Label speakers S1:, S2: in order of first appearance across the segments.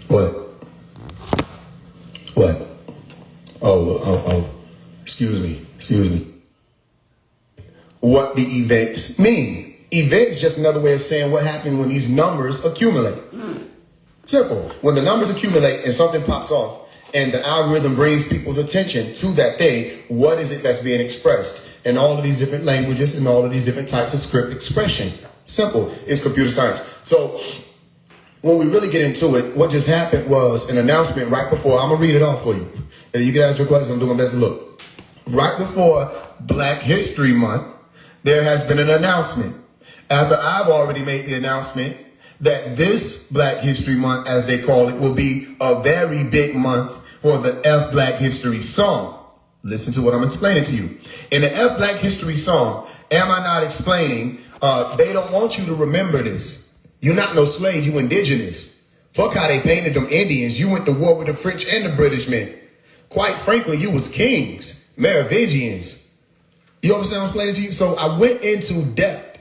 S1: What? What? Oh. Excuse me. What the events mean. Events just another way of saying what happened when these numbers accumulate. Simple. When the numbers accumulate and something pops off and the algorithm brings people's attention to that thing, what is it that's being expressed? In all of these different languages and all of these different types of script expression. Simple. It's computer science. So when we really get into it, what just happened was an announcement right before. I'm going to read it off for you. And you can ask your questions. I'm doing my best to look. Right before Black History Month, there has been an announcement. After I've already made the announcement that this Black History Month, as they call it, will be a very big month for the F Black History song. Listen to what I'm explaining to you. In the F Black History song, am I not explaining, they don't want you to remember this. You're not no slave, you indigenous. Fuck how they painted them Indians. You went to war with the French and the British men. Quite frankly, you was kings, Merovingians. You understand what I'm explaining to you? So I went into depth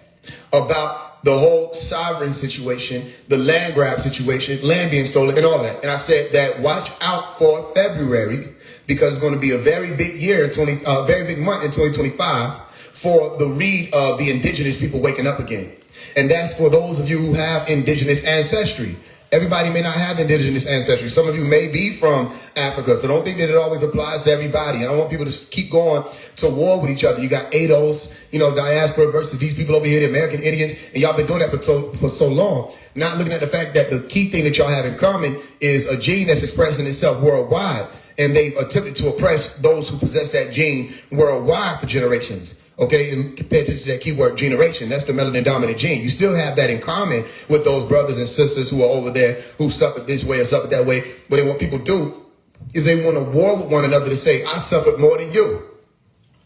S1: about the whole sovereign situation, the land grab situation, land being stolen and all that. And I said that watch out for February because it's going to be a very big year, very big month in 2025 for the read of the indigenous people waking up again. And that's for those of you who have indigenous ancestry. Everybody may not have indigenous ancestry. Some of you may be from Africa, so don't think that it always applies to everybody. I don't want people to keep going to war with each other. You got ADOS, diaspora versus these people over here, the American Indians, and y'all been doing that for so long. Not looking at the fact that the key thing that y'all have in common is a gene that's expressing itself worldwide, and they've attempted to oppress those who possess that gene worldwide for generations. Okay, and pay attention to that keyword, generation. That's the melanin dominant gene. You still have that in common with those brothers and sisters who are over there who suffered this way or suffered that way. But then what people do is they want to war with one another to say, I suffered more than you.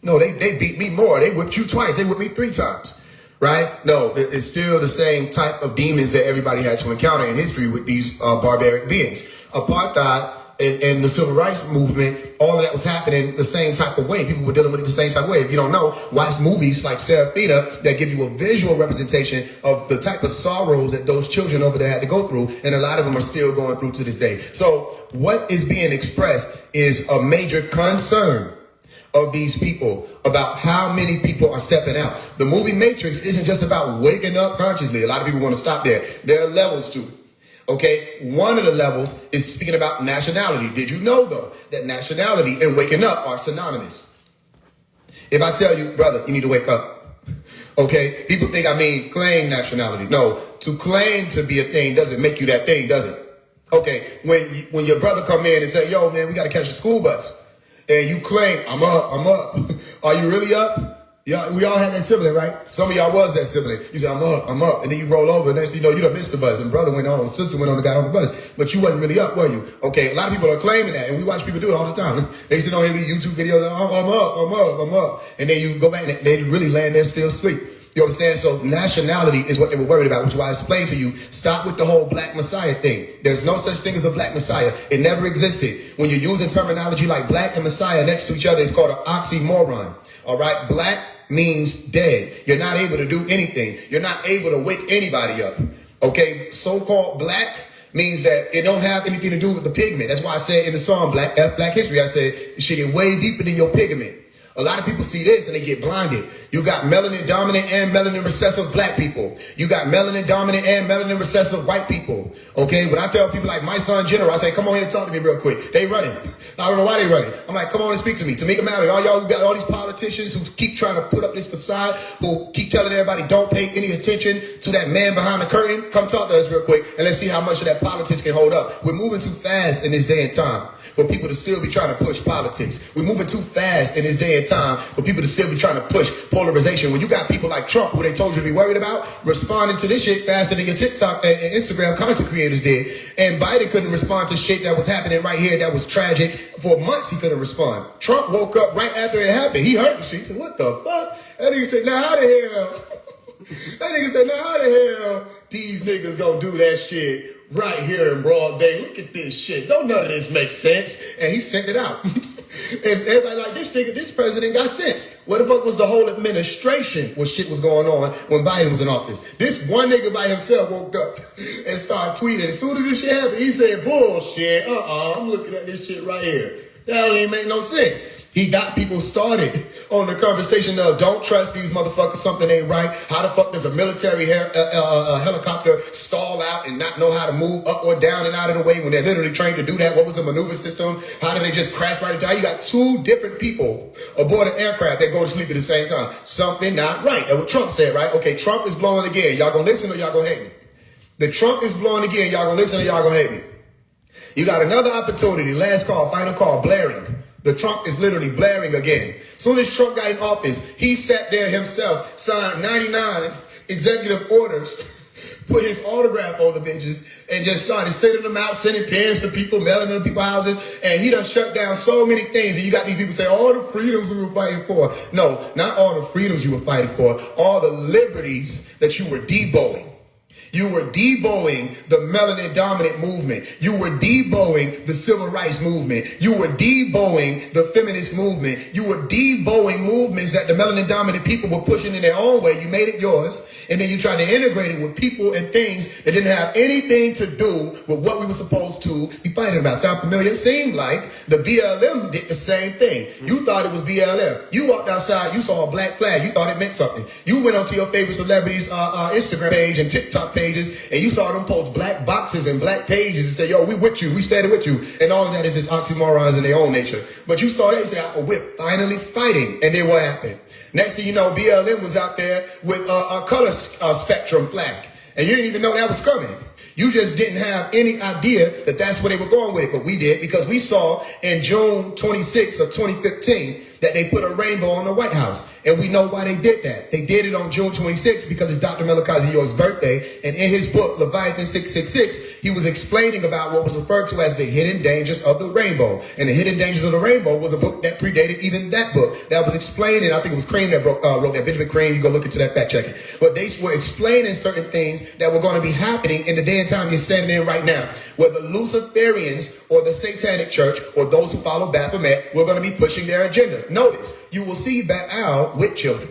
S1: No, they beat me more. They whipped you twice. They whipped me 3 times. Right? No, it's still the same type of demons that everybody had to encounter in history with these barbaric beings. Apartheid and the civil rights movement, all of that was happening the same type of way. People were dealing with it the same type of way. If you don't know, watch movies like Serafina that give you a visual representation of the type of sorrows that those children over there had to go through. And a lot of them are still going through to this day. So what is being expressed is a major concern of these people about how many people are stepping out. The movie Matrix isn't just about waking up consciously. A lot of people want to stop there. There are levels to it. Okay, one of the levels is speaking about nationality. Did you know, though, that nationality and waking up are synonymous? If I tell you, brother, you need to wake up. Okay, people think I mean claim nationality. No, to claim to be a thing doesn't make you that thing, does it? Okay, when your brother come in and say, yo, man, we got to catch a school bus. And you claim, I'm up. Are you really up? Yeah, we all had that sibling, right? Some of y'all was that sibling. You said, I'm up. And then you roll over, and next thing you know, you done missed the bus. And brother went on, sister went on and got on the bus. But you wasn't really up, were you? Okay, a lot of people are claiming that, and we watch people do it all the time. They sit on here with YouTube videos, I'm up. And then you go back, and they really land there still asleep. You understand? So nationality is what they were worried about, which is why I explained to you, stop with the whole black messiah thing. There's no such thing as a black messiah. It never existed. When you're using terminology like black and messiah next to each other, it's called an oxymoron. All right? Black means dead. You're not able to do anything. You're not able to wake anybody up. Okay? So-called black means that it don't have anything to do with the pigment. That's why I said in the song Black History, I said it should get way deeper than your pigment. A lot of people see this and they get blinded. You got melanin dominant and melanin recessive black people. You got melanin dominant and melanin recessive white people. Okay, when I tell people like my son General, I say, come on here and talk to me real quick. They running. I don't know why they running. I'm like, come on and speak to me. Tamika Mallory, all y'all who got all these politicians who keep trying to put up this facade, who keep telling everybody don't pay any attention to that man behind the curtain. Come talk to us real quick and let's see how much of that politics can hold up. We're moving too fast in this day and time for people to still be trying to push politics. We're moving too fast in this day and time for people to still be trying to push polarization. When you got people like Trump, who they told you to be worried about, responding to this shit faster than your TikTok and Instagram content creators did. And Biden couldn't respond to shit that was happening right here that was tragic. For months, he couldn't respond. Trump woke up right after it happened. He heard the shit. He said, what the fuck? That nigga said, now how the hell? That nigga said, now how the hell these niggas gonna do that shit right here in broad day? Look at this shit. Don't none of this make sense. And he sent it out. And everybody like, this president got sense. What the fuck was the whole administration when shit was going on when Biden was in office? This one nigga by himself woke up and started tweeting. As soon as this shit happened, he said, bullshit, I'm looking at this shit right here. That don't even make no sense. He got people started on the conversation of don't trust these motherfuckers, something ain't right. How the fuck does a military helicopter stall out and not know how to move up or down and out of the way when they're literally trained to do that? What was the maneuver system? How did they just crash right into? You got two different people aboard an aircraft that go to sleep at the same time. Something not right. That's what Trump said, right? Okay, Trump is blowing again. Y'all gonna listen or y'all gonna hate me? The Trump is blowing again. Y'all gonna listen or y'all gonna hate me? You got another opportunity. Last call, final call, blaring. The Trump is literally blaring again. Soon as Trump got in office, he sat there himself, signed 99 executive orders, put his autograph on the bitches, and just started sending them out, sending pens to people, mailing them to people's houses, and he done shut down so many things. And you got these people saying, all the freedoms we were fighting for. No, not all the freedoms you were fighting for, all the liberties that you were deboing. You were deboing the melanin dominant movement. You were deboing the civil rights movement. You were deboing the feminist movement. You were deboing movements that the melanin dominant people were pushing in their own way. You made it yours. And then you tried to integrate it with people and things that didn't have anything to do with what we were supposed to be fighting about. Sound familiar? It seemed like the BLM did the same thing. You thought it was BLM. You walked outside, you saw a black flag. You thought it meant something. You went onto your favorite celebrities' Instagram page and TikTok pages, and you saw them post black boxes and black pages and say, yo, we with you, we standing with you. And all of that is just oxymorons in their own nature. But you saw that and say, oh, we're finally fighting. And then what happened? Next thing you know, BLM was out there with a color spectrum flag. And you didn't even know that was coming. You just didn't have any idea that that's where they were going with it. But we did, because we saw in June 26th of 2015 that they put a rainbow on the White House. And we know why they did that. They did it on June 26th because it's Dr. Melchior's birthday. And in his book, Leviathan 666, he was explaining about what was referred to as the hidden dangers of the rainbow. And the hidden dangers of the rainbow was a book that predated even that book. That was explaining, I think it was Crane that wrote that, Benjamin Crane. You go look into that, fact check it. But they were explaining certain things that were going to be happening in the day and time you're standing in right now. Where the Luciferians or the Satanic Church or those who follow Baphomet were going to be pushing their agenda. Notice, you will see Baal with children.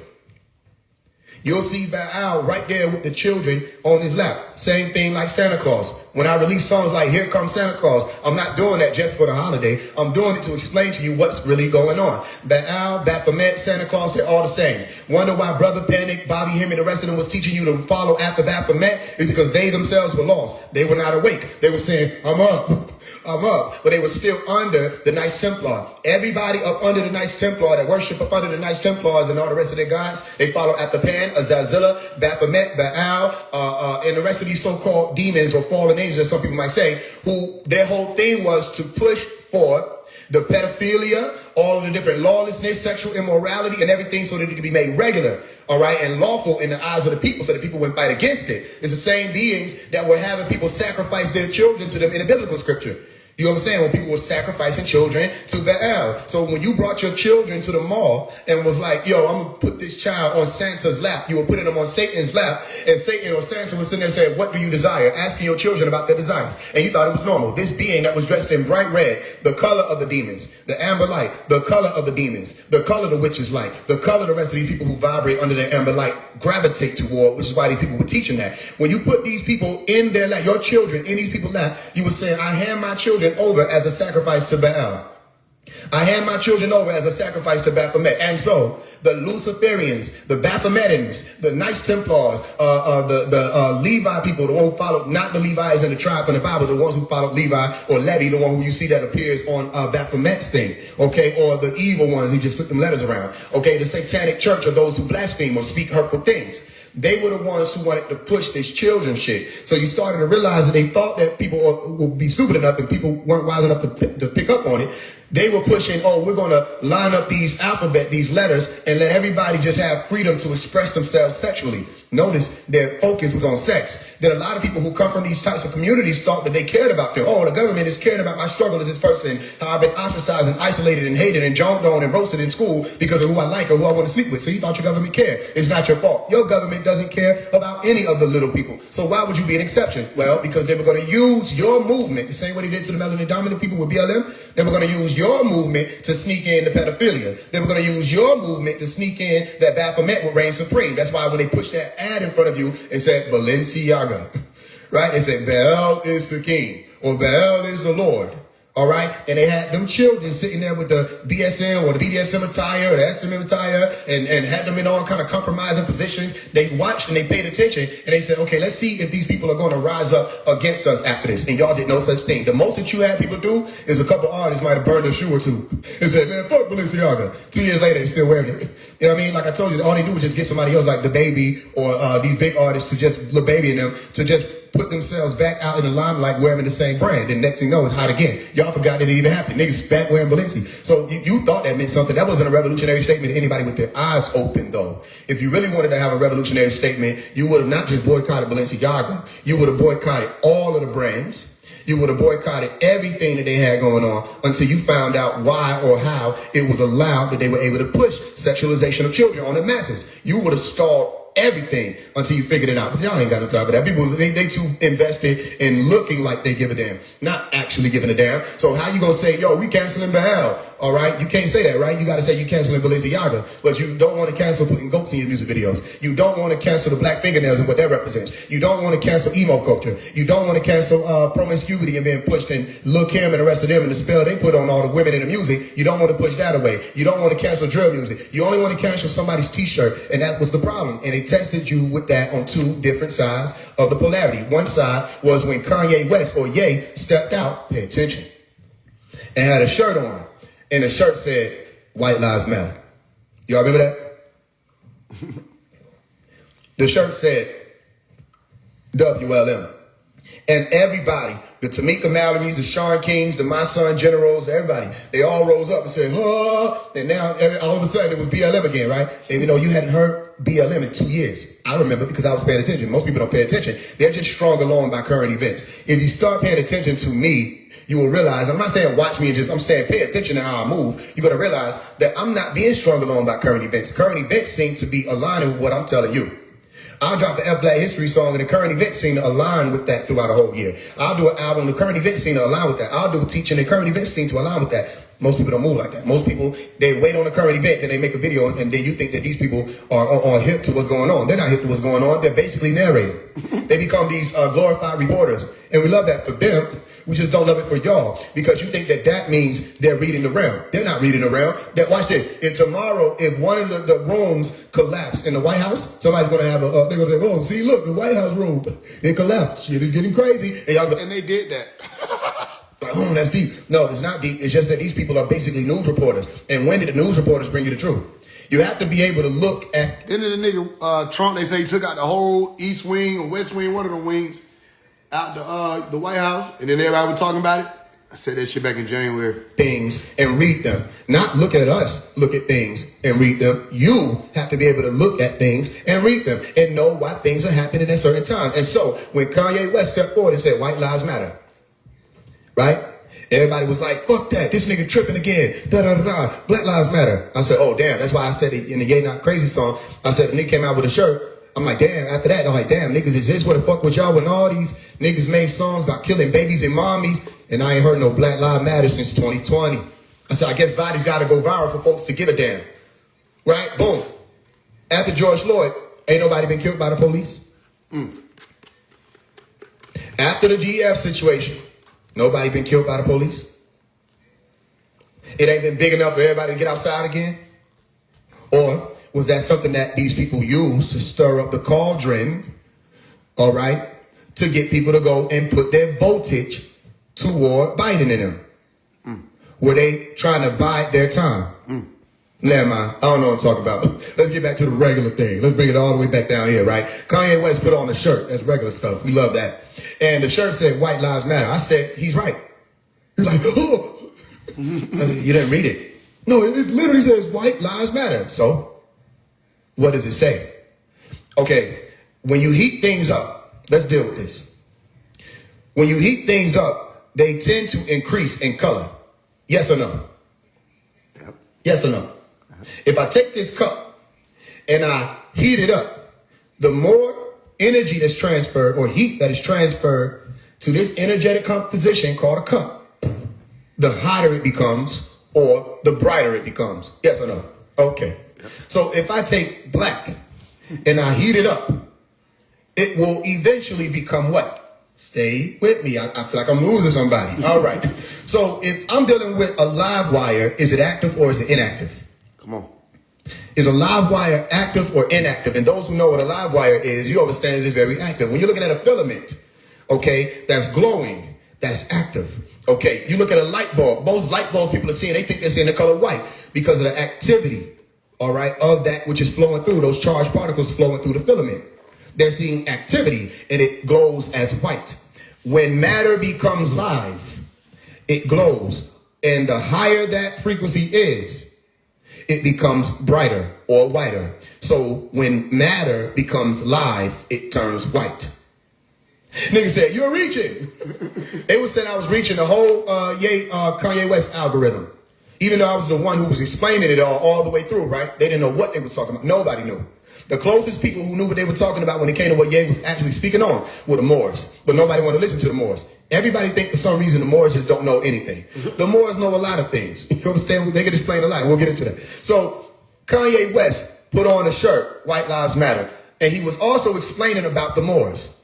S1: You'll see Baal right there with the children on his lap. Same thing like Santa Claus. When I release songs like Here Comes Santa Claus, I'm not doing that just for the holiday. I'm doing it to explain to you what's really going on. Baal, Baphomet, Santa Claus, they're all the same. Wonder why Brother Panic, Bobby, him, and the rest of them was teaching you to follow after Baphomet? Is because they themselves were lost. They were not awake. They were saying, I'm up. But they were still under the Knights Templar. Everybody up under the Knights Templar that worship up under the Knights Templars and all the rest of their gods, they follow after Pan, Azazilla, Baphomet, Baal, and the rest of these so-called demons or fallen angels, as some people might say, who their whole thing was to push for the pedophilia, all of the different lawlessness, sexual immorality, and everything so that it could be made regular, all right, and lawful in the eyes of the people so that people wouldn't fight against it. It's the same beings that were having people sacrifice their children to them in the biblical scripture. You understand? When people were sacrificing children to Baal. So when you brought your children to the mall and was like, yo, I'm going to put this child on Santa's lap, you were putting them on Satan's lap, and Satan or Santa was sitting there saying, what do you desire? Asking your children about their desires. And you thought it was normal. This being that was dressed in bright red, the color of the demons, the amber light, the color of the demons, the color of the witch's light, the color of the rest of these people who vibrate under the amber light gravitate toward, which is why these people were teaching that. When you put these people in their lap, your children in these people's lap, you were saying, I hand my children over as a sacrifice to Baal. I hand my children over as a sacrifice to Baphomet. And so the Luciferians, the Baphometans, the Knights Templars, the Levi people, the one who followed, not the Levi's in the tribe from the Bible, the ones who followed Levi or Levi, the one who you see that appears on Baphomet's thing, okay, or the evil ones who just flip them letters around, okay, the Satanic Church or those who blaspheme or speak hurtful things. They were the ones who wanted to push this children shit. So you started to realize that they thought that people would be stupid enough and people weren't wise enough to pick up on it. They were pushing, oh, we're going to line up these alphabet, these letters, and let everybody just have freedom to express themselves sexually. Notice their focus was on sex. Then a lot of people who come from these types of communities thought that they cared about them. Oh, the government is caring about my struggle as this person, how I've been ostracized and isolated and hated and jonked on and roasted in school because of who I like or who I want to sleep with. So you thought your government cared. It's not your fault. Your government doesn't care about any of the little people. So why would you be an exception? Well, because they were going to use your movement the same way they did to the melanin dominant people with BLM. They were going to use your movement to sneak in the pedophilia. They were going to use your movement to sneak in that Baphomet would reign supreme. That's why when they pushed that ad in front of you and said Balenciaga, right? They said Baal is the king or Baal is the Lord. All right. And they had them children sitting there with the BSM or the BDSM attire or the SM attire and had them in all kind of compromising positions. They watched and they paid attention and they said, okay, let's see if these people are going to rise up against us after this. And y'all did no such thing. The most that you had people do is a couple artists might have burned a shoe or two and said, man, fuck Balenciaga. 2 years later, they're still wearing it. You know what I mean? Like I told you, all they do was just get somebody else like the Baby or these big artists to just, the Baby and them, to just put themselves back out in the limelight wearing the same brand. And next thing you know, it's hot again. Y'all forgot that it even happened. Niggas back wearing Balenci. So you thought that meant something. That wasn't a revolutionary statement to anybody with their eyes open, though. If you really wanted to have a revolutionary statement, you would have not just boycotted Balenciaga. You would have boycotted all of the brands. You would have boycotted everything that they had going on until you found out why or how it was allowed that they were able to push sexualization of children on the masses. You would have stalled everything until you figured it out. But y'all ain't got no time for that. People, they too invested in looking like they give a damn, not actually giving a damn. So how you gonna say, yo, we canceling Baal? All right, you can't say that, right? You gotta say you canceling Balenciaga, but you don't want to cancel putting goats in your music videos. You don't want to cancel the black fingernails and what that represents. You don't want to cancel emo culture. You don't want to cancel promiscuity and being pushed and Lil Kim and the rest of them and the spell they put on all the women in the music. You don't want to push that away. You don't want to cancel drill music. You only want to cancel somebody's t-shirt, and that was the problem. And they tested you with that on two different sides of the polarity. One side was when Kanye West or Ye stepped out, pay attention, and had a shirt on. And the shirt said, White Lives Matter. Y'all remember that? The shirt said, WLM. And everybody, the Tamika Mallory's, the Sean Kings, the My Son Generals, everybody, they all rose up and said, oh, and now all of a sudden it was BLM again, right? And you know, you hadn't heard BLM in 2 years. I remember because I was paying attention. Most people don't pay attention. They're just strung along by current events. If you start paying attention to me, you will realize, I'm not saying watch me and just, I'm saying pay attention to how I move. You're going to realize that I'm not being strung along by current events. Current events seem to be aligning with what I'm telling you. I'll drop the F Black History song and the current events seem to align with that throughout the whole year. I'll do an album, the current events seem to align with that. I'll do a teaching, the current events seem to align with that. Most people don't move like that. Most people, they wait on the current event, then they make a video, and then you think that these people are hip to what's going on. They're not hip to what's going on. They're basically narrating. They become these glorified reporters. And we love that for them. We just don't love it for y'all because you think that that means they're reading the realm. They're not reading the realm. Watch this. And tomorrow, if one of the rooms collapse in the White House, somebody's going to have they're going to say, oh, see, look, the White House room, it collapsed. Shit is getting crazy. And y'all go,
S2: and they did that.
S1: like, oh, that's deep. No, it's not deep. It's just that these people are basically news reporters. And when did the news reporters bring you the truth? You have to be able to look at.
S2: Then the nigga Trump, they say he took out the whole East Wing or West Wing, one of the wings, out the White House, and then everybody was talking about it. I said that shit back in January.
S1: Things and read them. Not look at us, look at things and read them. You have to be able to look at things and read them and know why things are happening at certain times. And so when Kanye West stepped forward and said, White Lives Matter, right? Everybody was like, fuck that, this nigga tripping again, da-da-da-da, Black Lives Matter. I said, oh, damn, that's why I said it in the Ye Not Crazy song. I said, the nigga came out with a shirt. I'm like, damn, after that, I'm like, damn, niggas, is this what the fuck with y'all when all these niggas made songs about killing babies and mommies, and I ain't heard no Black Lives Matter since 2020. I said, I guess bodies gotta go viral for folks to give a damn. Right? Boom. After George Floyd, ain't nobody been killed by the police. After the GF situation, nobody been killed by the police. It ain't been big enough for everybody to get outside again. Or was that something that these people use to stir up the cauldron, all right, to get people to go and put their voltage toward Biden and them? Were they trying to bide their time? Never mind. I don't know what I'm talking about. Let's get back to the regular thing. Let's bring it all the way back down here, right? Kanye West put on a shirt. That's regular stuff. We love that. And the shirt said, White Lives Matter. I said, he's right. He was like, oh. I said, you didn't read it. No, it literally says White Lives Matter. So what does it say? Okay, when you heat things up, let's deal with this. When you heat things up, they tend to increase in color. Yes or no?
S2: Yep.
S1: Yes or no? If I take this cup and I heat it up, the more energy that's transferred or heat that is transferred to this energetic composition called a cup, the hotter it becomes or the brighter it becomes. Yes or no? Okay. So if I take black and I heat it up, it will eventually become what? Stay with me. I feel like I'm losing somebody. All right. So if I'm dealing with a live wire, is it active or is it inactive?
S2: Come on.
S1: Is a live wire active or inactive? And those who know what a live wire is, you understand it is very active. When you're looking at a filament, okay, that's glowing, that's active. Okay, you look at a light bulb. Most light bulbs people are seeing, they think they're seeing the color white because of the activity, all right, of that which is flowing through, those charged particles flowing through the filament. They're seeing activity and it glows as white. When matter becomes live, it glows. And the higher that frequency is, it becomes brighter or whiter. So when matter becomes live, it turns white. Nigga said, you're reaching. They was saying I was reaching the whole Kanye West algorithm. Even though I was the one who was explaining it all the way through, right? They didn't know what they was talking about. Nobody knew. The closest people who knew what they were talking about when it came to what Ye was actually speaking on were the Moors. But nobody wanted to listen to the Moors. Everybody think for some reason the Moors just don't know anything. The Moors know a lot of things. You understand? They can explain a lot. We'll get into that. So Kanye West put on a shirt, White Lives Matter. And he was also explaining about the Moors.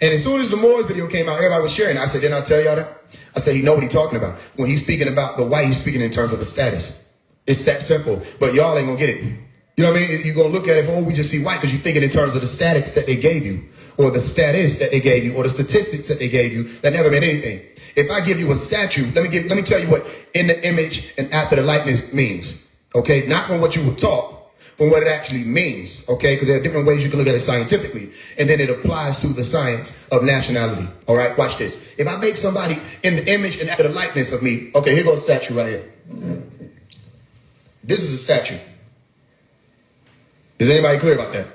S1: And as soon as the Moors video came out, everybody was sharing it. I said, didn't I tell y'all that? I said, he know what he's talking about. When he's speaking about the white, he's speaking in terms of the status. It's that simple. But y'all ain't gonna get it. You know what I mean? You're going to look at it, oh, we just see white because you're thinking in terms of the statics that they gave you or the status that they gave you or the statistics that they gave you that never meant anything. If I give you a statue, let me tell you what in the image and after the likeness means. Okay? Not from what you were taught, from what it actually means. Okay? Because there are different ways you can look at it scientifically. And then it applies to the science of nationality. All right? Watch this. If I make somebody in the image and after the likeness of me, okay, here goes a statue right here. This is a statue. Is anybody clear about that?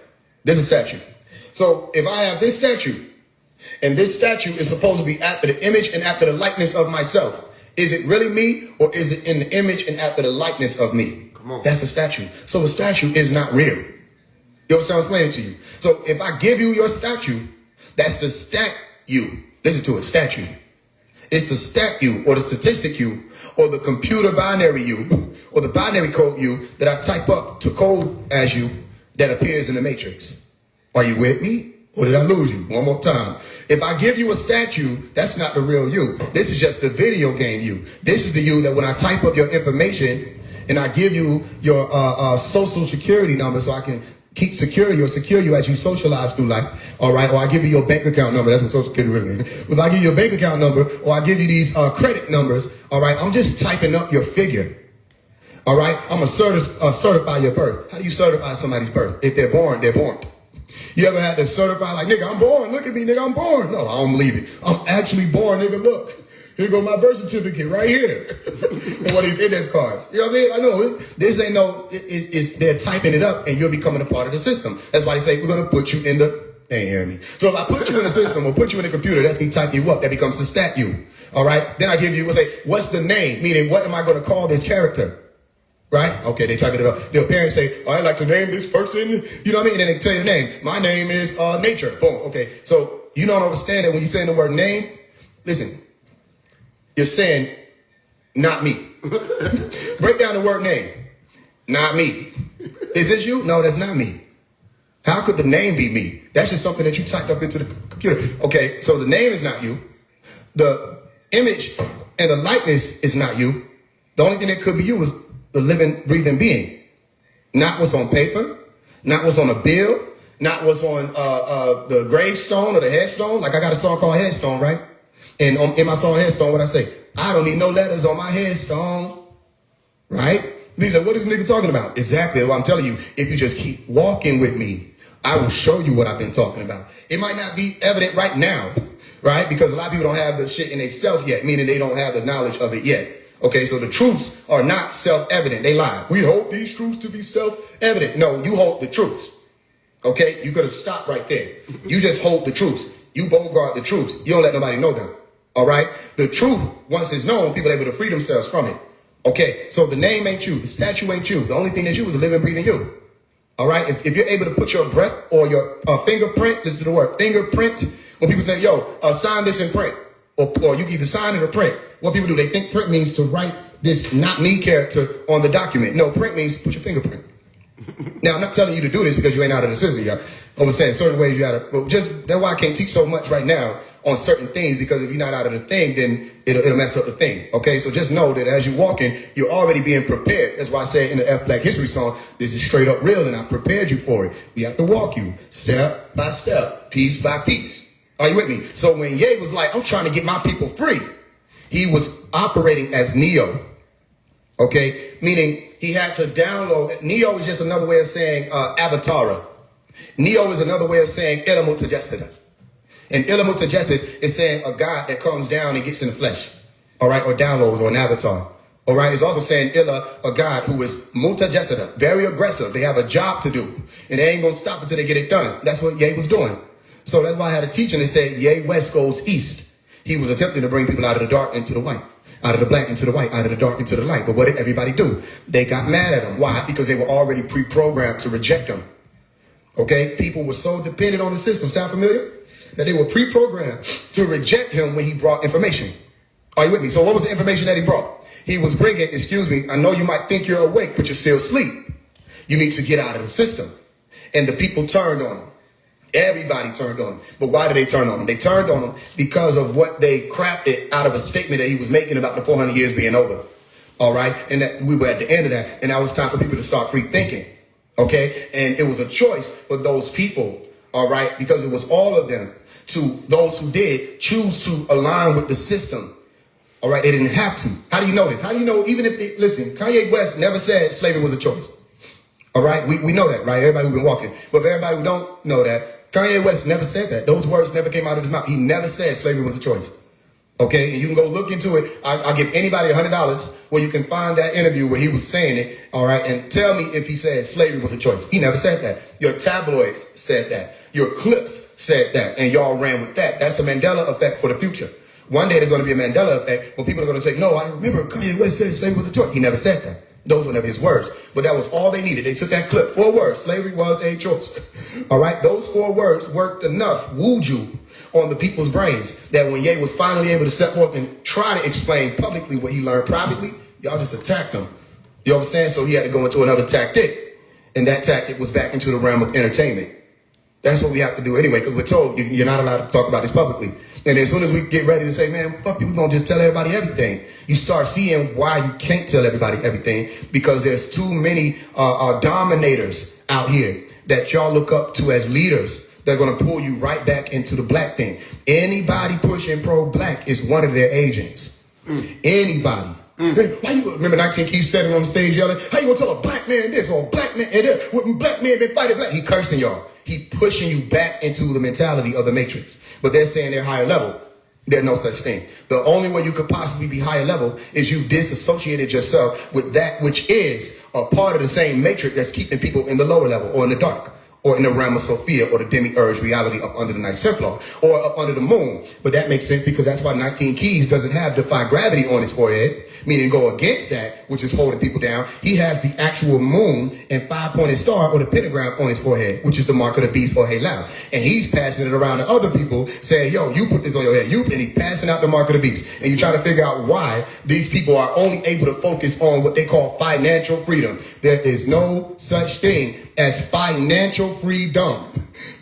S1: This is a statue. So if I have this statue, and this statue is supposed to be after the image and after the likeness of myself, is it really me or is it in the image and after the likeness of me?
S2: Come on.
S1: That's a statue. So the statue is not real. You know what I'm explaining to you? So if I give you your statue, that's the stat you. Listen to it, statue. It's the stat you or the statistic you or the computer binary you or the binary code you that I type up to code as you that appears in the matrix. Are you with me? Or did I lose you? One more time. If I give you a statue, that's not the real you. This is just the video game you. This is the you that when I type up your information and I give you your social security number so I can keep secure you or secure you as you socialize through life. All right. Or I give you your bank account number. That's what social security really is. If I give you your bank account number or I give you these credit numbers. All right. I'm just typing up your figure. All right, I'm going to certify your birth. How do you certify somebody's birth? If they're born, they're born. You ever had to certify like, nigga, I'm born. Look at me, nigga, I'm born. No, I don't believe it. I'm actually born, nigga, look. Here go my birth certificate right here. And one of these index cards. You know what I mean? I know, this ain't no, they're typing it up and you're becoming a part of the system. That's why they say, we're going to put you in the, they ain't hearing me. So if I put you in the system or put you in the computer, that's me typing you up. That becomes the stat you. All right? Then I give you, we'll say, what's the name? Meaning, what am I going to call this character? Right? Okay, they type it up. Their parents say, oh, I'd like to name this person. You know what I mean? And then they tell you the name. My name is Nature. Boom. Okay. So you don't understand that when you're saying the word name, listen, you're saying not me. Break down the word name. Not me. Is this you? No, that's not me. How could the name be me? That's just something that you typed up into the computer. Okay, so the name is not you. The image and the likeness is not you. The only thing that could be you is the living, breathing being. Not what's on paper, not what's on a bill, not what's on the gravestone or the headstone. Like I got a song called Headstone, right? And in my song Headstone, what I say? I don't need no letters on my headstone, right? He said, what is this nigga talking about? Exactly what I'm telling you. If you just keep walking with me, I will show you what I've been talking about. It might not be evident right now, right? Because a lot of people don't have the shit in themselves yet, meaning they don't have the knowledge of it yet. Okay, so the truths are not self-evident. They lie. We hold these truths to be self-evident. No, you hold the truths. Okay, you could have stopped right there. You just hold the truths. You bogart the truths. You don't let nobody know them. All right? The truth, once it's known, people are able to free themselves from it. Okay, so the name ain't you. The statue ain't you. The only thing that's you is a living, breathing you. All right? If you're able to put your breath or your fingerprint, this is the word, fingerprint. When people say, yo, sign this in print. or you can either sign it or print. What people do, they think print means to write this not me character on the document. No, print means put your fingerprint. Now, I'm not telling you to do this because you ain't out of the system. You understand certain ways you gotta, but just that's why I can't teach so much right now on certain things, because if you're not out of the thing, then it'll mess up the thing. Okay, so just know that as you're walking, you're already being prepared. That's why I say in the F Black History song, this is straight up real, and I prepared you for it. We have to walk you step by step, piece by piece. Are you with me? So when Ye was like, I'm trying to get my people free, he was operating as Neo. Okay, meaning he had to download. Neo is just another way of saying Avatara. Neo is another way of saying Illuminati Secrets. And Illuminati Secrets is saying a God that comes down and gets in the flesh. All right, or downloads, or an avatar. All right, it's also saying Illa, a God who is mutajessida, very aggressive. They have a job to do, and they ain't gonna stop until they get it done. That's what Ye was doing. So that's why I had a teacher that said Ye West goes east. He was attempting to bring people out of the dark into the white. Out of the black into the white, out of the dark into the light. But what did everybody do? They got mad at him. Why? Because they were already pre-programmed to reject him. Okay? People were so dependent on the system. Sound familiar? That they were pre-programmed to reject him when he brought information. Are you with me? So what was the information that he brought? He was bringing, excuse me, I know you might think you're awake, but you're still asleep. You need to get out of the system. And the people turned on him. Everybody turned on him. But why did they turn on him? They turned on him because of what they crafted out of a statement that he was making about the 400 years being over. All right? And that we were at the end of that. And now it's time for people to start free thinking. Okay? And it was a choice for those people. All right? Because it was all of them. To those who did choose to align with the system. All right? They didn't have to. How do you know this? How do you know, even if they, listen, Kanye West never said slavery was a choice. All right? We know that, right? Everybody who's been walking. But for everybody who don't know that, Kanye West never said that. Those words never came out of his mouth. He never said slavery was a choice. Okay? And you can go look into it. I'll give anybody $100 where you can find that interview where he was saying it. All right? And tell me if he said slavery was a choice. He never said that. Your tabloids said that. Your clips said that. And y'all ran with that. That's a Mandela effect for the future. One day there's going to be a Mandela effect when people are going to say, no, I remember Kanye West said slavery was a choice. He never said that. Those were never his words. But that was all they needed. They took that clip. 4 words. Slavery was a choice. All right? Those 4 words worked enough, wooed you on the people's brains, that when Ye was finally able to step forth and try to explain publicly what he learned privately, y'all just attacked him. You understand? So he had to go into another tactic. And that tactic was back into the realm of entertainment. That's what we have to do anyway, because we're told you're not allowed to talk about this publicly. And as soon as we get ready to say, man, fuck you, we're going to just tell everybody everything, you start seeing why you can't tell everybody everything, because there's too many dominators out here that y'all look up to as leaders. They're going to pull you right back into the black thing. Anybody pushing pro-black is one of their agents. Anybody. Why you remember 19 Keys standing on the stage yelling, how you going to tell a black man this or a black man that? What black man been fighting black? He cursing y'all. He pushing you back into the mentality of the matrix. But they're saying they're higher level. There's no such thing. The only way you could possibly be higher level is you've disassociated yourself with that which is a part of the same matrix that's keeping people in the lower level or in the dark, or in the realm of Sophia, or the demiurge reality up under the Night Templar, or up under the moon. But that makes sense because that's why 19 Keys doesn't have defy gravity on his forehead, meaning go against that, which is holding people down. He has the actual moon and 5-pointed star or the pentagram on his forehead, which is the mark of the beast or Halal. And he's passing it around to other people saying, yo, you put this on your head. And he's passing out the mark of the beast. And you try to figure out why these people are only able to focus on what they call financial freedom. There is no such thing as financial freedom.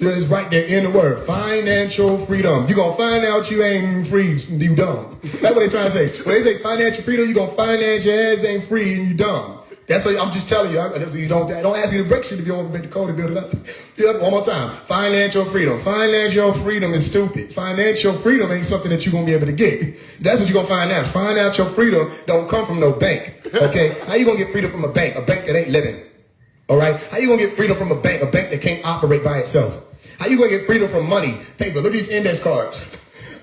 S1: It's right there in the word, financial freedom. You're going to find out you ain't free, you dumb. That's what they're trying to say. When they say financial freedom, you're going to find out your ass ain't free and you dumb. That's what I'm just telling you. You don't ask me to break shit if you don't break the code and build it up. Do it one more time. Financial freedom. Financial freedom is stupid. Financial freedom ain't something that you're going to be able to get. That's what you're going to find out. Financial freedom don't come from no bank. Okay? How you going to get freedom from a bank that ain't living? All right? How you going to get freedom from a bank that can't operate by itself? How you going to get freedom from money? Paper, look at these index cards.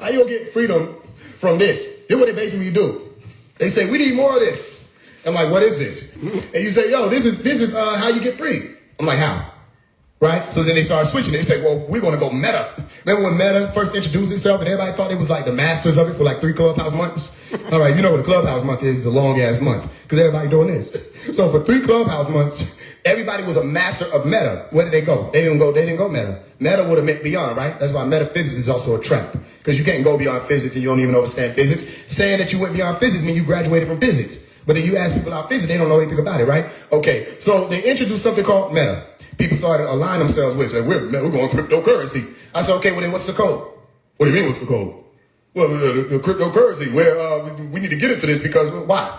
S1: How you going to get freedom from this? Here's what they basically do. They say, we need more of this. I'm like, what is this? And you say, yo, this is how you get free. I'm like, how? Right? So then they started switching it. They said, well, we're going to go meta. Remember when Meta first introduced itself and everybody thought it was like the masters of it for like 3 Clubhouse months? All right, you know what a Clubhouse month is. It's a long-ass month because everybody doing this. So for 3 Clubhouse months, everybody was a master of Meta. Where did they go? They didn't go Meta. Meta would have meant beyond, right? That's why metaphysics is also a trap. Because you can't go beyond physics and you don't even understand physics. Saying that you went beyond physics means you graduated from physics. But then you ask people about physics, they don't know anything about it, right? Okay, so they introduced something called Meta. People started aligning themselves with it. We're going cryptocurrency. I said, okay, well then what's the code? What do you mean what's the code? Well, the cryptocurrency, where we need to get into this because why?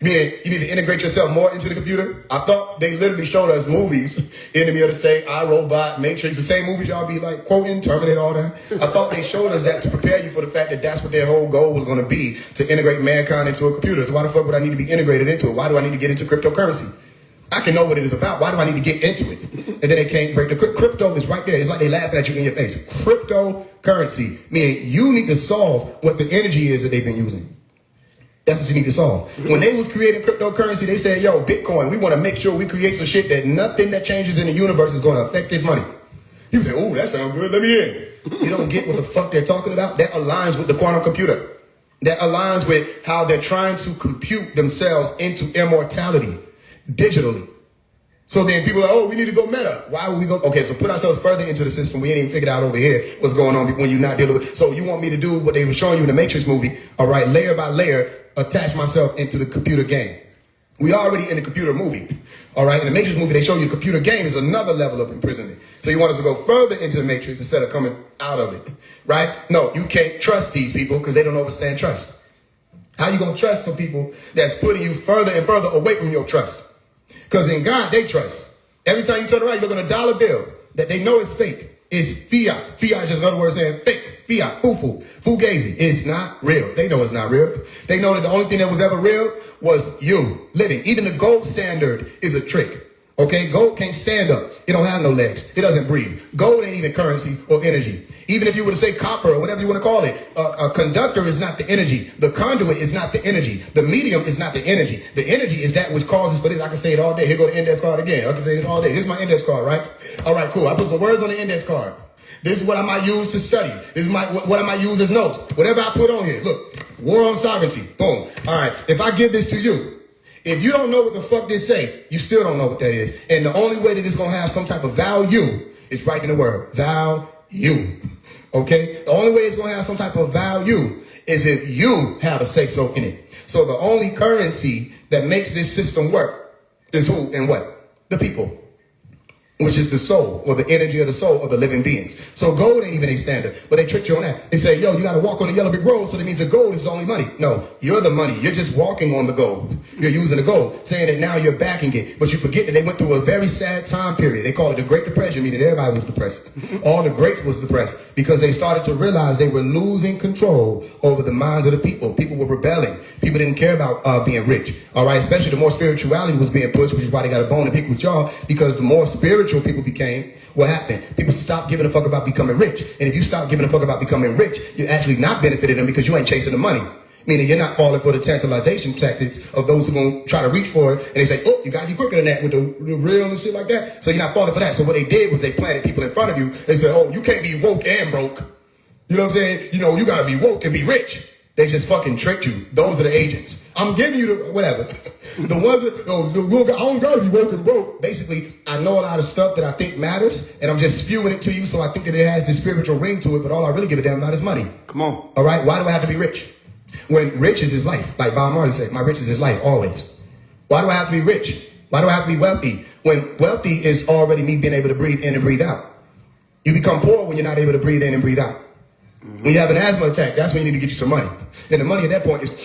S1: Meaning you need to integrate yourself more into the computer. I thought they literally showed us movies, Enemy of the State, iRobot, Matrix, the same movies y'all be like quoting, Terminator, all that. I thought they showed us that to prepare you for the fact that that's what their whole goal was going to be, to integrate mankind into a computer. So why the fuck would I need to be integrated into it? Why do I need to get into cryptocurrency? I can know what it is about. Why do I need to get into it? And then they can't break the crypto is right there. It's like they laughing at you in your face. Cryptocurrency, meaning you need to solve what the energy is that they've been using. That's what you need to solve. When they was creating cryptocurrency, they said, yo, Bitcoin, we want to make sure we create some shit that nothing that changes in the universe is going to affect this money. You say, oh, that sounds good. Let me in. You don't get what the fuck they're talking about? That aligns with the quantum computer. That aligns with how they're trying to compute themselves into immortality digitally. So then people are like, oh, we need to go meta. Why would we go? Okay, so put ourselves further into the system. We ain't even figured out over here what's going on when you're not dealing with it. So you want me to do what they were showing you in the Matrix movie, all right, layer by layer, attach myself into the computer game. We already in the computer movie, all right? In the Matrix movie, they show you the computer game is another level of imprisonment. So you want us to go further into the Matrix instead of coming out of it, right? No, you can't trust these people because they don't understand trust. How you going to trust some people that's putting you further and further away from your trust? Because in God, they trust. Every time you turn around, you look at a dollar bill that they know is fake. It's fiat. Fiat is just another word saying fake. Fiat. Fufu. Fugazi. It's not real. They know it's not real. They know that the only thing that was ever real was you living. Even the gold standard is a trick. Okay? Gold can't stand up. It don't have no legs. It doesn't breathe. Gold ain't even currency or energy. Even if you were to say copper or whatever you want to call it, a conductor is not the energy. The conduit is not the energy. The medium is not the energy. The energy is that which causes for this. I can say it all day. Here go the index card again. I can say this all day. This is my index card, right? All right, cool. I put some words on the index card. This is what I might use to study. This is what I might use as notes. Whatever I put on here. Look, war on sovereignty. Boom. All right. If I give this to you, if you don't know what the fuck this say, you still don't know what that is. And the only way that it's going to have some type of value is right in the word. Value. Okay? The only way it's going to have some type of value is if you have a say-so in it. So the only currency that makes this system work is who and what? The people. Which is the soul, or the energy of the soul of the living beings. So gold ain't even a standard, but they tricked you on that. They say, yo, you got to walk on the yellow brick road, so that means the gold is the only money. No, you're the money. You're just walking on the gold. You're using the gold, saying that now you're backing it. But you forget that they went through a very sad time period. They call it the Great Depression, meaning everybody was depressed. All the greats was depressed because they started to realize they were losing control over the minds of the people. People were rebelling. People didn't care about being rich. All right, especially the more spirituality was being pushed, which is why they got a bone to pick with y'all, because the more spiritual people became, what happened? People stopped giving a fuck about becoming rich. And if you stop giving a fuck about becoming rich, you're actually not benefiting them because you ain't chasing the money. Meaning you're not falling for the tantalization tactics of those who going to try to reach for it. And they say, oh, you got to be quicker than that with the real and shit like that. So you're not falling for that. So what they did was they planted people in front of you. They said, oh, you can't be woke and broke. You know what I'm saying? You know, you got to be woke and be rich. They just fucking tricked you. Those are the agents. I'm giving you the, whatever. The ones that, I don't gotta be woke and broke. Basically, I know a lot of stuff that I think matters, and I'm just spewing it to you, so I think that it has this spiritual ring to it, but all I really give a damn about is money.
S2: Come on.
S1: All right? Why do I have to be rich? When rich is his life. Like Bob Marley said, my rich is his life, always. Why do I have to be rich? Why do I have to be wealthy? When wealthy is already me being able to breathe in and breathe out. You become poor when you're not able to breathe in and breathe out. When you have an asthma attack, that's when you need to get you some money. And the money at that point is,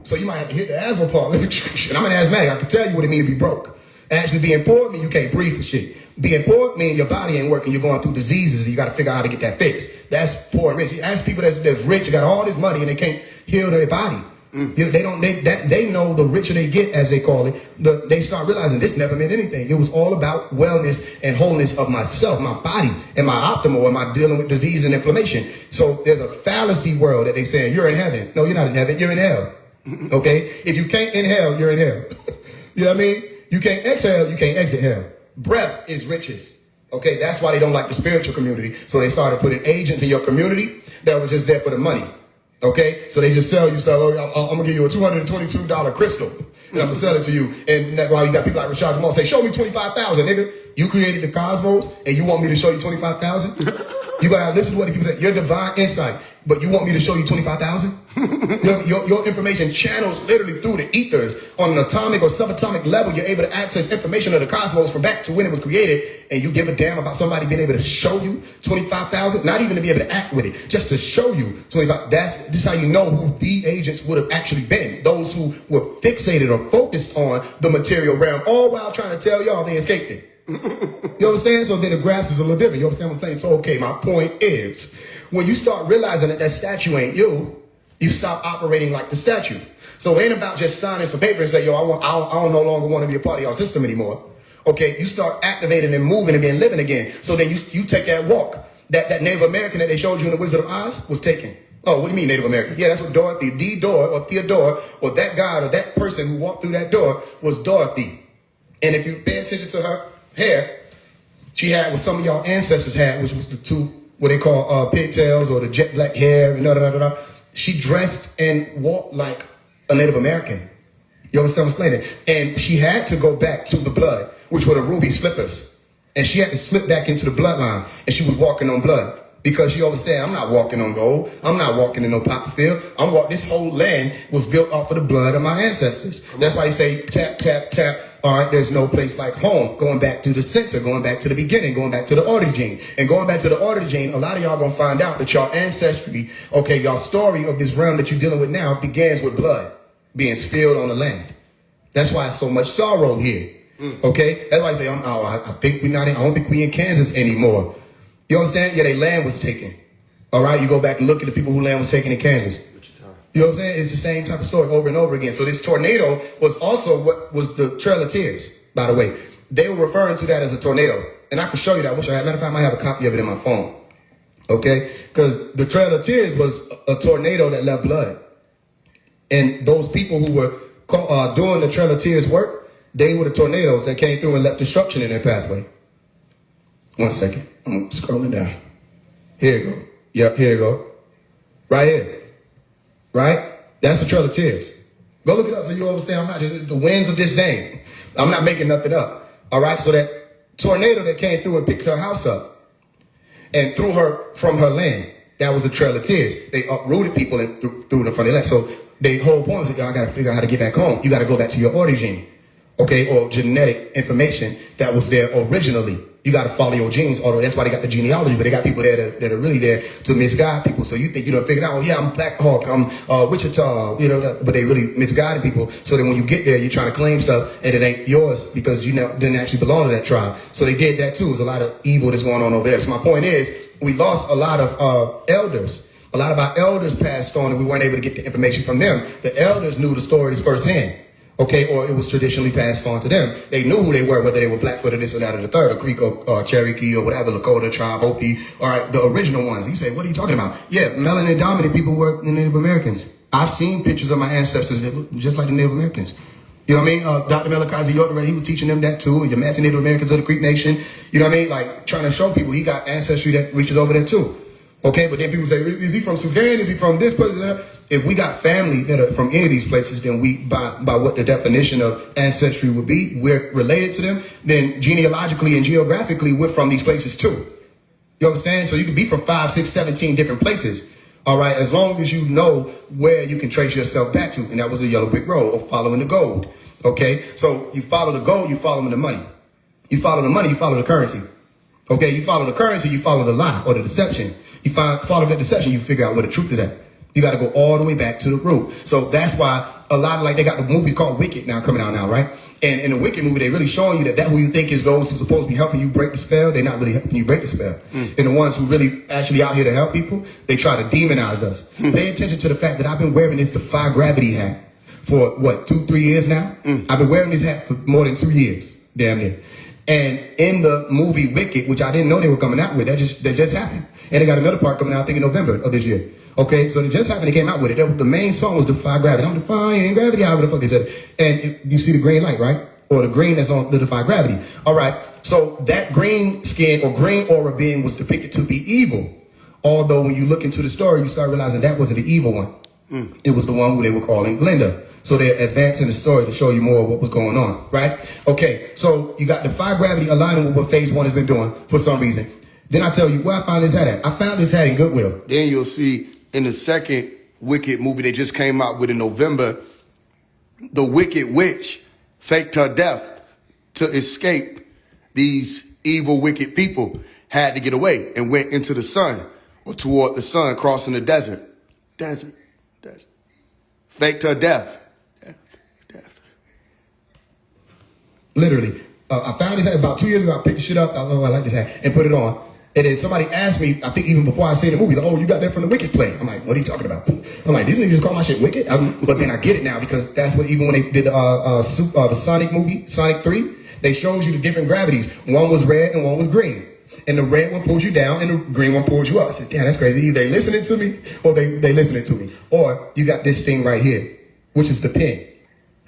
S1: so you might have to hit the asthma part. And I'm an asthmatic. I can tell you what it means to be broke. Actually, being poor means you can't breathe for shit. Being poor means your body ain't working. You're going through diseases. And you got to figure out how to get that fixed. That's poor and rich. You ask people that's rich, you got all this money, and they can't heal their body. You know, they know the richer they get, as they call it, they start realizing this never meant anything. It was all about wellness and wholeness of myself, my body, and my optimal, and my dealing with disease and inflammation. So there's a fallacy world that they say, you're in heaven. No, you're not in heaven. You're in hell. Okay? If you can't inhale, you're in hell. You know what I mean? You can't exhale, you can't exit hell. Breath is riches. Okay, that's why they don't like the spiritual community. So they started putting agents in your community that were just there for the money. Okay, so they just sell you stuff. Oh, I'm gonna give you a $222 crystal, and I'm gonna sell it to you. And that's why you got people like Rashad Jamal say, "Show me 25,000, nigga. You created the cosmos, and you want me to show you 25,000? You gotta listen to what the people say. Your divine insight, but you want me to show you 25,000? Your information channels literally through the ethers on an atomic or subatomic level. You're able to access information of the cosmos from back to when it was created, and you give a damn about somebody being able to show you 25,000, not even to be able to act with it, just to show you 25. This is how you know who the agents would have actually been. Those who were fixated or focused on the material realm, all while trying to tell y'all they escaped it. You understand? So then the graphs is a little different. You understand what I'm saying? So, okay, my point is, when you start realizing that that statue ain't you, you stop operating like the statue. So it ain't about just signing some paper and say, yo, I don't no longer want to be a part of your system anymore. Okay, you start activating and moving again, living again. So then you take that walk. That Native American that they showed you in the Wizard of Oz was taken. Oh, what do you mean Native American? Yeah, that's what Dorothy, the door, or Theodore, or that god, or that person who walked through that door was Dorothy. And if you pay attention to her hair, she had what some of y'all ancestors had, which was the two, what they call pigtails or the jet black hair, and da. She dressed and walked like a Native American. You understand what I'm saying? And she had to go back to the blood, which were the ruby slippers. And she had to slip back into the bloodline, and she was walking on blood. Because you understand, I'm not walking on gold. I'm not walking in no poppy field. This whole land was built off of the blood of my ancestors. That's why they say tap, tap, tap. All right, there's no place like home. Going back to the center, going back to the beginning, going back to the origin. And going back to the origin, a lot of y'all gonna find out that y'all ancestry, okay, y'all story of this realm that you're dealing with now begins with blood being spilled on the land. That's why it's so much sorrow here. Okay? That's why I say, I think we're not in, I don't think we in Kansas anymore. You understand? Yeah, their land was taken. All right, you go back and look at the people whose land was taken in Kansas. You know what I'm saying? It's the same type of story over and over again. So this tornado was also what was the Trail of Tears, by the way. They were referring to that as a tornado. And I can show you that. I wish I had. Matter of fact, I might have a copy of it in my phone. Okay? Because the Trail of Tears was a tornado that left blood. And those people who were doing the Trail of Tears work, they were the tornadoes that came through and left destruction in their pathway. 1 second. I'm scrolling down. Here you go. Yep, here you go. Right here. Right? That's the Trail of Tears. Go look it up so you understand. I'm not just the winds of this day. I'm not making nothing up. All right? So that tornado that came through and picked her house up and threw her from her land, that was the Trail of Tears. They uprooted people and threw them from their land. So the whole point was, I got to figure out how to get back home. You got to go back to your origin. Okay? Or genetic information that was there originally. You got to follow your genes, although that's why they got the genealogy, but they got people there that are really there to misguide people. So you think you done figured out, oh yeah, I'm Black Hawk, I'm Wichita, but they really misguiding people. So then when you get there, you're trying to claim stuff and it ain't yours because you didn't actually belong to that tribe. So they did that too. There's a lot of evil that's going on over there. So my point is, we lost a lot of elders. A lot of our elders passed on and we weren't able to get the information from them. The elders knew the stories firsthand. Okay, or it was traditionally passed on to them. They knew who they were, whether they were Blackfoot or this or that or the third, or Creek or Cherokee or whatever, Lakota tribe, Hopi, all right, the original ones. You say, what are you talking about? Yeah, melanin dominant people were the Native Americans. I've seen pictures of my ancestors that look just like the Native Americans. You know what I mean? Dr. Malachi York, he was teaching them that too. Your massive Native Americans of the Creek Nation. You know what I mean? Like trying to show people he got ancestry that reaches over there too. Okay, but then people say, is he from Sudan? Is he from this place? If we got family that are from any of these places, then we, by what the definition of ancestry would be, we're related to them. Then genealogically and geographically, we're from these places too. You understand? So you can be from 5, 6, 17 different places. All right, as long as you know where you can trace yourself back to. And that was a yellow brick road of following the gold. Okay, so you follow the gold, you follow the money. You follow the money, you follow the currency. Okay, you follow the currency, you follow the lie or the deception. You follow that deception, you figure out where the truth is at. You got to go all the way back to the root. So that's why a lot of, like, they got the movies called Wicked now coming out now, right? And in the Wicked movie, they really showing you that who you think is those who's supposed to be helping you break the spell, they're not really helping you break the spell. And the ones who really actually out here to help people, they try to demonize us. Pay attention to the fact that I've been wearing this Defy Gravity hat for, 2-3 years now? I've been wearing this hat for more than 2 years, damn near. And in the movie Wicked, which I didn't know they were coming out with, that just happened. And they got another part coming out, I think in November of this year. Okay, so it just happened, they came out with it. The main song was Defy Gravity. I'm defying gravity, however the fuck they said it. And you see the green light, right? or the green that's on the defy gravity. All right. So that green skin or green aura being was depicted to be evil. Although when you look into the story, you start realizing that wasn't the evil one. It was the one who they were calling Glinda. So they're advancing the story to show you more of what was going on, right? Okay, so you got defy gravity aligning with what phase 1 has been doing for some reason. Then I tell you where I found this hat at. I found this hat in Goodwill.
S2: Then you'll see in the second Wicked movie they just came out with in November, the Wicked Witch faked her death to escape these evil, wicked people, had to get away and went into the sun or toward the sun, crossing the desert. Desert. Faked her death. Death.
S1: Literally. I found this hat about 2 years ago. I picked shit up. I like this hat and put it on. And then somebody asked me, I think even before I seen the movie, like, oh, you got that from the Wicked play. I'm like, what are you talking about? I'm like, these niggas call my shit Wicked? But then I get it now because that's what, even when they did the Sonic movie, Sonic 3, they showed you the different gravities. One was red and one was green. And the red one pulls you down and the green one pulls you up. I said, damn, that's crazy. Either they listening to me or they listening to me. Or you got this thing right here, which is the pen.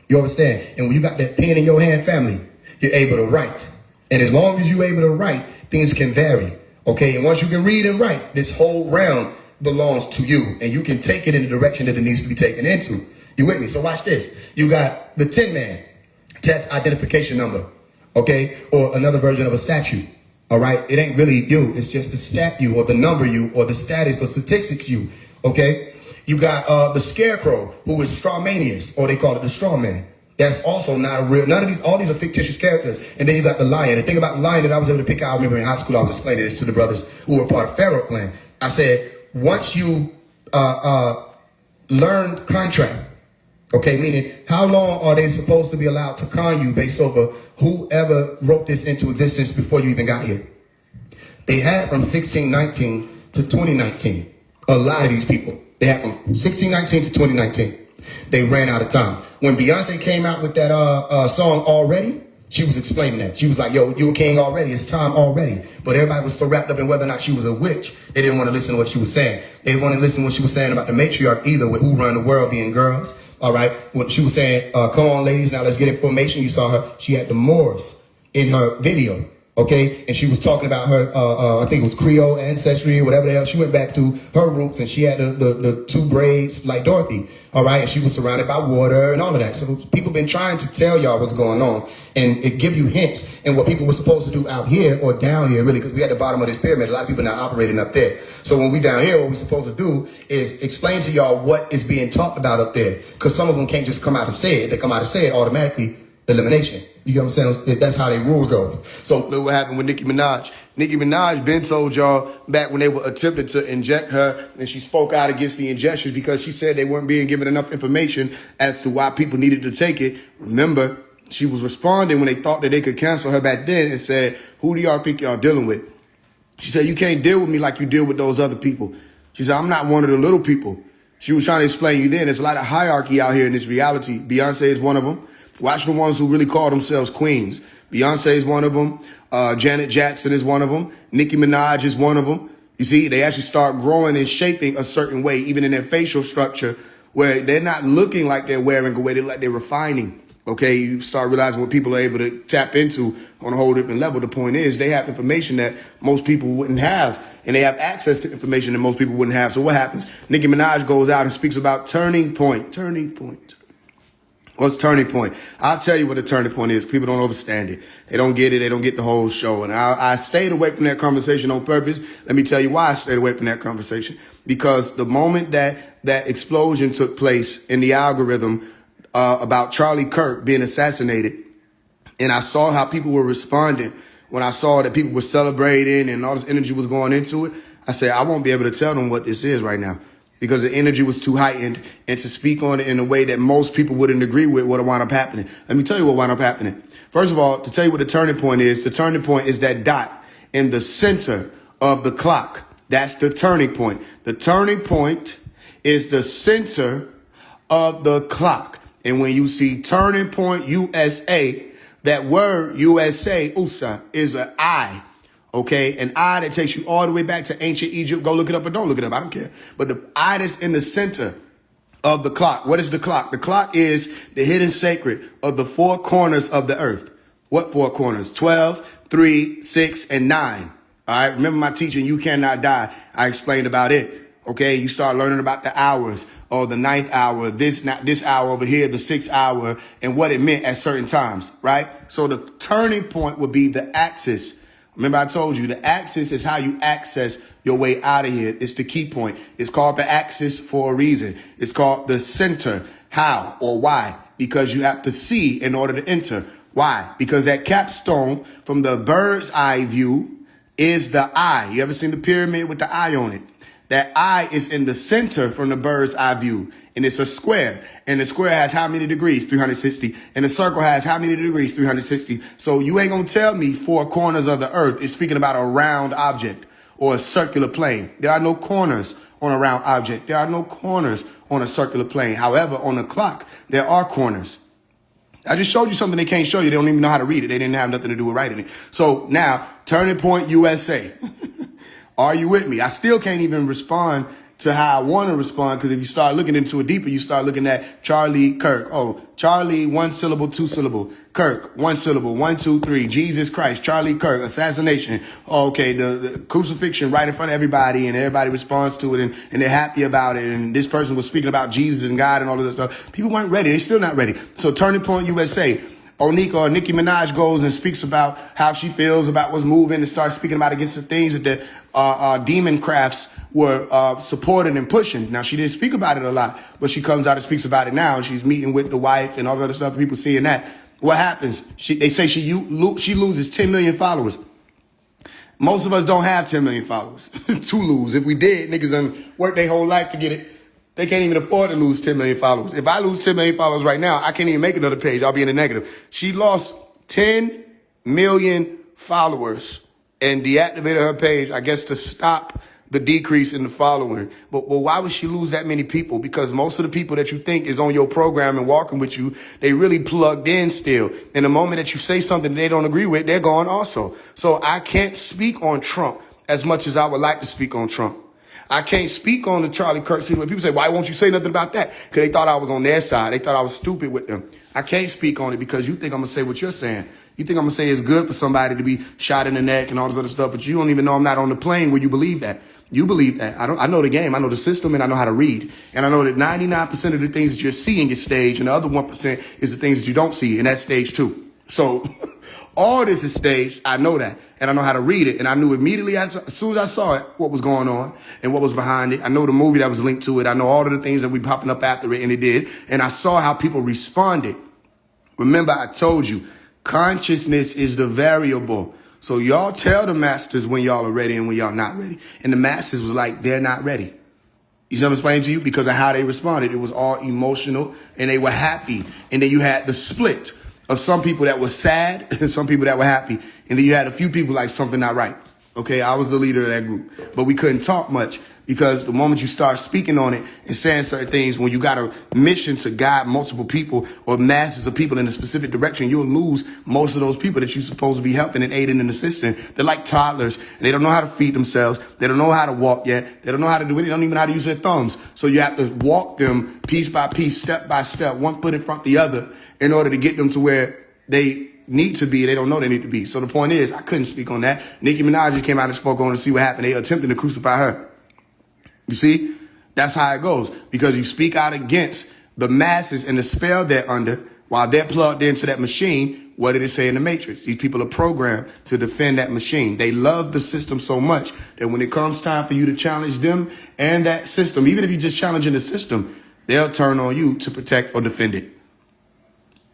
S1: You understand? And when you got that pen in your hand, family, you're able to write. And as long as you're able to write, things can vary. Okay, and once you can read and write, this whole realm belongs to you. And you can take it in the direction that it needs to be taken into. You with me? So watch this. You got the Tin Man, tax identification number. Okay, or another version of a statue. All right, it ain't really you. It's just the stat you or the number you or the status or statistics you. Okay, you got the Scarecrow, who is Strawmanius, or they call it the Straw Man. That's also not a real, none of these, all these are fictitious characters. And then you got the Lion. The thing about the Lion that I was able to pick out, I remember in high school, I was explaining this to the brothers who were part of Pharaoh clan. I said, once you learn contract, okay, meaning how long are they supposed to be allowed to con you based over whoever wrote this into existence before you even got here? They had from 1619 to 2019. A lot of these people, they had from 1619 to 2019. They ran out of time. When Beyonce came out with that song Already, she was explaining that. She was like, yo, you a king already. It's time already. But everybody was so wrapped up in whether or not she was a witch, they didn't want to listen to what she was saying. They didn't want to listen to what she was saying about the matriarch either, with who run the world being girls. All right. When she was saying, come on, ladies, now let's get information. You saw her. She had the Moors in her video. Okay, and she was talking about her, I think it was Creole ancestry or whatever the hell. She went back to her roots and she had the two braids like Dorothy. All right, and she was surrounded by water and all of that. So people been trying to tell y'all what's going on, and it give you hints and what people were supposed to do out here or down here, really, because we at the bottom of this pyramid. A lot of people not operating up there. So when we down here, what we're supposed to do is explain to y'all what is being talked about up there, because some of them can't just come out and say it. They come out and say it automatically. Elimination. You know what I'm saying? That's how they rules go. So
S2: look what happened with Nicki Minaj. Nicki Minaj been told y'all back when they were attempting to inject her, and she spoke out against the injections because she said they weren't being given enough information as to why people needed to take it. Remember, she was responding when they thought that they could cancel her back then and said, who do y'all think y'all dealing with? She said, you can't deal with me like you deal with those other people. She said, I'm not one of the little people. She was trying to explain you then. There's a lot of hierarchy out here in this reality. Beyonce is one of them. Watch the ones who really call themselves queens. Beyonce is one of them. Janet Jackson is one of them. Nicki Minaj is one of them. You see, they actually start growing and shaping a certain way, even in their facial structure, where they're not looking like they're wearing away. They're like they're refining. Okay, you start realizing what people are able to tap into on a whole different level. The point is, they have information that most people wouldn't have, and they have access to information that most people wouldn't have. So what happens? Nicki Minaj goes out and speaks about turning point. Turning point. What's turning point? I'll tell you what a turning point is. People don't understand it. They don't get it. They don't get the whole show. And I stayed away from that conversation on purpose. Let me tell you why I stayed away from that conversation. Because the moment that explosion took place in the algorithm about Charlie Kirk being assassinated, and I saw how people were responding when I saw that people were celebrating and all this energy was going into it, I said, I won't be able to tell them what this is right now, because the energy was too heightened, and to speak on it in a way that most people wouldn't agree with would have wound up happening. Let me tell you what wound up happening. First of all, to tell you what the turning point is that dot in the center of the clock. That's the turning point. The turning point is the center of the clock. And when you see turning point USA, that word USA, USA, is an I. Okay, an eye that takes you all the way back to ancient Egypt. Go look it up or don't look it up. I don't care. But the eye that's in the center of the clock. What is the clock? The clock is the hidden sacred of the four corners of the earth. What four corners? 12, 3, 6, and 9. All right. Remember my teaching, You Cannot Die. I explained about it. Okay. You start learning about the hours, or the ninth hour, this hour over here, the 6th hour, and what it meant at certain times. Right. So the turning point would be the axis. Remember I told you the axis is how you access your way out of here. It's the key point. It's called the axis for a reason. It's called the center. How or why? Because you have to see in order to enter. Why? Because that capstone from the bird's eye view is the eye. You ever seen the pyramid with the eye on it? That eye is in the center from the bird's eye view. And it's a square. And the square has how many degrees? 360. And the circle has how many degrees? 360. So you ain't going to tell me four corners of the earth is speaking about a round object or a circular plane. There are no corners on a round object. There are no corners on a circular plane. However, on the clock, there are corners. I just showed you something they can't show you. They don't even know how to read it. They didn't have nothing to do with writing it. So now, Turning Point USA. Are you with me? I still can't even respond to how I want to respond, because if you start looking into it deeper, you start looking at Charlie Kirk. Oh, Charlie, 1 syllable, 2 syllable. Kirk, 1 syllable, 1, 2, 3. Jesus Christ, Charlie Kirk, assassination. Oh, okay, the crucifixion right in front of everybody, and everybody responds to it, and they're happy about it. And this person was speaking about Jesus and God and all of this stuff. People weren't ready. They're still not ready. So Turning Point USA. Nicki Minaj goes and speaks about how she feels about what's moving, and starts speaking about against the things that the demon crafts were supporting and pushing. Now, she didn't speak about it a lot, but she comes out and speaks about it now. She's meeting with the wife and all the other stuff. People seeing that. What happens? They say she loses 10 million followers. Most of us don't have 10 million followers to lose. If we did, niggas done work their whole life to get it. They can't even afford to lose 10 million followers. If I lose 10 million followers right now, I can't even make another page. I'll be in the negative. She lost 10 million followers and deactivated her page, I guess, to stop the decrease in the following. But why would she lose that many people? Because most of the people that you think is on your program and walking with you, they really plugged in still. And the moment that you say something they don't agree with, they're gone also. So I can't speak on Trump as much as I would like to speak on Trump. I can't speak on the Charlie Kirk scene. When people say, why won't you say nothing about that? Because they thought I was on their side. They thought I was stupid with them. I can't speak on it because you think I'm going to say what you're saying. You think I'm going to say it's good for somebody to be shot in the neck and all this other stuff, but you don't even know I'm not on the plane where you believe that. You believe that. I know the game. I know the system, and I know how to read. And I know that 99% of the things that you're seeing is stage, and the other 1% is the things that you don't see, and that's stage 2. So all this is staged. I know that. And I know how to read it. And I knew immediately as soon as I saw it, what was going on and what was behind it. I know the movie that was linked to it. I know all of the things that we popping up after it, and it did. And I saw how people responded. Remember, I told you, consciousness is the variable. So y'all tell the masters when y'all are ready and when y'all not ready. And the masters was like, they're not ready. You see what I'm explaining to you? Because of how they responded. It was all emotional, and they were happy. And then you had the split of some people that were sad and some people that were happy. And then you had a few people like something not right. Okay, I was the leader of that group. But we couldn't talk much because the moment you start speaking on it and saying certain things, when you got a mission to guide multiple people or masses of people in a specific direction, you'll lose most of those people that you're supposed to be helping and aiding and assisting. They're like toddlers, and they don't know how to feed themselves. They don't know how to walk yet. They don't know how to do it. They don't even know how to use their thumbs. So you have to walk them piece by piece, step by step, one foot in front of the other, in order to get them to where they need to be. They don't know they need to be. So the point is, I couldn't speak on that. Nicki Minaj just came out and spoke on to see what happened. They attempted to crucify her. You see, that's how it goes. Because you speak out against the masses and the spell they're under while they're plugged into that machine. What did it say in the Matrix? These people are programmed to defend that machine. They love the system so much that when it comes time for you to challenge them and that system, even if you're just challenging the system, they'll turn on you to protect or defend it.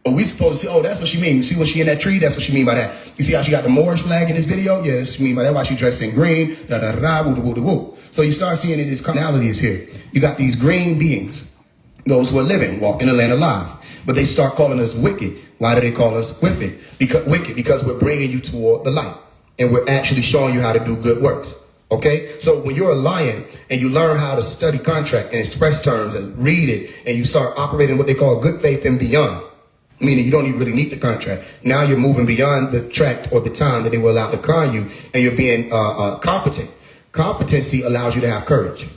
S1: But we supposed to see, oh, that's what she mean. You see when she in that tree? That's what she mean by that. You see how she got the Moorish flag in this video? Yeah, that's what she mean by that. Why she dressed in green, woo, woo, woo. So you start seeing it, this carnality is here. You got these green beings, those who are living, walk in the land alive. But they start calling us wicked. Why do they call us wicked? Because we're bringing you toward the light. And we're actually showing you how to do good works. Okay, so when you're a lion and you learn how to study contract and express terms and read it, and you start operating what they call good faith and beyond, meaning you don't even really need the contract. Now you're moving beyond the tract or the time that they were allowed to con you, and you're being competent. Competency allows you to have courage.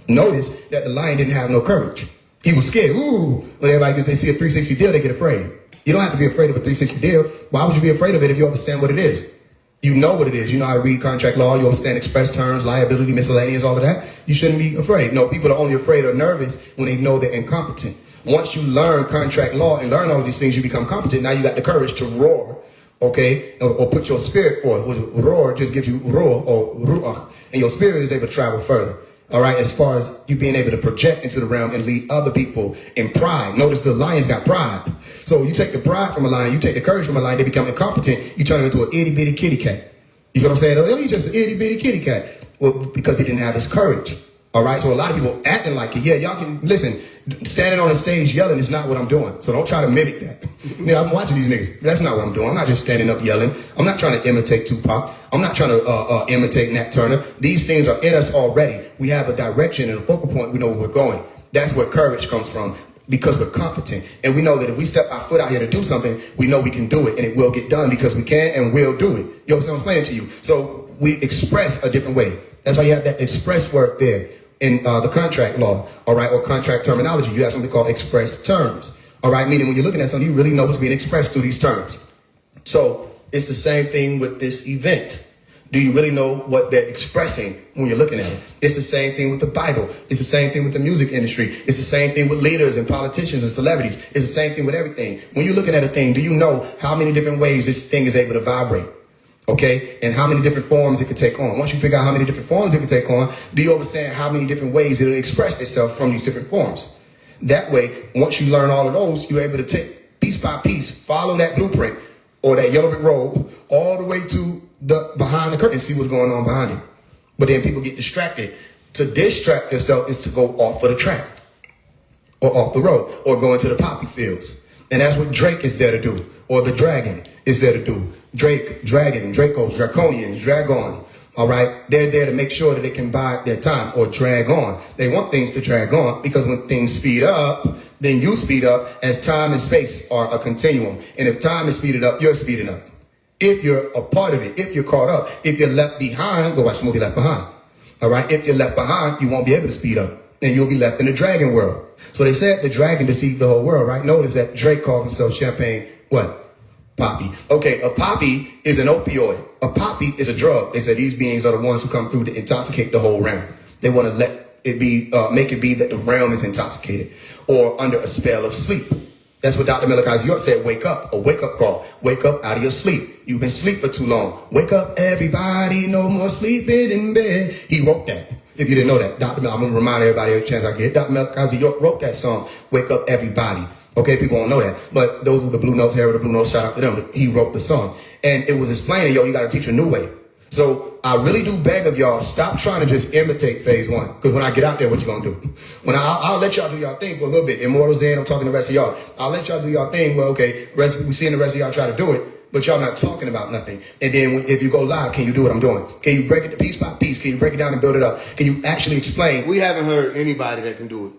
S1: Notice that the lion didn't have no courage. He was scared. Ooh, when everybody gets, they see a 360 deal, they get afraid. You don't have to be afraid of a 360 deal. Why would you be afraid of it if you understand what it is? You know what it is. You know how to read contract law. You understand express terms, liability, miscellaneous, all of that. You shouldn't be afraid. No, people are only afraid or nervous when they know they're incompetent. Once you learn contract law and learn all of these things, you become competent. Now you got the courage to roar, okay, or put your spirit forth. Roar just gives you roar or ruach, and your spirit is able to travel further. All right, as far as you being able to project into the realm and lead other people in pride. Notice the lion's got pride. So you take the pride from a lion, you take the courage from a lion, they become incompetent, you turn them into an itty bitty kitty cat. You know what I'm saying? Oh, he's just an itty bitty kitty cat. Well, because he didn't have his courage. All right, so a lot of people acting like it. Yeah, y'all can, listen, standing on a stage yelling is not what I'm doing. So don't try to mimic that. Yeah, I'm watching these niggas. That's not what I'm doing. I'm not just standing up yelling. I'm not trying to imitate Tupac. I'm not trying to imitate Nat Turner. These things are in us already. We have a direction and a focal point. We know where we're going. That's where courage comes from, because we're competent. And we know that if we step our foot out here to do something, we know we can do it, and it will get done because we can and will do it. You know what I'm explaining to you? So we express a different way. That's why you have that express word there in the contract law, all right, or contract terminology. You have something called express terms, all right, meaning when you're looking at something, you really know what's being expressed through these terms. So it's the same thing with this event. Do you really know what they're expressing when you're looking at it? It's the same thing with the Bible. It's the same thing with the music industry. It's the same thing with leaders and politicians and celebrities. It's the same thing with everything. When you're looking at a thing, do you know how many different ways this thing is able to vibrate? Okay, and how many different forms it can take on. Once you figure out how many different forms it can take on, do you understand how many different ways it'll express itself from these different forms? That way, once you learn all of those, you're able to take piece by piece, follow that blueprint or that yellow brick road all the way to the behind the curtain, see what's going on behind it. But then people get distracted. To distract yourself is to go off of the track or off the road or go into the poppy fields. And that's what Drake is there to do, or the dragon is there to do. Drake, dragon, Dracos, draconians, dragon. All right. They're there to make sure that they can buy their time or drag on. They want things to drag on because when things speed up, then you speed up, as time and space are a continuum. And if time is speeded up, you're speeding up. If you're a part of it, if you're caught up, if you're left behind, go watch the movie Left Behind. All right. If you're left behind, you won't be able to speed up and you'll be left in the dragon world. So they said the dragon deceived the whole world, right? Notice that Drake calls himself Champagne, what? Poppy. Okay, a poppy is an opioid. A poppy is a drug. They said these beings are the ones who come through to intoxicate the whole realm. They want to let it be, make it be that the realm is intoxicated or under a spell of sleep. That's what Dr. Malachi York said, wake up, a wake-up call. Wake up out of your sleep. You've been asleep for too long. Wake up, everybody, no more sleeping in bed. He wrote that. If you didn't know that, I'm going to remind everybody every chance I get. Dr. Malachi York wrote that song, Wake Up Everybody. Okay, people don't know that. But those were the Blue Notes, Harold the Blue Notes, shout out to them. He wrote the song. And it was explaining, yo, you got to teach a new way. So I really do beg of y'all, stop trying to just imitate phase one. Because when I get out there, what you going to do? When I'll let y'all do y'all thing for a little bit. Immortal Zen, I'm talking to the rest of y'all. I'll let y'all do y'all thing. Well, okay, we seeing the rest of y'all try to do it, but y'all not talking about nothing. And then if you go live, can you do what I'm doing? Can you break it to piece by piece? Can you break it down and build it up? Can you actually explain?
S2: We haven't heard anybody that can do it.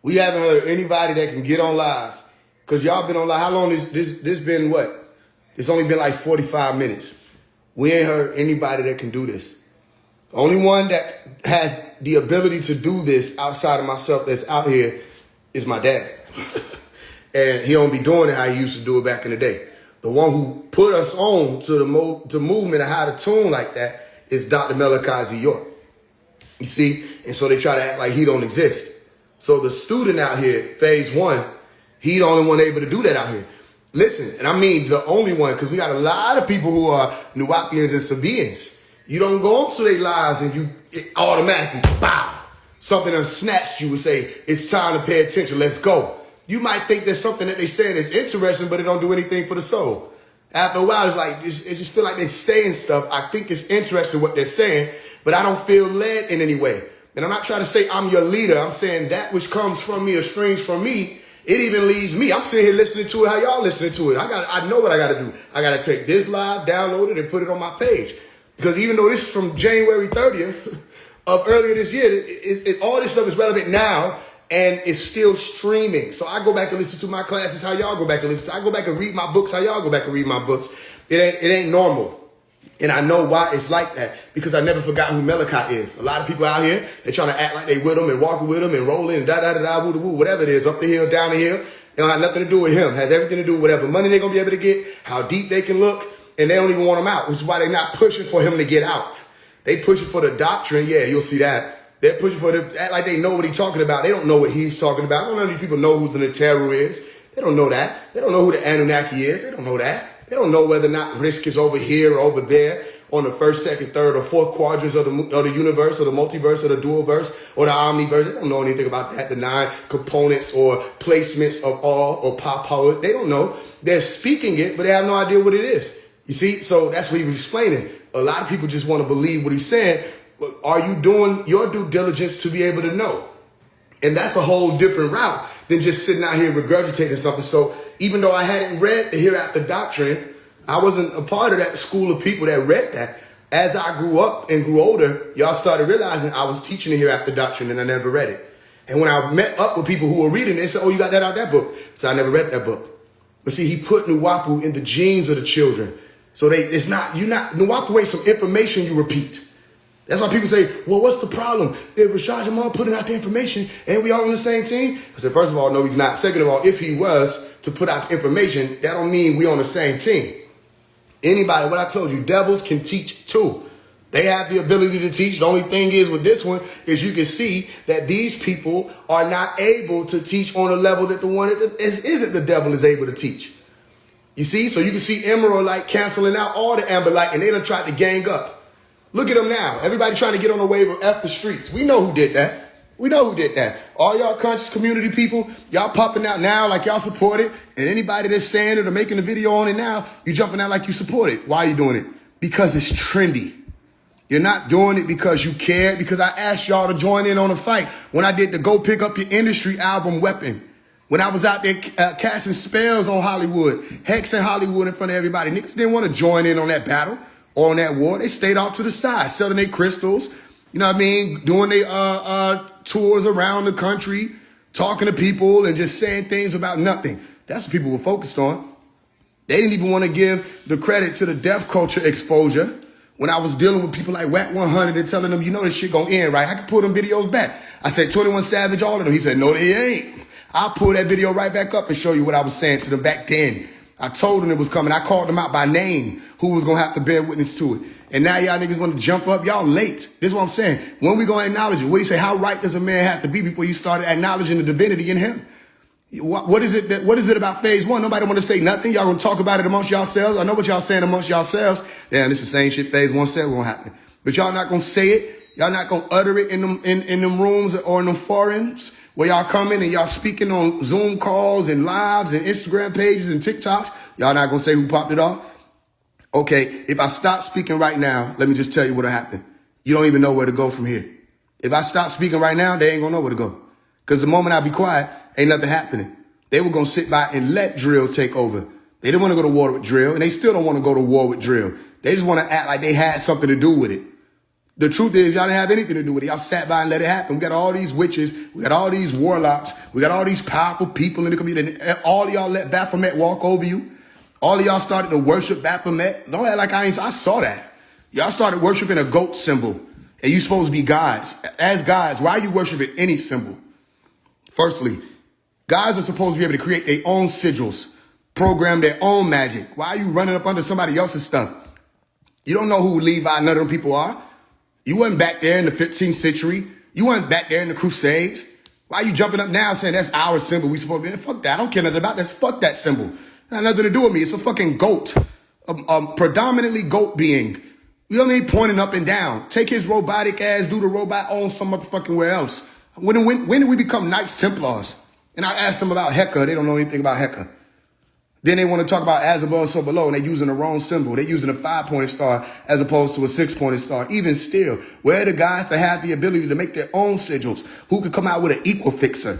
S2: We haven't heard anybody that can get on live. Because y'all been on live. How long is this been what? It's only been like 45 minutes. We ain't heard anybody that can do this. The only one that has the ability to do this outside of myself that's out here is my dad. And he don't be doing it how he used to do it back in the day. The one who put us on to the movement of how to tune like that is Dr. Malachi York. You see? And so they try to act like he don't exist. So the student out here, phase one, he the only one able to do that out here. Listen, and I mean the only one, because we got a lot of people who are Nuwapians and Sabians. You don't go into their lives and it automatically, bow, something done snatched you and say, it's time to pay attention, let's go. You might think there's something that they said is interesting, but it don't do anything for the soul. After a while, it's like, it just feel like they're saying stuff. I think it's interesting what they're saying, but I don't feel led in any way. And I'm not trying to say I'm your leader. I'm saying that which comes from me or streams from me, it even leads me. I'm sitting here listening to it how y'all listening to it. I know what I got to do. I got to take this live, download it, and put it on my page. Because even though this is from January 30th of earlier this year, all this stuff is relevant now, and it's still streaming. So I go back and listen to my classes how y'all go back and listen to. I go back and read my books how y'all go back and read my books. It ain't normal. And I know why it's like that, because I never forgot who Malachi is. A lot of people out here, they're trying to act like they with him and walking with him and rolling and da-da-da-da, woo-da-woo, whatever it is, up the hill, down the hill. It don't have nothing to do with him. It has everything to do with whatever money they're going to be able to get, how deep they can look, and they don't even want him out, which is why they're not pushing for him to get out. They pushing for the doctrine. Yeah, you'll see that. They're pushing for the, act like they know what he's talking about. They don't know what he's talking about. None of these people know who the Neteru is. They don't know that. They don't know who the Anunnaki is. They don't know that. They don't know whether or not risk is over here or over there on the first, second, third, or fourth quadrants of the universe or the multiverse or the dual verse or the omniverse. They don't know anything about that, the 9 components or placements of all or power. They don't know. They're speaking it, but they have no idea what it is. You see? So that's what he was explaining. A lot of people just want to believe what he's saying. But are you doing your due diligence to be able to know? And that's a whole different route than just sitting out here regurgitating something. So even though I hadn't read the Hereafter Doctrine, I wasn't a part of that school of people that read that. As I grew up and grew older, y'all started realizing I was teaching the Hereafter Doctrine and I never read it. And when I met up with people who were reading it, they said, oh, you got that out of that book. So I never read that book. But see, he put Nuwapu in the genes of the children. So Nuwapu ain't some information you repeat. That's why people say, well, what's the problem? If Rashad Jamal putting out the information and we all on the same team? I said, first of all, no, he's not. Second of all, if he was to put out the information, that don't mean we on the same team. Anybody, what I told you, devils can teach too. They have the ability to teach. The only thing is with this one is you can see that these people are not able to teach on a level that the one that isn't the devil is able to teach. You see? So you can see Emerald Light canceling out all the Amber Light, and they done tried to gang up. Look at them now. Everybody trying to get on the wave of F the streets. We know who did that. We know who did that. All y'all conscious community people, y'all popping out now like y'all support it. And anybody that's saying it or making a video on it now, you jumping out like you support it. Why are you doing it? Because it's trendy. You're not doing it because you care. Because I asked y'all to join in on a fight when I did the Go Pick Up Your Industry album Weapon. When I was out there casting spells on Hollywood, hexing Hollywood in front of everybody. Niggas didn't want to join in on that battle or on that war. They stayed off to the side, selling their crystals. You know what I mean? Doing their tours around the country, talking to people and just saying things about nothing. That's what people were focused on. They didn't even want to give the credit to the deaf culture exposure when I was dealing with people like Whack 100 and telling them, you know this shit gonna end, right? I can pull them videos back. I said 21 Savage, all of them. He said, no, they ain't. I'll pull that video right back up and show you what I was saying to them back then. I told them it was coming. I called them out by name who was going to have to bear witness to it. And now y'all niggas want to jump up. Y'all late. This is what I'm saying. When we going to acknowledge it? What do you say? How right does a man have to be before you started acknowledging the divinity in him? What is it about phase one? Nobody want to say nothing. Y'all going to talk about it amongst yourselves. I know what y'all saying amongst yourselves. Damn, this is the same shit phase one said won't happen. But y'all not going to say it. Y'all not going to utter it in them rooms or in them forums where y'all coming and y'all speaking on Zoom calls and lives and Instagram pages and TikToks. Y'all not going to say who popped it off? Okay, if I stop speaking right now, let me just tell you what'll happen. You don't even know where to go from here. If I stop speaking right now, they ain't gonna know where to go. Because the moment I be quiet, ain't nothing happening. They were gonna sit by and let drill take over. They didn't want to go to war with drill, and they still don't want to go to war with drill. They just want to act like they had something to do with it. The truth is, y'all didn't have anything to do with it. Y'all sat by and let it happen. We got all these witches. We got all these warlocks. We got all these powerful people in the community. All of y'all let Baphomet walk over you. All of y'all started to worship Baphomet. Don't act like I saw that. Y'all started worshiping a goat symbol. And you supposed to be gods. As gods, why are you worshiping any symbol? Firstly, gods are supposed to be able to create their own sigils, program their own magic. Why are you running up under somebody else's stuff? You don't know who Levi, none of them people are. You wasn't back there in the 15th century. You weren't back there in the Crusades. Why are you jumping up now saying that's our symbol? We supposed to be, fuck that. I don't care nothing about that. Fuck that symbol. It has nothing to do with me. It's a fucking goat, predominantly goat being. You don't need pointing up and down. Take his robotic ass, do the robot on some motherfucking where else. When did we become Knights Templars? And I asked them about Heka. They don't know anything about Heka. Then they want to talk about as above, so below, and they're using the wrong symbol. They're using a 5-pointed star as opposed to a 6-pointed star. Even still, where are the guys that have the ability to make their own sigils, who can come out with an equal fixer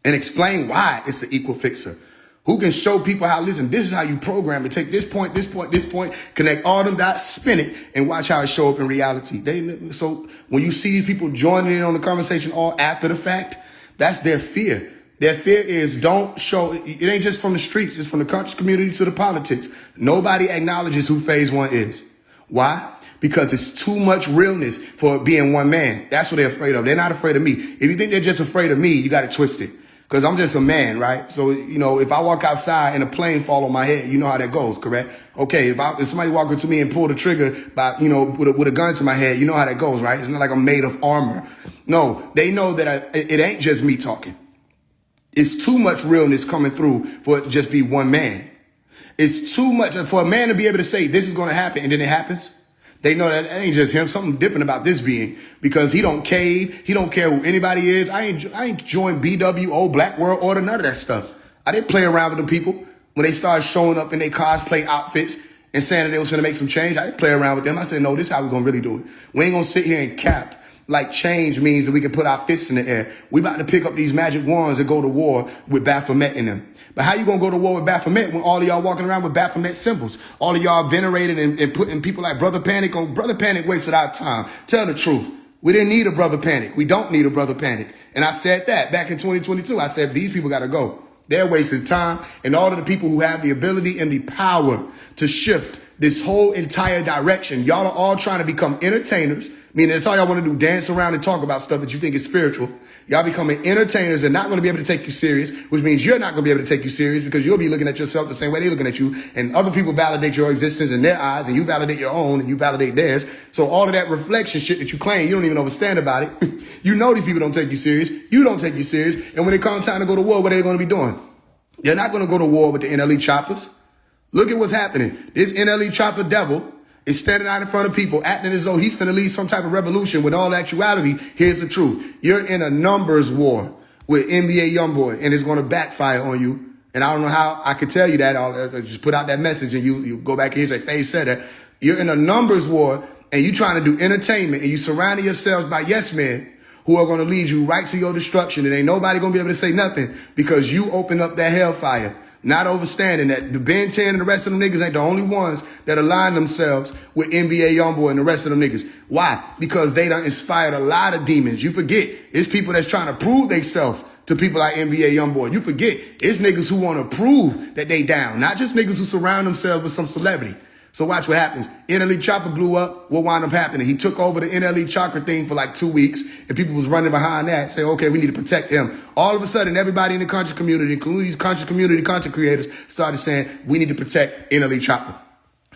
S2: and explain why it's an equal fixer? Who can show people how, listen, this is how you program it. Take this point, this point, this point, connect all them dots, spin it, and watch how it show up in reality. So when you see these people joining in on the conversation all after the fact, that's their fear. Their fear is don't show, it ain't just from the streets, it's from the conscious community to the politics. Nobody acknowledges who phase one is. Why? Because it's too much realness for being one man. That's what they're afraid of. They're not afraid of me. If you think they're just afraid of me, you got to twist it. Because I'm just a man, right? So, if I walk outside and a plane fall on my head, you know how that goes, correct? Okay, if somebody walk up to me and pull the trigger by, with a gun to my head, you know how that goes, right? It's not like I'm made of armor. No, they know that it ain't just me talking. It's too much realness coming through for it to just be one man. It's too much for a man to be able to say this is going to happen and then it happens. They know that ain't just him. Something different about this being, because he don't cave. He don't care who anybody is. I ain't joined BWO, Black World Order, none of that stuff. I didn't play around with them people when they started showing up in their cosplay outfits and saying that they was going to make some change. I didn't play around with them. I said, no, this is how we're going to really do it. We ain't going to sit here and cap like change means that we can put our fists in the air. We about to pick up these magic wands and go to war with Baphomet in them. But how you going to go to war with Baphomet when all of y'all walking around with Baphomet symbols? All of y'all venerating and putting people like Brother Panic on. Brother Panic wasted our time. Tell the truth. We didn't need a Brother Panic. We don't need a Brother Panic. And I said that back in 2022. I said, these people got to go. They're wasting time. And all of the people who have the ability and the power to shift this whole entire direction, y'all are all trying to become entertainers, meaning that's all y'all want to do, dance around and talk about stuff that you think is spiritual. Y'all becoming entertainers and not going to be able to take you serious, which means you're not going to be able to take you serious because you'll be looking at yourself the same way they're looking at you. And other people validate your existence in their eyes, and you validate your own, and you validate theirs. So all of that reflection shit that you claim, you don't even understand about it. You know these people don't take you serious. You don't take you serious. And when it comes time to go to war, what are they going to be doing? They're not going to go to war with the NLE choppers. Look at what's happening. This NLE chopper devil is standing out in front of people acting as though he's finna lead some type of revolution, when all actuality, here's the truth. You're in a numbers war with NBA Youngboy, and it's going to backfire on you. And I don't know how I could tell you that. I'll just put out that message and you go back here and say, Faye said that. You're in a numbers war and you're trying to do entertainment and you surrounding yourselves by yes men who are going to lead you right to your destruction. And ain't nobody going to be able to say nothing because you open up that hellfire. Not overstanding that the Ben 10 and the rest of them niggas ain't the only ones that align themselves with NBA Youngboy and the rest of them niggas. Why? Because they done inspired a lot of demons. You forget, it's people that's trying to prove themselves to people like NBA Youngboy. You forget, it's niggas who want to prove that they down. Not just niggas who surround themselves with some celebrity. So watch what happens. NLE Chopper blew up. What wound up happening? He took over the NLE Chakra thing for like 2 weeks, and people was running behind that, saying, okay, we need to protect him. All of a sudden, everybody in the conscious community, including these conscious community content creators, started saying, we need to protect NLE Chopper.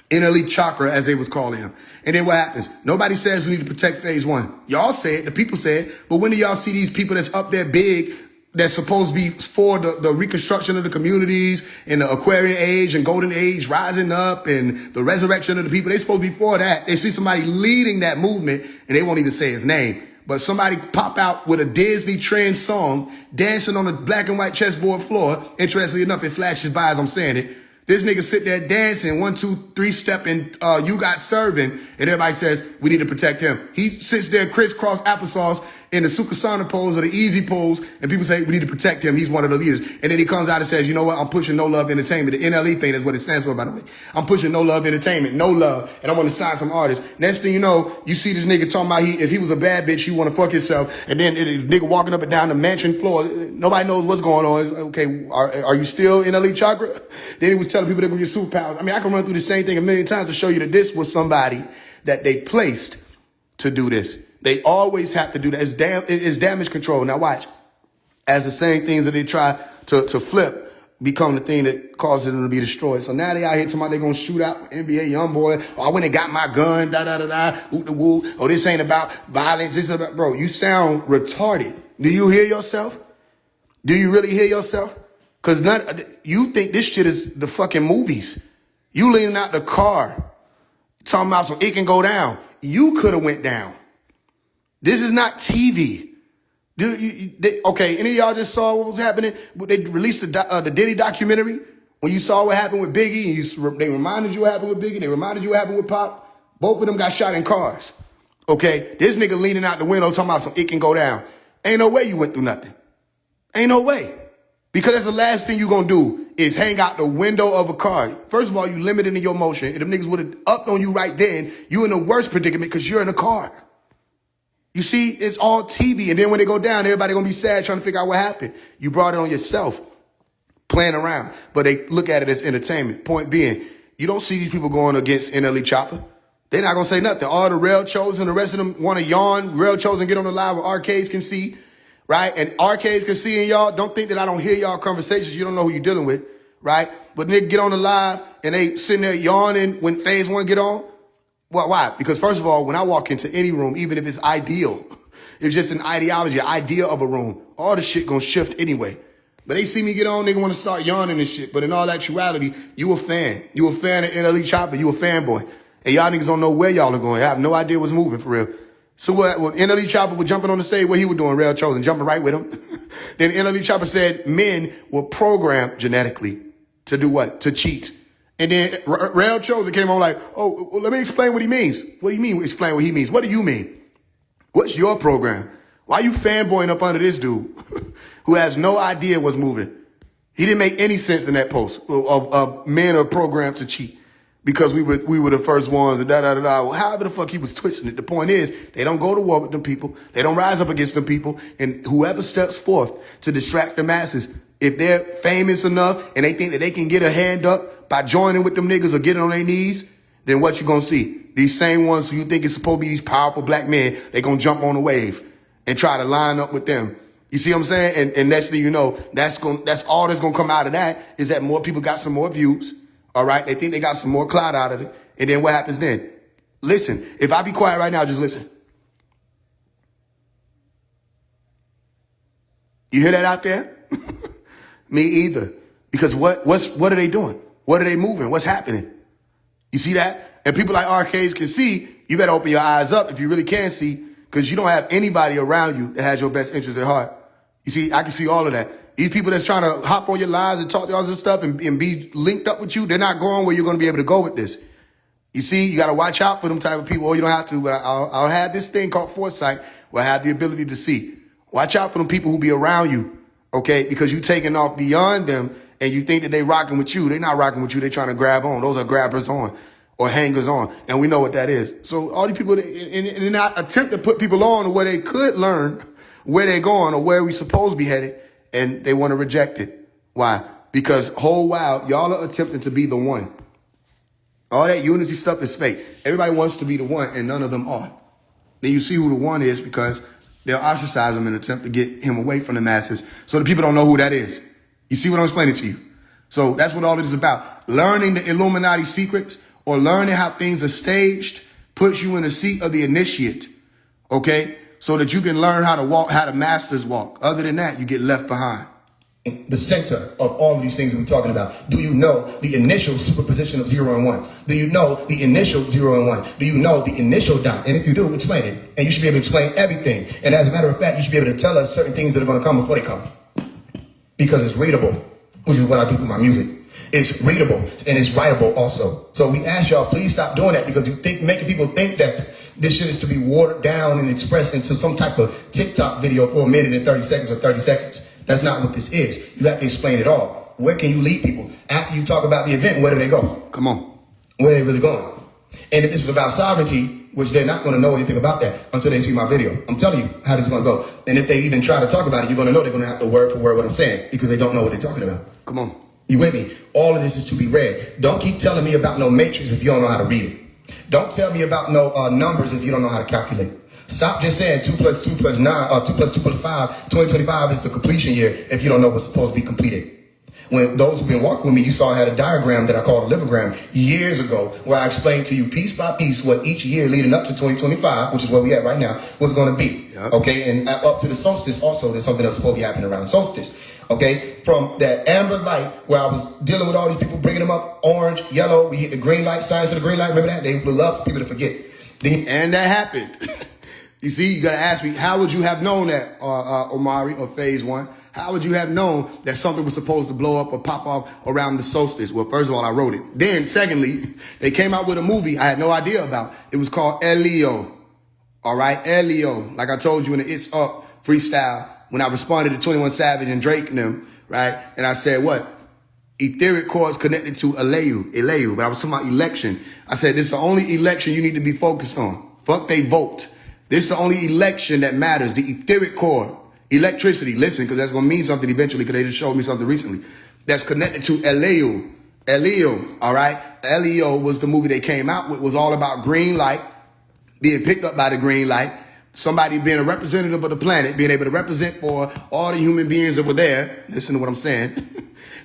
S2: NLE Chakra, as they was calling him. And then what happens? Nobody says we need to protect phase one. Y'all say it, the people say it, but when do y'all see these people that's up there big, that's supposed to be for the reconstruction of the communities in the Aquarian age and Golden Age rising up and the resurrection of the people? They supposed to be for that. They see somebody leading that movement and they won't even say his name. But somebody pop out with a Disney trend song, dancing on the black and white chessboard floor. Interestingly enough, it flashes by as I'm saying it. This nigga sit there dancing, 1, 2, 3 stepping, you got serving, and everybody says, we need to protect him. He sits there crisscross applesauce in the Sukhasana pose or the easy pose, and people say, we need to protect him. He's one of the leaders. And then he comes out and says, you know what? I'm pushing No Love Entertainment. The NLE thing is what it stands for, by the way. I'm pushing No Love Entertainment, no love, and I want to sign some artists. Next thing you know, you see this nigga talking about if he was a bad bitch, he want to fuck himself. And then nigga walking up and down the mansion floor. Nobody knows what's going on. It's, okay, are you still NLE Chakra? Then he was telling people they're going to get superpowers. I mean, I can run through the same thing a million times to show you that this was somebody that they placed to do this. They always have to do that. It's damage control. Now watch. As the same things that they try to flip become the thing that causes them to be destroyed. So now they out here talking about they're going to shoot out NBA Youngboy. Oh, I went and got my gun, da-da-da-da, woo-da-woo. Oh, this ain't about violence. This is about, bro, you sound retarded. Do you hear yourself? Do you really hear yourself? Because you think this shit is the fucking movies. You leaning out the car, talking about so it can go down. You could have went down. This is not TV. Okay, any of y'all just saw what was happening? They released the Diddy documentary. When you saw what happened with Biggie, and they reminded you what happened with Biggie, they reminded you what happened with Pop. Both of them got shot in cars. Okay, this nigga leaning out the window talking about so it can go down. Ain't no way you went through nothing. Ain't no way. Because that's the last thing you gonna do is hang out the window of a car. First of all, you limited in your motion. If them niggas would have upped on you right then, you in the worst predicament because you're in a car. You see, it's all TV. And then when they go down, everybody gonna be sad trying to figure out what happened. You brought it on yourself, playing around. But they look at it as entertainment. Point being, you don't see these people going against NLE Chopper. They're not going to say nothing. All the Real Chosen, the rest of them want to yawn. Real Chosen get on the live where Arcades can see, right? And Arcades can see, and y'all don't think that I don't hear y'all conversations. You don't know who you're dealing with, right? But nigga get on the live and they sitting there yawning when phase one get on. Well, why? Because first of all, when I walk into any room, even if it's ideal, it's just an ideology, idea of a room, all the shit gonna shift anyway. But they see me get on, nigga want to start yawning and shit. But in all actuality, you a fan. You a fan of NLE Chopper. You a fanboy. And y'all niggas don't know where y'all are going. I have no idea what's moving for real. So what? Well, NLE Chopper was jumping on the stage. What he was doing, Real Chosen, jumping right with him. Then NLE Chopper said men were programmed genetically to do what? To cheat. And then Real Chosen came on like, oh, well, let me explain what he means. What do you mean explain what he means? What do you mean? What's your program? Why you fanboying up under this dude who has no idea what's moving? He didn't make any sense in that post of men are programmed to cheat because we were the first ones and da-da-da-da. Well, however the fuck he was twisting it. The point is, they don't go to war with them people. They don't rise up against them people. And whoever steps forth to distract the masses, if they're famous enough and they think that they can get a hand up by joining with them niggas or getting on their knees, then what you gonna see? These same ones who you think is supposed to be these powerful black men, they gonna jump on the wave and try to line up with them. You see what I'm saying? And next thing you know, that's all that's gonna come out of that is that more people got some more views. All right? They think they got some more clout out of it. And then what happens then? Listen, if I be quiet right now, just listen. You hear that out there? Me either. Because what are they doing? What are they moving? What's happening? You see that? And people like Arcades can see, you better open your eyes up if you really can see, because you don't have anybody around you that has your best interest at heart. You see, I can see all of that. These people that's trying to hop on your lives and talk to all this stuff and be linked up with you, they're not going where you're going to be able to go with this. You see, you got to watch out for them type of people. Or you don't have to, but I'll have this thing called foresight where I have the ability to see. Watch out for them people who be around you, okay? Because you taking off beyond them and you think that they rocking with you. They're not rocking with you. They're trying to grab on. Those are grabbers on or hangers on. And we know what that is. So all these people, in not attempt to put people on where they could learn where they're going or where we supposed to be headed, and they want to reject it. Why? Because whole while, y'all are attempting to be the one. All that unity stuff is fake. Everybody wants to be the one, and none of them are. Then you see who the one is because they'll ostracize him in an attempt to get him away from the masses so the people don't know who that is. You see what I'm explaining to you? So that's what all it is about. Learning the Illuminati secrets or learning how things are staged puts you in the seat of the initiate, okay? So that you can learn how to walk, how the masters walk. Other than that, you get left behind.
S1: The center of all of these things we're talking about. Do you know the initial superposition of 0 and 1? Do you know the initial 0 and 1? Do you know the initial dot? And if you do, explain it. And you should be able to explain everything. And as a matter of fact, you should be able to tell us certain things that are going to come before they come. Because it's readable, which is what I do through my music. It's readable and it's writable also. So we ask y'all, please stop doing that because you making people think that this shit is to be watered down and expressed into some type of TikTok video for a minute and 30 seconds or 30 seconds. That's not what this is. You have to explain it all. Where can you lead people? After you talk about the event, where do they go?
S2: Come on.
S1: Where are they really going? And if this is about sovereignty, which they're not going to know anything about that until they see my video. I'm telling you how this is going to go. And if they even try to talk about it, you're going to know they're going to have to word for word what I'm saying because they don't know what they're talking about.
S2: Come on.
S1: You with me? All of this is to be read. Don't keep telling me about no matrix if you don't know how to read it. Don't tell me about no numbers if you don't know how to calculate. Stop just saying 2 plus 2 plus 9, or 2 plus 2 plus 5, 2025 is the completion year if you don't know what's supposed to be completed. When those who've been walking with me, you saw I had a diagram that I called a lipogram years ago where I explained to you piece by piece what each year leading up to 2025, which is where we at right now, was going to be. Yep. Okay, and up to the solstice also, there's something that's supposed to be happening around the solstice. Okay, from that amber light where I was dealing with all these people, bringing them up, orange, yellow, we hit the green light, signs of the green light, remember that? They would love for people to forget.
S2: And that happened. You see, you got to ask me, how would you have known that, Omari, or phase one? How would you have known that something was supposed to blow up or pop off around the solstice? Well, first of all, I wrote it. Then, secondly, they came out with a movie I had no idea about. It was called Elio. All right, Elio. Like I told you in the It's Up freestyle, when I responded to 21 Savage and Drake and them, right? And I said, what? Etheric chords connected to Eleu. But I was talking about election. I said, this is the only election you need to be focused on. Fuck they vote. This is the only election that matters. The etheric core, electricity. Listen, because that's going to mean something eventually because they just showed me something recently. That's connected to Eleu. Leo, all right? Leo was the movie they came out with. It was all about green light, being picked up by the green light, somebody being a representative of the planet, being able to represent for all the human beings that were there. Listen to what I'm saying.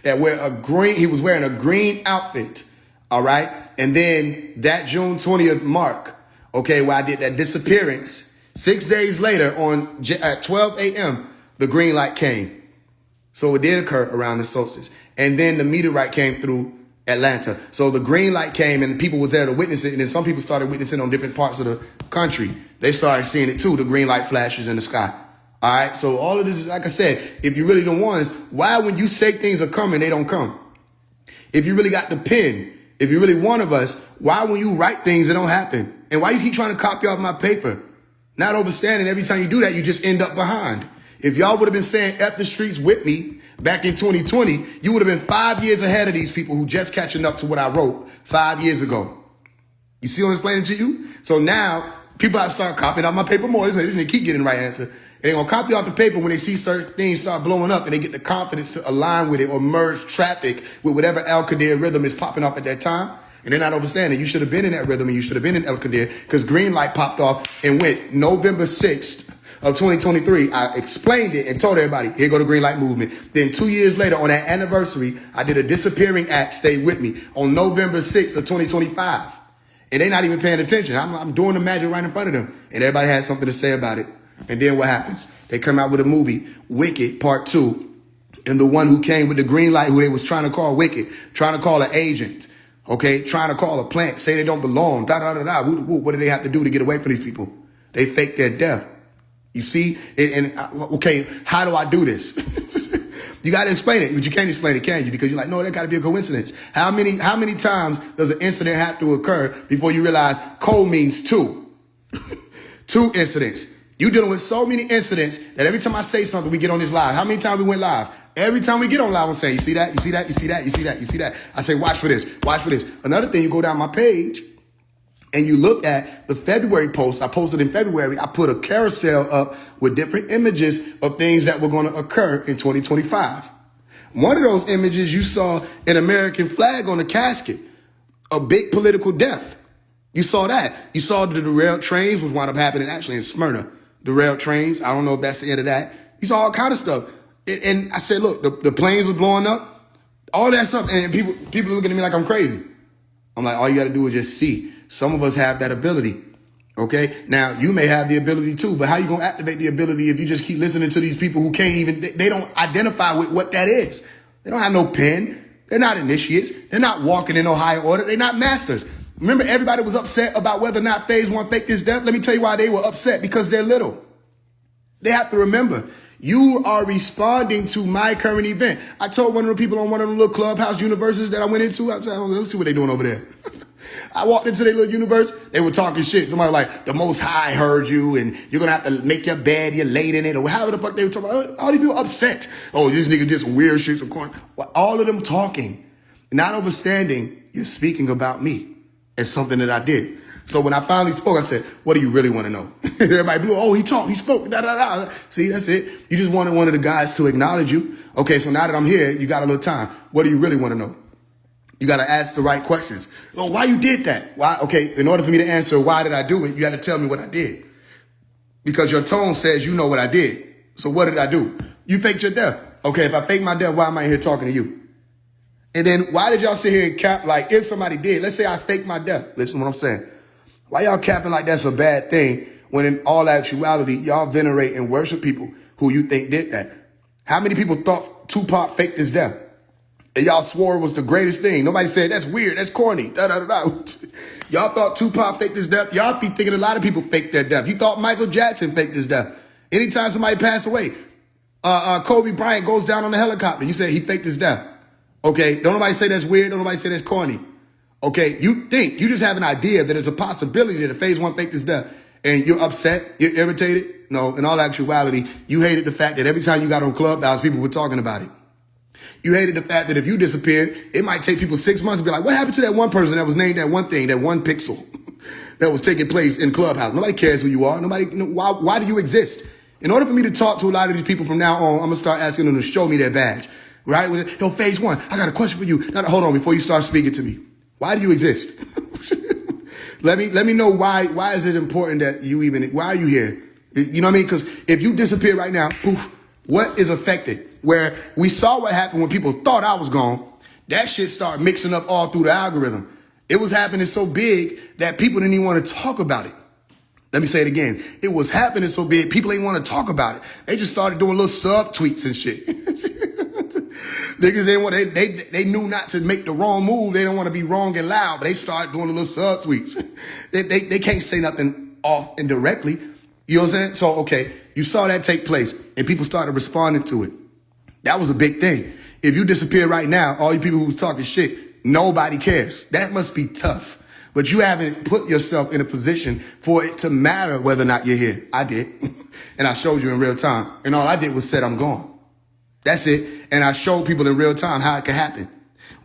S2: That he was wearing a green outfit, all right? And then that June 20th mark, okay, where I did that disappearance, 6 days later at 12 a.m., the green light came. So it did occur around the solstice. And then the meteorite came through Atlanta. So the green light came and people was there to witness it. And then some people started witnessing on different parts of the country. They started seeing it too, the green light flashes in the sky. All right. So all of this is, like I said, if you really the ones, why when you say things are coming, they don't come? If you really got the pen, if you're really one of us, why when you write things, it don't happen? And why you keep trying to copy off my paper? Not understanding every time you do that, you just end up behind. If y'all would have been saying F the streets with me back in 2020, you would have been 5 years ahead of these people who just catching up to what I wrote 5 years ago. You see what I'm explaining to you? So now people have to start copying off my paper more. They keep getting the right answer. And they're going to copy off the paper when they see certain things start blowing up and they get the confidence to align with it or merge traffic with whatever El Qadir rhythm is popping off at that time. And they're not understanding. You should have been in that rhythm and you should have been in El Qadir because green light popped off and went November 6th of 2023. I explained it and told everybody, here go the green light movement. Then 2 years later on that anniversary, I did a disappearing act, Stay With Me, on November 6th of 2025. And they're not even paying attention. I'm doing the magic right in front of them. And everybody had something to say about it. And then what happens? They come out with a movie, Wicked Part 2. And the one who came with the green light, who they was trying to call Wicked, trying to call an agent, okay, trying to call a plant, say they don't belong, da-da-da-da. What do they have to do to get away from these people? They fake their death. You see? Okay, how do I do this? You got to explain it, but you can't explain it, can you? Because you're like, no, that got to be a coincidence. How many times does an incident have to occur before you realize co means two? Two incidents. You dealing with so many incidents that every time I say something, we get on this live. How many times we went live? Every time we get on live, I'm saying, you see that? You see that? You see that? You see that? You see that? I say, watch for this. Watch for this. Another thing, you go down my page and you look at the February post. I posted in February. I put a carousel up with different images of things that were going to occur in 2025. One of those images, you saw an American flag on the casket, a big political death. You saw that. You saw the derailed trains, was wound up happening actually in Smyrna. Derailed trains. I don't know if that's the end of that. You saw all kind of stuff. And I said, look, the planes were blowing up, all that stuff. And people are looking at me like I'm crazy. I'm like, all you got to do is just see. Some of us have that ability. Okay. Now you may have the ability too, but how you going to activate the ability if you just keep listening to these people who can't even, they don't identify with what that is. They don't have no pen. They're not initiates. They're not walking in no higher order. They're not masters. Remember, everybody was upset about whether or not phase one faked this death. Let me tell you why they were upset, because they're little. They have to remember, you are responding to my current event. I told one of the people on one of the little clubhouse universes that I went into, I said, oh, let's see what they're doing over there. I walked into their little universe. They were talking shit. Somebody like, the Most High heard you and you're going to have to make your bed, you're laid in it, or however the fuck they were talking about. All these people upset. Oh, this nigga did some weird shit. Well, all of them talking, not understanding you're speaking about me as something that I did. So when I finally spoke, I said, what do you really want to know? Everybody blew, oh, he talked, he spoke, da-da-da. See, that's it. You just wanted one of the guys to acknowledge you. Okay, so now that I'm here, you got a little time. What do you really want to know? You got to ask the right questions. Oh, why you did that? Why? Okay, in order for me to answer why did I do it, you got to tell me what I did. Because your tone says you know what I did. So what did I do? You faked your death. Okay, if I fake my death, why am I here talking to you? And then why did y'all sit here and cap like if somebody did? Let's say I faked my death. Listen to what I'm saying. Why y'all capping like that's a bad thing when in all actuality, y'all venerate and worship people who you think did that? How many people thought Tupac faked his death? And y'all swore it was the greatest thing. Nobody said, that's weird, that's corny, da-da-da-da. Y'all thought Tupac faked his death? Y'all be thinking a lot of people faked their death. You thought Michael Jackson faked his death. Anytime somebody passed away, Kobe Bryant goes down on the helicopter. You say he faked his death. Okay, don't nobody say that's weird, don't nobody say that's corny. Okay, you just have an idea that it's a possibility that a phase one faked his death. And you're upset, you're irritated. No, in all actuality, you hated the fact that every time you got on Clubhouse, people were talking about it. You hated the fact that if you disappeared, it might take people 6 months to be like, what happened to that one person that was named that one thing, that one pixel that was taking place in Clubhouse? Nobody cares who you are. Why do you exist? In order for me to talk to a lot of these people from now on, I'm going to start asking them to show me their badge. right? Yo, phase one, I got a question for you. Now, hold on, before you start speaking to me. Why do you exist? Let me know why is it important that you even, why are you here? You know what I mean? Because if you disappear right now, poof, what is affected? Where we saw what happened when people thought I was gone, that shit started mixing up all through the algorithm. It was happening so big that people didn't even want to talk about it. Let me say it again. It was happening so big, people ain't want to talk about it. They just started doing little sub tweets and shit. Niggas didn't want, they knew not to make the wrong move. They don't want to be wrong and loud, but they started doing the little sub tweets. They can't say nothing off indirectly. You know what I'm saying? So, okay, you saw that take place and people started responding to it. That was a big thing. If you disappear right now, all you people who's talking shit, nobody cares. That must be tough. But you haven't put yourself in a position for it to matter whether or not you're here. I did. And I showed you in real time. And all I did was said, I'm gone. That's it. And I showed people in real time how it could happen.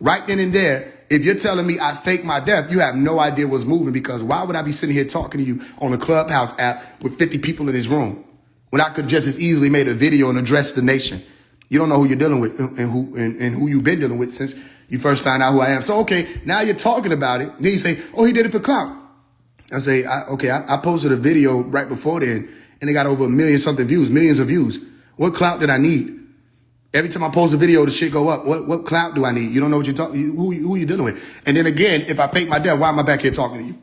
S2: Right then and there, if you're telling me I faked my death, you have no idea what's moving, because why would I be sitting here talking to you on the Clubhouse app with 50 people in this room when I could just as easily made a video and address the nation? You don't know who you're dealing with and who you've been dealing with since you first found out who I am. So, okay, now you're talking about it. Then you say, oh, he did it for clout. I say, I posted a video right before then and it got over 1 million something views, millions of views. What clout did I need? Every time I post a video, the shit go up. What clout do I need? You don't know what you're talking, who you dealing with. And then again, if I fake my death, why am I back here talking to you?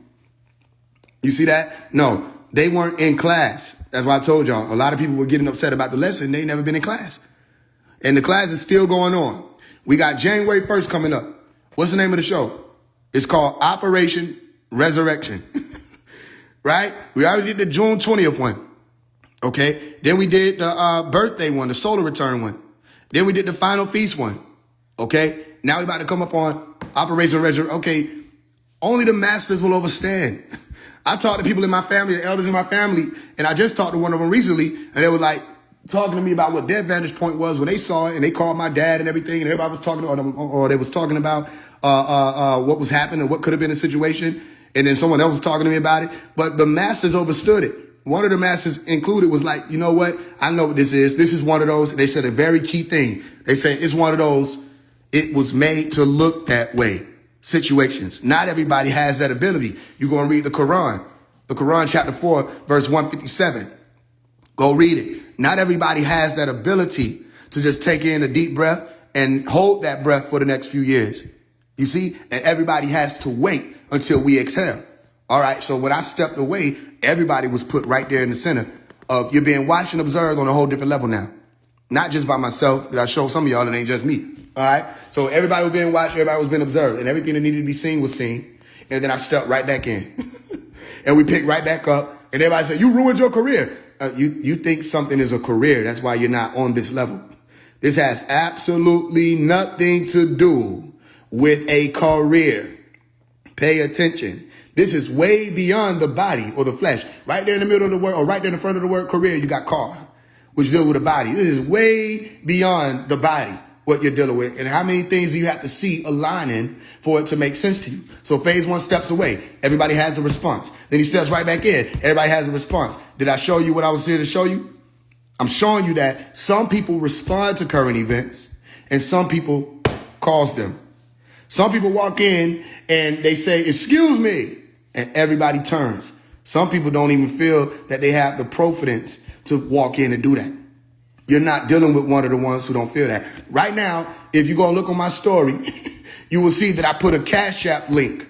S2: You see that? No, they weren't in class. That's why I told y'all. A lot of people were getting upset about the lesson. They never been in class. And the class is still going on. We got January 1st coming up. What's the name of the show? It's called Operation Resurrection. Right? We already did the June 20th one. Okay? Then we did the birthday one, the solar return one. Then we did the final feast one. Okay? Now we're about to come up on Operation Resurrection. Okay, only the masters will overstand. I talked to people in my family, the elders in my family, and I just talked to one of them recently, and they were like talking to me about what their vantage point was when they saw it, and they called my dad and everything, and everybody was talking about, or they was talking about what was happening, what could have been a situation, and then someone else was talking to me about it. But the masters understood it. One of the masters included was like, you know what? I know what this is. This is one of those. They said a very key thing. They said it's one of those. It was made to look that way. Situations. Not everybody has that ability. You're going to read the Quran. The Quran chapter 4, verse 157. Go read it. Not everybody has that ability to just take in a deep breath and hold that breath for the next few years. You see? And everybody has to wait until we exhale. All right. So when I stepped away, everybody was put right there in the center of you're being watched and observed on a whole different level now. Not just by myself, that I showed some of y'all it ain't just me. All right. So everybody was being watched, everybody was being observed, and everything that needed to be seen was seen. And then I stepped right back in. And we picked right back up. And everybody said, you ruined your career. You think something is a career. That's why you're not on this level. This has absolutely nothing to do with a career. Pay attention. This is way beyond the body or the flesh. Right there in the middle of the word, or right there in the front of the word career, you got car, which deals with the body. This is way beyond the body, what you're dealing with. And how many things do you have to see aligning for it to make sense to you? So phase one steps away. Everybody has a response. Then he steps right back in. Everybody has a response. Did I show you what I was here to show you? I'm showing you that some people respond to current events and some people cause them. Some people walk in and they say, excuse me, and everybody turns. Some people don't even feel that they have the confidence to walk in and do that. You're not dealing with one of the ones who don't feel that. Right now, if you go and look on my story, you will see that I put a Cash App link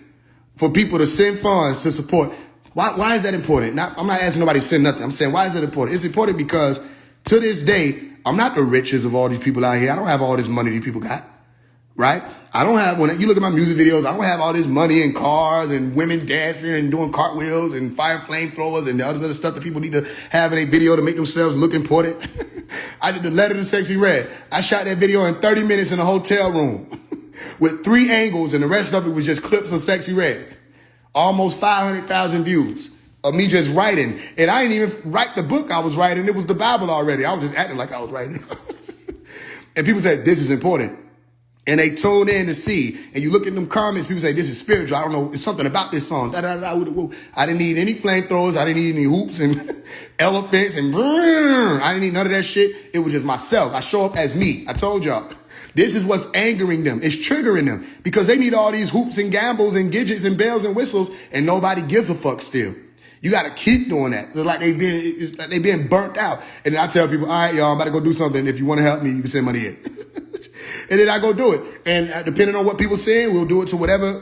S2: for people to send funds to support. Why is that important? I'm not asking nobody to send nothing. I'm saying, why is that important? It's important because to this day, I'm not the richest of all these people out here. I don't have all this money these people got. Right? I don't have, when you look at my music videos, I don't have all this money and cars and women dancing and doing cartwheels and fire flamethrowers and all this other stuff that people need to have in a video to make themselves look important. I did the Letter to Sexy Red. I shot that video in 30 minutes in a hotel room with 3 angles, and the rest of it was just clips of Sexy Red. Almost 500,000 views of me just writing. And I didn't even write the book I was writing. It was the Bible already. I was just acting like I was writing. And people said, this is important. And they tune in to see. And you look at them comments, people say, this is spiritual. I don't know. It's something about this song. I didn't need any flamethrowers. I didn't need any hoops and elephants and I didn't need none of that shit. It was just myself. I show up as me. I told y'all. This is what's angering them. It's triggering them because they need all these hoops and gambles and gadgets and bells and whistles, and nobody gives a fuck still. You got to keep doing that. It's like they being burnt out. And then I tell people, all right, y'all, I'm about to go do something. If you want to help me, you can send money in. And then I go do it. And depending on what people saying, we'll do it to whatever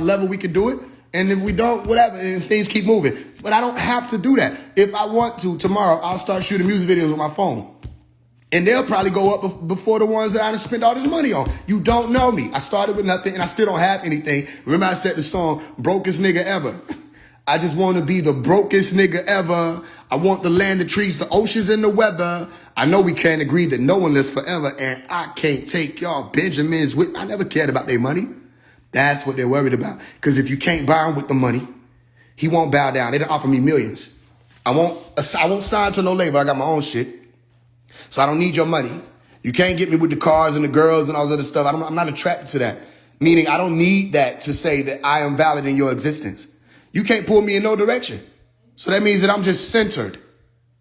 S2: level we can do it. And if we don't, whatever, and things keep moving. But I don't have to do that. If I want to, tomorrow, I'll start shooting music videos with my phone. And they'll probably go up before the ones that I done spent all this money on. You don't know me. I started with nothing, and I still don't have anything. Remember I said the song, Brokest Nigga Ever. I just want to be the brokest nigga ever. I want the land, the trees, the oceans, and the weather. I know we can't agree that no one lives forever, and I can't take y'all Benjamins with. I never cared about their money. That's what they're worried about. Because if you can't buy him with the money, he won't bow down. They done offer me millions. I won't sign to no label. I got my own shit. So I don't need your money. You can't get me with the cars and the girls and all this other stuff. I'm not attracted to that. Meaning I don't need that to say that I am valid in your existence. You can't pull me in no direction. So that means that I'm just centered.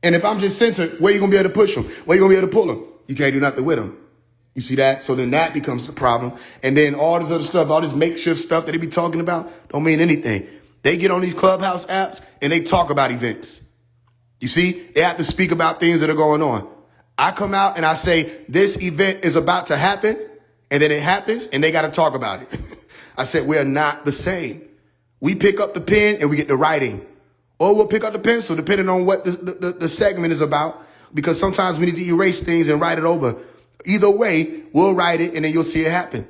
S2: And if I'm just centered, where you going to be able to push them? Where you going to be able to pull them? You can't do nothing with them. You see that? So then that becomes the problem. And then all this other stuff, all this makeshift stuff that they be talking about don't mean anything. They get on these Clubhouse apps and they talk about events. You see? They have to speak about things that are going on. I come out and I say, this event is about to happen. And then it happens and they got to talk about it. I said, we're not the same. We pick up the pen and we get the writing. Or we'll pick up the pencil, depending on what the segment is about. Because sometimes we need to erase things and write it over. Either way, we'll write it and then you'll see it happen.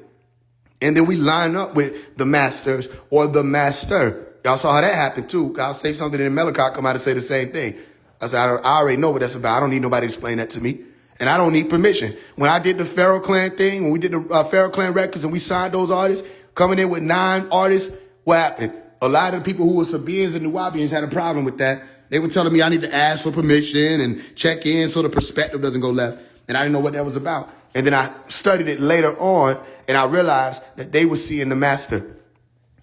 S2: And then we line up with the masters or the master. Y'all saw how that happened too. I'll say something and then Melicott come out and say the same thing. I said, I already know what that's about. I don't need nobody to explain that to me. And I don't need permission. When I did the Pharaoh Clan thing, when we did the Pharaoh Clan records and we signed those artists, coming in with 9 artists, what happened? A lot of the people who were Sabians and Nuwabians had a problem with that. They were telling me I need to ask for permission and check in so the perspective doesn't go left. And I didn't know what that was about. And then I studied it later on and I realized that they were seeing the master.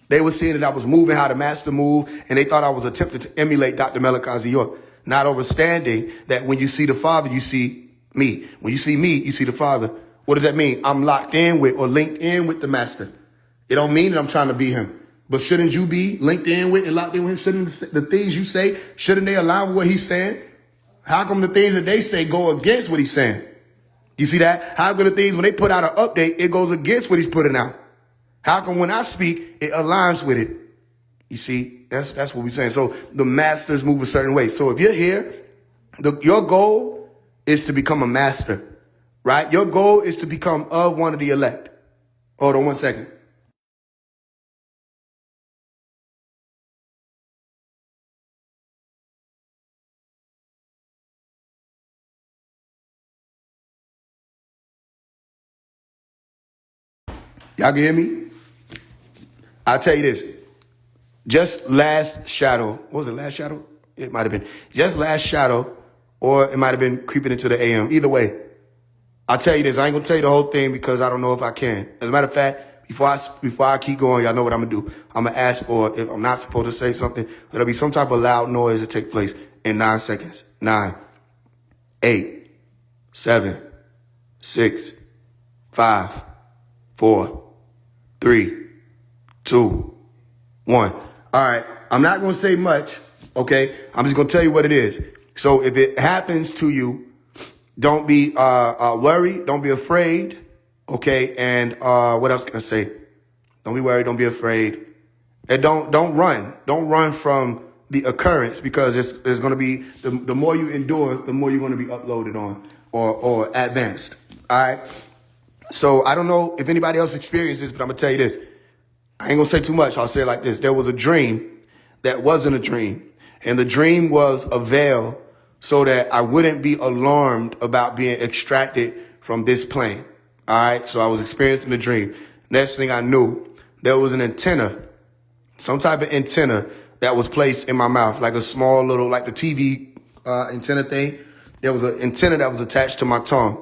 S2: They were seeing that I was moving how the master moved, and they thought I was attempting to emulate Dr. Melicott York. Not understanding that when you see the Father, you see me. When you see me, you see the Father. What does that mean? I'm locked in with or linked in with the master. It don't mean that I'm trying to be him. But shouldn't you be linked in with and locked in with him? Shouldn't the things you say, shouldn't they align with what he's saying? How come the things that they say go against what he's saying? You see that? How come the things when they put out an update, it goes against what he's putting out? How come when I speak, it aligns with it? You see, that's what we're saying. So the masters move a certain way. So if you're here, your goal is to become a master, right? Your goal is to become of one of the elect. Hold on one second. Y'all can hear me? I'll tell you this. Just last shadow. What was it, last shadow? It might have been. Just last shadow, or it might have been creeping into the AM. Either way, I'll tell you this. I ain't going to tell you the whole thing because I don't know if I can. As a matter of fact, before I keep going, y'all know what I'm going to do. I'm going to ask for, if I'm not supposed to say something, there'll be some type of loud noise that take place in 9 seconds. 9, 8, 7, 6, 5, 4, 3, 2, 1. All right. I'm not going to say much. Okay. I'm just going to tell you what it is. So if it happens to you, don't be worried. Don't be afraid. Okay. And what else can I say? Don't be worried. Don't be afraid. And don't run. Don't run from the occurrence, because there's going to be the more you endure, the more you're going to be uploaded on or advanced. All right. So I don't know if anybody else experienced this, but I'm going to tell you this. I ain't going to say too much. I'll say it like this. There was a dream that wasn't a dream. And the dream was a veil so that I wouldn't be alarmed about being extracted from this plane. All right. So I was experiencing a dream. Next thing I knew, there was an antenna, some type of antenna that was placed in my mouth, like a small little, like the TV antenna thing. There was an antenna that was attached to my tongue.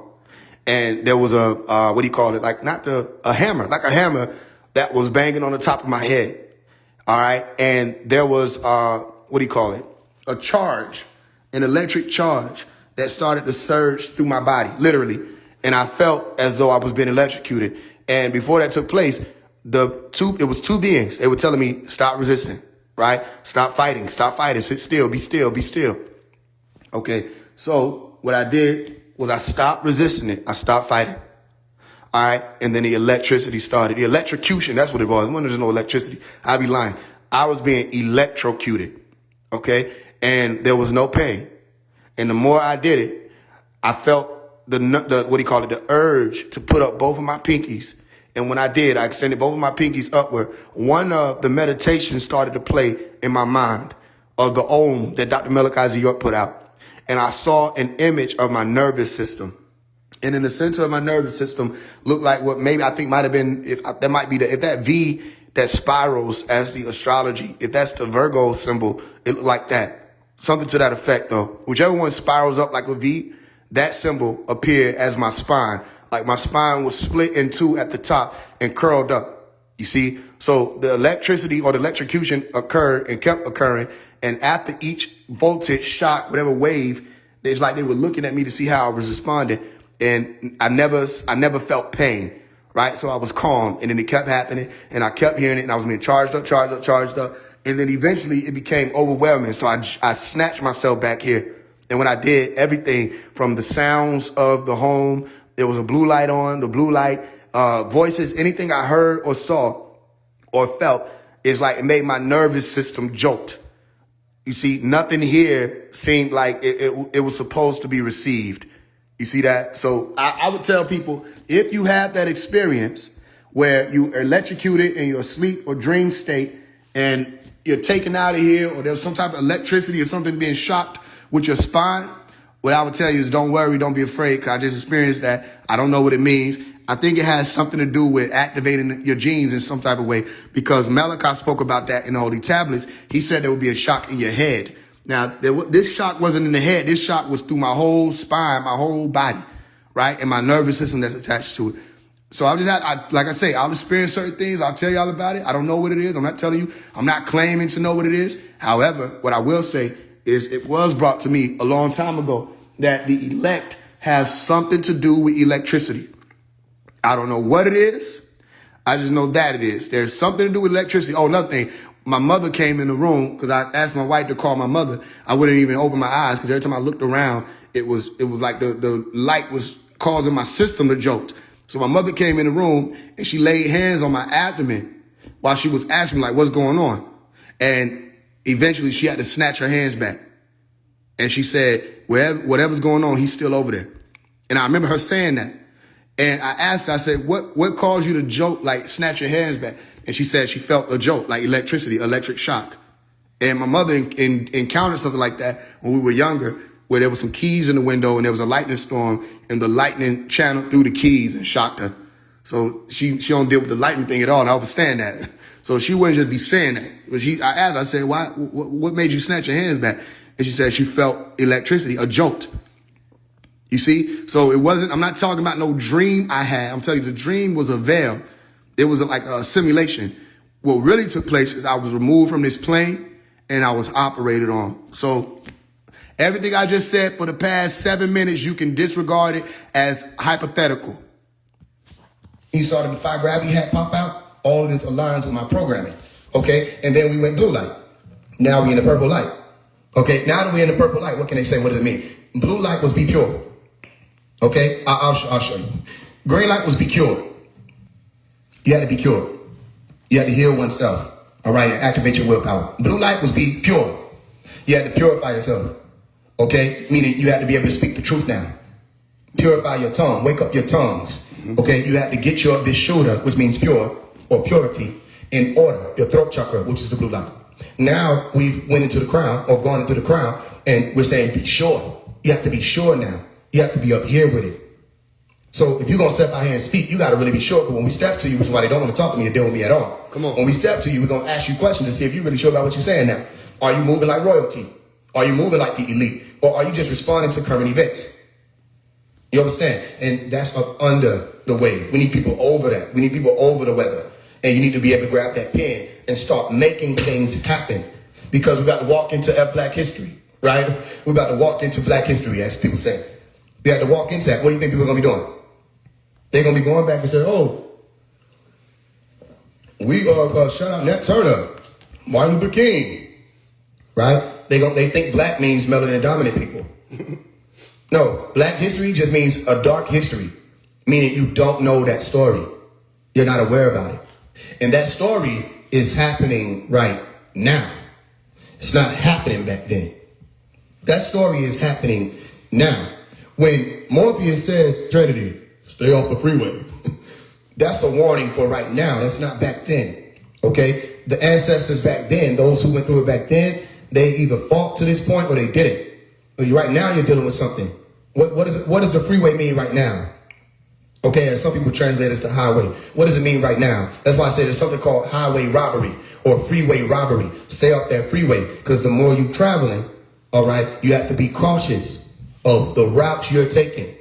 S2: And there was a, what do you call it? Like a hammer, like a hammer that was banging on the top of my head. All right. And there was, what do you call it? A charge, an electric charge that started to surge through my body, literally. and I felt as though I was being electrocuted. And before that took place, it was two beings. They were telling me, stop resisting, right? Stop fighting, sit still, be still, be still. Okay, so what I did was I stopped resisting it. I stopped fighting. All right, and then the electricity started. The electrocution, that's what it was. When there's no electricity, I'd be lying. I was being electrocuted, okay? And there was no pain. And the more I did it, I felt the urge to put up both of my pinkies. And when I did, I extended both of my pinkies upward. One of the meditations started to play in my mind of the Om that Dr. Malachi Z. York put out. And I saw an image of my nervous system. And in the center of my nervous system looked like what maybe I think might have been, if that V that spirals as the astrology, if that's the Virgo symbol, it looked like that. Something to that effect though. Whichever one spirals up like a V, that symbol appeared as my spine. Like my spine was split in two at the top and curled up. You see? So the electricity or the electrocution occurred and kept occurring. And after each voltage, shock, whatever wave, it's like they were looking at me to see how I was responding. And I never felt pain, right? So I was calm, and then it kept happening, and I kept hearing it, and I was being charged up. And then eventually it became overwhelming. So I snatched myself back here. And when I did, everything from the sounds of the home, there was a blue light on, the blue light, voices, anything I heard or saw or felt is like it made my nervous system jolt. You see, nothing here seemed like it was supposed to be received. You see that? So I would tell people, if you have that experience where you are electrocuted in your sleep or dream state and you're taken out of here, or there's some type of electricity or something being shocked with your spine, what I would tell you is don't worry, don't be afraid, because I just experienced that. I don't know what it means. I think it has something to do with activating your genes in some type of way, because Malachi spoke about that in the Holy Tablets. He said there would be a shock in your head. Now, this shock wasn't in the head. This shock was through my whole spine, my whole body, right? And my nervous system that's attached to it. So like I say, I'll experience certain things. I'll tell y'all about it. I don't know what it is. I'm not telling you. I'm not claiming to know what it is. However, what I will say is it was brought to me a long time ago that the elect has something to do with electricity. I don't know what it is. I just know that it is. There's something to do with electricity. Oh, another thing. My mother came in the room because I asked my wife to call my mother. I wouldn't even open my eyes because every time I looked around, it was like the light was causing my system to jolt. So my mother came in the room and she laid hands on my abdomen while she was asking me like, what's going on? And eventually she had to snatch her hands back. And she said, whatever's going on, he's still over there. And I remember her saying that. And I asked her, I said, what caused you to jolt, like snatch your hands back? And she said she felt a jolt, like electricity, electric shock. And my mother encountered something like that when we were younger, where there were some keys in the window and there was a lightning storm and the lightning channeled through the keys and shocked her. So she don't deal with the lightning thing at all, and I understand that. So she wouldn't just be saying that. But I asked her, I said, why? What made you snatch your hands back? And she said she felt electricity, a jolt. You see? So I'm not talking about no dream I had. I'm telling you, the dream was a veil. It was like a simulation. What really took place is I was removed from this plane and I was operated on. So everything I just said for the past 7 minutes, you can disregard it as hypothetical.
S1: You saw the defy gravity hat pop out. All of this aligns with my programming. Okay. And then we went blue light. Now we in the purple light. Okay. Now that we're in the purple light, what can they say? What does it mean? Blue light was be pure. Okay. I'll show you. Green light was be cured. You had to be cured. You had to heal oneself. All right. And activate your willpower. Blue light was be pure. You had to purify yourself. Okay. Meaning you had to be able to speak the truth now. Purify your tongue. Wake up your tongues. Okay. You had to get your vishuddha, which means pure or purity, in order. Your throat chakra, which is the blue light. Now we went into the crown or gone into the crown and we're saying be sure. You have to be sure now. You have to be up here with it. So if you're going to step out here and speak, you got to really be sure. Because when we step to you, which is why they don't want to talk to me or deal with me at all.
S2: Come on.
S1: When we step to you, we're going to ask you questions to see if you're really sure about what you're saying now. Are you moving like royalty? Are you moving like the elite? Or are you just responding to current events? You understand? And that's up under the wave. We need people over that. We need people over the weather. And you need to be able to grab that pen and start making things happen. Because we're about to walk into Black history, right? We're about to walk into Black history, as people say. We have to walk into that. What do you think people are going to be doing? They're going to be going back and say, oh, we are shut out Nat Turner, Martin Luther King, right? They think black means melanin dominant people. No, black history just means a dark history, meaning you don't know that story. You're not aware about it. And that story is happening right now. It's not happening back then. That story is happening now. When Morpheus says, Trinity, stay off the freeway, that's a warning for right now. That's not back then. Okay? The ancestors back then, those who went through it back then, they either fought to this point or they didn't. But right now you're dealing with something. What does the freeway mean right now? Okay, as some people translate it as the highway. What does it mean right now? That's why I say there's something called highway robbery or freeway robbery. Stay off that freeway, because the more you're traveling, all right, you have to be cautious of the routes you're taking.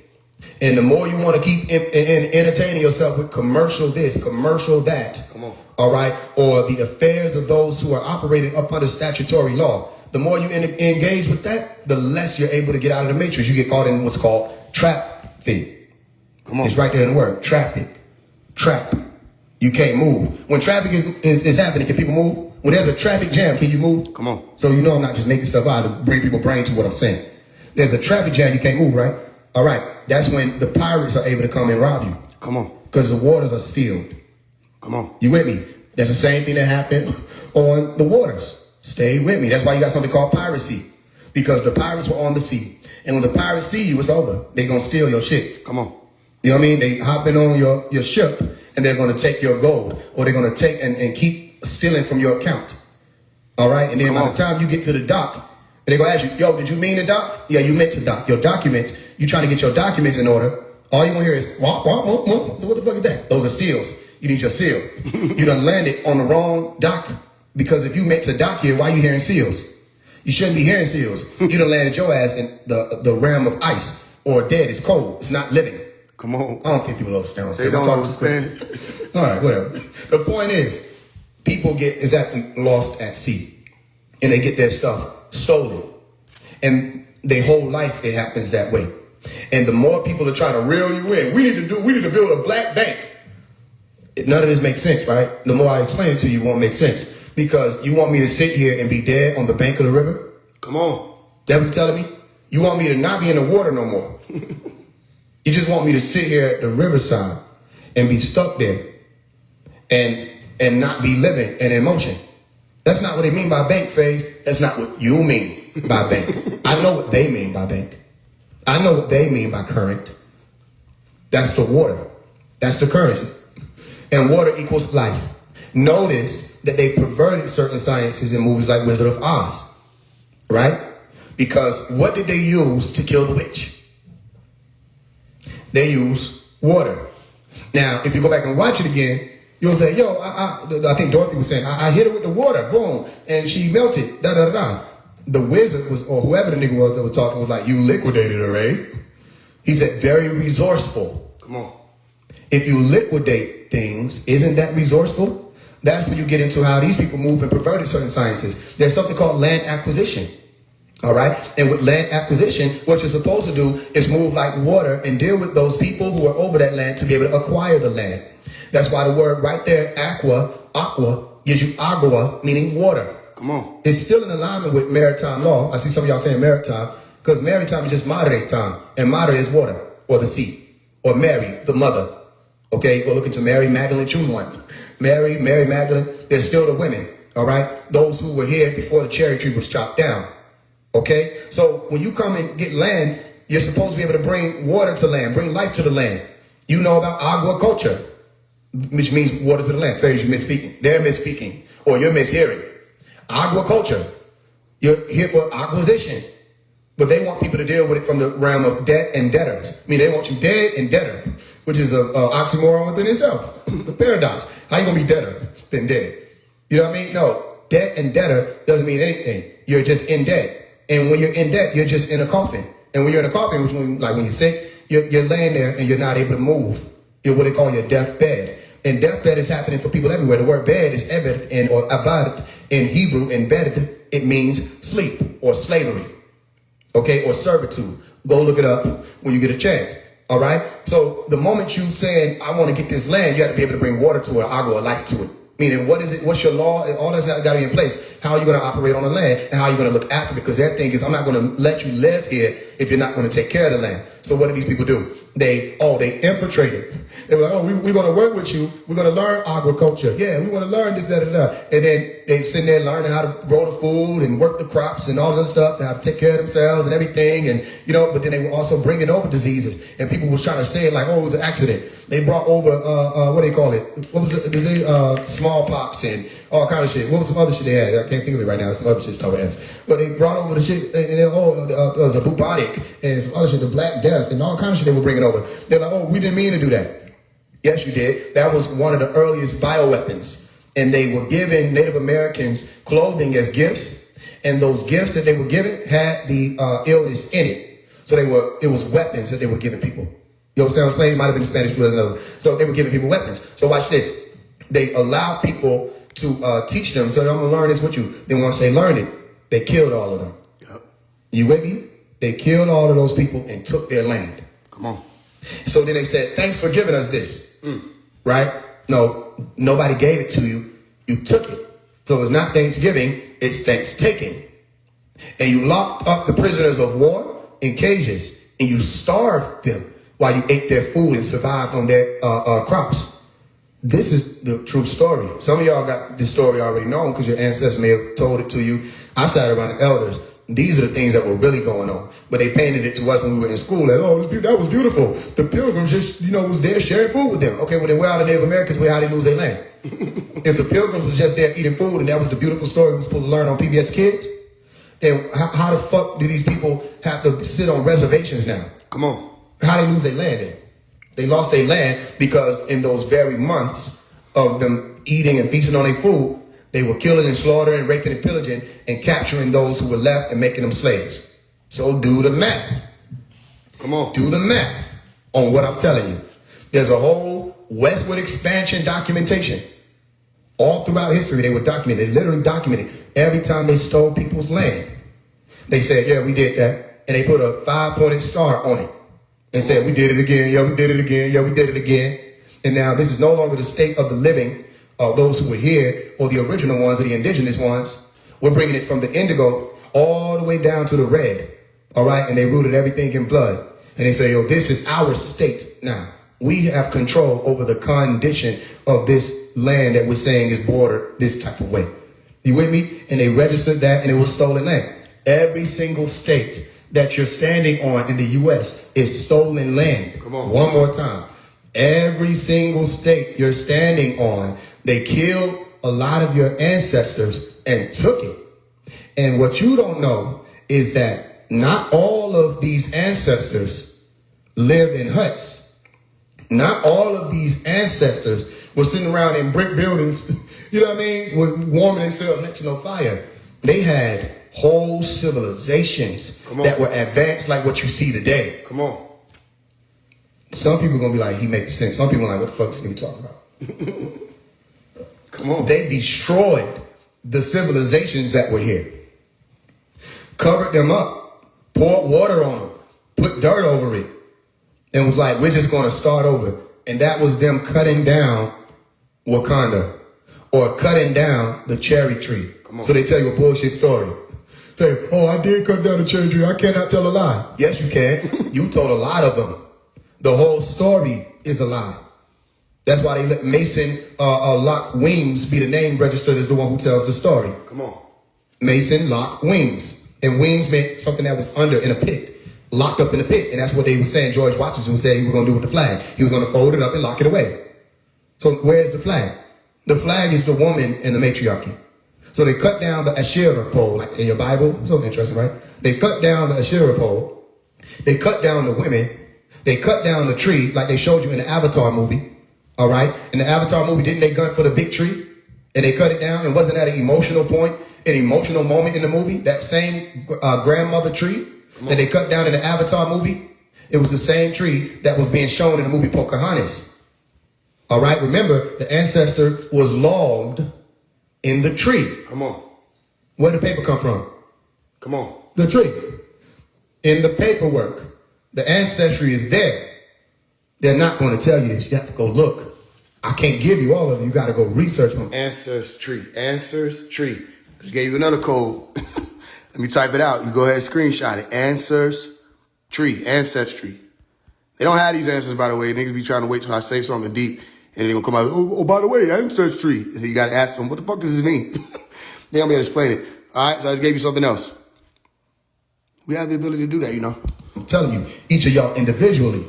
S1: And the more you want to keep entertaining yourself with commercial this, commercial that,
S2: come on,
S1: all right, or the affairs of those who are operating up under statutory law, the more you engage with that, the less you're able to get out of the matrix. You get caught in what's called traffic.
S2: Come on.
S1: It's right there in the word, traffic. Trap. You can't move. When traffic is happening, can people move? When there's a traffic jam, can you move?
S2: Come on.
S1: So you know I'm not just making stuff out to bring people's brain to what I'm saying. There's a traffic jam, you can't move, right? All right. That's when the pirates are able to come and rob you.
S2: Come on.
S1: Because the waters are stilled.
S2: Come on.
S1: You with me? That's the same thing that happened on the waters. Stay with me. That's why you got something called piracy. Because the pirates were on the sea. And when the pirates see you, it's over. They're going to steal your shit.
S2: Come on.
S1: You know what I mean? They hopping on your ship and they're going to take your gold, or they're going to take and keep stealing from your account. All right? And then by the time you get to the dock, they're going to ask you, yo, did you mean to dock? Yeah, you meant to dock. Your documents, you trying to get your documents in order. All you want to hear is, wah, wah, wah, wah. What the fuck is that? Those are seals. You need your seal. You done landed on the wrong dock, because if you meant to dock here, why are you hearing seals? You shouldn't be hearing seals. You done landed your ass in the realm of ice, or dead. It's cold. It's not living.
S2: Come on.
S1: I don't think people understand.
S2: They don't understand.
S1: All right, whatever. The point is, people get exactly lost at sea, and they get their stuff stolen, and their whole life it happens that way. And the more people are trying to reel you in, we need to build a black bank. None of this makes sense, right? The more I explain it to you, it won't make sense, because you want me to sit here and be dead on the bank of the river.
S2: Come on.
S1: That what you're telling me? You want me to not be in the water no more. You just want me to sit here at the riverside and be stuck there and not be living and in motion. That's not what they mean by bank, phase. That's not what you mean by bank. I know what they mean by bank. I know what they mean by current. That's the water. That's the currency. And water equals life. Notice that they perverted certain sciences in movies like Wizard of Oz. Right? Because what did they use to kill the witch? They use water. Now, if you go back and watch it again, you'll say, yo, I think Dorothy was saying, I hit her with the water, boom, and she melted, da da da da. The wizard was, or whoever the nigga was that was talking, was like, you liquidated her, eh? He said, very resourceful.
S2: Come on.
S1: If you liquidate things, isn't that resourceful? That's when you get into how these people move and perverted certain sciences. There's something called land acquisition. All right. And with land acquisition, what you're supposed to do is move like water and deal with those people who are over that land to be able to acquire the land. That's why the word right there, aqua, gives you agua, meaning water.
S2: Come on.
S1: It's still in alignment with maritime law. I see some of y'all saying maritime, because maritime is just madre time, and madre is water, or the sea, or Mary, the mother. Okay, go look into Mary Magdalene, choose one. Mary Magdalene, they're still the women. All right. Those who were here before the cherry tree was chopped down. Okay, so when you come and get land, you're supposed to be able to bring water to land, bring life to the land. You know about agriculture, which means water to the land. Fair, you're misspeaking. They're misspeaking, or you're mishearing. Agriculture, you're here for acquisition, but they want people to deal with it from the realm of debt and debtors. I mean, they want you dead and debtor, which is a oxymoron within itself. It's a paradox. How you gonna be debtor than dead? You know what I mean? No, debt and debtor doesn't mean anything. You're just in debt. And when you're in debt, you're just in a coffin. And when you're in a coffin, which means like when you're sick, you're laying there and you're not able to move. You're what they call your deathbed. And deathbed is happening for people everywhere. The word bed is ebed or abad in Hebrew. And bed, it means sleep or slavery. Okay, or servitude. Go look it up when you get a chance. All right. So the moment you saying, I want to get this land, you have to be able to bring water to it, agua, life to it. Meaning, what is it? What's your law? All that's got to be in place. How are you going to operate on the land, and how are you going to look after it? Because their thing is, I'm not going to let you live here if you're not going to take care of the land. So what do these people do? They infiltrate it. They were like, oh, we're going to work with you. We're going to learn agriculture. Yeah, we want to learn this, that, and that. And then they sitting there learning how to grow the food and work the crops and all this stuff, and how to take care of themselves and everything. And, but then they were also bringing over diseases. And people were trying to say it like, oh, it was an accident. They brought over, what do they call it? What was it? Smallpox and all kind of shit. What was some other shit they had? I can't think of it right now. Some other shit started with S. But they brought over the shit, and then, it was a bubonic and some other shit, the Black Death, and all kind of shit they were bringing over. They're like, oh, we didn't mean to do that. Yes, you did. That was one of the earliest bioweapons. And they were giving Native Americans clothing as gifts. And those gifts that they were given had the illness in it. So it was weapons that they were giving people. You understand what I'm saying? It might have been Spanish flu or another. So they were giving people weapons. So watch this. They allowed people to teach them. So I'm going to learn this with you. Then once they learned it, they killed all of them. Yep. You with me? They killed all of those people and took their land.
S2: Come on.
S1: So then they said, thanks for giving us this. Right? No, nobody gave it to you. You took it. So it's not Thanksgiving, it's Thanks-taking. And you locked up the prisoners of war in cages, and you starved them while you ate their food and survived on their crops. This is the true story. Some of y'all got this story already known because your ancestors may have told it to you. I sat around the elders. These are the things that were really going on. But they painted it to us when we were in school. Like, oh, that was beautiful. The pilgrims just, was there sharing food with them. Okay, well then where are the Native Americans? Where how they lose their land? If the pilgrims was just there eating food and that was the beautiful story we were supposed to learn on PBS Kids, then how the fuck do these people have to sit on reservations now?
S2: Come on.
S1: How they lose their land then? They lost their land because in those very months of them eating and feasting on their food, they were killing and slaughtering, raping and pillaging, and capturing those who were left and making them slaves. So do the math.
S2: Come on.
S1: Do the math on what I'm telling you. There's a whole westward expansion documentation. All throughout history, they were documented. They literally documented every time they stole people's land. They said, yeah, we did that. And they put a 5-pointed star on it. And said, we did it again. Yeah, we did it again. Yeah, we did it again. And now this is no longer the state of the living of those who were here, or the original ones, or the indigenous ones. We're bringing it from the indigo all the way down to the red. All right. And they rooted everything in blood. And they say, yo, this is our state now. We have control over the condition of this land that we're saying is bordered this type of way. You with me? And they registered that, and it was stolen land. Every single state that you're standing on in the U.S. is stolen land.
S2: Come on.
S1: One more time. Every single state you're standing on, they killed a lot of your ancestors and took it. And what you don't know is that not all of these ancestors lived in huts. Not all of these ancestors were sitting around in brick buildings, you know what I mean, with warming themselves next to no fire. They had whole civilizations that were advanced like what you see today.
S2: Come on.
S1: Some people are going to be like, he makes sense. Some people are like, what the fuck is he talking about?
S2: Come on.
S1: They destroyed the civilizations that were here. Covered them up. Poured water on them. Put dirt over it. And was like, we're just going to start over. And that was them cutting down Wakanda. Or cutting down the cherry tree. So they tell you a bullshit story. Say, oh, I did cut down the cherry tree. I cannot tell a lie. Yes, you can. You told a lot of them. The whole story is a lie. That's why they let Mason Lock Weems be the name registered as the one who tells the story.
S2: Come on.
S1: Mason Lock Weems. And Weems meant something that was under in a pit. Locked up in a pit. And that's what they were saying George Washington said he was going to do with the flag. He was going to fold it up and lock it away. So where's the flag? The flag is the woman in the matriarchy. So they cut down the Asherah pole, like in your Bible. So interesting, right? They cut down the Asherah pole. They cut down the women. They cut down the tree, like they showed you in the Avatar movie. All right? In the Avatar movie, didn't they gun for the big tree? And they cut it down? And wasn't that an emotional point, an emotional moment in the movie? That same grandmother tree that they cut down in the Avatar movie? It was the same tree that was being shown in the movie Pocahontas. All right? Remember, the ancestor was logged in the tree.
S2: Come on.
S1: Where did the paper come from?
S2: Come on.
S1: The tree. In the paperwork. The ancestry is there. They're not going to tell you this. You have to go look. I can't give you all of them. You got to go research them.
S2: Ancestry. Ancestry. Just gave you another code. Let me type it out. You go ahead and screenshot it. Ancestry. They don't have these answers, by the way. Niggas be trying to wait till I say something deep, and they're going to come out, oh, by the way, ancestry. So you got to ask them, what the fuck does this mean? They don't be able to explain it. All right, so I just gave you something else. We have the ability to do that, you know.
S1: I'm telling you, each of y'all individually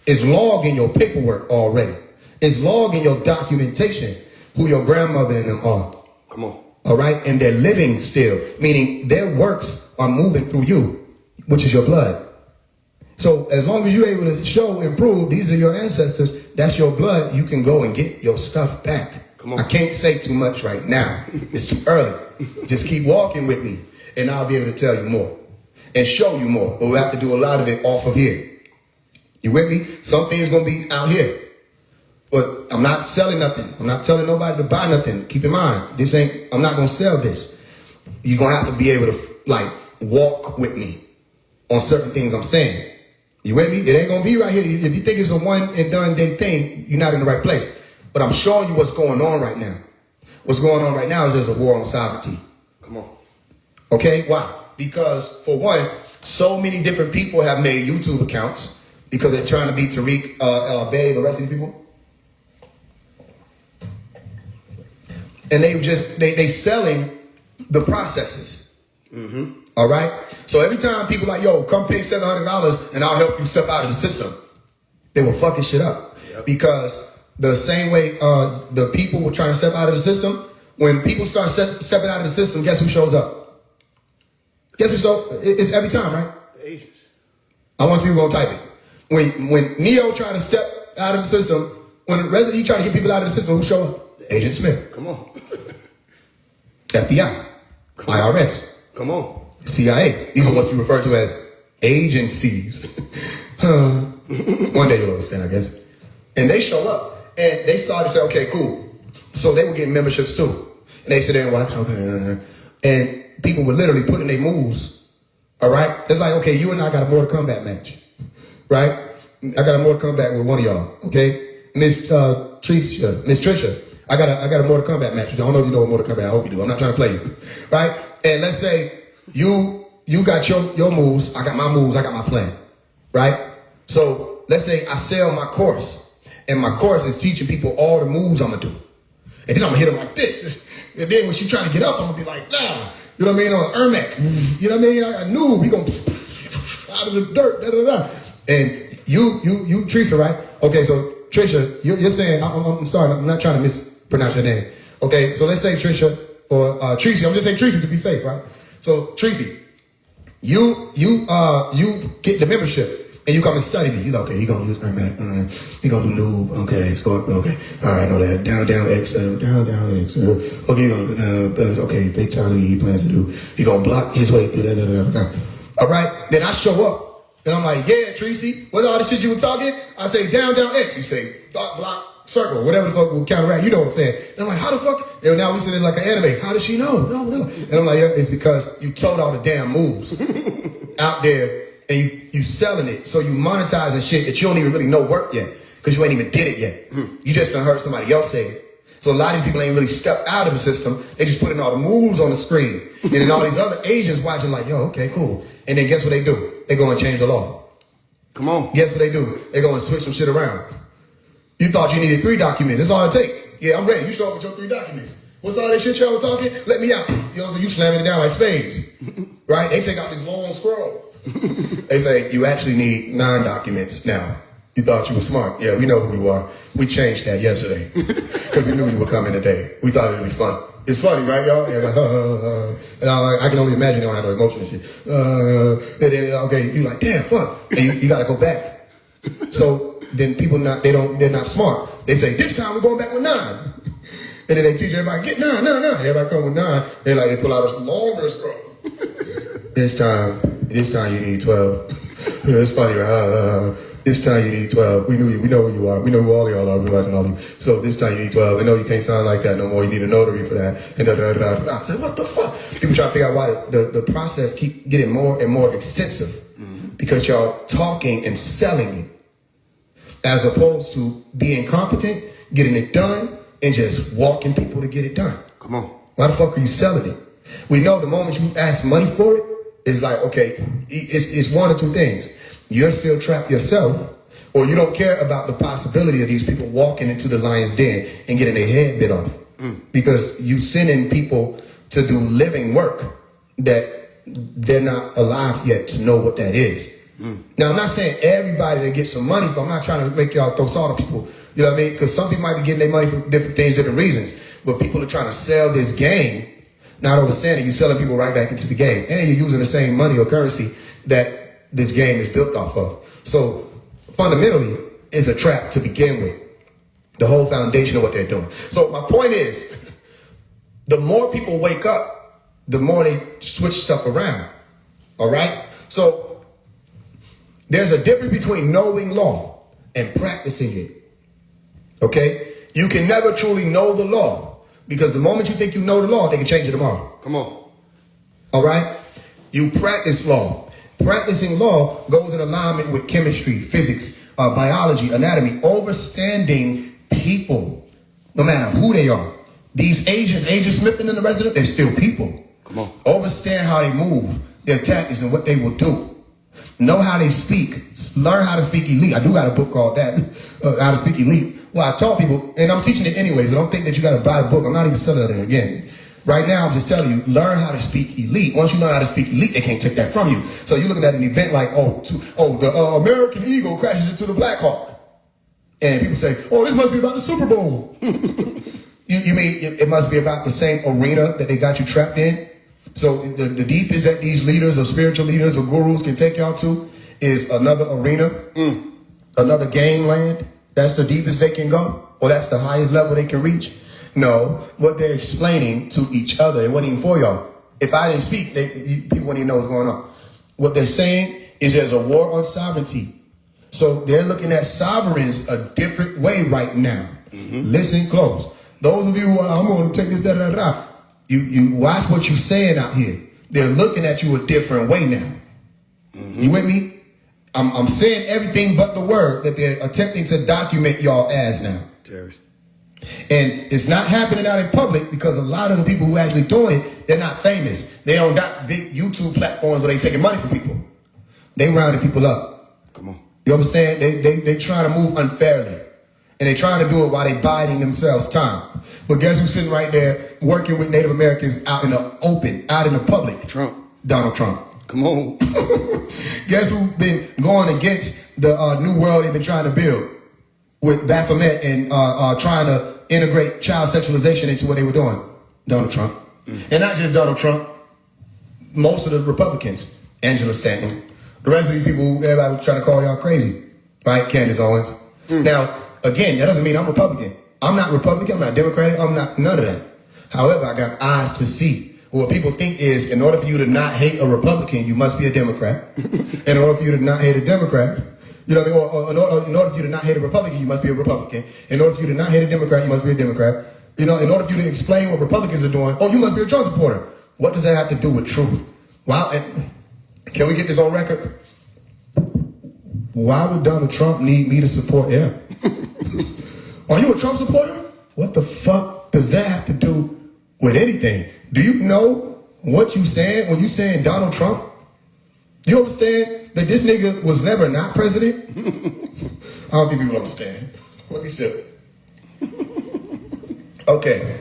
S1: is logged in your paperwork already. It's logged in your documentation who your grandmother and them are.
S2: Come on.
S1: All right? And they're living still, meaning their works are moving through you, which is your blood. So as long as you're able to show and prove these are your ancestors, that's your blood, you can go and get your stuff back.
S2: Come on.
S1: I can't say too much right now. It's too early. Just keep walking with me, and I'll be able to tell you more and show you more. But we'll have to do a lot of it off of here. You with me? Some things going to be out here. But I'm not selling nothing. I'm not telling nobody to buy nothing. Keep in mind, I'm not going to sell this. You're going to have to be able to, walk with me on certain things I'm saying. You with me? It ain't going to be right here. If you think it's a one and done day thing, you're not in the right place. But I'm showing you what's going on right now. What's going on right now is there's a war on sovereignty.
S2: Come on.
S1: Okay? Why? Because, for one, so many different people have made YouTube accounts because they're trying to be Tariq, Bay, the rest of these people. And they selling the processes. Mm-hmm. All right? So every time people like, yo, come pay $700 and I'll help you step out of the system, they were fucking shit up. Yep. Because the same way the people were trying to step out of the system, when people start stepping out of the system, guess who shows up? Guess who shows up? It's every time, right?
S2: The agents.
S1: I want to see who's going to type it. When Neo tried to step out of the system, when the resident, he tried to get people out of the system, who show up? Agent Smith.
S2: Come on.
S1: FBI. Come IRS.
S2: On. Come on.
S1: CIA. These are what you refer to as agencies. One day you'll understand, I guess. And they show up. And they started to say, okay, cool. So they were getting memberships too. And they sit there and watch. Okay. And people were literally putting their moves. All right? It's like, okay, you and I got a Mortal Kombat match. Right? I got a Mortal Kombat with one of y'all. Okay? Miss Trisha. I got a Mortal Kombat match. I don't know if you know what Mortal Kombat. I hope you do. I'm not trying to play you. Right? And let's say you got your moves. I got my moves. I got my plan. Right? So let's say I sell my course. And my course is teaching people all the moves I'm going to do. And then I'm going to hit them like this. And then when she trying to get up, I'm going to be like, nah. You know what I mean? On Ermac. You know what I mean? I knew we going to out of the dirt. Da, da, da. And you Teresa, right? Okay, so Trisha, you're saying, I'm sorry, I'm not trying to mispronounce your name. Okay, so let's say Trisha or Tracy. I'm just saying Tracy to be safe, right? So Tracy, you get the membership and you come and study me. He's like, okay, he gonna use Ermac. He gonna do noob. Okay, Scorpio. Okay, all right, know that. Down, X, down, X. Okay, okay, fatality he plans to do. He gonna block his way through that. All right, then I show up. And I'm like, yeah, Tracy, what's all the shit you were talking? I say, down, X. You say, dot, block, circle, whatever the fuck will counteract. You know what I'm saying? And I'm like, how the fuck? And now we sitting like an anime. How does she know? No. And I'm like, yeah, it's because you told all the damn moves out there and you selling it. So you monetizing shit that you don't even really know work yet because you ain't even did it yet. You just done heard somebody else say it. So a lot of these people ain't really stepped out of the system. They just putting all the moves on the screen. And then all these other agents watching like, yo, okay, cool. And then guess what they do? They go and change the law. Come on. Guess what they do? They go and switch some shit around. You thought you needed 3 documents. That's all it takes. Yeah, I'm ready. You show up with your 3 documents. What's all that shit y'all talking? Let me out. You know, so you slamming it down like spades. Right? They take out this long scroll. They say, you actually need 9 documents now. You thought you were smart. Yeah, we know who you are. We changed that yesterday. Because we knew you were coming today. We thought it would be fun. It's funny, right, y'all? And, and I can only imagine you don't have no emotion and shit. And then, okay, you like, damn, fuck. And you got to go back. So then people they're not smart. They say, this time we're going back with 9. And then they teach everybody, get 9. Everybody come with 9. They pull out a longer scroll. This time you need 12. It's funny, right? This time you need 12. We know who you are. We know who all y'all are. We're watching all of you. So this time you need 12. I know you can't sound like that no more. You need a notary for that. And I said, what the fuck? People try to figure out why the process keep getting more and more extensive. Because y'all talking and selling it. as opposed to being competent, getting it done, and just walking people to get it done.
S2: Come on.
S1: Why the fuck are you selling it? We know the moment you ask money for it, it's like, okay, it's one or two things. You're still trapped yourself, or you don't care about the possibility of these people walking into the lion's den and getting their head bit off. Because you sending people to do living work that they're not alive yet to know what that is. Now, I'm not saying everybody that gets some money from, I'm not trying to make y'all throw salt on people, you know what I mean? Because some people might be getting their money for different things, different reasons. But people are trying to sell this game, not understanding you're selling people right back into the game. And you're using the same money or currency that this game is built off of. So fundamentally, it's a trap to begin with. The whole foundation of what they're doing. So my point is, the more people wake up, the more they switch stuff around. All right? So there's a difference between knowing law and practicing it. Okay? You can never truly know the law, because the moment you think you know the law, they can change it tomorrow.
S2: Come on.
S1: All right? You practice law. Practicing law goes in alignment with chemistry, physics, biology, anatomy, understanding people, no matter who they are. These Agent Smith and the resident, they're still people.
S2: Come on.
S1: Understand how they move, their tactics, and what they will do. Know how they speak. Learn how to speak elite. I do got a book called that, How to Speak Elite. Well, I taught people, and I'm teaching it anyways. So don't think that you got to buy a book. I'm not even selling it again. Right now, I'm just telling you, learn how to speak elite. Once you learn how to speak elite, they can't take that from you. So you're looking at an event like, the American Eagle crashes into the Black Hawk. And people say, oh, this must be about the Super Bowl. You mean it must be about the same arena that they got you trapped in? So the deepest that these leaders or spiritual leaders or gurus can take y'all to is another arena, another game land. That's the deepest they can go, or that's the highest level they can reach. No, what they're explaining to each other, it wasn't even for y'all. If I didn't speak, people wouldn't even know what's going on. What they're saying is there's a war on sovereignty. So they're looking at sovereigns a different way right now. Listen close. Those of you who are, I'm going to take this, you watch what you're saying out here. They're looking at you a different way now. You with me? I'm saying everything but the word that they're attempting to document y'all as now.
S2: Terrorist.
S1: And it's not happening out in public because a lot of the people who actually doing it, they're not famous. They don't got big YouTube platforms where they taking money from people. They rounding people up.
S2: Come on.
S1: You understand? They trying to move unfairly. And they trying to do it while they biding themselves time. But guess who's sitting right there working with Native Americans out in the open, out in the public?
S2: Trump.
S1: Donald Trump.
S2: Come on.
S1: Guess who's been going against the new world they've been trying to build with Baphomet and trying to integrate child sexualization into what they were doing? Donald Trump. And not just Donald Trump. Most of the Republicans. Angela Stanton. The rest of these people, everybody was trying to call y'all crazy. Right? Candace Owens. Now, again, that doesn't mean I'm Republican. I'm not Republican. I'm not Democratic. I'm not none of that. However, I got eyes to see. What people think is, in order for you to not hate a Republican, you must be a Democrat. In order for you to not hate a Democrat, you know what I mean? Or in order for you to not hate a Republican, you must be a Republican. In order for you to not hate a Democrat, you must be a Democrat. You know, in order for you to explain what Republicans are doing, you must be a Trump supporter. What does that have to do with truth? Can we get this on record? Why would Donald Trump need me to support him? Are you a Trump supporter? What the fuck does that have to do with anything? Do you know what you saying when you saying Donald Trump? You understand that this nigga was never not president? I don't think people understand. Let me see. Okay.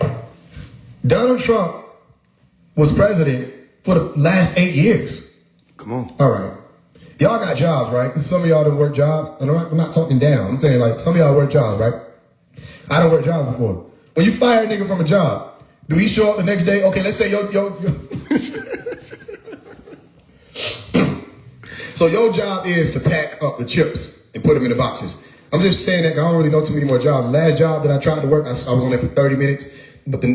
S1: Donald Trump was president for the last 8 years.
S2: Come on.
S1: All right. Y'all got jobs, right? Some of y'all don't work jobs. I'm not talking down. I'm saying like some of y'all work jobs, right? I don't work jobs before. When you fire a nigga from a job, do he show up the next day? Okay, let's say yo. So your job is to pack up the chips and put them in the boxes. I'm just saying that 'cause I don't really know too many more jobs. The last job that I tried to work, I was on there for 30 minutes, but they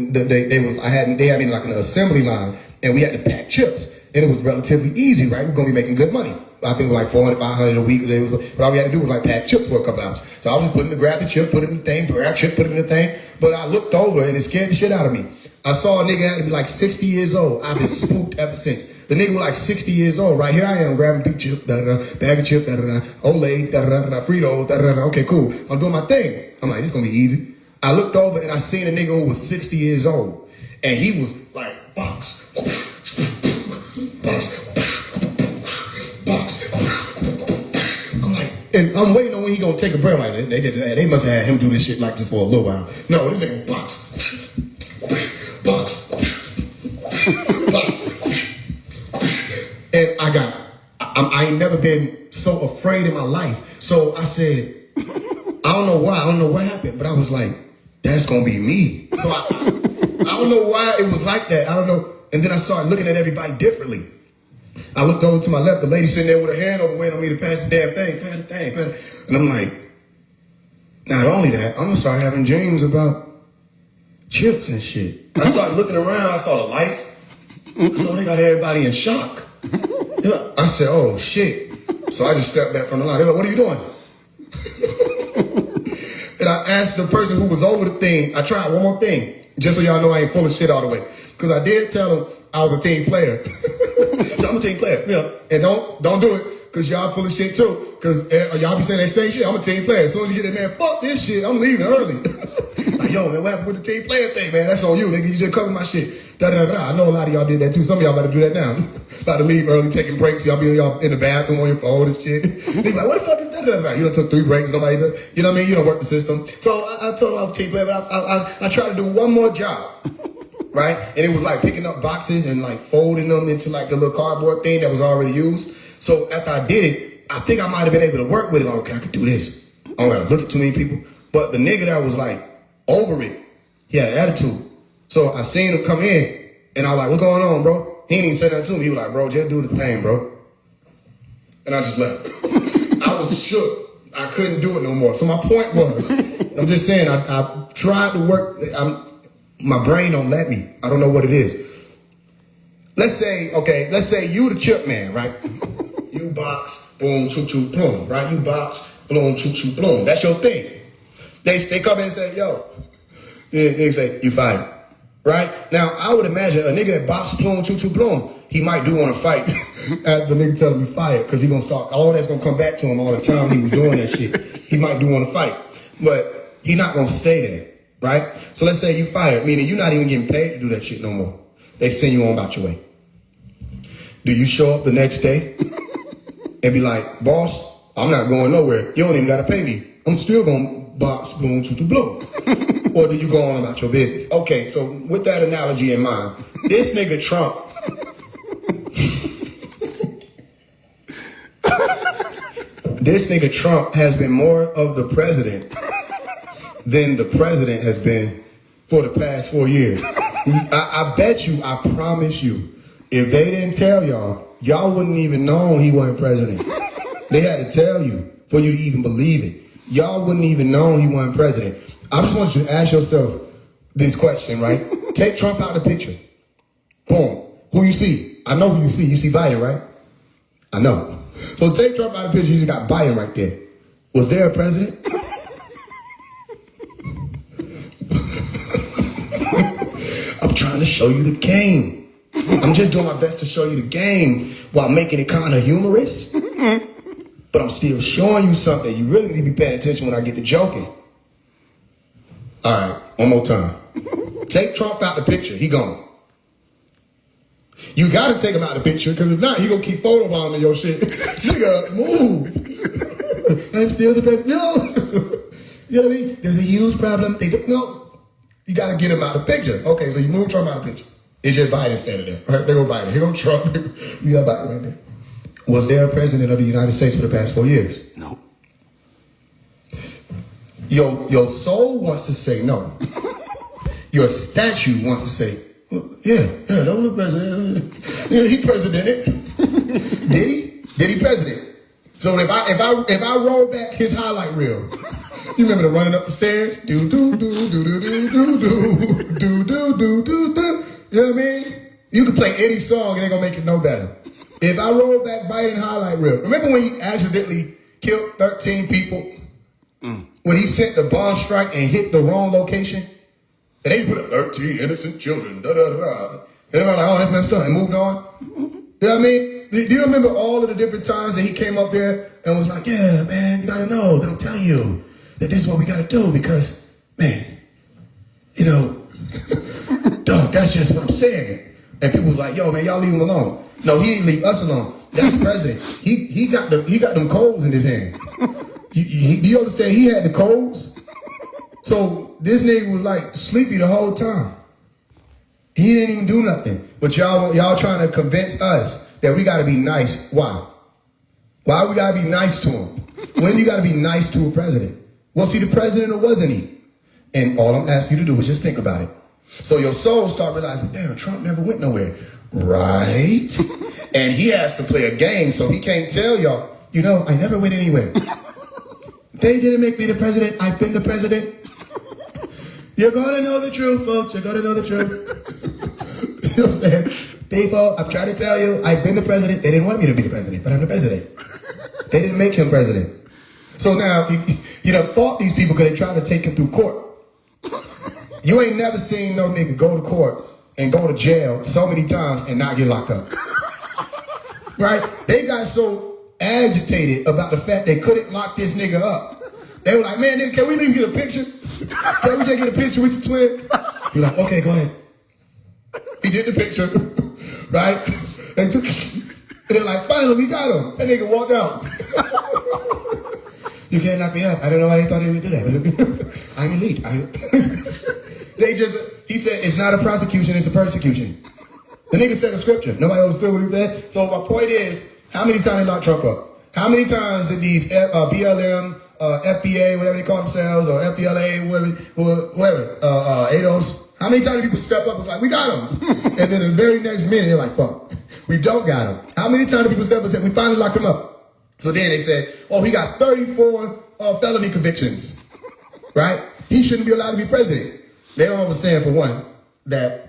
S1: had me in like an assembly line, and we had to pack chips, and it was relatively easy, right? We're gonna be making good money. I think it was like 400, 500 a week. But all we had to do was like pack chips for a couple hours. So I was just grab the chip, put it in the thing, grab chip, put it in the thing. But I looked over and it scared the shit out of me. I saw a nigga had to be like 60 years old. I've been spooked ever since. The nigga was like 60 years old. Right here I am grabbing big chip, bag of chip, Olay, Frito, okay, cool. I'm doing my thing. I'm like, this gonna be easy. I looked over and I seen a nigga who was 60 years old. And he was like, box, box. I'm like, and I'm waiting on when he gonna take a break. Like they must have had him do this shit like this for a little while. No, this nigga box, box, box. And I ain't never been so afraid in my life. So I said, I don't know why. I don't know what happened, but I was like, that's gonna be me. So I don't know why it was like that. I don't know. And then I started looking at everybody differently. I looked over to my left, the lady sitting there with her hand over waiting on me to pass the damn thing, pass the thing, pass it. And I'm like, not only that, I'm gonna start having dreams about chips and shit. I started looking around, I saw the lights. So they got everybody in shock. I said, oh shit. So I just stepped back from the line. They're like, what are you doing? And I asked the person who was over the thing, I tried one more thing, just so y'all know I ain't full of shit all the way. Because I did tell them I was a team player. So I'm a team player, and don't do it, because y'all full of shit too. Because y'all be saying that same shit, I'm a team player. As soon as you get that, man, fuck this shit, I'm leaving early. Like, yo, man, what happened with the team player thing, man? That's on you, nigga, you just cover my shit. I know a lot of y'all did that too. Some of y'all better do that now. About to leave early, taking breaks. Y'all be in the bathroom on your phone and shit. They like, what the fuck is that about? You done took 3 breaks, nobody does. You know what I mean? You don't work the system. So I told him I was a team player, but I tried to do one more job. Right? And it was like picking up boxes and like folding them into like the little cardboard thing that was already used. So after I did it, I think I might have been able to work with it. Like, okay, I could do this. I don't gotta look at too many people. But the nigga that was like over it, he had an attitude. So I seen him come in and I was like, what's going on, bro? He didn't even say nothing to me. He was like, bro, just do the thing, bro. And I just left. I was shook. I couldn't do it no more. So my point was, I'm just saying, I tried to work. My brain don't let me. I don't know what it is. Let's say you the chip man, right? You box, boom, choo choo, boom, right? You box, boom, choo choo, boom. That's your thing. They come in and say, yo, they say, you fired, right? Now, I would imagine a nigga that box, boom, choo choo, boom, he might do want to fight after the nigga tell him he fired, because he gonna start, all that's gonna come back to him all the time he was doing that shit. He might do want to fight, but he not gonna stay there. Right? So let's say you fired, meaning you're not even getting paid to do that shit no more. They send you on about your way. Do you show up the next day and be like, boss, I'm not going nowhere. You don't even gotta pay me. I'm still gonna box, boom, choo, choo, blow. Or do you go on about your business? Okay, so with that analogy in mind, this nigga Trump, this nigga Trump has been more of the president than the president has been for the past 4 years. I bet you, I promise you, if they didn't tell y'all wouldn't even know he wasn't president. They had to tell you for you to even believe it. Y'all wouldn't even know he wasn't president. I just want you to ask yourself this question, right? Take Trump out of the picture. Boom. Who you see? I know who you see. You see Biden, right? I know. So take Trump out of the picture. You just got Biden right there. Was there a president? I'm trying to show you the game. I'm just doing my best to show you the game while making it kind of humorous. But I'm still showing you something. You really need to be paying attention when I get to joking. All right, one more time. Take Trump out the picture. He gone. You got to take him out the picture, because if not, he going to keep photobombing your shit. Nigga, move. I'm still the president. No. You know what I mean? There's a huge problem. No. You got to get him out of the picture. Okay, so you move Trump out of the picture. It's just Biden standing there. Right? There go Biden. Here go Trump. You got Biden right there. Was there a president of the United States for the past 4 years?
S2: No.
S1: Your soul wants to say no. Your statue wants to say, well, yeah, that was the president. Yeah, he presidented. Did he? Did he president? So if I roll back his highlight reel, you remember the running up the stairs? Do do do do do do do do do do do do. You know what I mean? You can play any song and it ain't gonna make it no better. If I roll back Biden highlight reel, remember when he accidentally killed 13 people? When he sent the bomb strike and hit the wrong location? And they put up 13 innocent children, da da da. And they're like, oh, that's messed up, and moved on. You know what I mean? Do you remember all of the different times that he came up there and was like, yeah, man, you gotta know that I'm telling you that this is what we gotta do because, man, you know, dog, that's just what I'm saying. And people was like, yo, man, y'all leave him alone. No, he didn't leave us alone. That's the president. He got them codes in his hand. You understand? He had the codes. So this nigga was like sleepy the whole time. He didn't even do nothing. But y'all trying to convince us that we gotta be nice. Why? Why we gotta be nice to him? When you gotta be nice to a president? Was he the president or wasn't he? And all I'm asking you to do is just think about it. So your soul start realizing, damn, Trump never went nowhere. Right? And he has to play a game, so he can't tell y'all, you know, I never went anywhere. They didn't make me the president. I've been the president. You're gonna know the truth, folks. You're gonna know the truth. You know what I'm saying? People, I'm trying to tell you, I've been the president. They didn't want me to be the president, but I'm the president. They didn't make him president. So now, you know, thought these people could have tried to take him through court. You ain't never seen no nigga go to court and go to jail so many times and not get locked up. Right? They got so agitated about the fact they couldn't lock this nigga up. They were like, man, nigga, can we at least get a picture? Can we just get a picture with your twin? You're like, okay, go ahead. He did the picture, right? And they're like, finally, we got him. That nigga walked out. You can't lock me up. I don't know why they thought they would do that. I'm elite. He said, it's not a prosecution, it's a persecution. The nigga said a scripture. Nobody understood what he said. So my point is, how many times they locked Trump up? How many times did these BLM, FBA, whatever they call themselves, or FBLA, whatever, ADOS, how many times did people step up and was like, we got him? And then the very next minute, they're like, fuck, we don't got him. How many times did people step up and say, we finally locked him up? So then they said, oh, he got 34 felony convictions, right? He shouldn't be allowed to be president. They don't understand, for one, that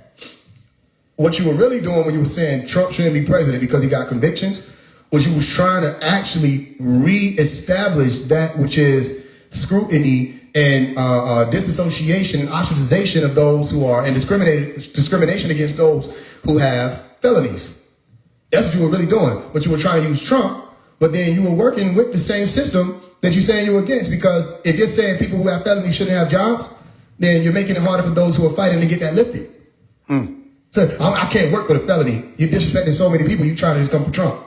S1: what you were really doing when you were saying Trump shouldn't be president because he got convictions was you was trying to actually reestablish that which is scrutiny and disassociation and ostracization of those who are, and discrimination against those who have felonies. That's what you were really doing. But you were trying to use Trump, but then you were working with the same system that you're saying you were against, because if you're saying people who have felonies shouldn't have jobs, then you're making it harder for those who are fighting to get that lifted. So I can't work with a felony. You're disrespecting so many people, you trying to just come for Trump.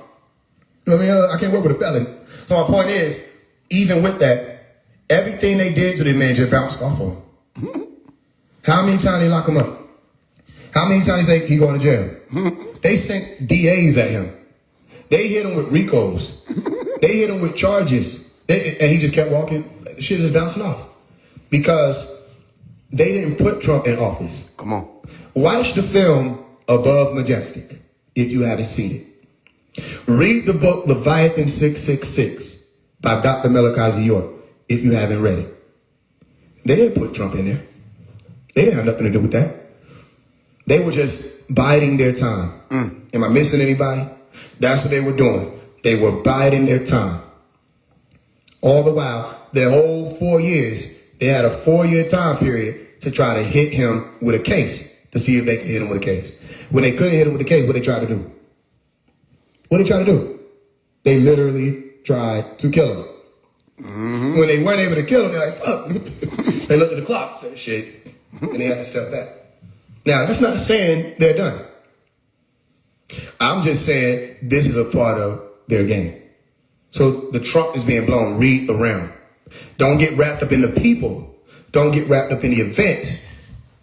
S1: You know what I mean? I can't work with a felony. So my point is, even with that, everything they did to this man just bounced off of him. How many times they lock him up? How many times they say he going to jail? They sent DAs at him. They hit him with RICOs. They hit him with charges. And he just kept walking. The shit is bouncing off. Because they didn't put Trump in office.
S2: Come on.
S1: Watch the film Above Majestic, if you haven't seen it. Read the book Leviathan 666 by Dr. Malachi York, if you haven't read it. They didn't put Trump in there. They didn't have nothing to do with that. They were just biding their time. Am I missing anybody? That's what they were doing. They were biding their time. All the while, their whole 4 years, they had a 4-year time period to try to hit him with a case, to see if they could hit him with a case. When they couldn't hit him with a case, what they tried to do? What they tried to do? They literally tried to kill him. When they weren't able to kill him, they're like, fuck. They looked at the clock, said shit, and they had to step back. Now, that's not saying they're done. I'm just saying this is a part of their game. So the Trump is being blown. Read the realm. Don't get wrapped up in the people. Don't get wrapped up in the events.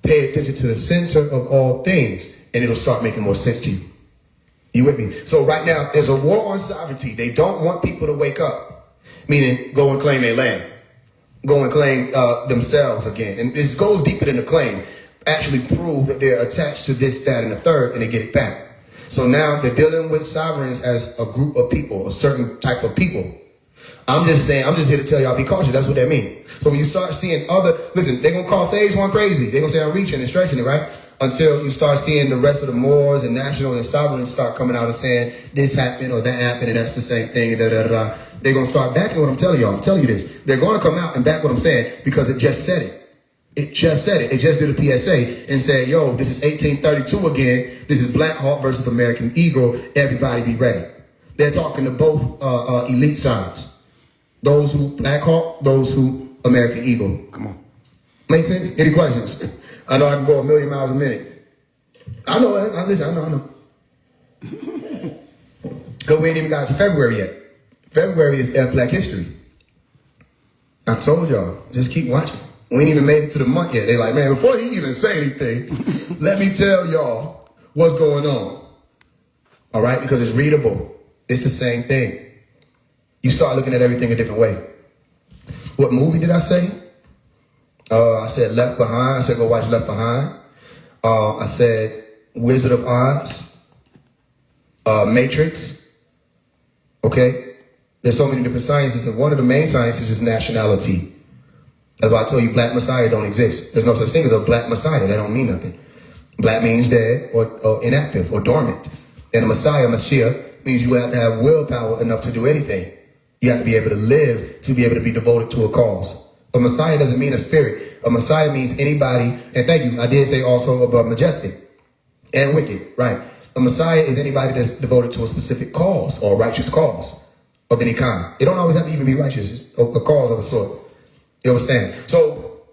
S1: Pay attention to the center of all things, and it'll start making more sense to you. You with me? So right now, there's a war on sovereignty. They don't want people to wake up, meaning go and claim their land. Go and claim themselves again. And this goes deeper than the claim. Actually prove that they're attached to this, that, and the third, and they get it back. So now they're dealing with sovereigns as a group of people, a certain type of people. I'm just saying, I'm just here to tell y'all, be cautious. That's what that means. So when you start seeing listen, they're going to call phase one crazy. They're going to say I'm reaching and stretching it, right? Until you start seeing the rest of the Moors and nationals and sovereigns start coming out and saying this happened or that happened and that's the same thing. Da, da, da, da. They're going to start backing what I'm telling y'all. I'm telling you this. They're going to come out and back what I'm saying because it just said it. It just said it. It just did a PSA and said, yo, this is 1832 again. This is Black Hawk versus American Eagle. Everybody be ready. They're talking to both elite sides. Those who Black Hawk, those who American Eagle.
S2: Come on.
S1: Make sense? Any questions? I know I can go a million miles a minute. I know. Listen, I know. Because we ain't even got to February yet. February is Black History. I told y'all, just keep watching. We ain't even made it to the month yet. They like, man, before you even say anything, let me tell y'all what's going on. All right? Because it's readable. It's the same thing. You start looking at everything a different way. What movie did I say? I said Left Behind. I said go watch Left Behind. I said Wizard of Oz. Matrix. Okay? There's so many different sciences, and one of the main sciences is nationality. That's why I told you Black Messiah don't exist. There's no such thing as a Black Messiah. That don't mean nothing. Black means dead or inactive or dormant. And a Messiah, Mashiach, means you have to have willpower enough to do anything. You have to be able to live to be able to be devoted to a cause. A Messiah doesn't mean a spirit. A Messiah means anybody, and thank you, I did say also about majestic and wicked, right? A Messiah is anybody that's devoted to a specific cause or a righteous cause of any kind. It don't always have to even be righteous, a cause of a sort. You understand? So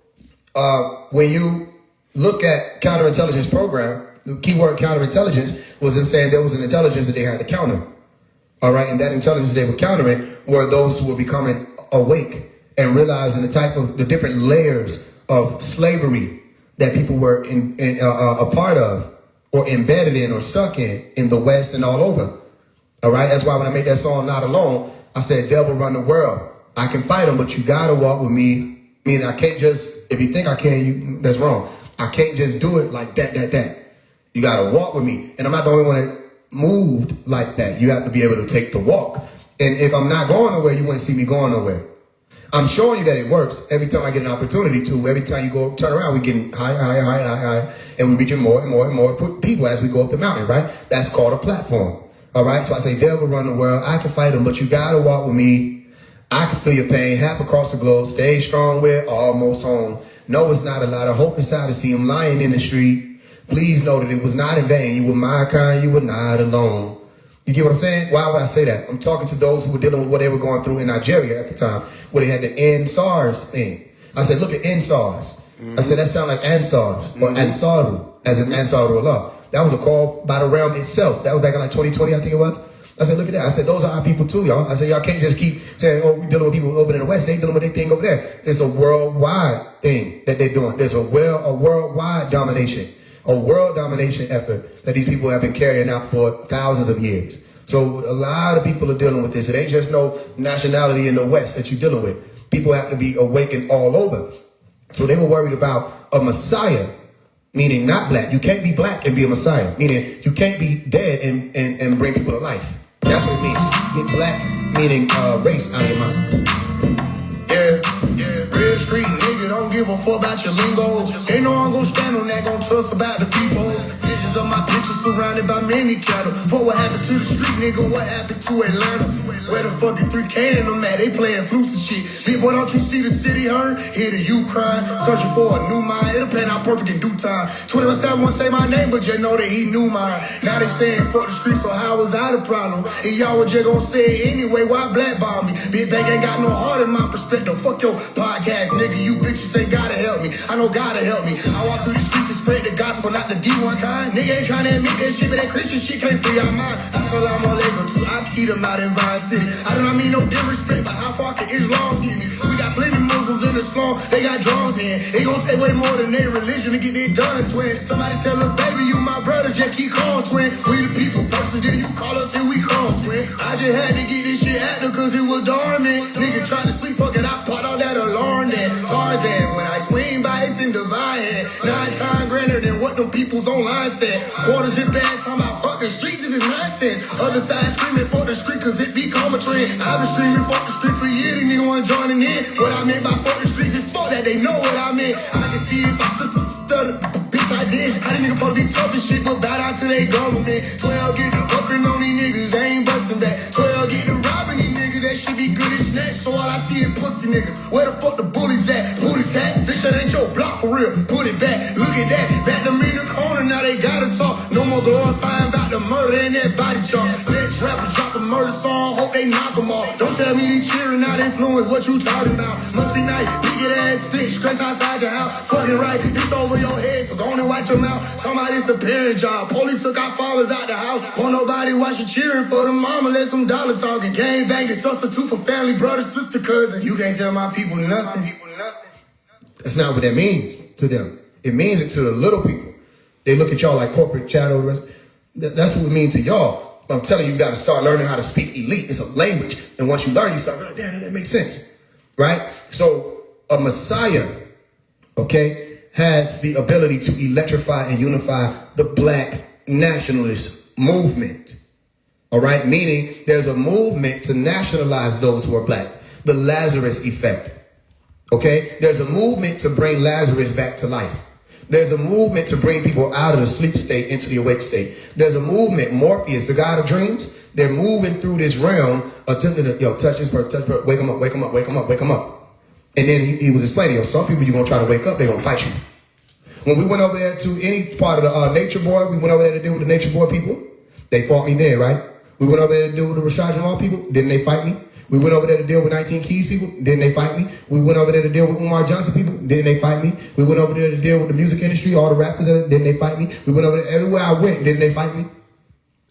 S1: when you look at counterintelligence program, the keyword counterintelligence was them saying there was an intelligence that they had to counter. All right, and that intelligence they were countering were those who were becoming awake and realizing the different layers of slavery that people were a part of or embedded in or stuck in the West and all over. All right, that's why when I made that song Not Alone, I said, devil run the world. I can fight them, but you gotta walk with me. Meaning I can't just, if you think I can, that's wrong. I can't just do it like that. You gotta walk with me. And I'm not the only one that moved like that. You have to be able to take the walk. And if I'm not going nowhere, you wouldn't see me going nowhere. I'm showing you that it works every time I get an opportunity to. Every time you go turn around, we getting high, and we're reaching more and more people as we go up the mountain, right? That's called a platform. All right, so I say, devil run the world. I can fight them, but you gotta walk with me. I can feel your pain half across the globe. Stay strong, we're almost home. No, it's not a lot of hope inside to see him lying in the street. Please know that it was not in vain. You were my kind, you were not alone. You get what I'm saying? Why would I say that? I'm talking to those who were dealing with what they were going through in Nigeria at the time, where they had the end SARS thing. I said, look at end SARS. I said, that sounds like Ansars or Ansaru, as in Ansarullah. That was a call by the realm itself. That was back in like 2020, I think it was. I said, look at that. I said, those are our people too, y'all. I said, y'all can't just keep saying, oh, we're dealing with people over in the West. They dealing with their thing over there. It's a worldwide thing that they're doing. There's a worldwide domination, a world domination effort that these people have been carrying out for thousands of years. So a lot of people are dealing with this. It ain't just no nationality in the West that you're dealing with. People have to be awakened all over. So they were worried about a Messiah, meaning not black. You can't be black and be a Messiah, meaning you can't be dead and bring people to life. That's what it means. Get black, meaning race out of your mind. Yeah. Red Street nigga, don't give a fuck about your lingo. They know I'm gonna stand on that, gonna tuss about the people. Visions of my pictures surrounded by many cattle. For what happened to the street, nigga, what happened to Atlanta? Where the fucking 3K in them at? They playing flutes and shit. Big boy, don't you see the city hurt? Hear the you crying, searching for a new mind. It'll pan out perfect in due time. 21-7 won't say my name, but just know that he knew mine. Now they saying fuck the streets, so how was I the problem? And y'all was just gonna say it anyway, why blackball me? Big Bang ain't got no heart in my perspective. Fuck your podcast, nigga, you bitches ain't gotta help me. I know gotta help me. I walk through the streets and spread the gospel, not the D1 kind. Nigga ain't trying to admit that shit, but that Christian shit can't free our mind. Assalamu alaikum to I keep them out in Vine City. I do not mean no disrespect, but how far can Islam get me? We got plenty Muslims in the slum, they got drums in. They gon' take way more than their religion to get it done, twin. Somebody tell a baby, you my brother, just keep calm, twin. We the people first, and then you call us, here we come, twin. I just had to get this shit active, cause it was dormant. Nigga tried to sleep, fuck it, I part all that alarm then. Tarzan, when I swing by, it's in divine hand. 9 times greater than what them people's online said. Quarters in bad time, I fuck the streets, this is nonsense. Other side screaming for the street, cause it become a trend. I've been screaming fuck the street for years, and nigga want joining in. What I meant by fuck the streets is fuck that, they know what I meant. I can see if I stutter, bitch I did. How these niggas supposed to be tough and shit, but bow down to their government. 12 get the bumping on these niggas, they ain't busting back. 12 get the robbing these niggas, that should be good as snatch. So all I see is pussy niggas, where the fuck the bullies at? Booty tap, bitch that ain't your block for for real. Put it back, look at that. Back them in the corner, now they gotta talk. No more glorifying about the murder in that body chart. Let's rap and drop a murder song, hope they knock them off. Don't tell me they cheering, not influence what you talking about. Must be nice, big ass stick, scratch outside your house. Fucking right, it's over your head, so go on and watch your mouth. Somebody's the parent job. Police took our fathers out the house. Won't nobody watch you cheering for the mama, let some dollar talking. Gang banging, substitute for family, brother, sister, cousin. You can't tell my people nothing. That's not what that means to them. It means it to the little people. They look at y'all like corporate chattel. That's what it means to y'all. I'm telling you, you got to start learning how to speak elite. It's a language. And once you learn, you start like, damn, that makes sense. Right? So a Messiah, okay, has the ability to electrify and unify the black nationalist movement. All right? Meaning there's a movement to nationalize those who are black. The Lazarus effect. Okay? There's a movement to bring Lazarus back to life. There's a movement to bring people out of the sleep state into the awake state. There's a movement, Morpheus, the god of dreams, they're moving through this realm, attempting to, touch this person, wake him up, wake him up, wake him up, wake him up. And then he was explaining, some people you're going to try to wake up, they're going to fight you. When we went over there to any part of the Nature Boy, we went over there to deal with the Nature Boy people. They fought me there, right? We went over there to deal with the Rashad Jamal people. Didn't they fight me? We went over there to deal with 19 Keys people. Didn't they fight me? We went over there to deal with Umar Johnson people. Didn't they fight me? We went over there to deal with the music industry, all the rappers. Didn't they fight me? We went over there everywhere I went. Didn't they fight me?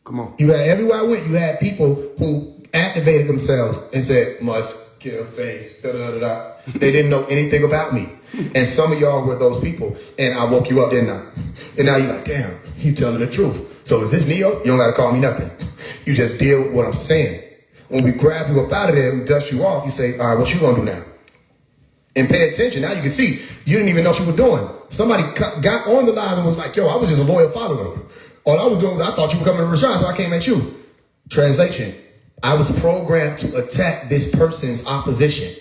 S2: Come on.
S1: You had everywhere I went. You had people who activated themselves and said, "Must kill face." Da, da, da, da. They didn't know anything about me. And some of y'all were those people. And I woke you up, didn't I? And now you're like, damn, you telling the truth. So is this Neo? You don't got to call me nothing. You just deal with what I'm saying. When we grab you up out of there and dust you off, you say, all right, what you going to do now? And pay attention. Now you can see you didn't even know what you were doing. Somebody got on the live and was like, yo, I was just a loyal follower. All I was doing was I thought you were coming to Rashad, so I came at you. Translation. I was programmed to attack this person's opposition.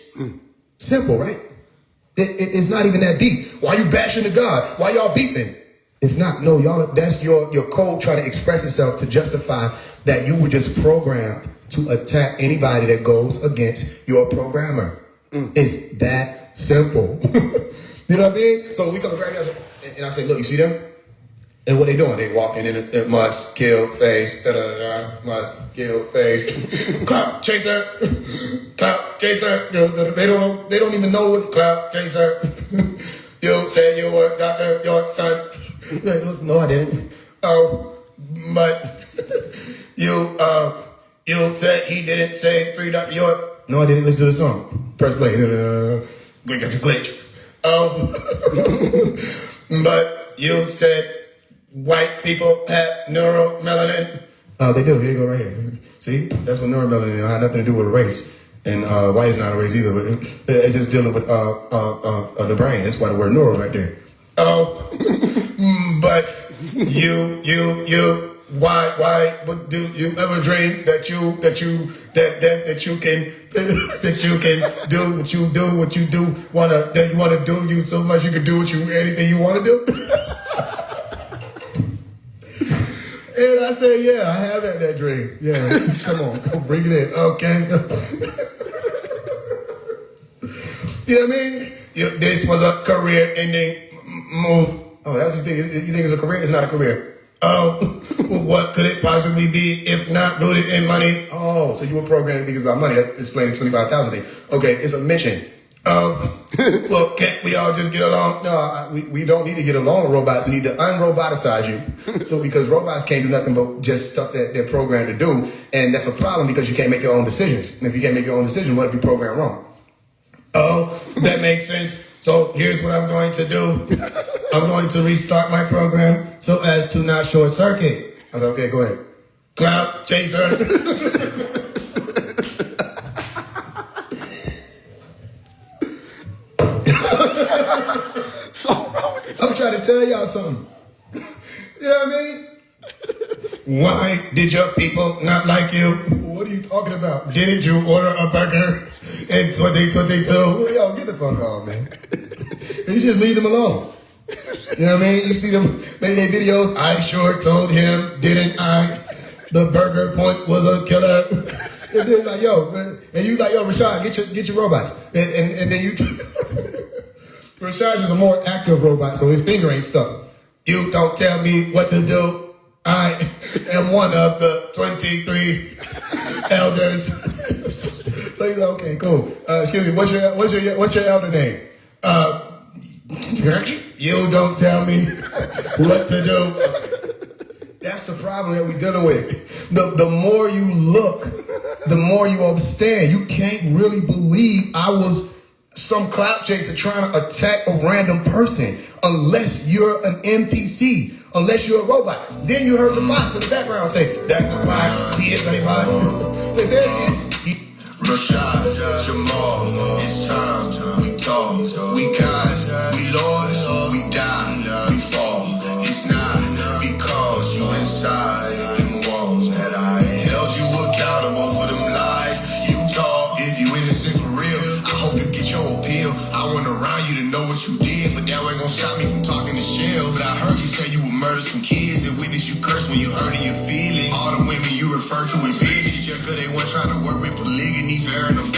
S1: Simple, right? It's not even that deep. Why you bashing the God? Why y'all beefing? It's not. No, y'all, that's your code trying to express itself to justify that you were just programmed to attack anybody that goes against your programmer. It's that simple. You know what I mean? So we come to Granny and I say, look, you see them? And what they doing? They walking in it must kill face, must kill face. Clout chaser, clout chaser. They don't even know what clout chaser. You said you were Dr. Your son. No, I didn't. Oh, but you said he didn't say free Dr. York. No, I didn't. Listen to the song. Press play. We got your glitch. But you said white people have neuromelanin. They do. Here you go right here. See? That's what neuromelanin had nothing to do with race. And white is not a race either, but it's just dealing with the brain. That's why the word neuro right there. But why would do you ever dream that you can what you do wanna do you so much you can do anything you wanna do? And I say, yeah, I have had that dream. Yeah, come on, go bring it in, okay? You know what I mean? This was a career-ending move. Oh, that's the thing. You think it's a career? It's not a career. What could it possibly be if not rooted in money? Oh, so you were programmed to think about money. That explains 25,000 things. Okay, it's a mission. Well, can't we all just get along? No, we don't need to get along with robots. We need to unroboticize you. So because robots can't do nothing but just stuff that they're programmed to do. And that's a problem because you can't make your own decisions. And if you can't make your own decision, what if you program wrong? Oh, that makes sense. So here's what I'm going to do. I'm going to restart my program so as to not short circuit. I said, okay, go ahead. Cloud chaser.
S2: So
S1: I'm trying to tell y'all something. You know what I mean? Why did your people not like you? What are you talking about? Didn't you order a burger in 2022? Yo, get the fuck off, man. You just leave them alone. You know what I mean? You see them make their videos. I sure told him, didn't I? The burger point was a killer. And then like, yo, man, and you like, yo, Rashad, get your robots. And then you Rashad is a more active robot, so his finger ain't stuck. You don't tell me what to do. I am one of the 23 elders. So he's like, okay, cool. Excuse me, what's your elder name? You don't tell me what to do. That's the problem that we're dealing with. The more you look, the more you understand. You can't really believe I was some clout chaser trying to attack a random person unless you're an NPC, unless you're a robot. Then you heard the box in the background say, that's a box, he is a box. Say it again.
S3: Rashad, Jamal, it's time, we talk, we gods, we lords, we die, we fall. It's not because you inside them walls that I held you accountable for them lies you talk. If you innocent for real, I hope you get your appeal. I went around you to know what you did, but that ain't gonna stop me from talking to Shell. But I heard you say you would murder some kids and witness you curse when you hurting your feelings. All the women you refer to as bitches, just cause they weren't trying to work with polygamy, fair enough.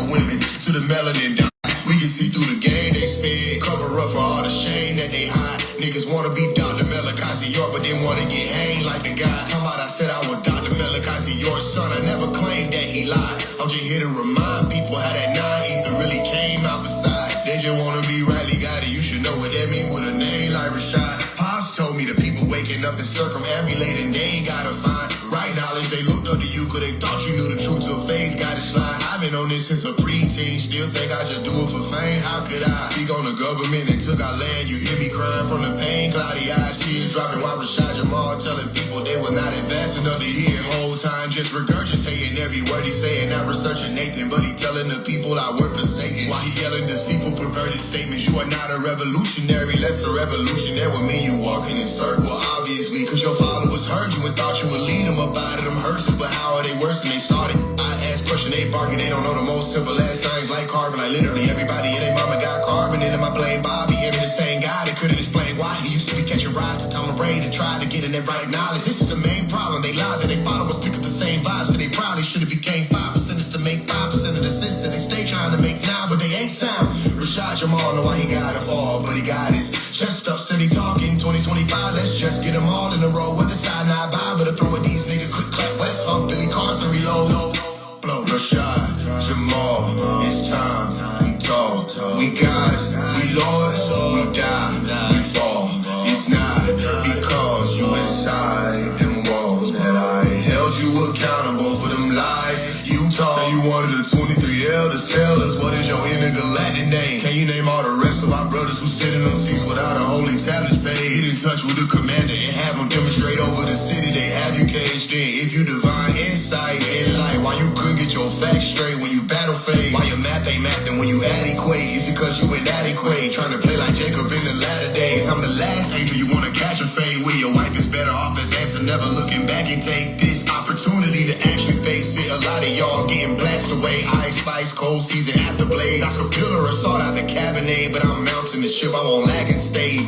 S3: Women to the melanin dye. We can see through the game they sped. Cover up for all the shame that they hide. Niggas wanna be Dr. Melikazi York, but they wanna get hanged like the guy. Talking about I said I was Dr. Melikazi York's son. I never claimed that he lied. I'm just here to remind people how that 9 ether really came out besides. They just wanna be rightly guided. You should know what that mean with a name like Rashad. Pops told me the people waking up and circumambulating, they ain't gotta find right knowledge. They looked up to you cause they thought you knew the truth till faith got it slide. I've been on this since a preteen, still think I just do it for fame. How could I speak on the government that took our land? You hear me crying from the pain, cloudy eyes, tears dropping while Rashad Jamal telling people they were not advancing up to here. Whole time just regurgitating every word he saying. Not researching Nathan, but he telling the people I work for Satan. While he yelling deceitful, perverted statements. You are not a revolutionary, less a revolution. That would mean you walking in circles. Well, obviously, cause your followers heard you and thought you would lead them up out of them hearses. But how are they worse than they started? I ask question, they barking, they don't know the most simple ass signs like carbon. Like literally everybody in their mama got carbon. And then I blame Bobby, him and the same guy that couldn't explain why he used to be catching rides to Tom Brady to try to get in that right knowledge. This is the main problem. They lied that they followers pick up the same vibes, so they probably should have became 5% to make 5% of the sense that they stay trying to make now, but they ain't sound. Rashad Jamal know why he gotta fall, but he got his chest up, steady talking. 2025, let's just get them all in a row with the side not by, but to throw at these niggas quick clap West up, Billy Carson reload. Blow Rashad Jamal, it's time we talk. We gods, we lords, we die, we fall. It's not because you inside them walls that I held you accountable for them lies you talk. Say you wanted the 23 elders, tell us what is your intergalactic name? Can you name all the rest of my brothers who sit in them seats without a holy tablets paid? Get in touch with the commander and have them demonstrate over the city they have you caged in. If you divine insight in life, why you couldn't get your facts straight when you battle fade? Why your math ain't mathing when you adequate? Is it cause you inadequate? Trying to play like Jacob in the latter days. I'm the last angel you wanna catch a fade with. Your wife is better off advancing, never looking back and take this opportunity to actually face it. A lot of y'all getting blasted away. Ice Spice, cold season after blaze. I could build or assault out the cabinet, but I'm mounting the ship, I won't lag and stay.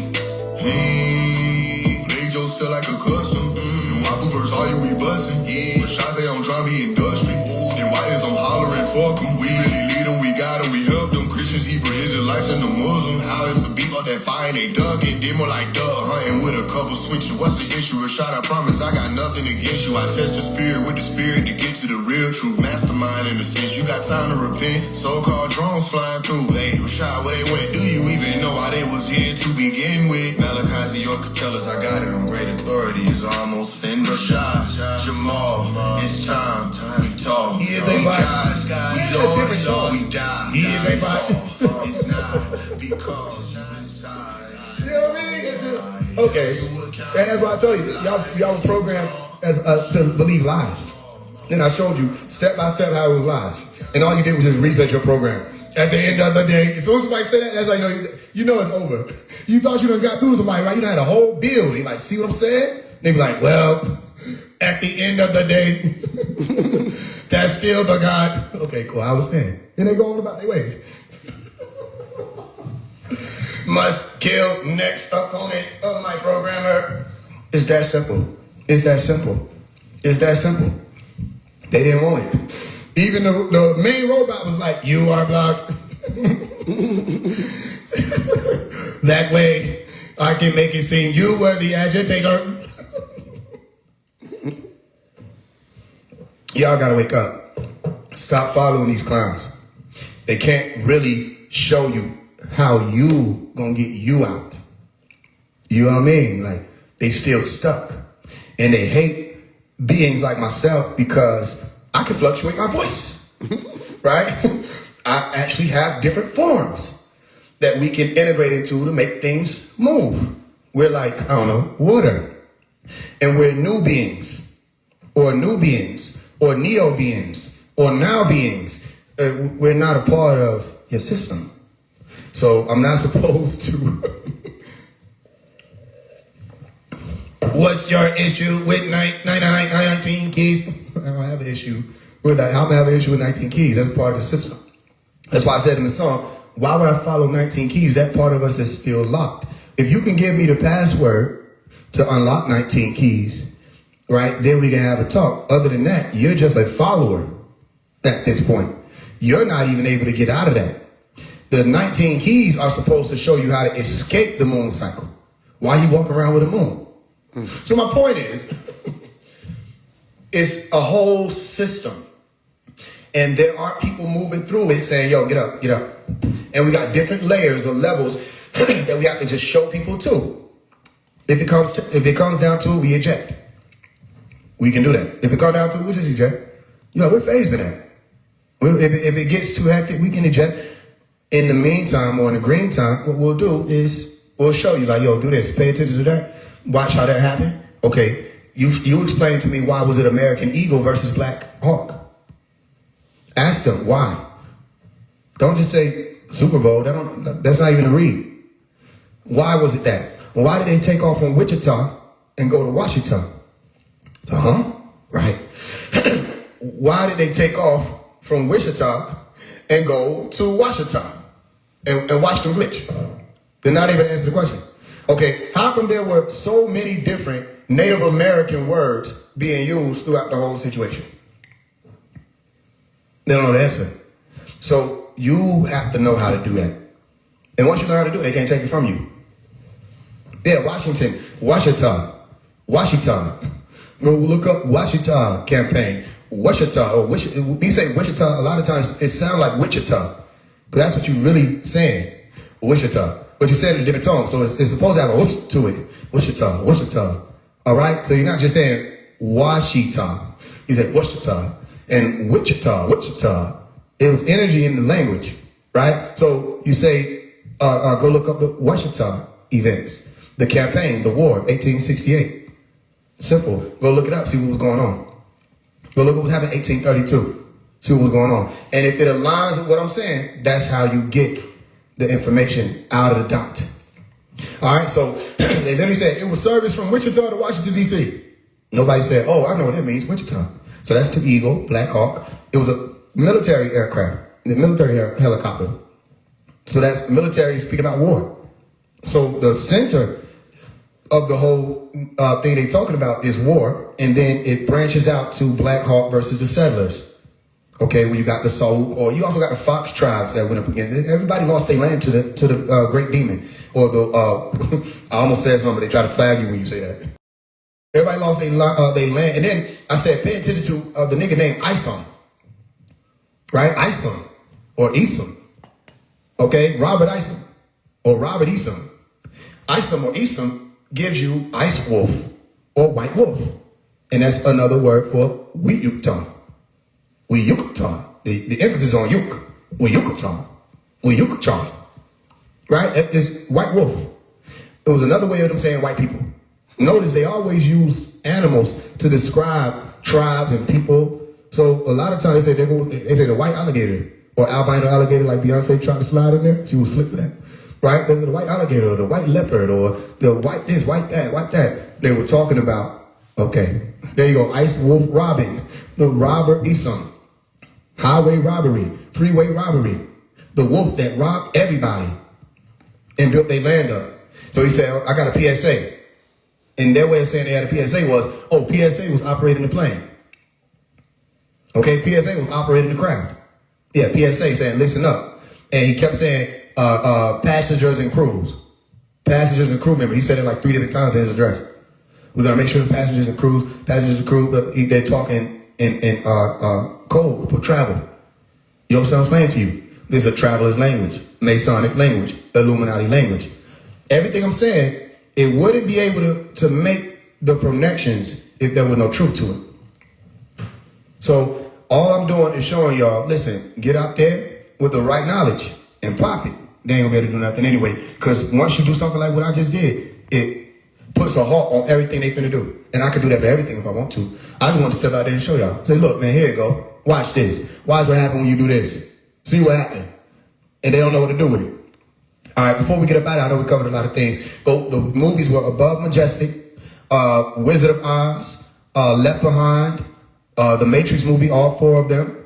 S3: Played yourself like a custom. Wapper verse, all you be bustin'. Yeah, Rashad say I'm trying to be industry. Then why is I'm hollering, fuck 'em. We really lead 'em, we got 'em, we help them. Christians, Hebrew, Israelites, and the Muslims. How is the beef out that fire they dug in? They more like duck hunting with a couple switches. What's the issue, Rashad? I promise I got nothing against you. I test the spirit with the spirit to get to the real truth. Mastermind in a sense, you got time to repent. So-called drones flying through. Hey, Rashad, where they went? Do you even know why they was here to begin with? Malachi York could tell us I got it on great authority. Is almost thin. Rashad Jamal, it's time we talk.
S1: He is
S3: we
S1: a
S3: guys, we lords, so we die.
S1: He is a
S3: fall. It's not because you inside.
S1: You know what I mean? Okay. And that's why I tell you, y'all were programmed as to believe lies. Then I showed you step by step how it was lies. And all you did was just reset your program. At the end of the day, as soon as somebody say that, that's like, you know it's over. You thought you done got through to somebody, right? You done had a whole build. You like, see what I'm saying? They be like, well, at the end of the day, that's still the God. Okay, cool, I understand. Then they go on about their way. must kill next opponent of my programmer. It's that simple. It's that simple. It's that simple. They didn't want it. Even the main robot was like, you are blocked. That way, I can make it seem you were the agitator. Y'all gotta wake up. Stop following these clowns. They can't really show you how you gonna get you out. You know what I mean? Like, they still stuck. And they hate beings like myself because I can fluctuate my voice. Right? I actually have different forms that we can integrate into to make things move. We're like, I don't know, water. And we're new beings, or neo beings, or now beings. We're not a part of your system. So I'm not supposed to. What's your issue with 19 keys? I don't have an issue with that. I'm gonna have an issue with 19 keys. That's part of the system. That's why I said in the song, why would I follow 19 keys? That part of us is still locked. If you can give me the password to unlock 19 keys, right, then we can have a talk. Other than that, you're just a follower at this point. You're not even able to get out of that. The 19 keys are supposed to show you how to escape the moon cycle. Why you walk around with a moon? So my point is, it's a whole system. And there are people moving through it saying, yo, get up, get up. And we got different layers or levels that we have to just show people to. If it comes down to it, we eject. We can do that. If it comes down to it, we just eject. You know, where Faye's been at? If it gets too hectic, we can eject. In the meantime, or in the green time, what we'll do is we'll show you, like, yo, do this. Pay attention to that. Watch how that happened. Okay, you explain to me, why was it American Eagle versus Black Hawk? Ask them why. Don't just say Super Bowl. That's not even a read. Why was it that? Why did they take off from Wichita and go to Washington? Right. Why did they take off from Wichita and go to Washington and watch them glitch? They're not even answering the question. Okay, how come there were so many different Native American words being used throughout the whole situation? They don't know the answer. So you have to know how to do that. And once you know how to do it, they can't take it from you. Yeah, Washington. Go look up Washington campaign. Wichita. Or when you say Wichita, a lot of times it sounds like Wichita. But that's what you're really saying. Wichita. But you said it in a different tone. So it's supposed to have a whoosh to it. Wichita. All right? So you're not just saying Washington. You said Wichita. And Wichita. It was energy in the language, right? So you say, go look up the Washington events, the campaign, the war, 1868. Simple. Go look it up, see what was going on. Go look what was happening in 1832. See what was going on. And if it aligns with what I'm saying, that's how you get the information out of the dot. All right, so they literally said it was service from Wichita to Washington, D.C. Nobody said, oh, I know what that means, Wichita. So that's the Eagle, Black Hawk. It was a military aircraft, the military helicopter. So that's military speaking about war. So the center of the whole thing they're talking about is war. And then it branches out to Black Hawk versus the settlers. Okay, well, you got the Sauk, or you also got the Fox tribes that went up against it. Everybody lost their land to the Great Demon. Or the, I almost said something, but they try to flag you when you say that. Everybody lost their land. And then I said, pay attention to the nigga named Isom. Right? Isom. Or Isom. Okay? Robert Isom. Or Robert Isom. Isom or Isom gives you ice wolf or white wolf. And that's another word for Wiyukton. Wiyukton. The emphasis on yuk. Wiyukton. Wiyukton. Right? It's white wolf. It was another way of them saying white people. Notice they always use animals to describe tribes and people. So a lot of times they say the white alligator or albino alligator, like Beyonce tried to slide in there. She was slick for that. Right? There's the white alligator or the white leopard or the white this, white that. They were talking about, okay, there you go, ice wolf robbing, the robber Isom, highway robbery, freeway robbery, the wolf that robbed everybody. and built their land up. So he said, I got a PSA. And their way of saying they had a PSA was, oh, PSA was operating the plane. Okay, PSA was operating the craft. Yeah, PSA saying, listen up. And he kept saying, passengers and crews. Passengers and crew members. He said it like 3 different times in his address. We're going to make sure the passengers and crew, they're talking in code for travel. You know what I'm saying to you? This is a traveler's language, Masonic language, Illuminati language. Everything I'm saying, it wouldn't be able to make the connections if there was no truth to it. So all I'm doing is showing y'all, listen, get out there with the right knowledge and pop it. They ain't gonna be able to do nothing anyway. Because once you do something like what I just did, it puts a halt on everything they finna do. And I can do that for everything if I want to. I just want to step out there and show y'all. Say, look, man, here you go. Watch this. Watch what happens when you do this. See what happens. And they don't know what to do with it. All right, before we get up out of it, I know we covered a lot of things. The movies were Above Majestic, Wizard of Oz, Left Behind, the Matrix movie, all 4 of them.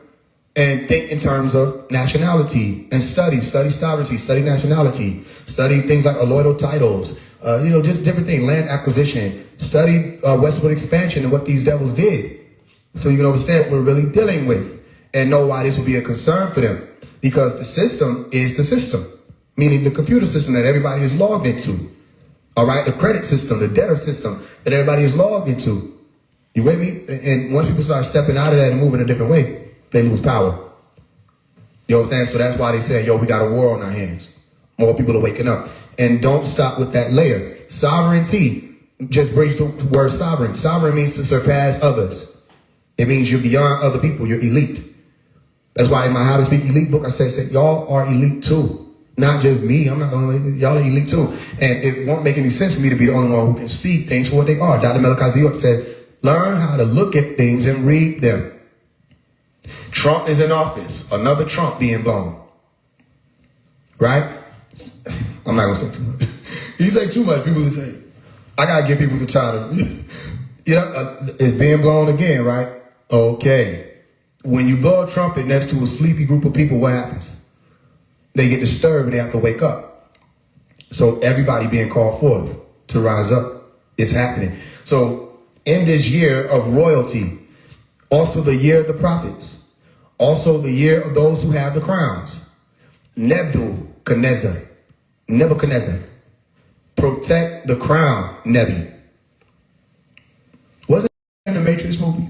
S1: And think in terms of nationality and study sovereignty, study nationality, study things like alloidal titles, just different things, land acquisition, study westward expansion and what these devils did. So you can understand what we're really dealing with and know why this will be a concern for them. Because the system is the system, meaning the computer system that everybody is logged into. All right, the credit system, the debtor system that everybody is logged into. You with me? And once people start stepping out of that and moving a different way, they lose power. You know what I'm saying? So that's why they say, yo, we got a war on our hands. More people are waking up. And don't stop with that layer. Sovereignty just brings the word sovereign. Sovereign means to surpass others. It means you're beyond other people. You're elite. That's why in my How to Speak Elite book, I said y'all are elite too. Not just me. I'm not the only one. Y'all are elite too. And it won't make any sense for me to be the only one who can see things for what they are. Dr. Malachi York said, learn how to look at things and read them. Trump is in office. Another Trump being blown. Right? I'm not going to say too much. You say too much, people will say, I got to give people the time to, it's being blown again, right? Okay. When you blow a trumpet next to a sleepy group of people, what happens? They get disturbed and they have to wake up. So everybody being called forth to rise up is happening. So in this year of royalty, also the year of the prophets, also the year of those who have the crowns, Nebuchadnezzar, protect the crown, Nebi. Wasn't it in the Matrix movie?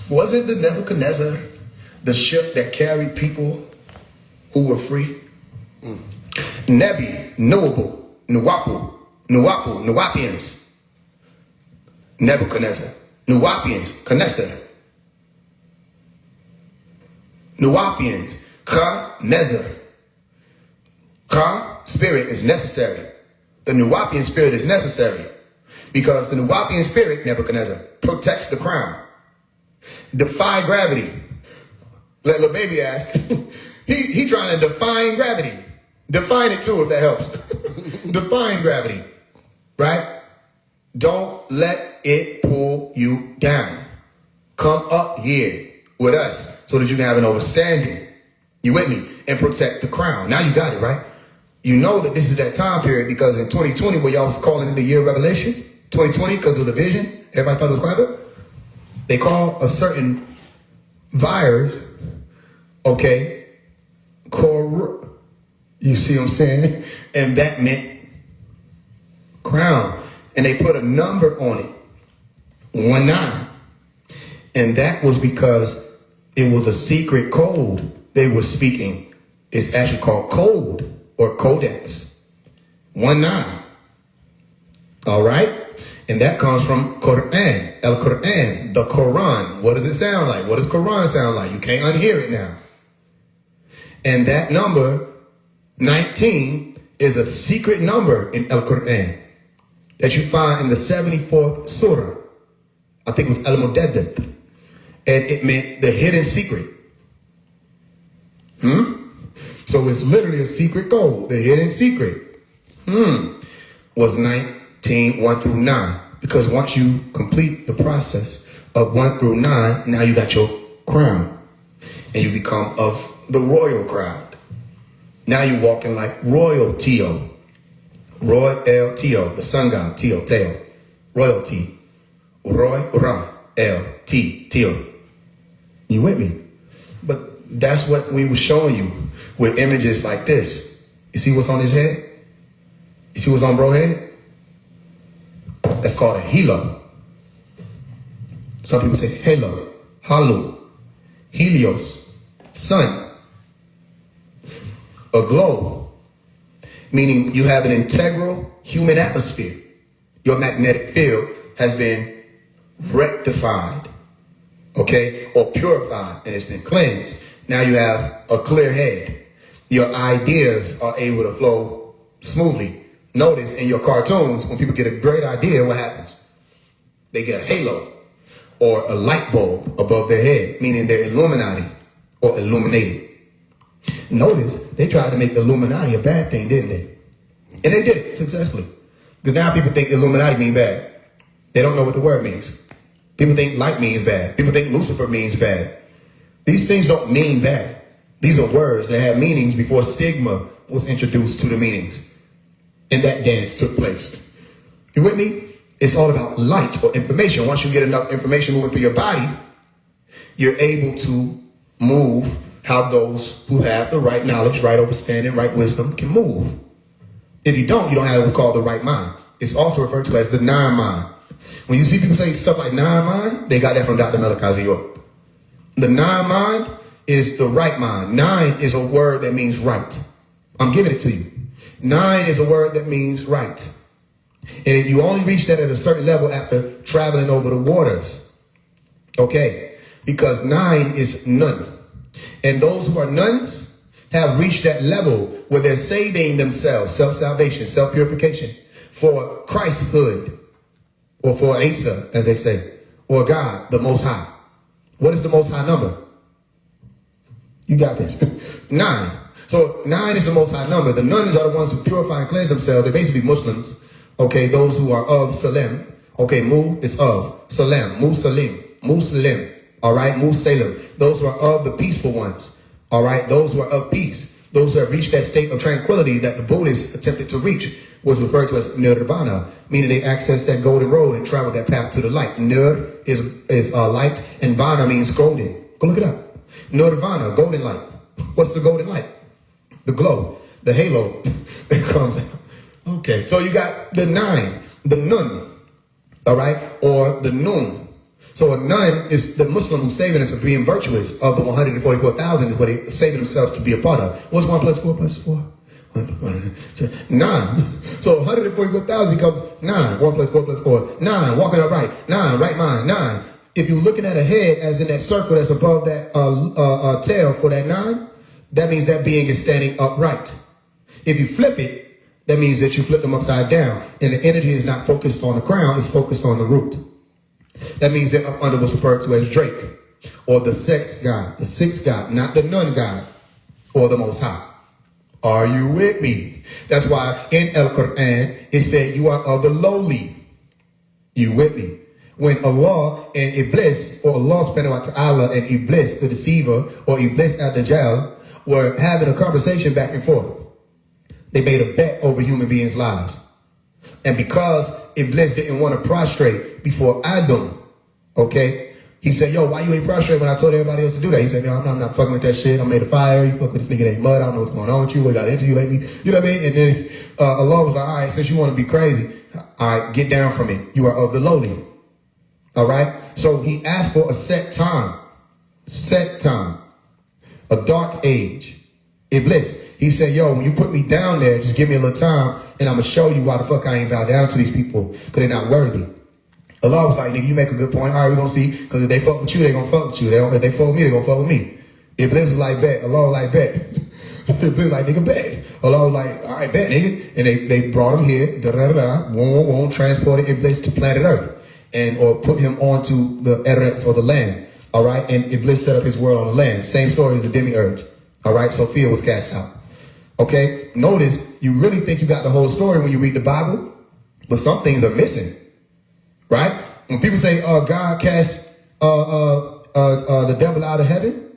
S1: Wasn't the Nebuchadnezzar the ship that carried people who were free? Nebi, Nuwapu, Nuwapians. Nebuchadnezzar, Nuwapians, Knesset. Nuwapians, Ka-Nezzar. Ka, spirit, is necessary. The Nuwapian spirit is necessary because the Nuwapian spirit, Nebuchadnezzar, protects the crown. Defy gravity. Let little baby ask. he trying to define gravity. Define it too if that helps. Define gravity. Right? Don't let it pull you down. Come up here with us so that you can have an understanding. You with me? And protect the crown. Now you got it, right? You know that this is that time period because in 2020, where y'all was calling it the year of revelation, 2020 because of the vision, everybody thought it was clever. They call a certain virus, okay, you see what I'm saying? And that meant crown. And they put a number on it, 19. And that was because it was a secret code they were speaking. It's actually called code or codex, 19. All right? And that comes from Quran, El-Quran, the Quran. What does it sound like? What does Quran sound like? You can't unhear it now. And that number, 19, is a secret number in El-Quran that you find in the 74th surah. I think it was Al-Mudaddith. And it meant the hidden secret. So it's literally a secret code. The hidden secret was 19, 1 through 9. Because once you complete the process of 1 through 9, now you got your crown. And you become of the royal crowd. Now you're walking like royalty. Roy-L-T-O, the sun god, Teo, Teo. Royalty. Roy-Ra-L-T-Teo. You with me? But that's what we were showing you with images like this. You see what's on his head? You see what's on bro's head? That's called a halo. Some people say halo, halo, helios, sun. A globe, meaning you have an integral human atmosphere. Your magnetic field has been rectified, okay, or purified, and it's been cleansed. Now you have a clear head. Your ideas are able to flow smoothly. Notice in your cartoons, when people get a great idea, what happens? They get a halo or a light bulb above their head, meaning they're Illuminati or illuminated. Notice they tried to make Illuminati a bad thing, didn't they? And they did it successfully. Because now people think Illuminati mean bad. They don't know what the word means. People think light means bad. People think Lucifer means bad. These things don't mean bad. These are words that have meanings before stigma was introduced to the meanings. And that dance took place. You with me? It's all about light or information. Once you get enough information moving through your body, you're able to move how those who have the right knowledge, right understanding, right wisdom can move. If you don't have what's called the right mind. It's also referred to as the non-mind. When you see people say stuff like non-mind, they got that from Dr. Malachi York. The non-mind is the right mind. Nine is a word that means right. I'm giving it to you. Nine is a word that means right. And you only reach that at a certain level after traveling over the waters. Okay? Because nine is none. And those who are nuns have reached that level where they're saving themselves, self-salvation, self-purification, for Christhood, or for Asa, as they say, or God, the Most High. What is the Most High number? You got this. 9. So 9 is the Most High number. The nuns are the ones who purify and cleanse themselves. They're basically Muslims. Okay, those who are of Salem. Okay, Mu is of Salem. Muslim. Muslim. All right, Musalim. Those who are of the peaceful ones. All right, those who are of peace. Those who have reached that state of tranquility that the Buddhists attempted to reach was referred to as nirvana, meaning they accessed that golden road and traveled that path to the light. Nir is light, and vana means golden. Go look it up. Nirvana, golden light. What's the golden light? The glow, the halo that comes out. Okay, so you got the 9, the nun, all right, or the nun. So a nun is the Muslim who's saving us of being virtuous. Of the 144,000 is what they're saving themselves to be a part of. What's 1 plus 4 plus 4? 9. So 144,000 becomes 9. 1 plus 4 plus 4. 9. Walking upright. 9. Right mind. 9. If you're looking at a head as in that circle that's above that tail for that 9, that means that being is standing upright. If you flip it, that means that you flip them upside down. And the energy is not focused on the crown, it's focused on the root. That means they're up under what's referred to as Drake, or the sex god, the sixth god, not the nun god, or the Most High. Are you with me? That's why in El Quran, it said you are of the lowly. You with me? When Allah and Iblis, or Allah subhanahu wa ta'ala and Iblis, the deceiver, or Iblis ad-Dajjal, were having a conversation back and forth. They made a bet over human beings' lives. And because Iblis didn't want to prostrate before Adam, okay, he said, yo, why you ain't prostrate when I told everybody else to do that? He said, yo, I'm not fucking with that shit. I made a fire. You fuck with this nigga named Mud. I don't know what's going on with you. What got into you lately? You know what I mean? And then Allah was like, all right, since you want to be crazy, all right, get down from it. You are of the lowly. All right? So he asked for a set time, a dark age. Iblis, he said, yo, when you put me down there, just give me a little time, and I'm going to show you why the fuck I ain't bow down to these people, because they're not worthy. Allah was like, nigga, you make a good point. All right, we're going to see, because if they fuck with you, they're going to fuck with you. If they fuck with me, they're going to fuck with me. Iblis was like, bet. Allah was like, bet. Iblis was like, nigga, bet. Allah was like, all right, bet, nigga. And they brought him here, transported Iblis to planet Earth, or put him onto the Eretz, or the land. All right, and Iblis set up his world on the land. Same story as the demiurge. All right, Sophia was cast out. Okay, notice you really think you got the whole story when you read the Bible, but some things are missing, right? When people say, God cast the devil out of heaven,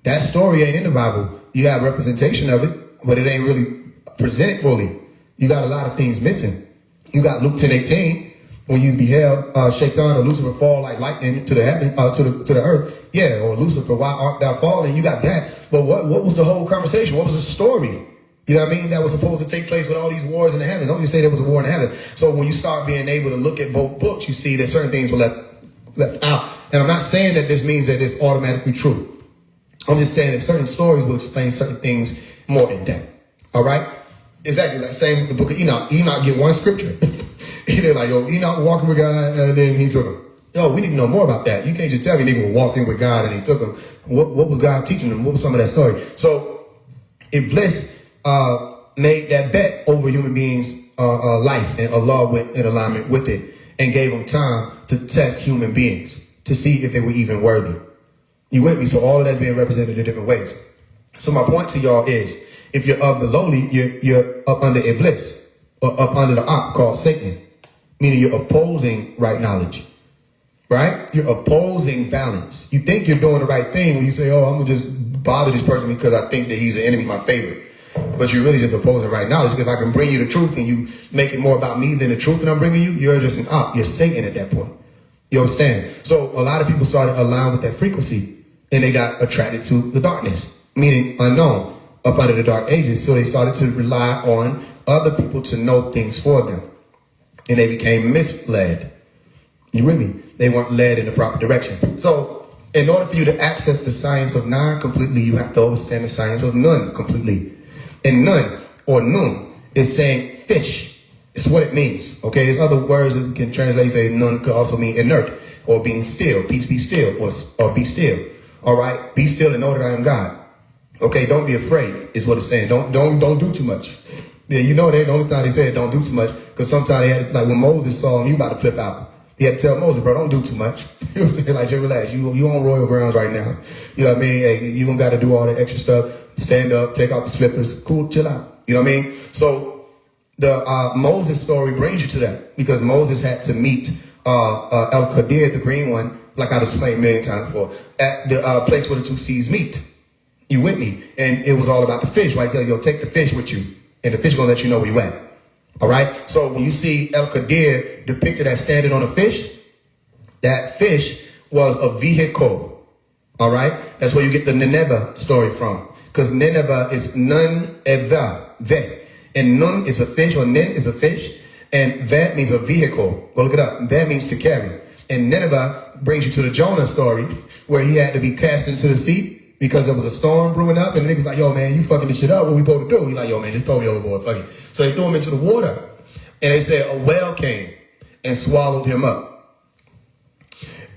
S1: that story ain't in the Bible. You have representation of it, but it ain't really presented fully. You got a lot of things missing. You got Luke 10:18, when you beheld Shaitan or Lucifer fall like lightning to the heaven, to the earth. Yeah, or Lucifer, why art thou falling? You got that. But what was the whole conversation? What was the story? You know what I mean? That was supposed to take place with all these wars in the heavens. Don't you say there was a war in the heavens. So when you start being able to look at both books, you see that certain things were left out. And I'm not saying that this means that it's automatically true. I'm just saying that certain stories will explain certain things more in depth. All right? Exactly. Like same with the book of Enoch. Enoch get one scripture. They're like, yo, Enoch walking with God, and then he took him. Yo, we need to know more about that. You can't just tell me nigga was walking with God and he took him. What was God teaching them? What was some of that story? So Iblis made that bet over human beings' life, and Allah went in alignment with it and gave them time to test human beings to see if they were even worthy. You with me? So all of that's being represented in different ways. So my point to y'all is, if you're of the lowly, you're up under Iblis, or up under the op called Satan, meaning you're opposing right knowledge, right? You're opposing balance. You think you're doing the right thing when you say, oh, I'm gonna just bother this person because I think that he's an enemy, my favorite. But you're really just opposing right knowledge. If I can bring you the truth and you make it more about me than the truth that I'm bringing you, you're just an op. You're Satan at that point. You understand? So a lot of people started aligned with that frequency, and they got attracted to the darkness, meaning unknown, up under the dark ages. So they started to rely on other people to know things for them, and they became misled. You with me? They weren't led in the proper direction. So in order for you to access the science of nine completely, you have to understand the science of none completely. And none, or nun, is saying fish. It's what it means. Okay, there's other words that we can translate. Say nun could also mean inert, or being still. Peace be still, or be still. All right, be still and know that I am God. Okay, don't be afraid is what it's saying. Don't do too much. Yeah, you know that the only time they said don't do too much, because sometimes they had, like when Moses saw him, he about to flip out. He had to tell Moses, bro, don't do too much. You know what I'm saying? Like, just relax. You on royal grounds right now. You know what I mean? Hey, you don't got to do all the extra stuff. Stand up, take off the slippers. Cool, chill out. You know what I mean? So the Moses story brings you to that, because Moses had to meet El Qadir, the green one, like I've explained a million times before, at the place where the two seas meet. You with me? And it was all about the fish, right? Tell you, yo, take the fish with you, and the fish gonna let you know where you at. All right? So when you see El Qadir depicted as standing on a fish, that fish was a vehicle. All right? That's where you get the Nineveh story from. Because Nineveh is nun eva, ve. And nun is a fish, or nin is a fish, and ve means a vehicle. Go look it up. Ve means to carry. And Nineveh brings you to the Jonah story, where he had to be cast into the sea because there was a storm brewing up, and the niggas like, yo, man, you fucking this shit up. What we supposed to do? He's like, yo, man, just throw me overboard. Fuck it. So they threw him into the water. And they said a whale came and swallowed him up.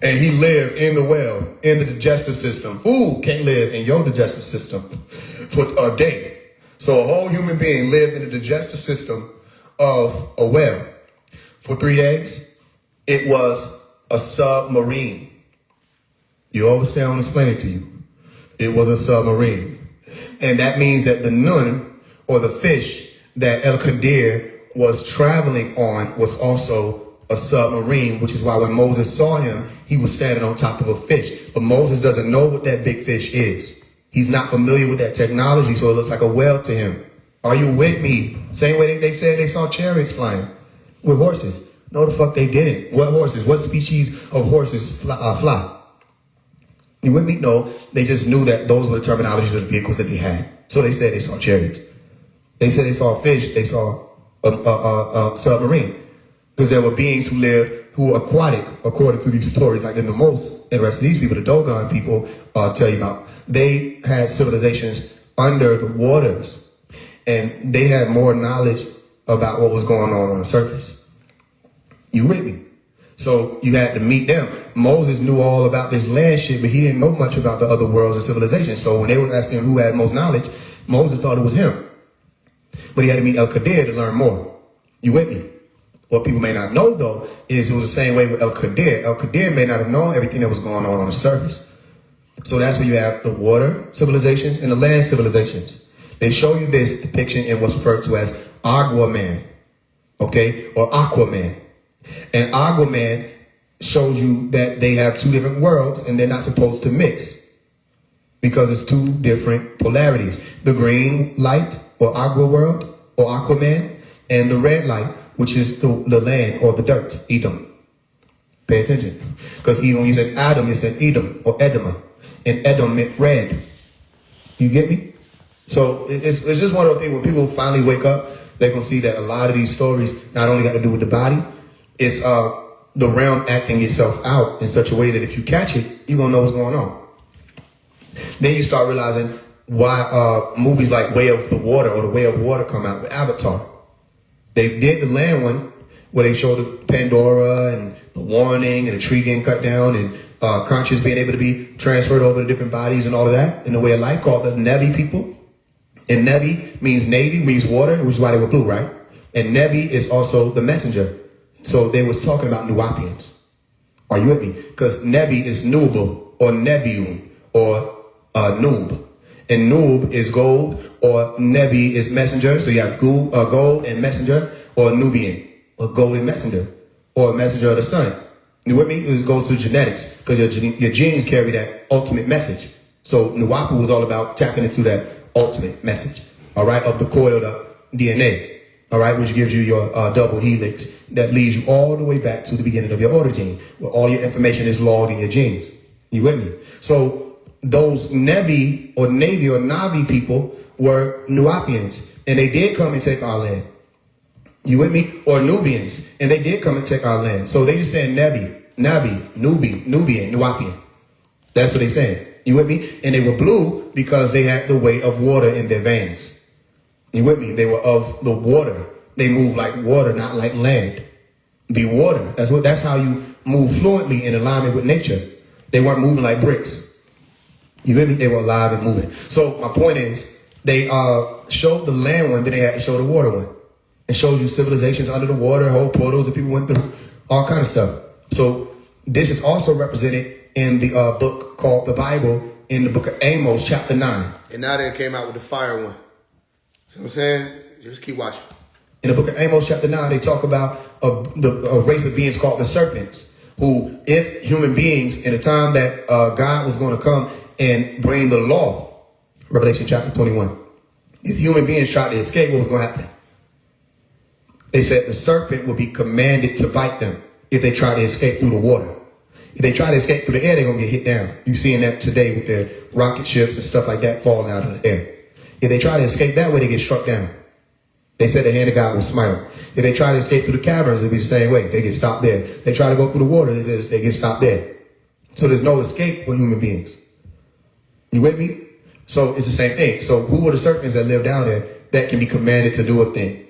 S1: And he lived in the well, in the digestive system. Food can't live in your digestive system for a day. So a whole human being lived in the digestive system of a whale for 3 days. It was a submarine. You understand? I'm explaining it to you. It was a submarine. And that means that the nun, or the fish that El Qadir was traveling on, was also a submarine, which is why when Moses saw him, he was standing on top of a fish. But Moses doesn't know what that big fish is. He's not familiar with that technology, so it looks like a whale to him. Are you with me? Same way they said they saw chariots flying with horses. No, the fuck they didn't. What horses? What species of horses fly? You with me? No, they just knew that those were the terminologies of the vehicles that they had. So they said they saw chariots. They said they saw a fish. They saw a submarine. Because there were beings who lived, who were aquatic, according to these stories. Like the most, and the rest of these people, the Dogon people, tell you about. They had civilizations under the waters. And they had more knowledge about what was going on the surface. You with me? So you had to meet them. Moses knew all about this land shit, but he didn't know much about the other worlds and civilizations. So when they were asking him who had most knowledge, Moses thought it was him. But he had to meet El Qadir to learn more. You with me? What people may not know, though, is it was the same way with El Qadir. El Qadir may not have known everything that was going on the surface. So that's where you have the water civilizations and the land civilizations. They show you this depiction in what's referred to as Aquaman, okay, or Aquaman. And Aquaman shows you that they have two different worlds and they're not supposed to mix because it's two different polarities. The green light or Agua world, or Aquaman, and the red light, which is the land or the dirt, Edom. Pay attention. Because even when you said Adam, you said Edom or Edom. And Edom meant red. You get me? So it's just one of those things when people finally wake up, they're going to see that a lot of these stories not only got to do with the body, it's the realm acting itself out in such a way that if you catch it, you're going to know what's going on. Then you start realizing why movies like Way of the Water or The Way of Water come out with Avatar. They did the land one where they showed the Pandora and the warning and the tree getting cut down and conscious being able to be transferred over to different bodies and all of that in the way of life, called the Nevi people. And Nevi means navy, means water, which is why they were blue, right? And Nevi is also the messenger. So they was talking about Nuwapians. Are you with me? Because Nebi is Nubal or Nebium or Noob. And Noob is gold, or Nebi is messenger. So you have gold and messenger, or Nubian, or golden messenger, or messenger of the sun. You with me? It goes to genetics, because your genes carry that ultimate message. So Nuwapu was all about tapping into that ultimate message, all right, of the coiled up DNA, all right, which gives you your double helix that leads you all the way back to the beginning of your origin, where all your information is logged in your genes. You with me? So those Nevi or Navy or Navi people were Nuwapians, and they did come and take our land. You with me? Or Nubians, and they did come and take our land. So they just saying Nebi, Nabi, Nubian, Nuwapian. That's what they saying. You with me? And they were blue because they had the weight of water in their veins. You with me? They were of the water. They move like water, not like land. Be water. That's how you move fluently in alignment with nature. They weren't moving like bricks. You with me? They were alive and moving. So my point is, they showed the land one, then they had to show the water one. It shows you civilizations under the water, whole portals that people went through, all kind of stuff. So this is also represented in the book called the Bible, in the book of Amos, chapter 9.
S2: And now they came out with the fire one. See what I'm saying? Just keep watching.
S1: In the book of Amos, chapter 9, they talk about a race of beings called the serpents, who, if human beings, in the time that God was going to come and bring the law, Revelation chapter 21, if human beings tried to escape, what was going to happen? They said the serpent would be commanded to bite them if they try to escape through the water. If they try to escape through the air, they're going to get hit down. You're seeing that today with their rocket ships and stuff like that falling out of the air. If they try to escape that way, they get struck down. They said the hand of God will smile. If they try to escape through the caverns, it'll be the same way. They get stopped there. They try to go through the water, they get stopped there. So there's no escape for human beings. You with me? So it's the same thing. So who were the serpents that live down there that can be commanded to do a thing?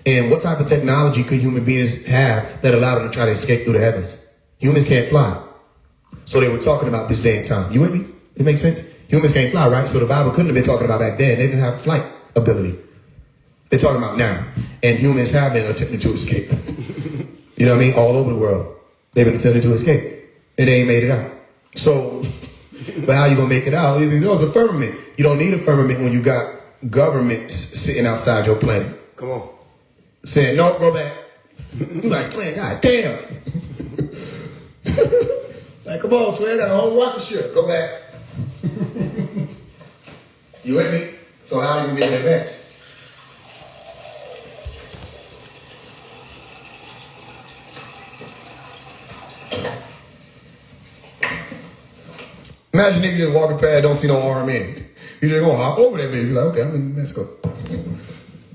S1: And what type of technology could human beings have that allowed them to try to escape through the heavens? Humans can't fly. So they were talking about this day and time. You with me? It makes sense? Humans can't fly, right? So the Bible couldn't have been talking about back then. They didn't have flight ability. They're talking about now. And humans have been attempting to escape. You know what I mean? All over the world. They've been attempting to escape. And they ain't made it out. So, but how you gonna make it out? There's a firmament. You don't need a firmament when you got governments sitting outside your planet.
S2: Come on.
S1: Saying, no, go back. You like, man, god damn. Like, come on, Twin, got a whole rocket ship. Go back. You with me? So how are you gonna be able to advance? Imagine nigga just walking past, don't see no arm in. You just gonna hop over that bitch. Be like, okay, I'm in Mexico.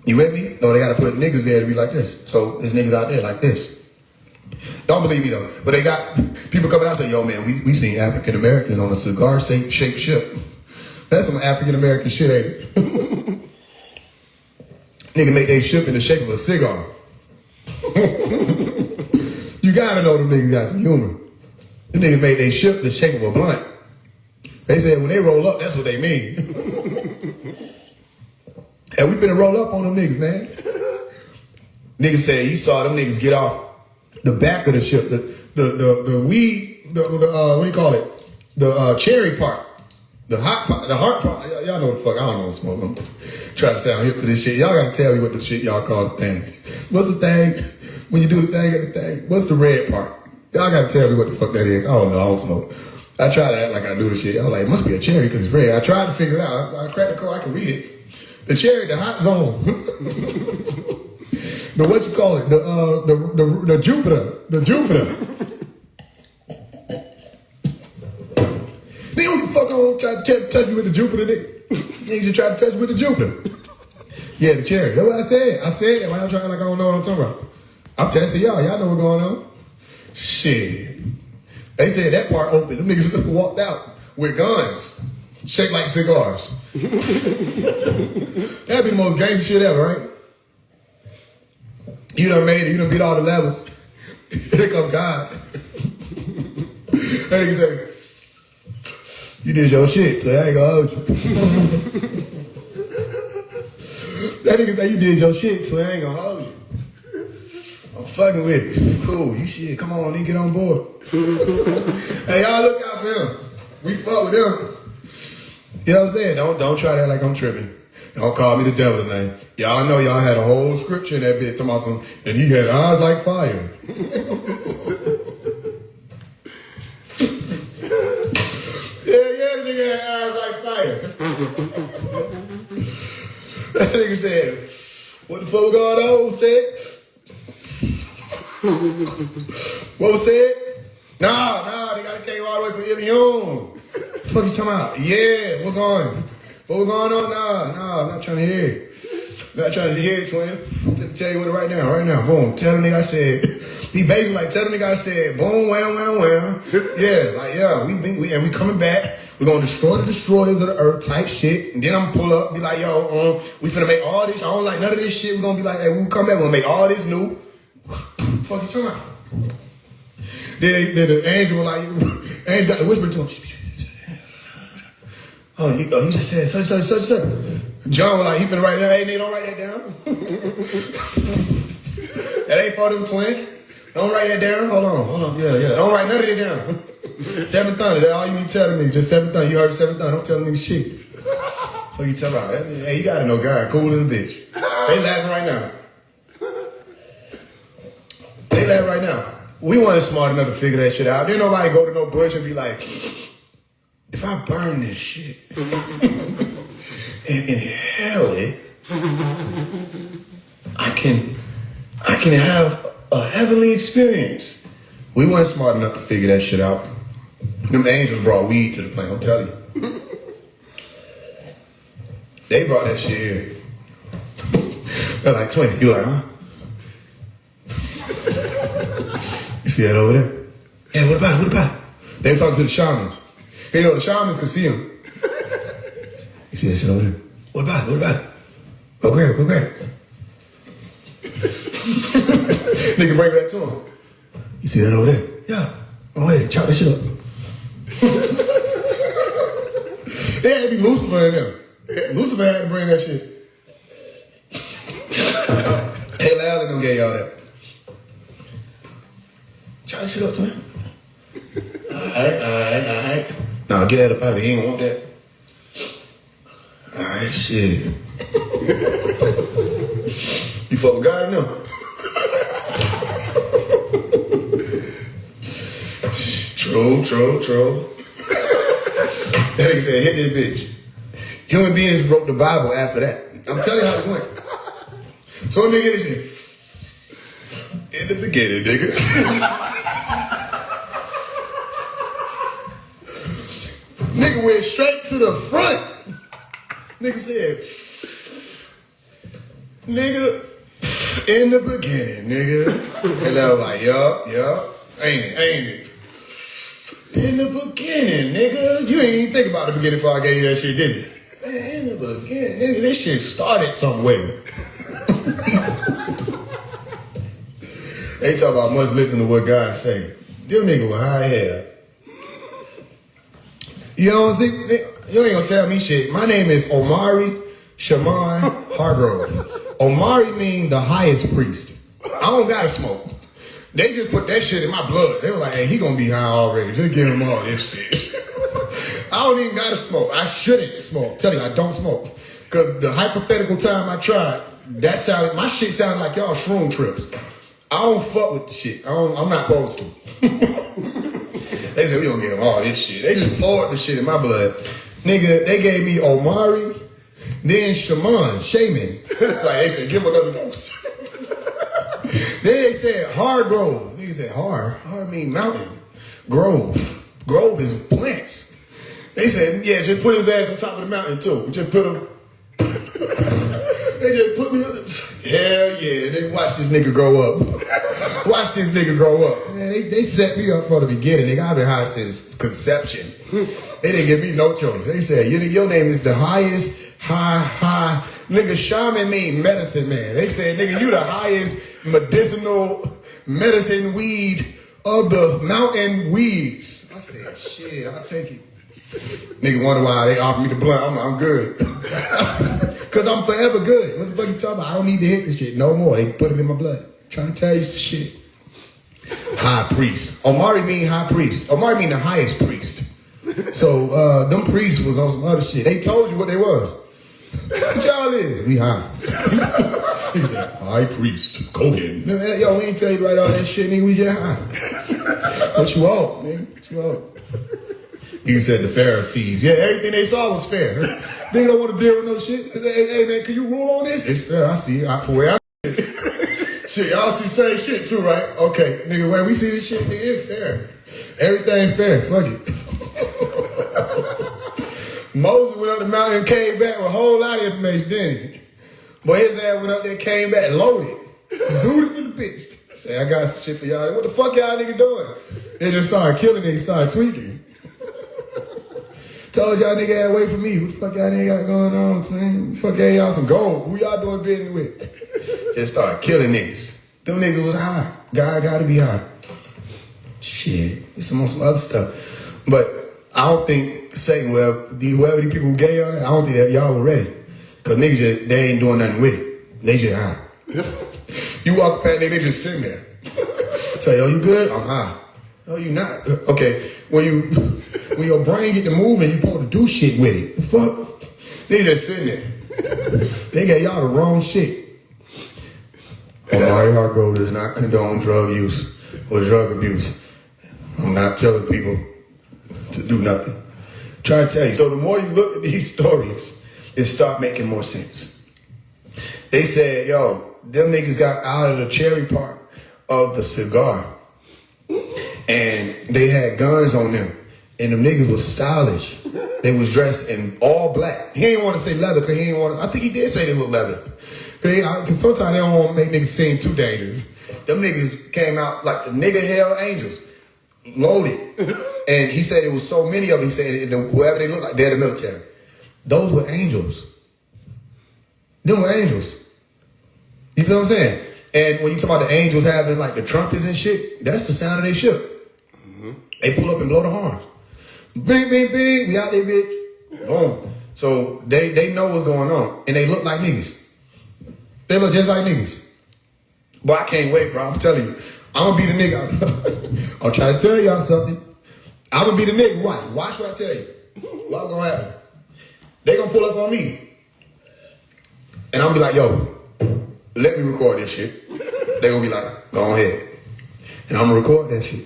S1: You with me? No, they gotta put niggas there to be like this. So there's niggas out there like this. Don't believe me though. But they got people coming out and say, yo man, we seen African Americans on a cigar shaped ship. That's some African American shit, ain't it? Nigga make their ship in the shape of a cigar. You gotta know them niggas got some humor. Them niggas made their ship the shape of a blunt. They said when they roll up, that's what they mean. And we finna roll up on them niggas, man. Niggas said you saw them niggas get off the back of the ship, the weed, what do you call it? The cherry part, the hot part, the heart part. Y'all know what the fuck, I don't know what smoke. I'm trying to sound hip to this shit. Y'all gotta tell me what the shit y'all call the thing. What's the thing? When you do the thing at the thing, what's the red part? Y'all gotta tell me what the fuck that is. I don't know, I don't smoke. I try to act like I do the shit. I was like, it must be a cherry because it's red. I tried to figure it out. I cracked the code, I can read it. The cherry, the hot zone. The what you call it? The Jupiter. The Jupiter. They don't fuck on try to touch me with the Jupiter, nigga. They just try to touch me with the Jupiter. Yeah, the cherry. That's what I said. I said that. Why y'all trying like I don't know what I'm talking about? I'm testing y'all. Y'all know what's going on. Shit. They said that part open. Them niggas walked out with guns. Shaped like cigars. That'd be the most gangster shit ever, right? You done made it. You done beat all the levels. Here come God. That nigga say, you did your shit, so I ain't gonna hold you. That nigga say, you did your shit, so I ain't gonna hold you. I'm fucking with it. Cool, you shit. Come on, nigga, get on board. Hey, y'all look out for him. We fuck with him. You know what I'm saying? Don't try that like I'm tripping. Don't call me the devil tonight. Y'all know y'all had a whole scripture in that bit talking about some, and he had eyes like fire. Yeah, the nigga had eyes like fire. That nigga said, what the fuck going on? What was said? Nah, they gotta came all the way from Illuminati. What the fuck you talking about? Yeah, what going on? Nah, I'm not trying to hear it. I'm not trying to hear it, twin. Let me tell you what right now. Boom. Tell the nigga I said. He basically like, tell the nigga I said, boom, wham. Yeah, like, yeah, we coming back. We're gonna destroy the destroyers of the earth type shit. And then I'm gonna pull up, be like, yo, we finna make all this. I don't like none of this shit. We're gonna be like, hey, when we come back, we're gonna make all this new. What the fuck you talking about? Then the angel was like, angel got the whisper to him. Oh, he just said such. John was like, he finna write that. Hey, nigga, don't write that down. That ain't for them, twin. Don't write that down. Hold on. Yeah. Don't write none of that down. 7 thunder. That's all you need to tell me. Just 7 thunder. You heard 7 thunder. Don't tell me shit. So you tell about. Hey, you gotta know God. Cool in the bitch. They laughing right now. We weren't smart enough to figure that shit out. Didn't nobody go to no bush and be like, if I burn this shit and inhale it, I can have a heavenly experience. We weren't smart enough to figure that shit out. Them angels brought weed to the plane, I'll tell you. They brought that shit here. They're like, twin, you like, huh? You see that over there? Yeah, what about it? They were talking to the shamans. You know, the shamans could see him. You see that shit over there? What about it? Go grab it. Nigga bring it back to him. You see that over there? Yeah. Go ahead, chop that shit up. They had to be Lucifer in there. Lucifer had to bring that shit. Hey, Loudon don't get y'all that. Chop that shit up, twin. Alright. Nah, get that up out of here. He ain't want that. Alright, shit. You fuck with God now? True. That nigga said, hit this bitch. Human beings broke the Bible after that. I'm telling you how it went. So nigga, this shit. In the beginning, nigga. Nigga went straight to the front. Nigga said, nigga, in the beginning, nigga. And I was like, yup. Ain't it? In the beginning, nigga. You ain't even think about the beginning before I gave you that shit, did you? Man, in the beginning, nigga, this shit started somewhere. They talk about must listen to what God say. Them nigga with high hair. You know what I'm saying? You ain't gonna tell me shit. My name is Omari Shaman Hargrove. Omari means the highest priest. I don't gotta smoke. They just put that shit in my blood. They were like, hey, he gonna be high already. Just give him all this shit. I don't even gotta smoke. I shouldn't smoke. Tell you, I don't smoke. Cause the hypothetical time I tried, my shit sounded like y'all shroom trips. I don't fuck with the shit. I'm not supposed to. They said, we gonna give him all this shit. They just poured the shit in my blood. Nigga, they gave me Omari. Then shaman. Like they said, give him another dose. Then they said Hargrove. Niggas said hard mean mountain. Grove is plants. They said, yeah, just put his ass on top of the mountain too. Just put him. They just put me. Hell yeah! They watch this nigga grow up. Watch this nigga grow up. Man, they set me up from the beginning. Nigga, I've been high since conception. They didn't give me no choice. They said, your name is the highest high. Nigga, shaman mean medicine man. They said, nigga, you the highest medicinal medicine weed of the mountain weeds. I said, shit, I'll take it. Nigga wonder why they offer me the blunt. I'm good. Cause I'm forever good. What the fuck you talking about? I don't need to hit this shit no more. They put it in my blood. Trying to tell you some shit. High priest. Omari mean high priest. Omari mean the highest priest. So them priests was on some other shit. They told you what they was. What y'all is? We high. He said, high priest. Go ahead. Yo, we ain't tell you right all that shit, nigga. We just high. What you want, man? What you want? He said the Pharisees. Yeah, everything they saw was fair. They don't want to deal with no shit. Hey, man, can you rule on this? It's fair. I see it. For where I see it. Shit, y'all see same shit too, right? Okay, nigga, when we see this shit, nigga, it's fair. Everything fair. Fuck it. Moses went up the mountain and came back with a whole lot of information, didn't he? But his ass went up there and came back loaded. Zooted in the bitch. Say, I got some shit for y'all. What the fuck y'all nigga doing? They just started killing it. Started tweaking. Told y'all nigga had wait for me. What the fuck y'all nigga got going on, man? Fuck y'all some gold. Who y'all doing business with? Just started killing niggas. Them niggas was high. God gotta be high. Shit. It's some other stuff. But I don't think Satan, whoever these people gay on it, I don't think that y'all were ready. Cause niggas just, they ain't doing nothing with it. They just high. You walk past nigga, they just sitting there. Say, yo, you good? I'm high. No, you not. Okay. When your brain get to moving, you supposed to do shit with it. The fuck? They just sitting there. They got y'all the wrong shit. Omari Hargrove does not condone drug use or drug abuse. I'm not telling people to do nothing. Try to tell you. So the more you look at these stories, it start making more sense. They said, yo, them niggas got out of the cherry part of the cigar. And they had guns on them. And them niggas was stylish. They was dressed in all black. He ain't want to say leather because he ain't want to. I think he did say they look leather. Because sometimes they don't want to make niggas seem too dangerous. Them niggas came out like the nigga hell angels. Loaded. And he said it was so many of them. He said whoever they look like, they're the military. Those were angels. Them were angels. You feel what I'm saying? And when you talk about the angels having like the trumpets and shit, that's the sound of their ship. Mm-hmm. They pull up and blow the horn. Bing, bing, bing. We out there, bitch. Boom. So they know what's going on. And they look like niggas. They look just like niggas. But I can't wait, bro. I'm telling you. I'm going to be the nigga. I'm trying to tell y'all something. I'm going to be the nigga. Watch what I tell you. What's going to happen? They going to pull up on me. And I'm going to be like, yo, let me record this shit. They going to be like, go ahead. And I'm going to record that shit.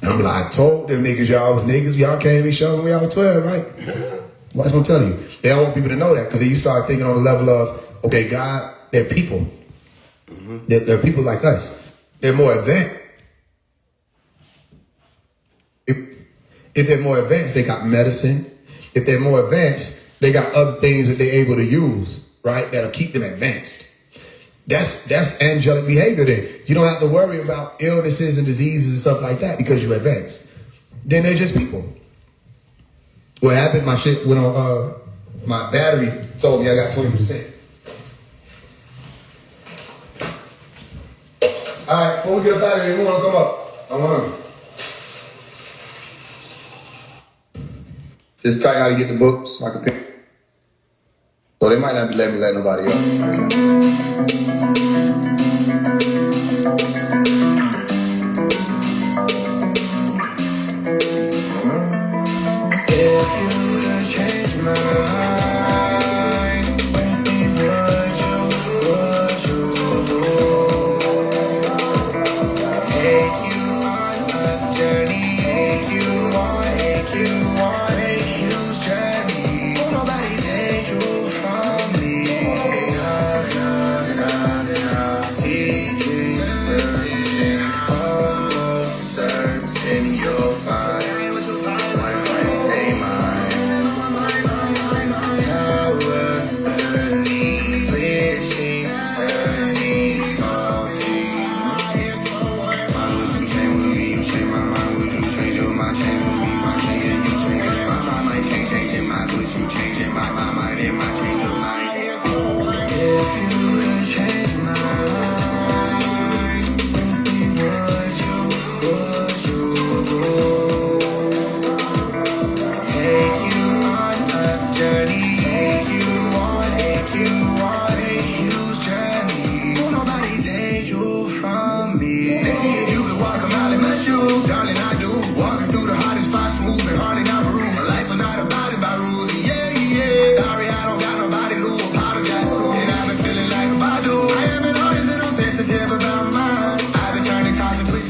S1: And I'm like, I told them niggas y'all was niggas. Y'all came and showed me y'all was 12, right? Watch what I'm telling you. They don't want people to know that because then you start thinking on the level of, okay, God, they're people. Mm-hmm. They're people like us. They're more advanced. If they're more advanced, they got medicine. If they're more advanced, they got other things that they're able to use, right? That'll keep them advanced. That's angelic behavior then. You don't have to worry about illnesses and diseases and stuff like that because you're advanced. Then they're just people. What happened, my shit went on, my battery told me I got 20%. All right, before we get up out of here, who want to come up? I'm hungry. Just tell you how to get the book so I can pick. So they might not be letting me let nobody else.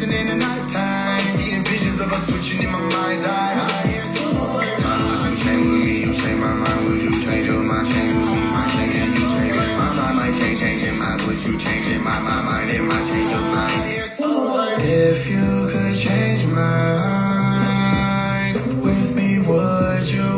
S3: twisting in the nighttime. Seeing visions of us switching in my mind's eye. Would you change with me? You change my mind. Would you change your mind? Change with me. My change and you change it. My mind might change your mind. Would you change it? My mind, it might change your mind. If you could change minds with me, would you?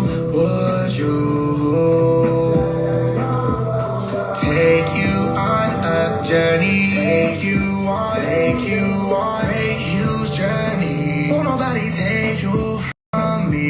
S3: Take you on a journey. Take you on a huge journey. Won't nobody take you from me.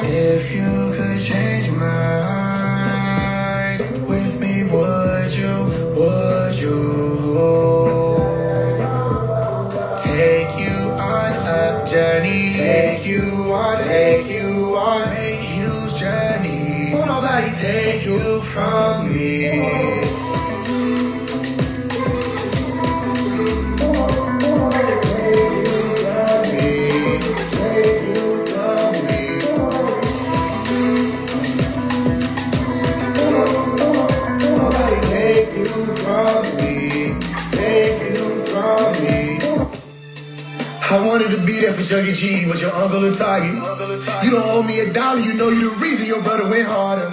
S3: If you could change minds with me, would you? Take you on a journey. Take you on a huge journey. Won't nobody take you from me. I wanted to be there for Chuck E. Cheese, but your uncle a target. You don't owe me $1, you know you the reason your brother went harder.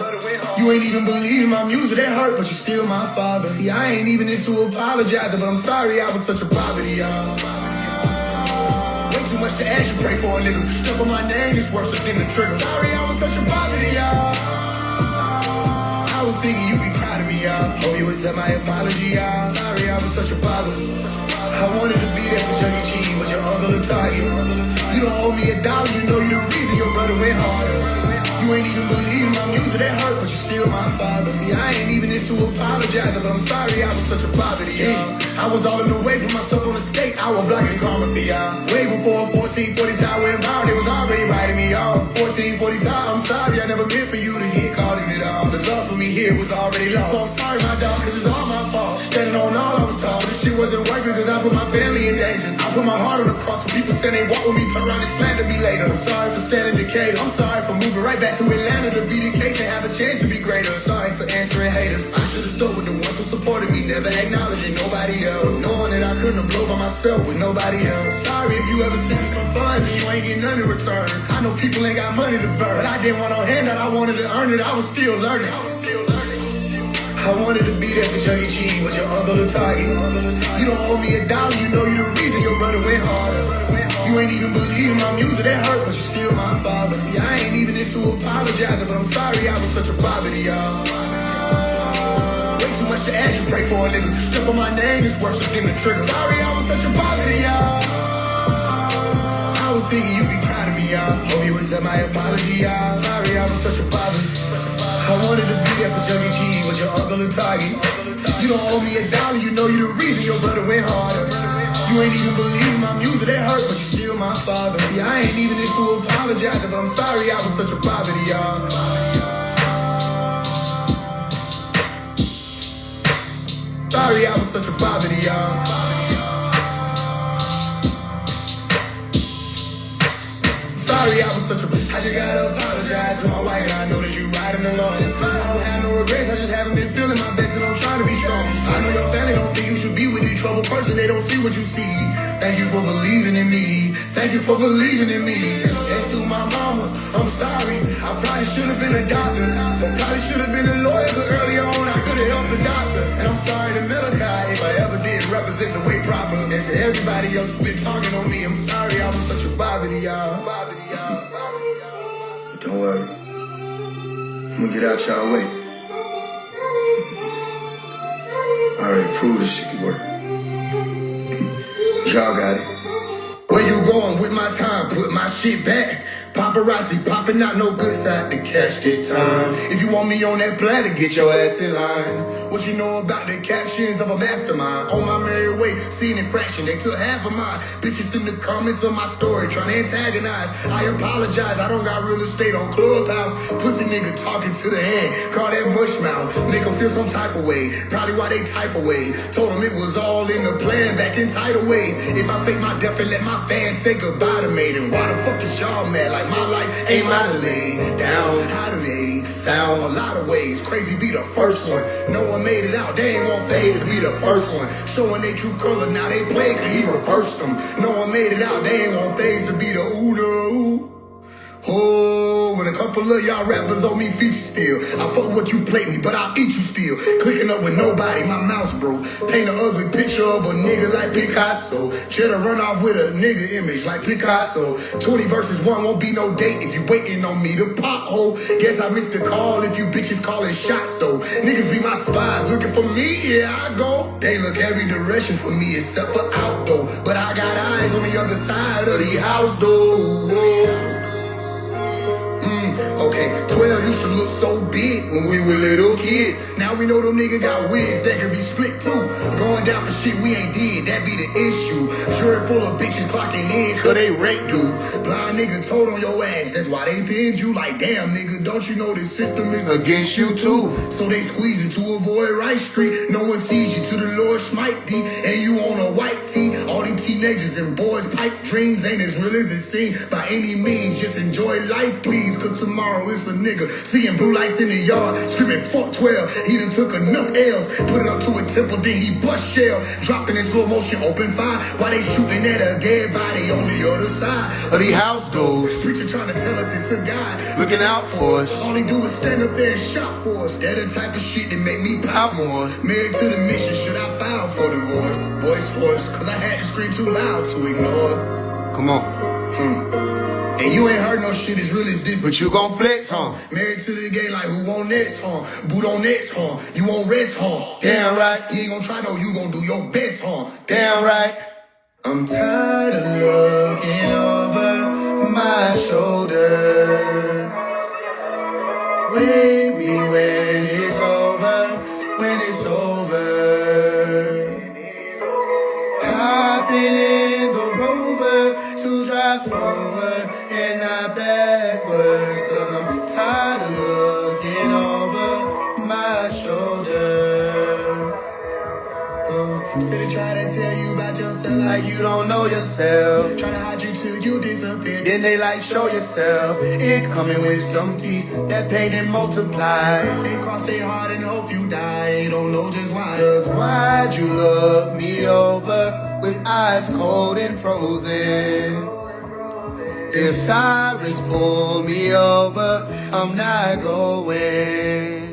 S3: You ain't even believe my music, that hurt, but you still my father. See, I ain't even into apologizing, but I'm sorry I was such a poverty, y'all. Way too much to ask you, pray for a nigga. Stuff on my name is worse than the trigger. Sorry I was such a poverty, y'all. I was thinking you'd be proud of me, y'all. Hope you accept my apology, y'all. Sorry I was such a bother. I wanted to be there for Chuck E. Cheese, but your uncle a target. You don't owe me $1, you know you the reason your brother went harder. You ain't even believe my music, that hurt, but you still my father. See, I ain't even into apologizing, but I'm sorry I was such a poverty, y'all. I was all in the way for myself on the skate, I was blocking karma for y'all. Way before 1440 time went viral, they was already writing me off. 1440 time, I'm sorry, I never meant for you to get caught in it all. The love for me here was already lost. So I'm sorry, my dog, cause it's all my fault. Standing on all I was taught, this shit wasn't working cause I put my family in danger. I put my heart on the cross, so people say they walk with me, turn around and slander me later. I'm sorry for standing Decatur, I'm sorry for moving right back to Atlanta to be the case and have a chance to be greater. Sorry for answering haters, I should've stood with the ones who supported me, never acknowledging nobody else. Knowing that I couldn't have blown by myself with nobody else. Sorry if you ever sent me some funds and you ain't get none in return. I know people ain't got money to burn, but I didn't want no handout, I wanted to earn it, I was still learning. I wanted to be there for Chuck E. Cheese, but your uncle a target. You don't owe me $1, you know you the reason your brother went harder. You You ain't even believe my music, that hurt, but you still my father. See, I ain't even into apologizing, but I'm sorry I was such a bother to y'all. Way too much to ask you, pray for a nigga. Step on my name, it's worse than the trigger. Sorry I was such a bother to y'all. I was thinking you'd be proud of me, y'all. Hope you accept my apology, y'all. Sorry I was such a bother. I wanted to be there for Chucky G, but your uncle and Target. You don't owe me $1, you know you the reason your brother went harder. You ain't even believe my music, that hurt, but you still my father. See, I ain't even into apologizing, but I'm sorry I was such a bother to y'all. Sorry I was such a bother to y'all. Sorry I was such a bitch. I just gotta apologize to my wife. I know that you riding alone. I don't have no regrets. I just haven't been feeling my best and I'm trying to be strong. I know your family don't think you should be with these troubled person. They don't see what you see. Thank you for believing in me. Thank you for believing in me. And to my mama, I'm sorry. I probably should have been a doctor. I probably should have been a lawyer, but earlier on I could have helped the doctor. And I'm sorry to Malachi if I ever did represent the way proper. And to everybody else who's been talking on me, I'm sorry I was such a bother to y'all. But don't worry, I'm gonna get out y'all way. I already proved this shit can work. Y'all got it. Where you going with my time? Put my shit back. Paparazzi popping out, no good side to catch this time. If you want me on that planet, get your ass in line. What you know about the captions of a mastermind? On my merry way, seeing infraction, they took half of mine. Bitches in the comments of my story, trying to antagonize. I apologize, I don't got real estate on Clubhouse. Pussy nigga talking to the hand, call that mush mouth. Make them feel some type of way, probably why they type away. Told them it was all in the plan, back in tidal wave. If I fake my death and let my fans say goodbye to me, then why the fuck is y'all mad? Like my life ain't mine to lay down. How do they sound? A lot of ways, crazy be the first one. No one made it out, they ain't want phase to be the first one. Showing they true color, now they play cause he reversed them. No one made it out, they ain't want phase to be the ooh. Oh, and a couple of y'all rappers owe me features still. I fuck what you play me, but I'll eat you still. Clicking up with nobody, my mouse broke. Paint an ugly picture of a nigga like Picasso. Try to run off with a nigga image like Picasso. 20 versus 1 won't be no date if you waiting on me to pothole. Guess I missed the call if you bitches calling shots though. Niggas be my spies looking for me, yeah I go. They look every direction for me except for outdoor. But I got eyes on the other side of the house though. Okay, 12 used to look so big when we were little kids. Now we know them niggas got wigs that can be split too. Going down for shit we ain't did, that be the issue. Jury full of bitches clocking in cause they rape dude. Blind nigga told on your ass, that's why they pinned you. Like damn nigga, don't you know this system is against you too. So they squeeze it to avoid Rice Street. No one sees you to the Lord smite thee. And you on a white tee. All these teenagers and boys pipe dreams ain't as real as it seems. By any means, just enjoy life please. Cause tomorrow it's a nigga seeing blue lights in the yard, screaming fuck 12. He done took enough L's, put it up to a temple, then he bust shell. Dropping in slow motion, open fire, while they shooting at a dead body on the other side of the house doors. Preacher trying to tell us it's a guy looking out for us. All he do is stand up there and shout for us. That the type of shit that make me pout more. Married to the mission, should I file for divorce? Voice hoarse, cause I had to scream too loud to ignore.
S2: Come on.
S3: And you ain't heard no shit as real as this,
S2: But you gon' flex, huh?
S3: Married to the game like who on next, huh? Boot on next, huh? You on rest, huh?
S2: Damn right.
S3: You ain't gonna try no, you gonna do your best, huh?
S2: Damn right.
S3: I'm tired of looking over my shoulder. Wake me when it's over, when it's over. Hopping in the Rover to drive forward and not backwards. Cause I'm tired of looking over my shoulder. Still trying to tell you about yourself like you don't know yourself. Trying to hide you till you disappear. Then they like show yourself. Incoming wisdom teeth that pain and multiply. They cross their heart and hope you die. Don't know just why. Cause why'd you love me over with eyes cold and frozen? If sirens pull me over, I'm not going.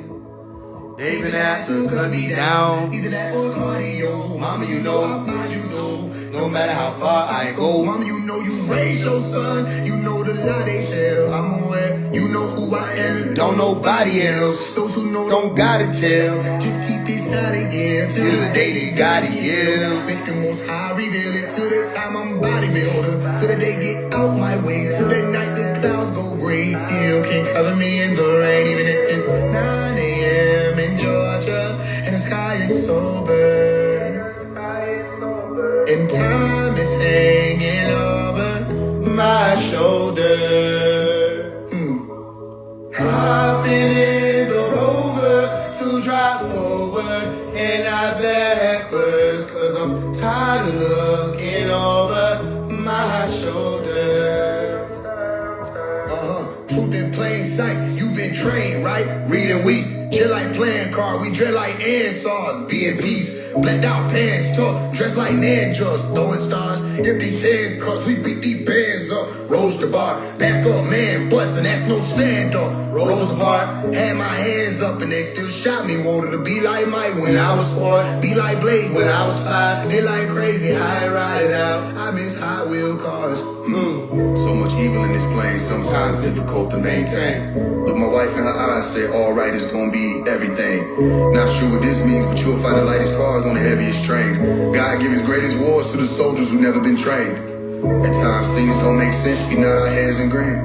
S3: They been after cut me down. Either that or cardio. Mama, you know I find you though.
S2: No matter how far I go.
S1: Mama, you know you raised your son. You know the lie they tell. I'm aware. You know who I am.
S2: Don't nobody else.
S1: Those who know
S2: Don't gotta tell.
S1: just keep it silent, yeah.
S2: Till the day that God is.
S1: Make the most high reveal it. Till the time I'm bodybuilder. Till the day get out my way. Till the night the clouds go gray. You can't color me in the rain. Even if it's 9 a.m. in Georgia. And the sky is sober. And time is hanging over
S2: My shoulder. Hopping in the Rover to drive forward and not backwards, cause I'm tired of looking over my shoulder.
S1: Truth in plain sight, you been trained, right?
S2: Reading week,
S1: Chill like playing card, we dread like Ansars. Be in peace, blacked out pants, talk, dressed like ninjas. Throwing stars, empty 10 cups, we beat these bands up. Rose the bar, back up, man, bustin', that's no stand up. Rose apart, had my hands up and they still shot me. Wanted to be like Mike when I was 4, be like Blade when I was 5. Did like crazy, I ride it out. I miss Hot Wheel cars. So much evil in this plane, sometimes difficult to maintain. Look my wife in her eyes, say all right is gonna be everything. Not sure what this means, but you'll find the lightest cars on the heaviest trains. God give his greatest wars to the soldiers who never been trained. At times things don't make sense, we nod our heads in grain.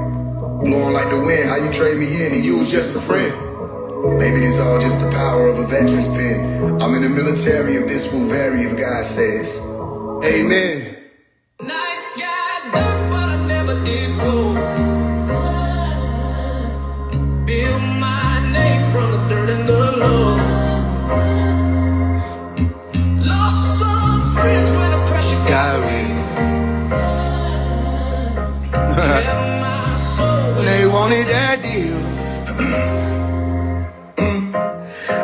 S1: Blowing like the wind, how you trade me in and you was just a friend. Maybe this all just the power of a veteran's pen. I'm in the military, if this will vary, if God says
S2: amen.
S4: Nights got dark, but I never did fall. Build my name from the dirt and the low. Lost some friends when the pressure got
S2: Gary.
S4: my soul.
S2: They wanted that deal.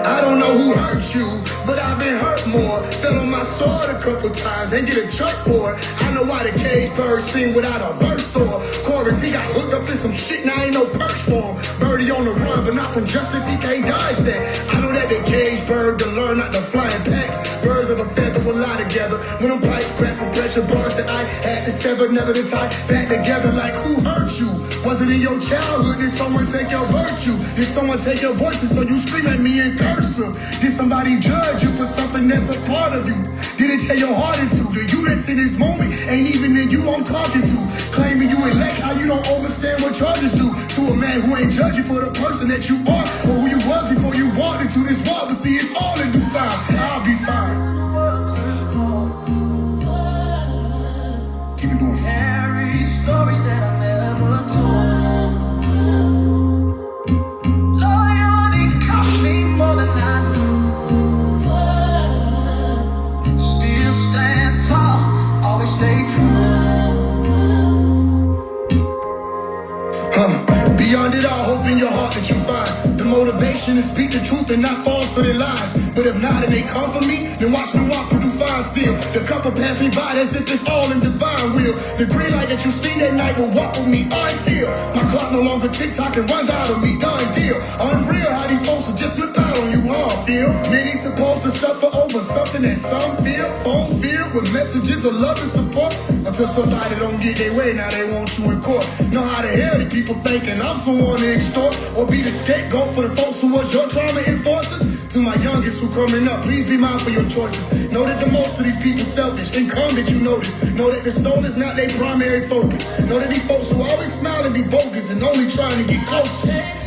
S1: I don't know who hurt you, but I've been hurt more. Fell on my sword a couple times and get a chuck for it. I know why the cage bird sing without a verse or chorus. He got hooked up in some shit and I ain't no perch for him. Birdie on the run, but not from justice, he can't dodge that. I know that the cage bird to learn not to fly in packs. Birds of a feather will lie together. When them pipes crack from pressure bars that I had to sever, never to tie back together. Like who hurt you? Was it in your childhood? Did someone take your virtue? Did someone take your voices so you scream at me in cursive? Did somebody judge you for something that's a part of you? Did it tear your heart into? The you that's in this moment ain't even the you I'm talking to. Claiming you elect, how you don't understand what charges do to a man who ain't judging for the person that you are or who you was before you walked into this wall. But see, it's all in due time. I'll be fine. Keep it going.
S4: Carry stories that I never told. Loyalty cost me more than I knew. Still stand tall, always stay true.
S1: Beyond it all, hope in your heart that you find the motivation to speak the truth and not fall for their lies. But if not and they come for me, then watch me walk through fine still. The couple pass me by as if it's all in divine will. The green light that you see that night will walk with me until my clock no longer tick-tock and runs out of me. Done deal. Unreal how these folks will just flip out on you, feel. Many supposed to suffer over something that some feel. Phone filled with messages of love and support. Until somebody don't get their way, now they want you in court. Know how the hell these people thinking I'm someone to extort or be the scapegoat for the folks who was your trauma enforcers. To my youngest who coming up, please be mindful your choices. Know that the most of these people selfish. Income that you notice. Know that the soul is not their primary focus. Know that these folks who always smile and be bogus and only trying to get close.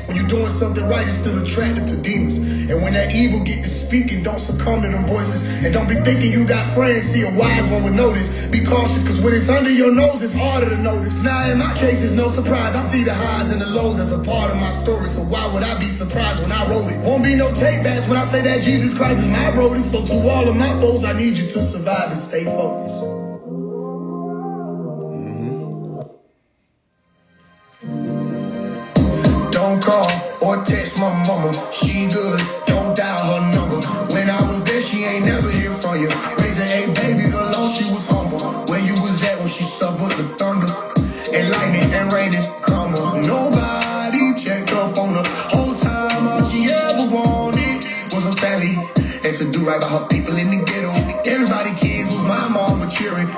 S1: When you're doing something right, it's still attracted to demons. And when that evil get to speaking, don't succumb to them voices. And don't be thinking you got friends, see a wise one would notice. Be cautious, cause when it's under your nose, it's harder to notice. Now in my case, it's no surprise. I see the highs and the lows as a part of my story. So why would I be surprised when I wrote it? Won't be no take backs when I say that Jesus Christ is my roadie. So to all of my foes, I need you to survive and stay focused. Don't call or text my mama, she good, don't dial her number. When I was there, she ain't never hear from you. Raising 8 babies alone, she was humble. Where you was at when she suffered the thunder and lightning and rain and crumble. Nobody checked up on her whole time. All she ever wanted was a family and to do right by her people in the ghetto. Everybody kids was my mama cheering.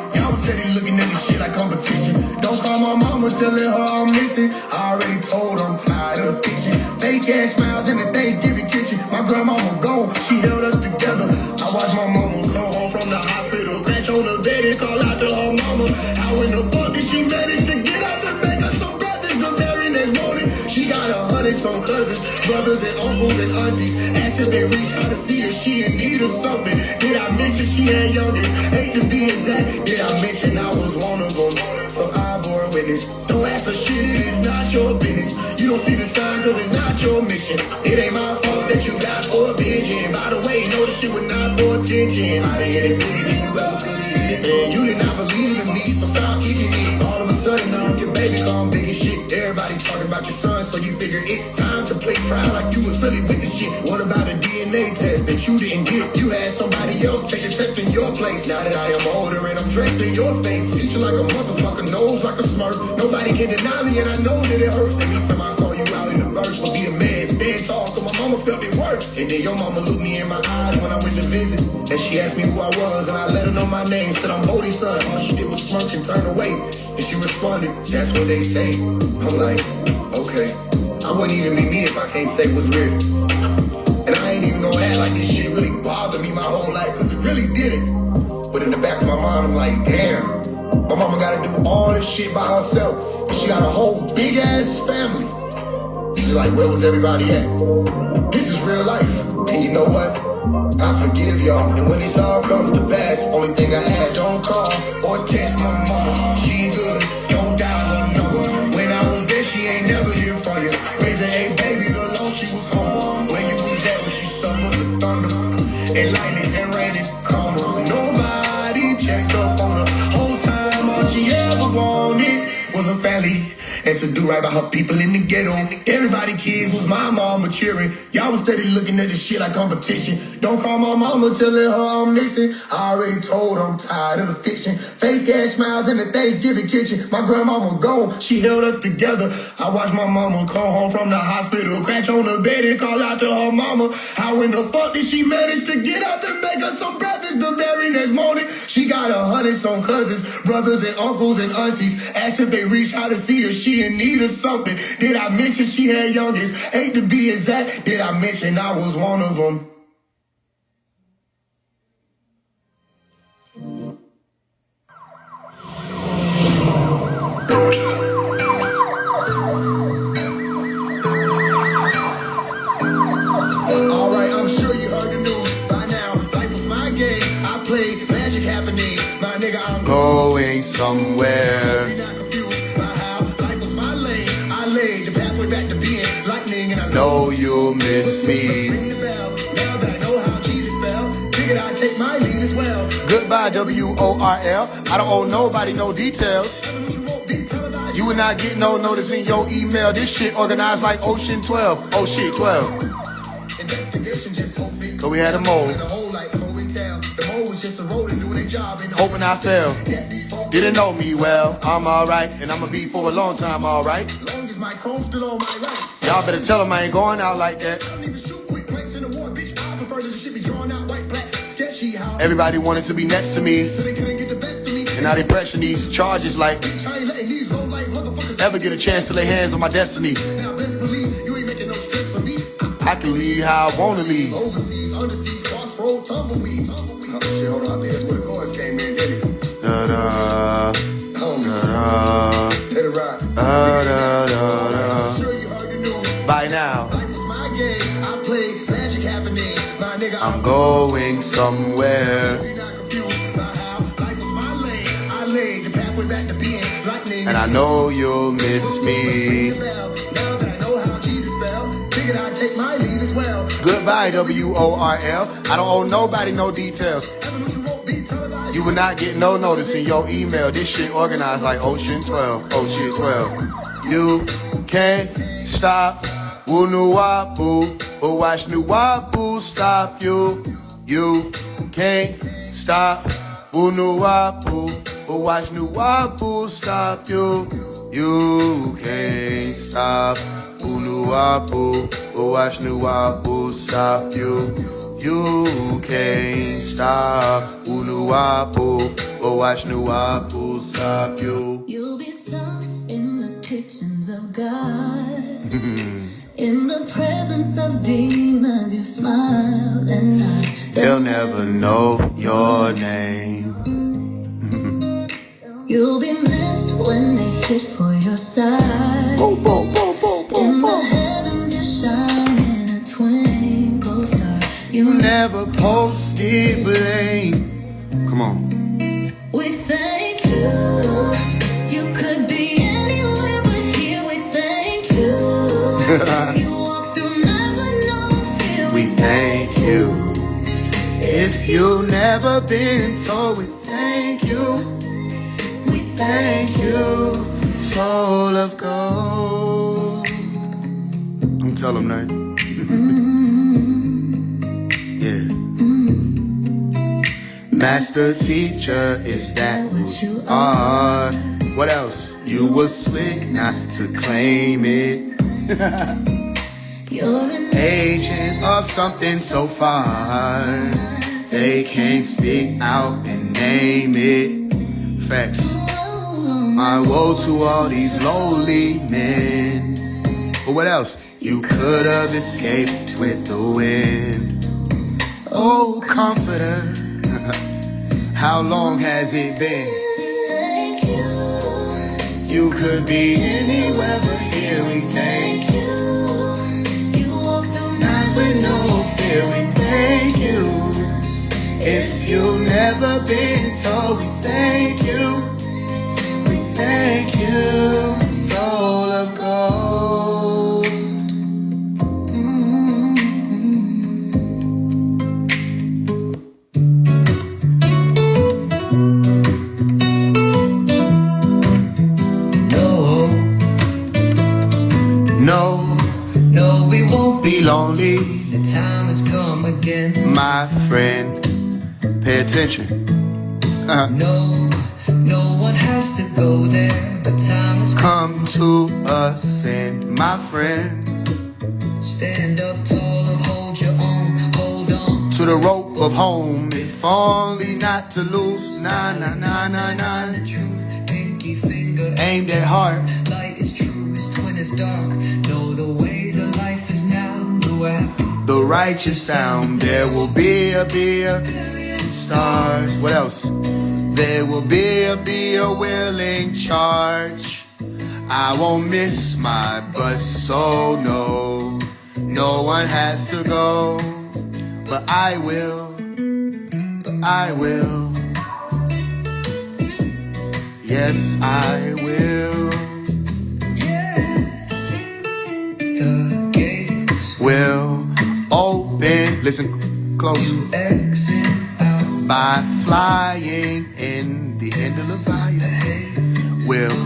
S3: telling her I'm missing. I already told her I'm tired of the fiction. Fake ass smiles in the Thanksgiving kitchen. My grandmama gone, she held us together. I watched my mama come home from the hospital, crash on the bed and call out to her mama. How in the fuck did she manage to get out the make us some breakfast the very next morning? She got 100 some cousins, brothers and uncles and aunties. Asked if they reached out to see if she in need of something. Did I mention she had youngest? Hate to be exact, did I mention I was one of them? So I bore witness. Don't ask for shit, it is not your business. You don't see the sign cause it's not your mission. It ain't my fault that you got for a vision. By the way, know the shit was not for attention. I didn't get it bigger than you ever could have hit it. And you did not believe in me, so stop kicking me. All of a sudden now I'm your baby, call big as shit. Everybody talking about your son, so you figure it's time to play proud like you was really with the shit. What about a DNA test that you didn't get? You had somebody else take a test in your place. Now that I am older and I'm dressed in your face, treat you like a motherfucker, nose like a smirk. Nobody can deny me and I know that it hurts. Every time I call you out in the verse, but be a man, stand tall, cause my mama felt it worse. And then your mama looked me in my eyes when I went to visit, and she asked me who I was, and I let her know my name, said I'm Bodie's son. All she did was smirk and turn away, and she responded, that's what they say. I'm like, okay, I wouldn't even be me if I can't say what's real. And I ain't even gonna act like this shit really bothered me my whole life, cause it really didn't. But in the back of my mind, I'm like, damn, my mama gotta do all this shit by herself, and she got a whole big ass family. She's like, where was everybody at? This is real life. And you know what? I forgive y'all. And when this all comes to pass, only thing I ask, don't call or text my mama. She good, don't doubt her number. When I was there, she ain't never here for you. Raising 8 babies alone, she was home. Where you was at when she suffered the thunder and lightning and rain and karma. Nobody checked up on her whole time. All she ever wanted was a family and to do right by her people in the ghetto. Everybody kids was my mama cheering. Y'all was steady looking at this shit like competition. Don't call my mama telling her I'm missing. I already told her I'm tired of the fiction. Fake ass smiles in the Thanksgiving kitchen. My grandmama gone, she held us together. I watched my mama come home from the hospital, crash on the bed and call out to her mama. How in the fuck did she manage to get out and make us some breakfast the very next morning? She got 100 some cousins, brothers and uncles and aunties. Asked if they reached out to see if she in need of something. Did I mention she had youngest? Hate to be exact, did I mention I was one of them? Alright, I'm sure you heard the news by now. Life was my game, I played magic happening. My nigga, I'm
S2: Going somewhere.
S3: You're not confused by how life was my lane. I laid the pathway back to being lightning, and I
S2: Know you'll miss me.
S3: ring the bell. Now that I know how Jesus fell, figured I'd take my lead as well.
S2: Goodbye, WORL. I don't owe nobody no details.
S3: Evolution won't be televised.
S2: You will not get no notice in your email. This shit organized like Ocean 12. Oh shit, 12.
S3: Investigation just opened.
S2: So we had a mole.
S3: In the hole like Chloe tell. The mole was just a rodent doing their job. And
S2: Hoping I fell.
S3: yes, these folks
S2: Didn't know me well. I'm alright, and I'ma be for a long time, alright.
S3: long as my chrome still on my right.
S2: Y'all better tell them I ain't going out like that.
S3: I don't even shoot quick blanks in the war, bitch. I prefer that the shit be drawn out white, black, sketchy how.
S2: Everybody wanted to be next to me,
S3: So they couldn't get the best of me.
S2: and now they pressing these charges like
S3: Bitch, I ain't letting these low life motherfuckers
S2: ever get a chance to lay hands on my destiny.
S3: Now best believe you ain't making no stress for me.
S2: I can leave how I wanna leave.
S3: Overseas, underseas, crossroad, tumbleweed. Oh shit, hold on. I think that's where the chorus came in, didn't it?
S2: Da da
S3: Oh,
S2: da
S3: let it ride.
S2: da da da.
S3: I'm sure you heard the news.
S2: By now,
S3: Life was my game. I played magic happening. My nigga,
S2: I'm going somewhere,
S3: You're not confused by how life was my lane. I laid the pathway back to being lightning.
S2: and I know you'll miss me.
S3: Now that I know how Jesus fell, figured I'd take my lead as well.
S2: Goodbye, WORL. I don't owe nobody no details.
S3: Evolution won't be televised.
S2: You will not get no notice in your email. This shit organized like Ocean 12. Oh shit, 12. You can't stop Wunuwapu, but watch Nuwapu stop you. You can't stop Wunuwapu, but watch Nuwapu stop you. You can't stop Wunuwapu, but watch Nuwapu stop you. You can't stop Unuwapu, but watch Nuwapu stop you.
S5: You'll be sung in the manifestations of God. In the presence of demons, you smile and nod.
S2: They'll never know your name.
S5: You'll be missed when they hit for your side. In the heavens, you shine in a twinkle star. You
S2: Never posted blame. Come on.
S5: We thank you. You could be anywhere, but here we thank you. You walk through lives with no fear.
S2: We thank you. If you've never been told, we thank you.
S5: We
S2: Thank you, soul of gold. I'm tell them that. Yeah. Master teacher, is that what you are? What else? You were slick not to claim it.
S5: You're an
S2: Agent of something so far, they can't speak out and name it. Facts. My woe to all these lowly men. But what else? You could have escaped with the wind. Oh, comforter, how long has it been?
S5: thank you.
S2: You could be anywhere, but here we thank you.
S5: You walk through
S2: Nights with no fear, we thank you. If you've never been told, we thank you. We thank you, soul of gold.
S4: No, we won't
S2: Be lonely,
S4: The time has come again.
S2: my friend. Pay attention.
S4: No, no one has to go there, but time has come.
S2: Come to us and my friend.
S4: Stand up tall and hold your own. Hold on.
S2: To the rope of home, if only not to lose. Nah, nah, nah, nah, nah.
S4: The truth, pinky finger.
S2: Aimed at heart.
S4: Light is true, its twin is dark. Know the way the life is now. Do I?
S2: The righteous sound. There will be a billion stars. What else? There will be a willing charge. I won't miss my bus, so no, no one has to go. But I will, but I will. Yes, I will.
S4: The gates
S2: Will open. Listen close.
S4: to exit out.
S2: By flying in the end of Leviathan. Will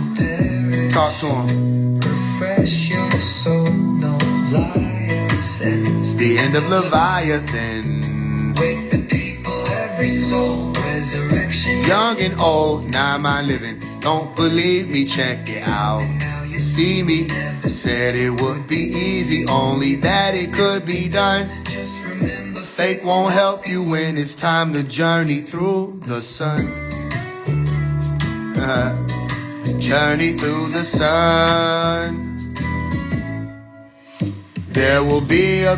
S2: talk to him.
S4: Refresh your soul, no liars.
S2: The end of Leviathan.
S4: Wake the people, every soul, resurrection.
S2: Young and old, now mind living. Don't believe me, check it out.
S4: Now you
S2: See me, said it would be easy, only that it could be done.
S4: just remember.
S2: Fake won't help you when it's time to journey through the sun. Journey through the sun. There will be a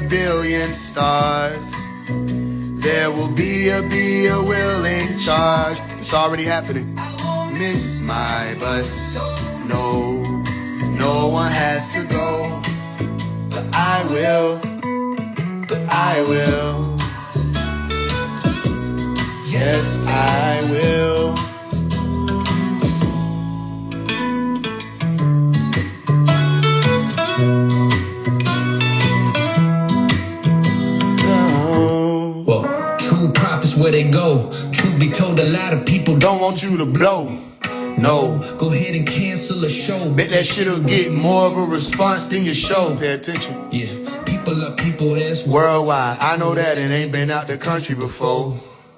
S2: billion stars. There will be a willing charge. It's already happening. Miss my bus. No, no one has to go. But I will. But I will. Yes, I will. No.
S6: Well, true prophets where they go. Truth be told, a lot of people
S2: Don't want you to blow. No.
S6: go ahead and cancel a show.
S2: Bet that shit'll get more of a response than your show. Pay attention.
S6: Yeah, people are people, that's
S2: Worldwide, I know that it ain't been out the country before.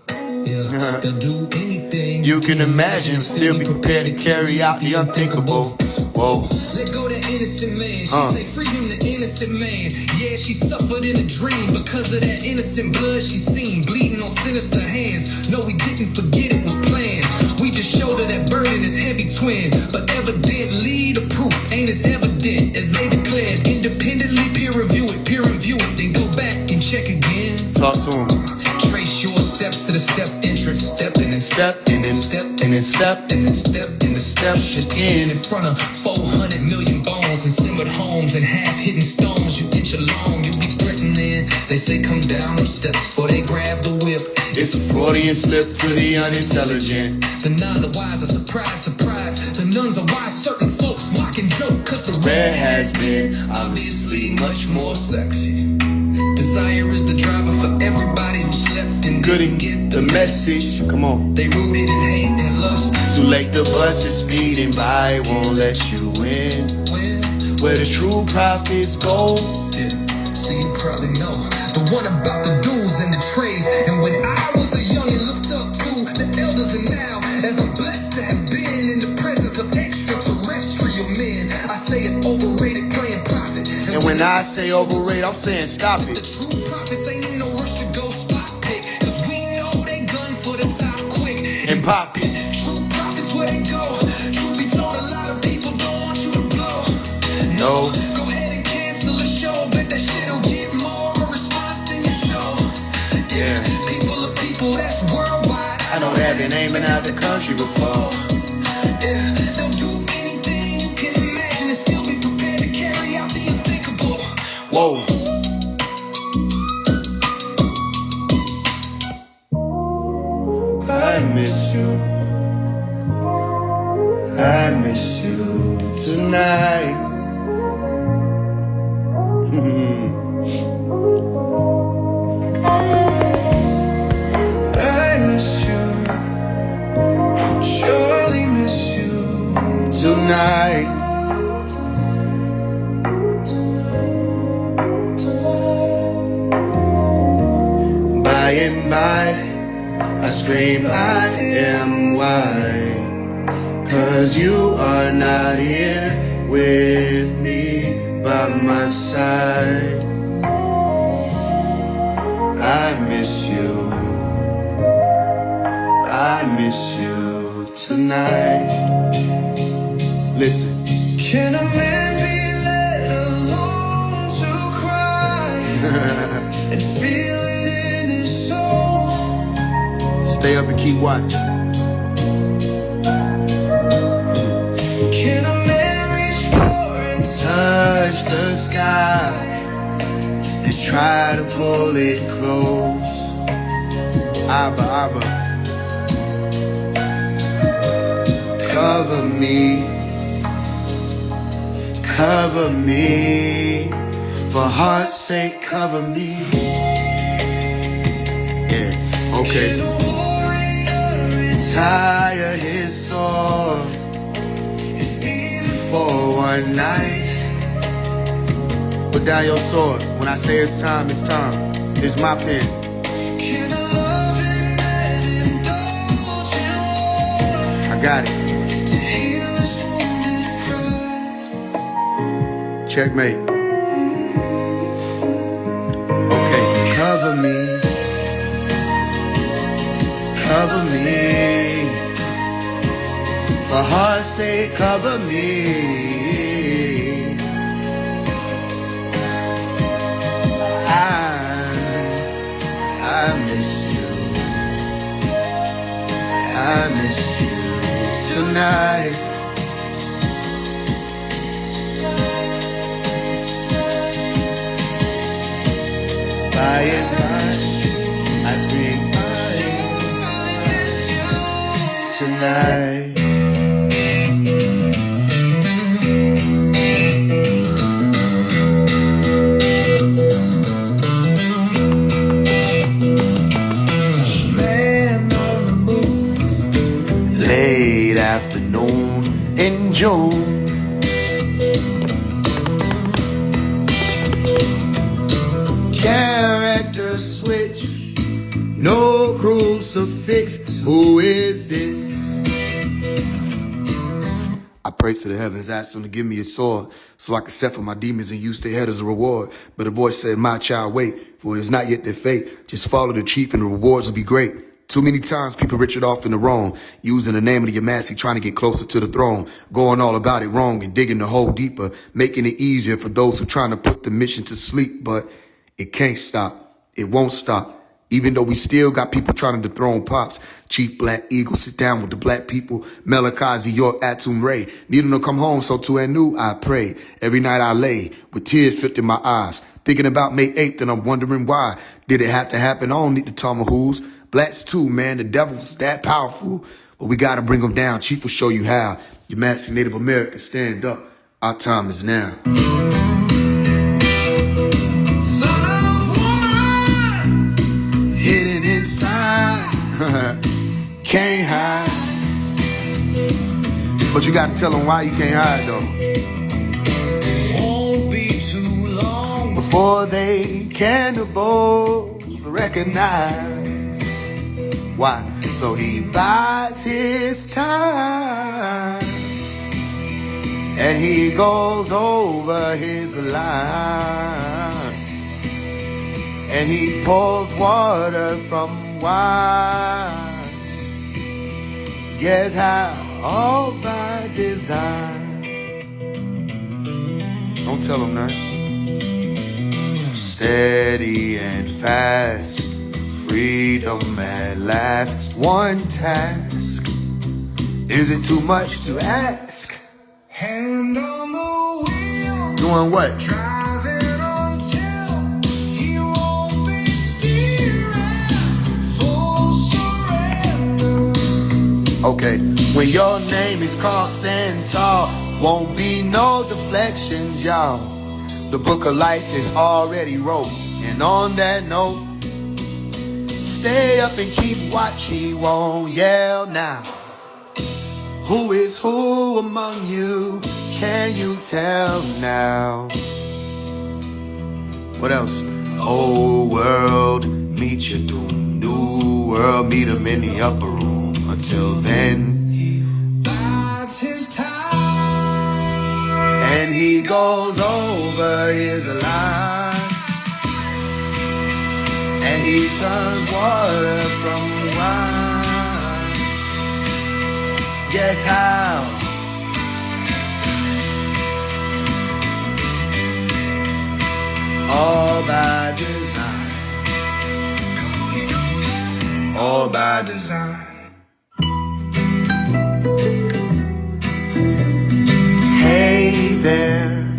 S6: yeah. They'll do anything
S2: You can imagine, still be prepared to carry out the unthinkable. Whoa.
S6: Let go the innocent man. She
S2: Uh.
S6: say free him the innocent man. Yeah, she suffered in a dream because of that innocent blood she seen bleeding on sinister hands. No, we didn't forget it was planned. We just showed her that burden is heavy twin. But evidently the proof ain't as evident as they declared. Independently peer review it, then go back and check again.
S2: Talk to him.
S6: Trace your steps to the step entrance, step and then
S2: Step and then
S6: step
S2: and then step.
S6: and then step and the step should end in front of 400 million bones and simmered homes and half-hidden stones. You inch along, you be threatening. They say come down them steps before they grab the whip.
S2: It's a Freudian slip to the unintelligent.
S6: The none the wise are surprise. The nuns are wise, certain folks mock and joke, cause the red has been obviously much more sexy. Desire is the driver for everybody who slept and
S2: Couldn't
S6: didn't get
S2: the message. Come on.
S6: They rooted in hate and lust.
S2: Too late, the bus is speeding by, won't let you in.
S6: When,
S2: Where the true prophets go.
S6: yeah, so you probably know the one about the dues and the trades. And when I was a young and looked up to the elders, and now as I'm blessed to have been in the presence of extraterrestrial men, I say it's overrated playing prophet.
S2: And when I say overrated, I'm saying stop
S6: The
S2: it.
S6: true prophets ain't in no rush to go spot pick, cause we know they gun for the top quick
S2: And pop it.
S6: True prophets where they go. Truth be told, a lot of people don't want you to blow.
S2: No.
S6: Go ahead and cancel the show. Bet that shit'll get more of a response than your show. Yeah, people are people, that's worldwide.
S2: I know they've been aiming out the country before.
S6: Yeah, they'll do anything you can imagine and still be prepared to carry out the unthinkable.
S2: Whoa. I miss you. I miss you tonight. I miss you. Surely miss you tonight. By and by, I scream I am why, 'cause you are not here with me by my side. I miss you. I miss you tonight. Listen. Can a man be let alone to cry and feel it in his soul? Stay up and keep watch. Can a man reach for and touch the sky and try to pull it close? Abba, Abba. Cover me, cover me, for heart's sake, cover me. Yeah, okay. Can a warrior retire his sword, if even for one night? Put down your sword. When I say it's time, it's time. It's my pen. Can a loving man indulge in war? I got it. Checkmate. Okay, cover me, cover me, for heart's sake, cover me. I miss you, I miss you tonight. By and by, I scream tonight. Man on the moon, late afternoon in June. Character switch, no crucifix. Who is this? I prayed to the heavens, asked them to give me a sword so I could set for my demons and use their head as a reward. But a voice said, my child, wait, for it is not yet their fate. Just follow the chief and the rewards will be great. Too many times people Richard off in the wrong, using the name of the Yamasi trying to get closer to the throne, going all about it wrong and digging the hole deeper, making it easier for those who trying to put the mission to sleep, but it can't stop. It won't stop. Even though we still got people trying to dethrone Pops, Chief Black Eagle sit down with the black people, Melakazi York Atum Ray, need them to come home, so to Anu I pray. Every night I lay with tears filled in my eyes, thinking about May 8th and I'm wondering why. Did it have to happen? I don't need to tell me who's. Blacks too, man, the devil's that powerful, but we gotta bring them down. Chief will show you how. You massive Native Americans, stand up. Our time is now.
S6: Son of woman,
S2: Hidden inside, can't hide. But you gotta tell them why you can't hide though.
S6: won't be too long.
S2: Before they cannibals recognize. Why? So he buys his time and he goes over his line and he pours water from wine. Guess how? All by design. Don't tell him that. Steady and fast, freedom at last. One task. Is it too much to ask?
S6: Hand on the wheel,
S2: Doing what?
S6: driving until he won't be steering. Full surrender.
S2: Okay. When your name is called, stand tall. Won't be no deflections, y'all. The book of life is already wrote. And on that note, stay up and keep watch, he won't yell now. Who is who among you? Can you tell now? What else? Old world, meet your doom. New world, meet him in the upper room. Until then,
S6: Bides his time.
S2: and he goes over his line. And he turns water from wine. Guess how? All by design. All by design. Hey there,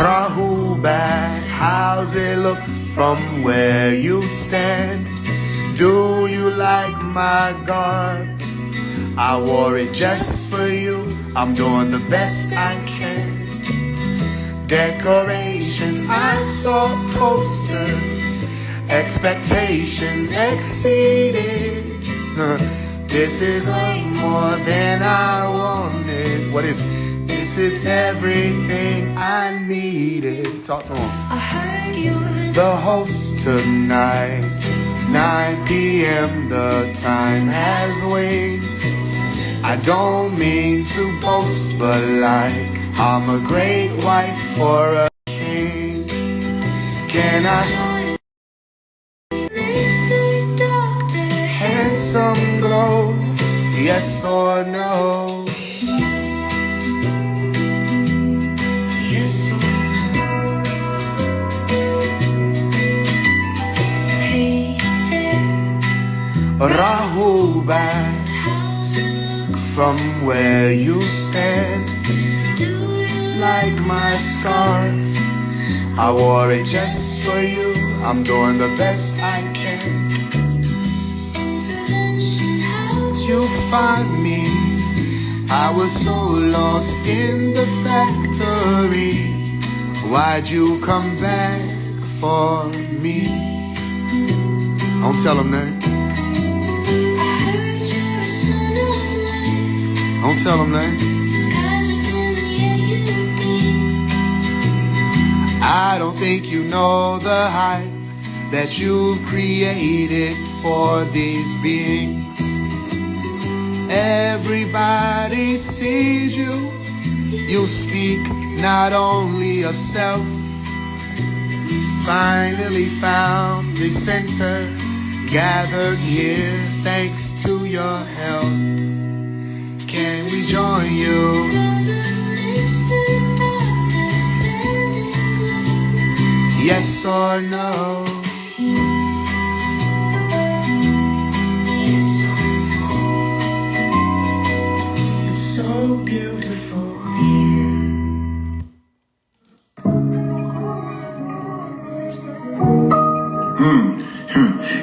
S2: Rahu back. How's it look from where you stand? Do you like my garb? I wore it just for you. I'm doing the best I can. Decorations, I saw posters. Expectations exceeded. This is way more than I wanted. What is it? This is everything I needed. Talk to him.
S5: I heard you were
S2: The host tonight, 9 p.m. The time has wings. I don't mean to boast, but like I'm a great wife for a king. Can I?
S5: Mr. Doctor.
S2: Handsome glow, yes or no?
S5: Yes, sir. Hey there,
S2: Rahubat,
S5: how's it look?
S2: from where you stand,
S5: Do you
S2: like my scarf. I wore it just for you. I'm doing the best I can.
S5: intervention? How'd
S2: You find me. I was so lost in the factory. Why'd you come back for me? Don't tell him that.
S5: I heard you're a son of light.
S2: Don't tell him that.
S5: Skies are dim and yet you beam.
S2: I don't think you know the hype that you've created for these beings. Everybody sees you. You speak not only of self. Finally found the center. gathered here thanks to your help. Can we join you? Yes or no? It's so beautiful here.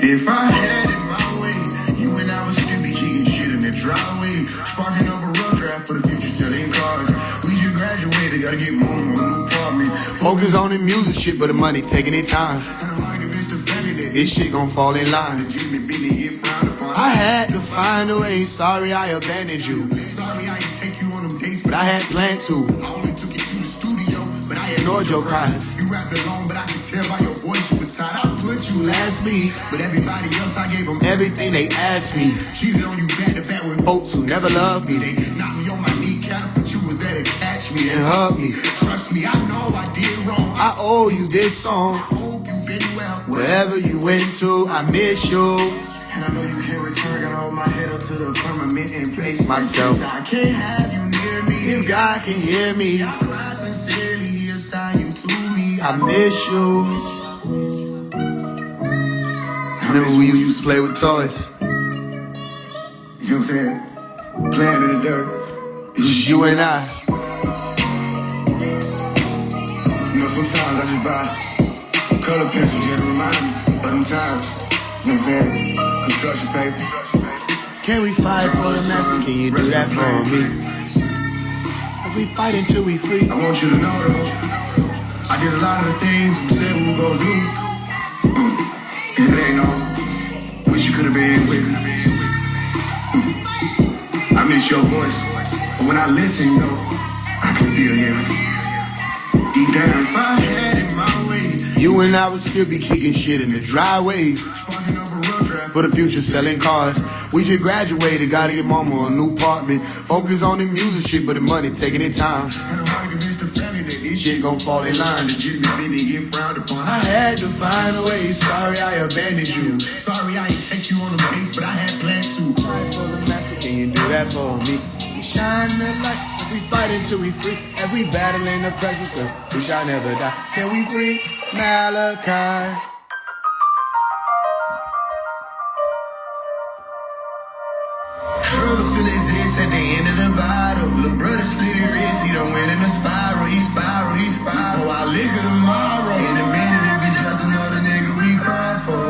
S3: If I had it my way, you and I would still be kicking shit in the driveway. Sparking up a rough draft for the future selling cars. We just graduated, gotta get more and more apartment.
S2: Focus on the music shit, but the money taking their time.
S3: And I'm like, if it's the family that
S2: This shit gon' fall in line.
S3: Jimmy Billy get frowned upon.
S2: I had to find a way, sorry I abandoned you.
S3: Sorry I ain't take you on them dates,
S2: But I had planned to.
S3: I only took you to the studio, but I
S2: Ignored your cries.
S3: You rapped along, but I could tell by your voice you was tired. I put you last week, but everybody else I gave them
S2: Everything they asked me.
S3: cheated on you back to back with
S2: Folks who never loved me,
S3: They knocked me on my kneecap, but you was there to catch me
S2: and hug me.
S3: Trust me, I know I did wrong.
S2: I owe you this song.
S3: hope you been well.
S2: Wherever you went to, I miss you.
S3: And I know you can't return. Gotta hold my head up to the firmament and place
S2: Myself.
S3: I can't have you near me.
S2: If God can hear me,
S3: I cry sincerely, he assigned you to me.
S2: I miss you. Remember we used to play with toys.
S3: You know what I'm saying? Playing in the dirt.
S2: It was you and I.
S3: You know, sometimes I just buy some color pencils just to remind me of them times. You know what I'm saying? Construction paper.
S2: Can we fight for the master? Can you do that for me? We fight until we free.
S3: I want you to know though, I did a lot of the things we said we were gonna do. And it ain't no wish you could have been with me. I miss your voice, but when I listen, you know, I can still hear it. Deep down, if I had it my way,
S2: You and I would still be kicking shit in the driveway.
S3: sparking up a rough draft
S2: For the future, selling cars. We just graduated, gotta get mama a new apartment. Focus on the music shit, but the money taking their time.
S3: And I'm like, if it's the family that this
S2: Shit gon' fall in line.
S3: the Jimmy Billy get frowned upon.
S2: I had to find a way, sorry I abandoned you.
S3: Sorry I ain't take you on the base, but I had planned to.
S2: Fight for the master, can you do that for me? We shine that light as we fight until we free. As we battle in the presence, cause we shall never die. Can we free Malachi?
S3: Trouble still exists at the end of the bottle. Little brother split his wrist, he done went in a spiral. He spiral, he spiral. Oh, I liquor tomorrow. In a minute, it be just another nigga we cry for.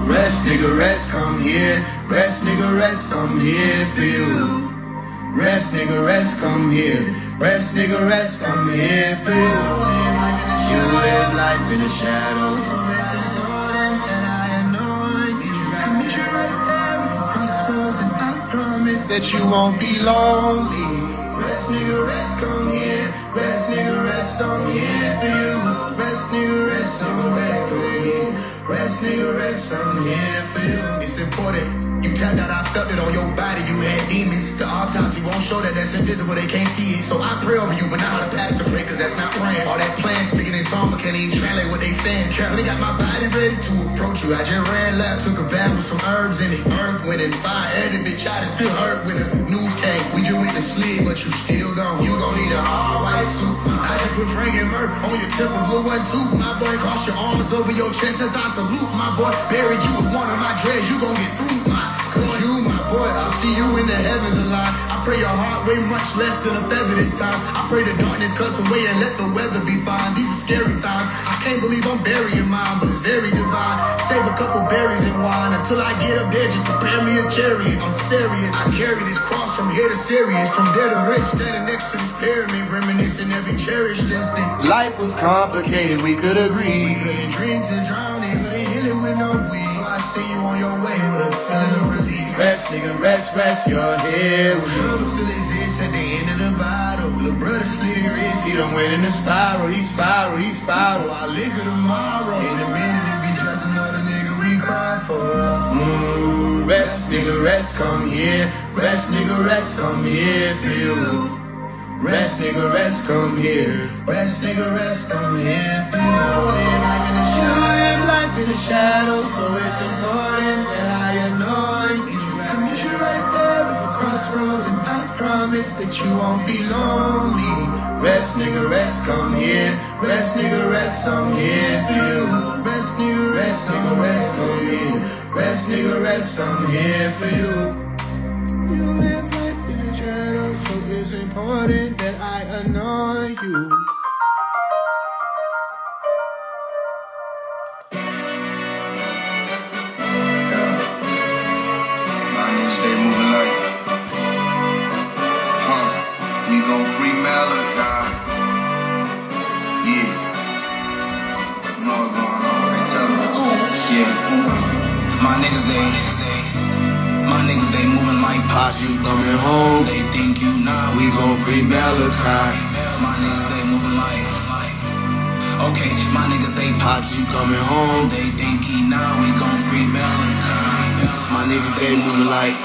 S2: Rest, nigga, rest, come here. Rest, nigga, rest, I'm here for you. Rest, nigga, rest, come here. Rest, nigga, rest, I'm here for you. You live life in the shadows.
S3: And I promise
S2: That you won't be lonely.
S3: rest, nigga, rest, come here. Rest, nigga, rest, I'm here for you. Rest, nigga, rest, I'm rest, come here. Rest, nigga, rest, I'm here for you. It's important. You tapped out, I felt it on your body. You had demons. The autopsy won't show that that's invisible. They can't see it. So I pray over you, but not how the pastor pray, cause that's not praying. All that playing, speaking in tongue, but can't even translate what they saying. Carefully got my body ready to approach you. I just ran left, took a bath with some herbs in it. Earth, wind, and fire. And the bitch out, it still hurt when the news came. We just went to sleep, but you still gone. You gon' need an all-white suit. I just put Frank and Murph on your temples, little one too. My boy, cross your arms over your chest as I salute. My boy, buried you with one of my dreads. You gon' get through my. Cause you, my boy, I'll see you in the heavens alive. I pray your heart weigh much less than a feather this time. I pray the darkness cuts away and let the weather be fine. These are scary times. I can't believe I'm burying mine, but it's very divine. Save a couple berries and wine until I get up there. Just prepare me a chariot. I'm serious. I carry this cross from here to Sirius, from there to rich, standing next to this pyramid, reminiscing every cherished instant.
S2: Life was complicated, we could agree.
S3: We couldn't drink to drown it, couldn't heal it with no weed. So I see you on your way with a feeling of relief.
S2: Rest, nigga, rest, rest, you're here with you.
S3: Trouble still exists at the end of the bottle. Little brother split his wrist,
S2: He done went in the spiral, he spiral, he spiral.
S3: I liquor tomorrow. In a minute, it be just another nigga we cry for.
S2: Rest, nigga, rest, come here. Rest, nigga, rest, I'm here for you. Rest, nigga, rest, come here. Rest, nigga, rest, come here. You live life in the shadows, so it's important that I annoy you. I meet you right there at the crossroads, and I promise that you won't be lonely. Rest, nigga, rest, come here. Rest, nigga, rest, I'm here for you. Rest, nigga, rest, nigga, rest, come here. Rest, nigga, rest, I'm here for you. You live life in the shadows, so it's important that I annoy you.
S3: Stay moving like, we gon' free Malachi. Yeah, know what's going on, they tell me. Yeah, my niggas they moving like
S2: Pops, you coming home?
S3: They think you now,
S2: We gon' free Malachi.
S3: my niggas they moving like. Okay, my niggas say
S2: Pops, you coming home?
S3: they think he now, we gon' free Malachi.
S2: My niggas, they moving like.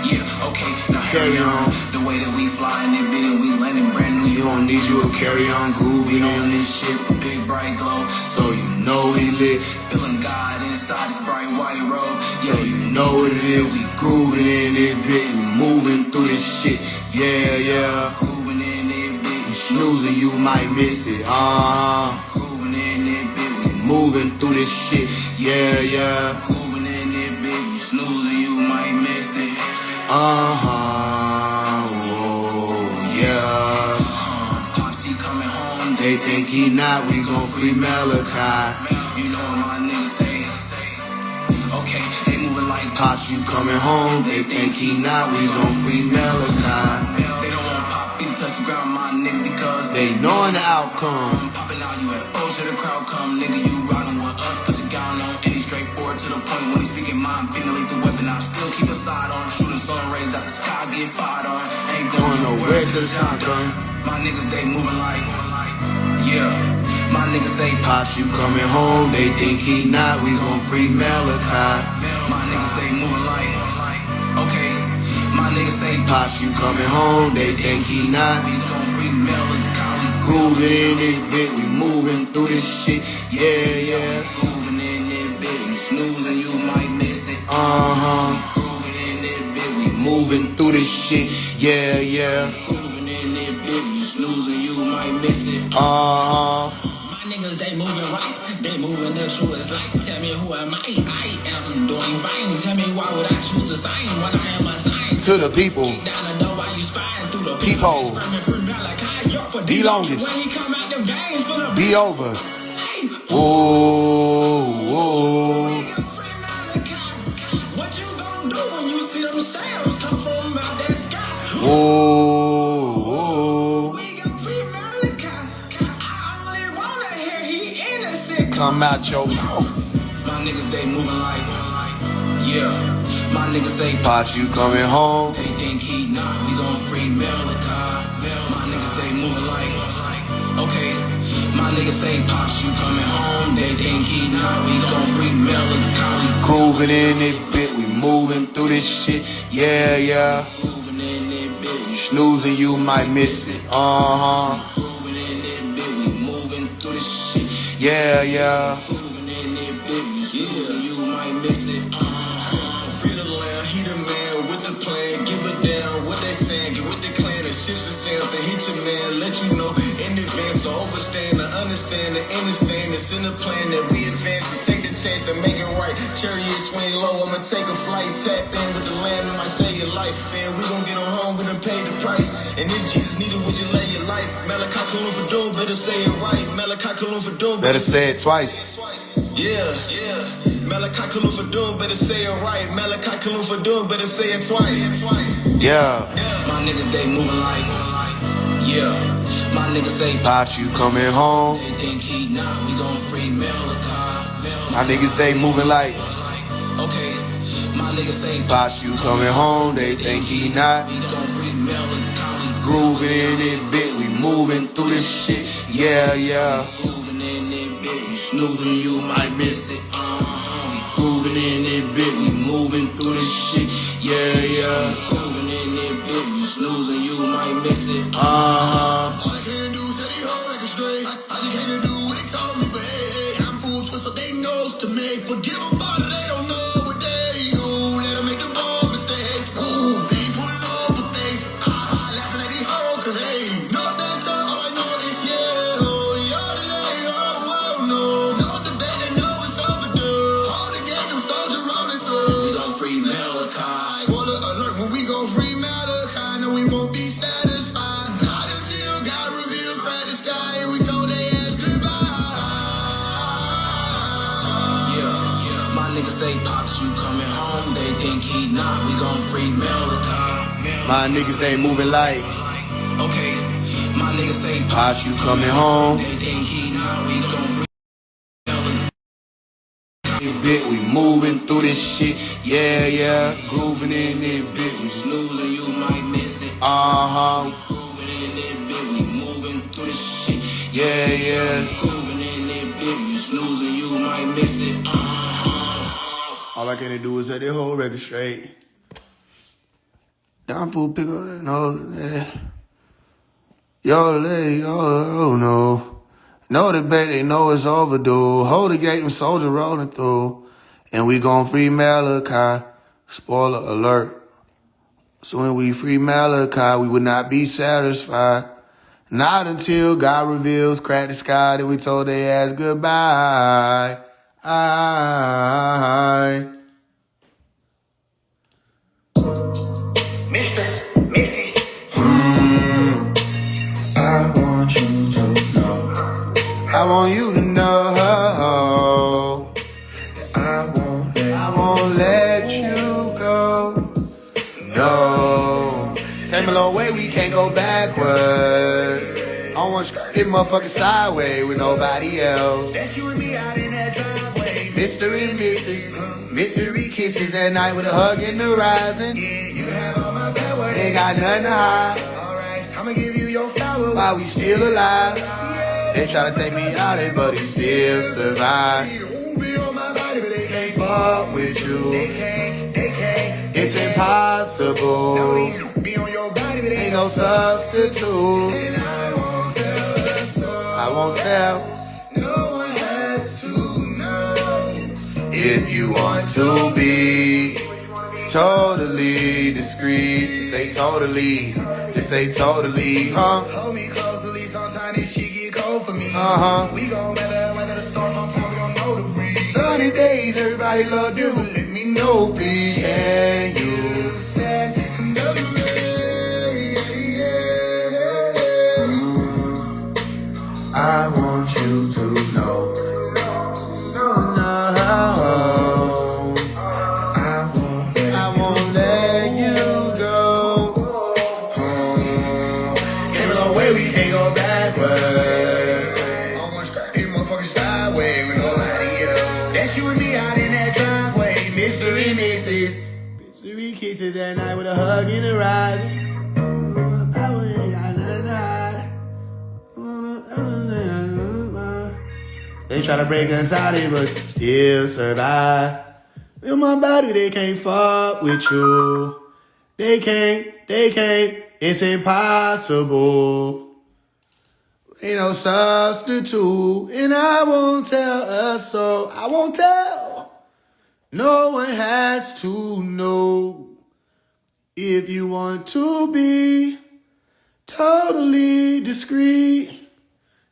S3: Yeah, okay, now
S2: Carry on.
S3: The way that we flying it big, we landing brand new.
S2: You don't need you to carry on grooving
S3: We
S2: in
S3: on
S2: this
S3: this shit, big bright glow.
S2: so you know we lit.
S3: Feeling God inside this bright white robe.
S2: Yo, you know what it is. We grooving in this bit, we moving through this shit. Yeah, yeah.
S3: Grooving in it big,
S2: You snoozing, you might miss it.
S3: grooving in it big, we
S2: Moving through this shit. Yeah, yeah.
S3: grooving in it big. You snoozing, you might miss it.
S2: Oh, yeah.
S3: Posse coming home,
S2: They think he not, we gon' free Malachi.
S3: you know what my niggas say. Okay, they moving like
S2: Pops, you coming home? They think he not, we gon' free Malachi.
S3: they don't want pop, you touch the ground, my nigga, because
S2: They knowing the outcome.
S3: popping out, you at oh, to the crowd come, nigga, you riding with us, put your gown on, and he's straightforward to the point. When he's speaking mind, finger lethal weapon, I still keep a side on, shooting sun rays out the sky, get fired on, ain't
S2: Going nowhere till the time come.
S3: My niggas, they moving like, yeah, my niggas say pop,
S2: Pops, you coming home? They think he not, we gon' free Malachi.
S3: my niggas, they moving like, okay, my niggas say pop,
S2: Pops, you coming home? They think he not.
S3: we gon' free Malachi,
S2: Grooving in this bit, we moving through this shit. Yeah, yeah.
S3: grooving in it, bit, you snoozing, you might miss it. Grooving in it, bit, we
S2: Moving through this shit. Yeah, yeah.
S3: moving in it, bit, you snoozing, you might miss it.
S7: My niggas, they moving right, they moving the truest life. Tell me who am I am doing fine. Tell me why would I choose to sign when I am assigned
S2: To the people.
S7: down the door while you spying through the
S2: Peephole. The longest.
S7: When he come out them games for the
S2: Be over.
S7: hey,
S2: Whoa.
S7: what you gonna do when you see them shadows come from out that sky?
S2: Whoa.
S7: We gon' free Malachi. I only wanna hear he innocent.
S2: Come out your mouth.
S3: My niggas, they moving like, yeah, my niggas say
S2: Pops, you coming home?
S3: they think he not, we gon' free Malachi. My niggas, they moving like, okay, my niggas say pops, you coming home, they think he not, we gon' free Malachi.
S2: Grooving in this bit, we moving through this shit. Yeah, yeah.
S3: Grooving in it, bit, you
S2: Snoozing, you might miss it.
S3: grooving in it, bit, we moving through this shit.
S2: Yeah, yeah.
S3: Grooving in it, bit, you snoozing, you might miss it.
S7: Free the land, he the man with the plan. Give a damn what they saying. Get with the clan and shift the sounds and hit your man. Let you know in advance. So overstand to understand the understand. It's in the plan that we advance to take the chance to make it right. Chariot swing low, I'ma take a flight. Tap in with the lamb and might save your life. Man, we gon' get on home, we done paid the price. And if Jesus needed, would you lay your life? Malachi Kalun for doom, better say it right. Malachi Kalun for doom,
S2: Better say it twice.
S7: yeah, yeah. Malachi Kalun for doom, better say it right. Malachi Kalun for doom, better say it twice.
S2: Yeah.
S3: My niggas, they moving like, yeah, my niggas say
S2: Pops, you coming home?
S3: they think he not, we gon' free Malachi.
S2: My niggas, they moving like.
S3: Okay, my niggas say
S2: Pops, you coming home? They think he not.
S3: we gon' free Malachi.
S2: Grooving in this bit, we moving through this shit. Yeah, yeah.
S3: Grooving in it, bit, you snoozing, you might miss it.
S2: We grooving in this bit, we moving through this shit. Yeah, yeah.
S3: Grooving in it, bit, you snoozing, you might miss it. All I can do is set it home like a straight. I just came to do what they told me, but hey, I'm fools twist up they nose to make. Forgive them, Father, they don't know what they do. Let them make the wrong mistakes. Ooh, they put it on the face. Laughing at these hoes, cause hey, no Santa, all I know is yeah. Oh, you're the lady, oh, no. No debate, they know it's overdue. Hold the gate, them soldiers rolling through. We gon' free Malachi. Spoiler alert, when we gon' free Malachi, no, we won't be satisfied. Not until God revealed, crack the sky, and we told they ass goodbye. Yeah, my niggas say, Pops, you coming home. They think he not, we gon' free Malachi.
S2: My niggas ain't moving like.
S3: Okay, my niggas say,
S2: Pops, you coming home.
S3: they think he not, we gon' free
S2: Bit, we moving through this shit. Yeah, yeah. Grooving in it, bit. We
S3: snoozing, you might miss it. Grooving in it, bit, we moving through this shit.
S2: Yeah, yeah.
S3: Grooving in it, bit, you snoozing, you might miss it.
S2: All I can do is set the whole record straight. Down fool pick up that nose, yeah. Yo, lady, oh no. No debate, they know it's overdue. Hold the gate, them soldier rolling through. And we gon' free Malachi. Spoiler alert. So when we free Malachi, we would not be satisfied. Not until God reveals, crack the sky, that we told they ass goodbye.
S3: I want you to know.
S2: I want you to know.
S3: I
S2: won't let you go. No. Came a long way, we can't go backwards. I want to skirt this motherfucker sideways with nobody else.
S3: That's you and me out in that driveway.
S2: Mystery misses, mystery kisses at night with a hug in the horizon.
S3: Yeah, you have all my power.
S2: Ain't got nothing to hide.
S3: Alright, I'ma give you your flowers.
S2: While we still alive. They try to take me out, but he still survive.
S3: Be on my body, but they can't
S2: Fuck with you.
S3: They can't.
S2: It's impossible.
S3: Be on your body, but
S2: Ain't no substitute.
S3: And I won't tell her so.
S2: I won't tell.
S3: No one has to know.
S2: If you want to be totally discreet, just say totally. Just say totally, huh?
S3: Hold me closely, sometimes this shit get cold for me. We gon' weather the storm, sometimes we don't know the breeze.
S2: Sunny days, everybody love you, but let me know, please. Can you
S3: stand and double
S2: I want you to know. I won't let you go.
S3: Came a long way, we can't go backwards. Almost skirt these motherfuckers sideways with nobody else. That's you and me out in that driveway. Mystery misses.
S2: Mystery kisses at night with a hug in the horizon. They try to break us out of it, but still survive. In my body, they can't fuck with you. They can't. It's impossible. Ain't no substitute. And I won't tell us so. I won't tell. No one has to know. If you want to be totally discreet,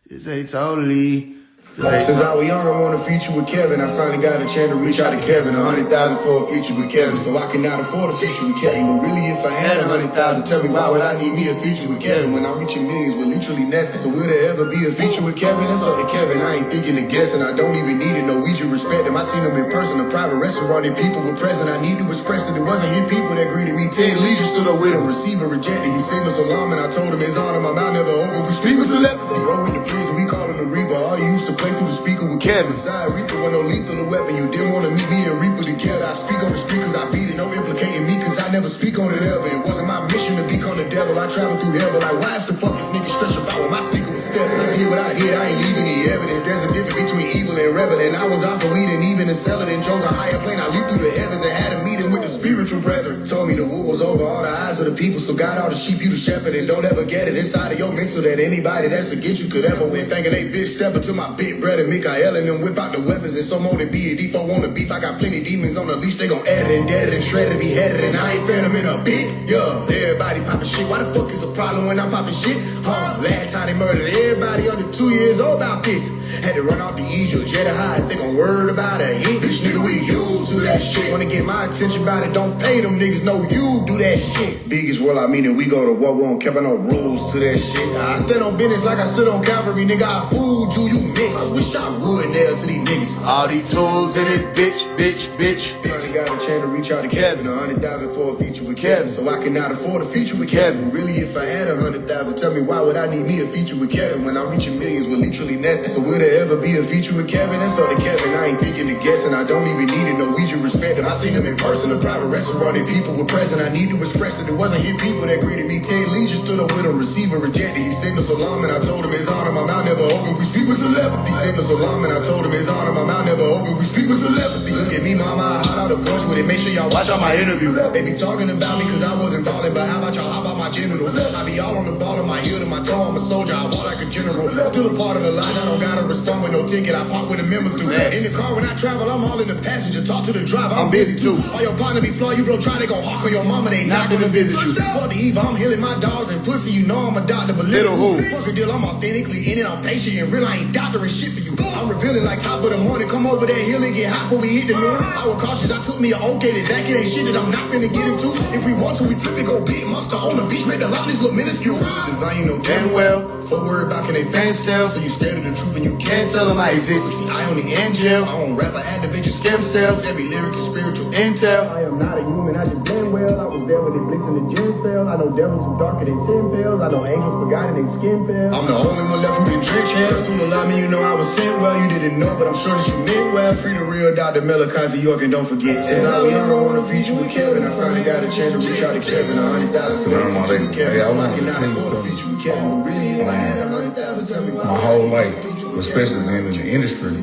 S2: just say totally.
S1: Since I was young, I wanted a feature with Kevin. I finally got a chance to reach out to Kevin. 100,000 for a feature with Kevin. So I could not afford a feature with Kevin. But really, if I had 100,000, tell me why would I need me a feature with Kevin when I'm reaching millions with literally nothing? So will there ever be a feature with Kevin? That's up to Kevin. I ain't thinking of guessing. I don't even need it. Norwegian respect him. I seen him in person, a private restaurant, and people were present. I need to express it. It wasn't his people that greeted me. 10 leaders stood up with him, receiving rejected. He signaled salam, and I told him his honor. My mouth never open. We speak with telepathy. Roll with the prison. We call him the Reaper. All you used to play through the speaker with Kevin. Side Reaper with no lethal weapon. You didn't want to meet me and Reaper together. I speak on the street cause I beat it. No implicating me cause I never speak on it ever. It wasn't my mission to beat on the devil. I traveled through hell. Like why is the fuck this nigga stretch about when my speaker was stepping? I did what I did. I ain't leaving the evidence. There's a difference between evil and reveling. I was out for weed and even to sell it and chose a higher plane. I leaped through the heavens and had a meeting with the spiritual brethren. Told me the war was over. All the eyes of the people, so got all the sheep, you the shepherd, and don't ever get it inside of your mental that anybody that's against you could ever win. Thinking they bitch stepping to my big brother Mikael and them whip out the weapons and some more than BD for want to beef. I got plenty demons on the leash, they gon' add it and dead it and shred it, be headed, and I ain't fed them in a bit. Yeah, everybody popping shit. Why the fuck is a problem when I'm popping shit? Last time they murdered everybody under 2 years old about this. Had to run off the Egypt, jet high, think I'm worried about a hit. Bitch, nigga, we used to that shit. Wanna get my attention about it, don't pay them niggas, know you do that shit. Biggest world, I mean it, we go to war, we don't care about no rules to that shit. I stood on business like I stood on Calvary, nigga, I fooled you, you missed. I wish I would nail to these niggas.
S2: All these tools in this bitch.
S1: Finally got a chance to reach out to Kevin, 100,000 for a feature with Kevin, so I cannot afford a feature with Kevin. Really, if I had 100,000, tell me why would I need me a feature with Kevin when I'm reaching millions with literally nothing? So will there ever be a feature with Kevin? That's all the Kevin, I ain't thinking to guess, and I don't even need it, Norwegian respect him. I seen him in person, a private restaurant, and people were present. I need to express it. It wasn't his people that greeted me. Ted Leisure stood up with him, receiver rejected. He signaled alarm, and I told him his honor, my mouth never open. We speak with telepathy. Signals alarm, and I told him his honor, my mouth never open. We speak with telepathy. Look at me, mama, I hot out a bunch with it. Make sure y'all watch out my interview. They be talking about me cause I wasn't balling, but how about y'all hop out my genitals? I be all on the ball of my heel to my toe. I'm a soldier, I walk like a general. Still a part of the lodge, I don't gotta respond with no ticket. I park with the members do. In the car when I travel, I'm all in the passenger. Talk to the driver, I'm busy too. All your partner be floor, you blow try, they gon' hawk on your mama, they not gonna visit you. For the Eve, I'm healing my dogs and pussy, you know I'm a doctor, but little who? Fuck a deal, I'm authentically in it, I'm patient and real, I ain't doctoring shit for you. I'm revealing like top of the morning, come over that hill and get hot before we hit the moon. I was cautious, I took me an old gated back, it ain't shit that I'm not finna get into. If we want to, we flip it, go big monster on the beach, make the loudness look minuscule. Divine, you know damn well, for word about can they fans tell, so you scared of the truth and you can't tell them I exist. See, I only in jail, I own rapper, activate your stem cells, every lyric is spiritual intel. I am not a human, I just blend well, I was there when they blitzed in the gym cells. I know devils who darker than sin pills, I know angels forgotten they skin pills. I'm the only one left who can drink champs, who will love me, you know I was sent well, you didn't know, but I'm sure that you meant well. Free the real Dr. Melakazi York and don't forget, since I was young, I want to feature with Kevin, I finally got a chance to reach out to Kevin, 100,000 to Kevin, so I cannot afford a feature with Kevin, but really if I had 100,000, tell me why.
S8: My whole life, especially being in the industry,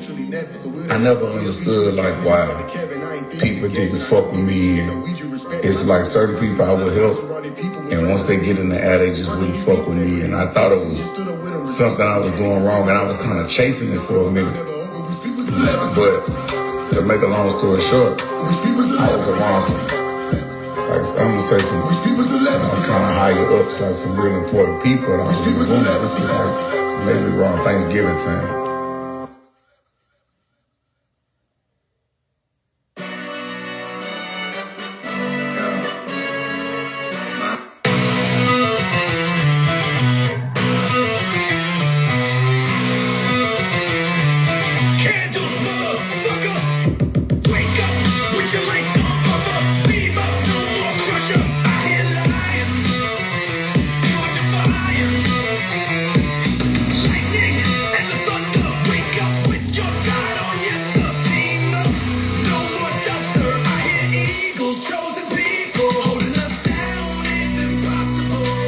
S8: I never understood like why people didn't fuck with me. And it's like certain people I would help, and once they get in the air, they just wouldn't fuck with me. And I thought it was something I was doing wrong, and I was kind of chasing it for a minute. But to make a long story short, I was around some, like I'm gonna say some, kind of higher ups, like some real important people. And I was in the room. This is like maybe around Thanksgiving time.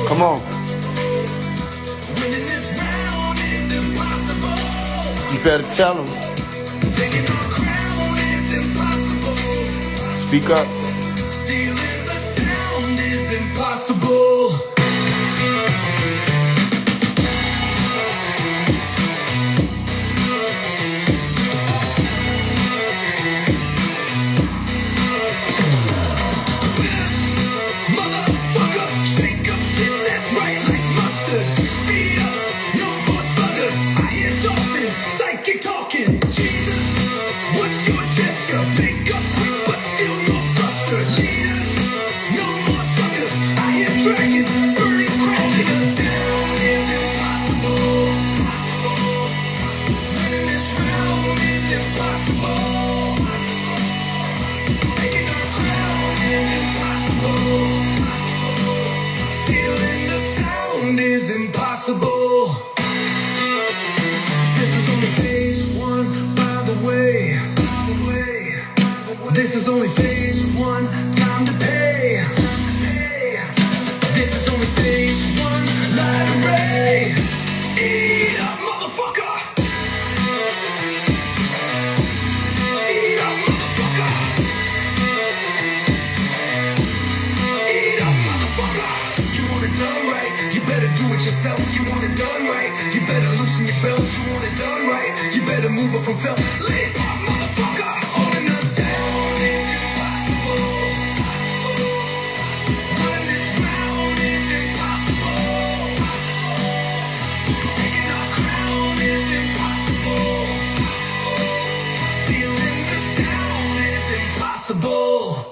S2: Come on. You better tell them. Speak up.
S3: Stealing the sound is impossible. Talking, Jesus, what's your gesture? Make up quick, but still you're frustrated.
S6: fulfill. Lead pop motherfucker, holding us down is impossible. Running this round is impossible. Taking our crown is impossible. Stealing the sound is impossible.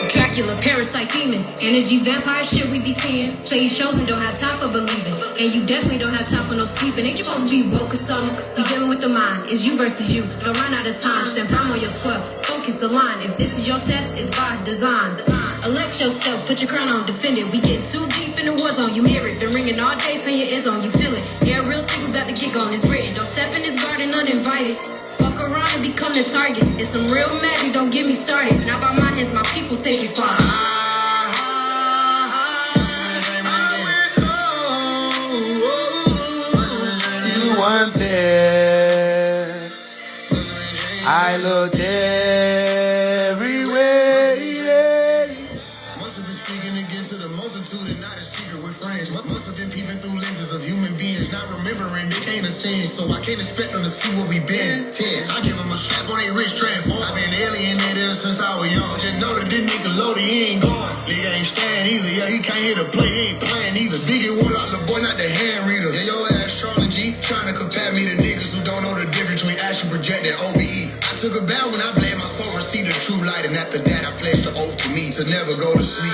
S5: Dracula, parasite, demon, energy, vampire shit we be seeing. Say you chosen, don't have time for believing. And you definitely don't have time for no sleeping. Ain't you supposed to be woke or something? You dealing with the mind, it's you versus you. Don't run out of time, stand firm on your square. Focus the line, if this is your test, it's by design. Elect yourself, put your crown on, defend it. We get too deep in the war zone, you hear it. Been ringing all day, turn your ears on, you feel it. Yeah, real thing we about to get going, it's written. Don't step in this garden uninvited. Fuck around and become the target. It's some real magic, don't get me started. Not by my hands, my people take it far.
S2: You weren't there. I looked everywhere.
S3: Must have been speaking against the multitude and not a secret with friends. Must have been peeping through lenses of human beings, not remembering they can't have seen. So I can't expect them to see what we been. 10, I give them a strap on their wrist transform. I've been alienated since I was young. Just know that this Nickelodeon, he ain't gone. Nigga ain't stand either. Yeah, he can't hit a play, he ain't playing either. Biggie one out the boy, not the hand reader. Yeah, your ass Charlie G, trying to compare me to niggas who don't know the difference between action projected and OBE. I took a bow when I blame my soul, received the true light, and after that I pledged the oath to me to never go to sleep.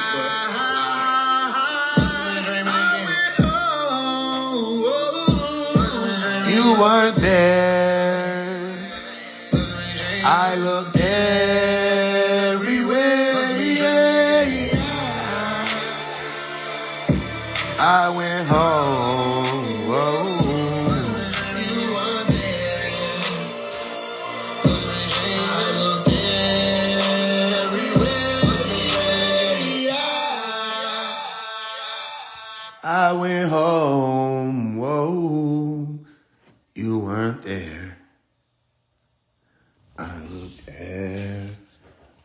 S2: You weren't there. I looked everywhere. I went home. Whoa. I went home. Whoa. You weren't there. I looked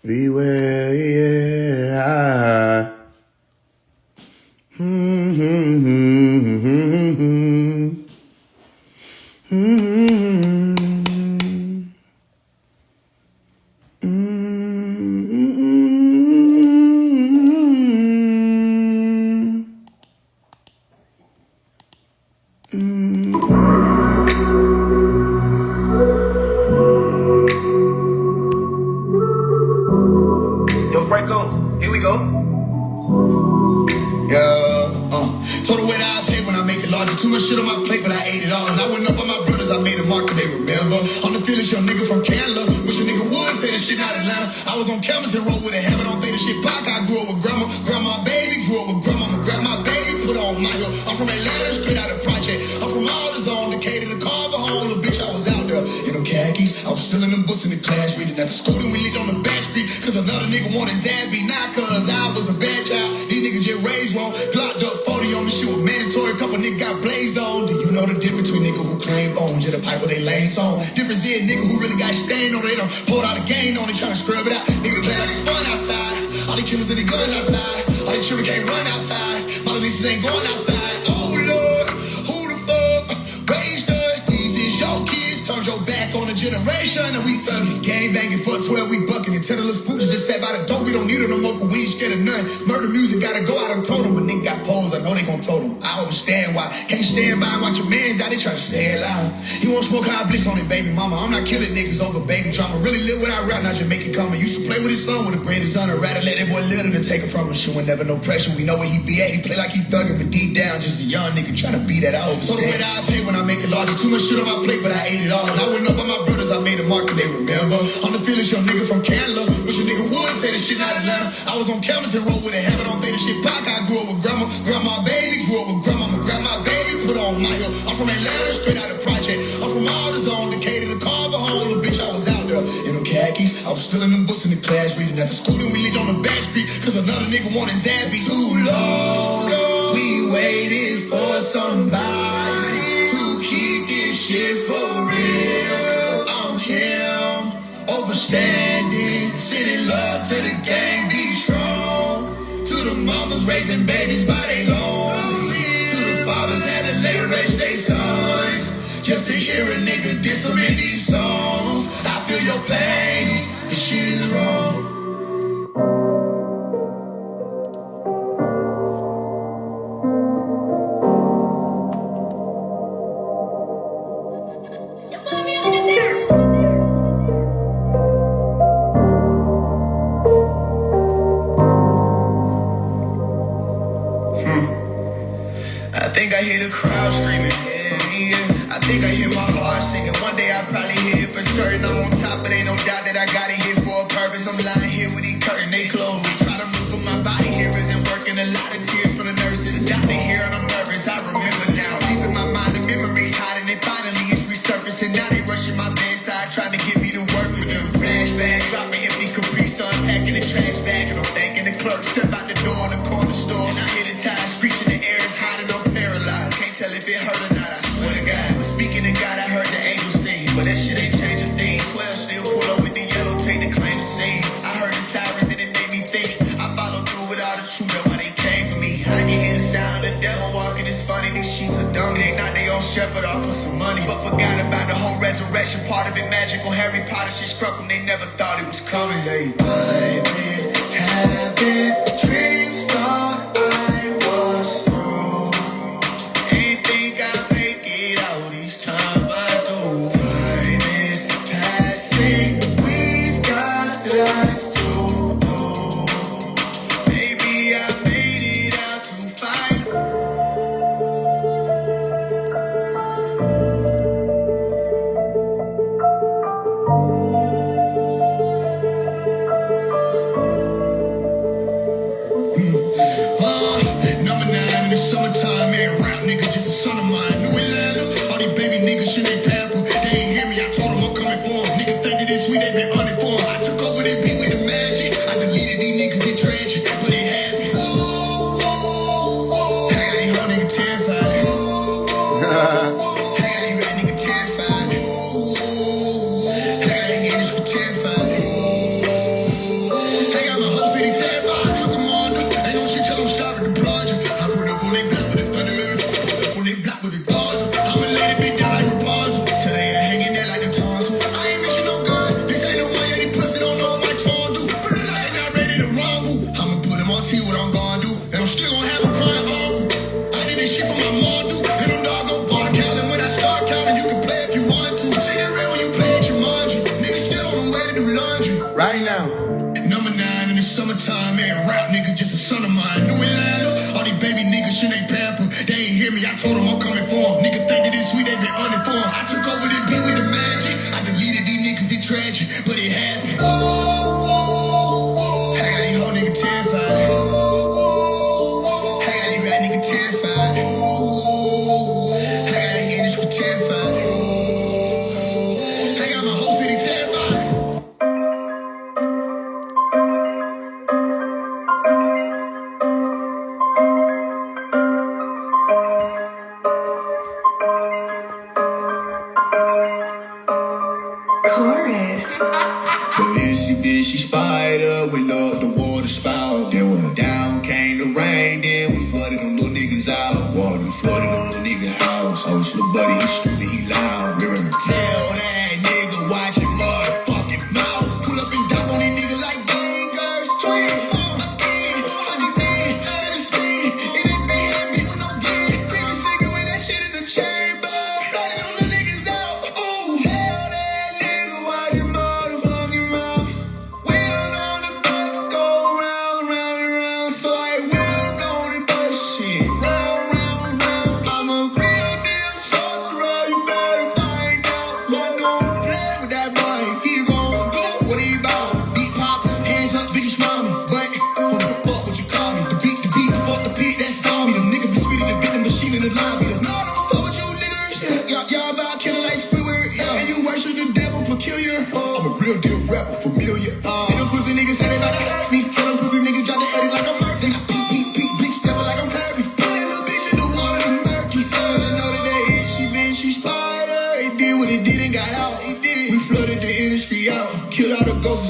S2: everywhere. Yeah.
S3: Yo, Franco, here we go. Yeah, told her what I pay when I make it larger. Too much shit on my plate, but I ate it all. And I went up on my brothers, I made a mark, and they remember. I'm the fearless young nigga from Canada. Wish a nigga would say that shit out of Atlanta. I was on cameras and rolled with a habit. Don't think the shit pop. I grew up with grandma. Grandma baby, grew up with grandma. Grandma baby, put on my hill. I'm from Atlanta, straight out of project. I'm from all the zone, Decatur, the Carver home. Little bitch, I was out there in them khakis. I was still in them books in the class, reading at the school, and we lived on the back street. Cause another nigga wanted his ass beat, not cause I was a bad child. These niggas just raised wrong. Glocked up 40 on me, shit was mandatory. Couple niggas got blazed on. Do you know the difference between nigga who claim bones, just a pipe with they lane song? Difference is nigga who really got stained on it. They done pulled out a gain on it, trying to scrub it out. Nigga play like it's fun outside. All the killers and the guns outside. All the children can't run outside. My leases ain't going outside. Oh Lord, who the fuck raised us? These is your kids. Turned your back on the generation, and we thugging. Gang banging for 12, we bucking. And tenderless pooches just sat by the door. We don't need it no more, cause we ain't scared of none. Murder music gotta go out and told them. But nigga got posed, I know they gon' told them. I understand why. Can't stand by and watch your man die, they try to stay alive. You want smoke high bliss on it, baby mama. I'm not killing niggas over baby drama. Really live without rap, not just make it come. Used to play with his son with a greatest honor. Rather let that boy little than take it from him. Shit was never no pressure. We know where he be at. He play like he thugging, but deep down, just a young nigga trying to be that I overstand. So the way that I pay when I make it larger. Too much shit on my plate, but I ate it all. And I went up on my brothers, I made a mark, and they remember. I'm the fearless young nigga from Canada. Wish a nigga would say that shit out of Atlanta. I was on cameras and rolled with a habit. Don't think the shit pop. I grew up with grandma. Grandma baby, grew up with grandma. Grandma baby, put on my hill. I'm from Atlanta, straight out of project. I'm from all the zone, Decatur, the Carver home. Little bitch, I was out there in them khakis. I was still in them books in the class, reading at the school, and we lived on the back street. Cause another nigga want his ass beat. Too long, we waited for somebody to keep this shit for real. I'm him, overstanding, sending love to the gang, be strong. To the mamas raising babies by they loan. To the fathers had to lay raise their sons. Just to hear a nigga diss them in these songs. I feel your pain, this shit is wrong. I think I hear the crowd screaming. Yeah. I think I hear my heart singing. One day I'll probably hear it for certain. I'm on top, but ain't no doubt that I got it here for a purpose. I'm lying here with these curtains, they closed. Try to move, but my body here isn't working. A lot of tears from the nurses. Doctor here and I'm nervous. I remember now. Leaving my mind and memories hiding. They finally it's resurfacing. Now they rushing my bedside, trying to get me to work with them. Flashback, drop me empty Capri Sun, packing the trash bag, and I'm thanking the clerk. Step out the door in the corner store, and I hear the tires screeching. The air is hot and I'm paralyzed. Can't tell if it hurt or not. I swear to God. But speaking to God, I heard the angels sing, but that shit ain't changing things. 12 still pull up with the yellow tape to claim the scene. I heard the sirens and it made me think. I followed through with all the truth. That's why they came for me. I can hear the sound of the devil walking. It's funny. These sheets are dumb. They not they own shepherd off for some money, but forgot about the whole resurrection part of it. Magical Harry Potter shit struck them. They never thought it was coming. I've been having dreams, thought I was through. Ain't think I'd make it out each time I do. Time is passing, we've got lots to do. Maybe I made it out to fight. Number 9 in the summertime, man, rap nigga, just a son of mine. New Atlanta, all these baby niggas, shit ain't pamper. They ain't hear me, I told them I'm coming for them. Nigga think it is sweet, they been uninformed. I took over that beat with the magic. I deleted these niggas in tragic, but it happened. I got these whole niggas terrified. I got these rap niggas terrified. I got these industry terrified. I got my whole city terrified. Took them under, ain't no shit, tell them stop at the project. I put up on they block with the thunder, put up on they block with the thunder. I'ma let it be down like Rapunzel, till they are hanging there like a tonsil. I ain't missing no gun, this ain't the one, yeah, they pussy don't know what my tongue do. They not ready to rumble, I'ma put them on T, what I'm gonna do. And I'm still gonna have a crying uncle. I did this shit for my mom, do. And them dog go bar counting, when I start counting, you can play if you want to. See it real when you play at your margin. Niggas still on the way to do laundry.
S2: Right now.
S3: Number 9 in the summertime, man, rap nigga, just a son of mine. New Atlanta, all these baby niggas, shit ain't pamper. They ain't hear me, I told them I'm coming for them. Nigga think it is sweet, they been uninformed. I took over the beat with the magic. I deleted these niggas in tragic, but it happened. I got these whole niggas terrified. I got these rap niggas terrified. I got these industry terrified. I got my whole city terrified.
S5: Chorus.
S3: But yeah, she did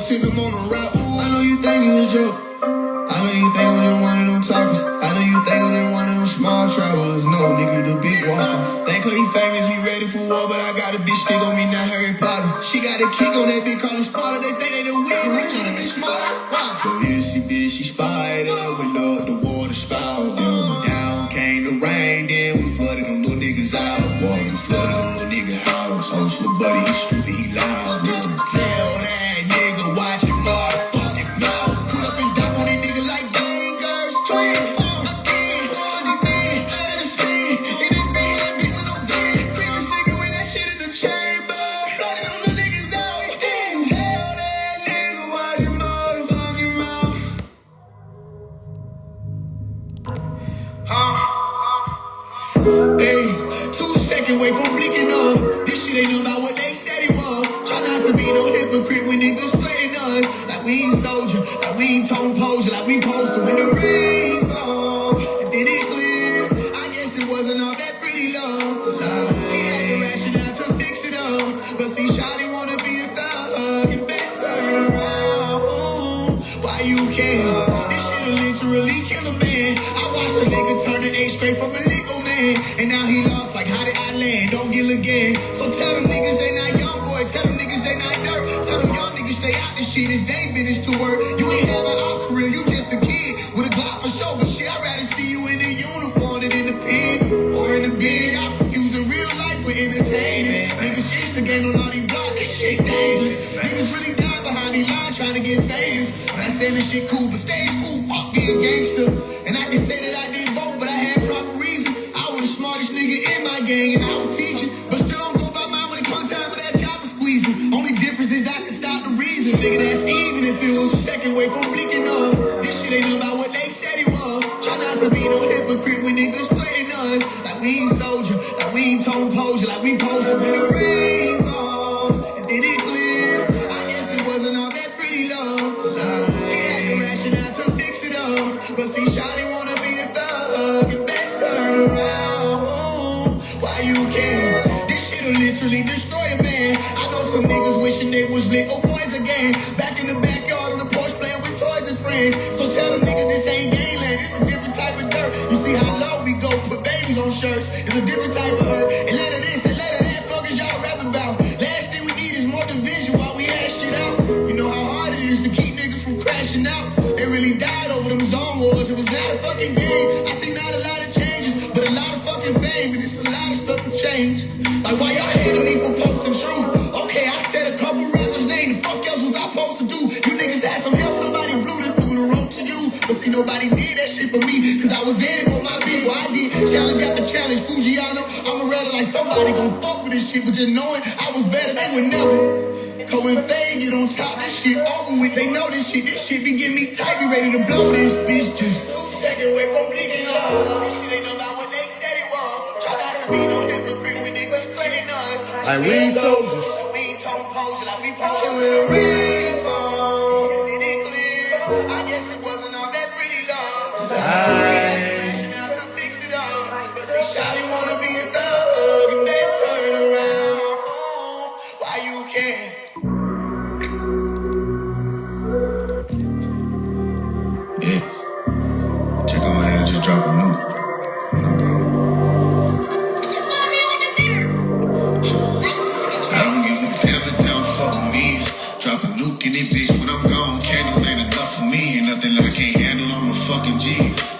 S3: send them on a route. Ooh, I know you think it's a joke. I know you think I'm just one of them talkers. I know you think I'm just one of them small travelers. No, nigga, the big walker. Think he famous, he ready for war, but I got a bitch stick on me, not Harry Potter. She got a kick on that bitch, call him Sparta. They think they the weed, they tryna be smart. But yeah, she did, she spied up with the water spout. Down came the rain, then we flooded them little niggas out. Boy, we flooded them little nigga house. Oh, so buddy, he stupid, he loud. Tell that nigga, watch your motherfucking mouth. Put up and dock on these niggas like gangers. Twin, again, money man, understand. In this band, that bitch with no van. Creep a cigarette with that shit in the chamber. Flooded them little niggas out. Tell that nigga, watch your motherfucking mouth. Hey, 2 seconds away from blinking up. This shit ain't about what they said it was. Try not to be no hypocrite when niggas playing us. Like we ain't soldier, like we ain't tone poser, like we posted when the rain fall. And then it clear. I guess it wasn't all that pretty love. We had to ration out to fix it up. But see, Shawty wanna be a thug. You best turn around. Why you care? This shit'll literally kill a man. I watched a nigga turn an A straight from a legal man. And now he lost, like how did I land? Don't get again. So tell them niggas they not young boy. Tell them niggas they not dirt. Tell them young niggas stay out this shit. It's they business to work. You ain't have an ops for real. You just a kid with a Glock for show. But shit, I'd rather see you in the uniform than in the pen or in the bed. I'm confusing real life with entertainment. Niggas instigate on all these blocks. This shit dangerous. Niggas really die behind these lines trying to get famous. I'm not saying this shit cool, but stay cool. Fuck being gangster. And I can say that I did both, but I had proper reason. I was the smartest nigga in my gang, and I was teaching. But still don't go by mine when it comes time for that chopper squeezing. Only difference is I can stop the reason. Nigga, that's even if it was a second way from blinking up. This shit ain't about what they said it was. Try not to be no hypocrite when niggas playing us. Like we ain't soldier, like we ain't tone poser, like we posted when the rain fall. And then it clear. I guess it wasn't all that pretty love. We had to ration out to fix it up. But see, Shawty wanna be a thug. You best turn around. Why you care? This shit'll literally destroy a man. I know some niggas wishing they was little boys again. Back in the backyard on the porch playing with toys and friends. So tell them niggas this ain't gangland. This a different type of dirt. You see how low we go? Put babies on shirts. It's a different type of hurt. And let of this and let of that. Fuck is y'all rap about? Last thing we need is more division while we hash shit out. You know how hard it is to keep niggas from crashing out. They really died over them zone wars. It was not a fucking game. I see not a lot of changes, but a lot of fucking fame. And it's a lot of stuff to change. Like why y'all hating me for posting truth? Okay, I said a couple rappers' names. The fuck else was I supposed to do? You niggas had some help. Somebody blew it through the road to you. But see, nobody did that shit for me. Cause I was in it for my people. I did challenge after challenge. Fujiano, I'ma rather like somebody gon' fuck with this shit. But just knowing I was better, they would never. Cause when they get on top, this shit over with. They know this shit be getting me tight. Be ready to blow this bitch. Just 2 seconds away from blinking up. This shit ain't about what they said it was. Try not to be no hypocrite when niggas playing us.
S2: Like we ain't soldiers.
S3: Like we ain't tone poser, like we posing with a rain fall. Then it clear. I guess it wasn't all that pretty love. Ration out to fix it up. But see, Shawty wanna be a thug. And that's turn around. Why you care? Yeah. Check on my head and just drop a note when I'm gone. I don't give a damn if they don't fuck with me. Drop a nuke in it, bitch, when I'm gone. Candles ain't enough for me. And nothing I can't handle, I'm a fucking G.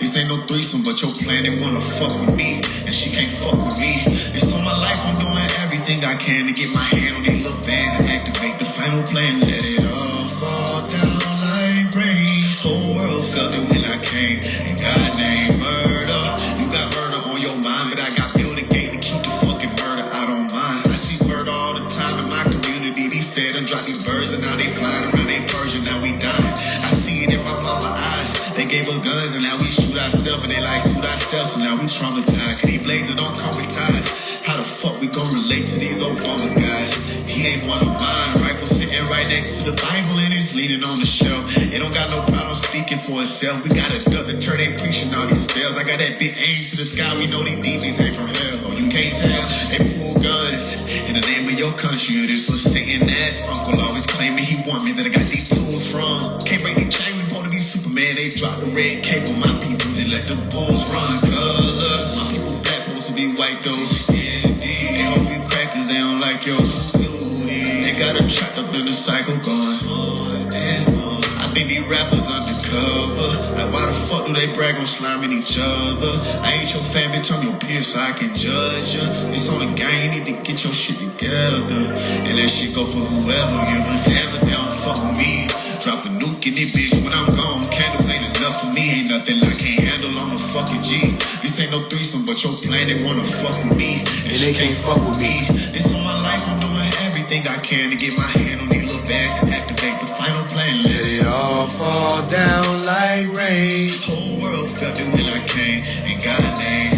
S3: This ain't no threesome, but your planet wanna fuck with me. And she can't fuck with me. It's on my life, I'm doing everything I can to get my hand on these little bands and activate the final plan. Let it all fall down like rain. Whole world felt it when I came. And God named murder. You got murder on your mind, but I got built a gate to keep the fucking murder out on mine. I see murder all the time in my community. These fed and drop these birds and now they flying around they Persian, now we dying. I see it in my mama's eyes. They gave us guns and now we shoot ourselves and they like shoot ourselves and now we traumatized. Cause these blazers don't come with ties. How the fuck we gon' relate to these Obama guys? He ain't one of mine. Rifle sitting right next to the Bible and it's leaning on the shelf. It don't got no problem speaking for itself. We got a dozen church, they preaching all these spells. I got that big aim to the sky. We know these demons ain't from hell. Oh, you can't tell. They pull guns In the name of your country, this was Satan ass uncle always claiming he want me that I got these tools from. Can't break the chain, we wanna be Superman. They drop the red cape on my people, they let the bulls run. Colors, my people black, supposed to be white though. Yeah, they hope you crack 'cause they don't like your beauty. They got them trapped up in the cycle going on and on. I think these rappers undercover. Like why the fuck do they brag on slamming each other? I ain't your fan, bitch, I'm your peer, so I can judge ya. It's on the gang, you need to get your shit together. And that shit go for whoever, give a damn if they don't fuck with me. Drop a nuke in this bitch when I'm gone. Candles ain't enough for me, ain't nothing I can't handle, I'm a fucking G. This ain't no threesome, but your plan, they wanna fuck with me. And
S2: they can't fuck with me.
S3: It's on my life, I'm doing everything I can to get my hand on these little bags and activate the final plan.
S2: Let it all fall down like rain.
S3: Whole world felt it when I came. In God's name,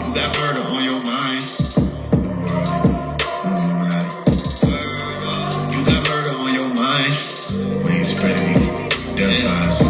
S3: you got murder on your mind. You got murder on your mind. We ain't spreading it. Death vibes.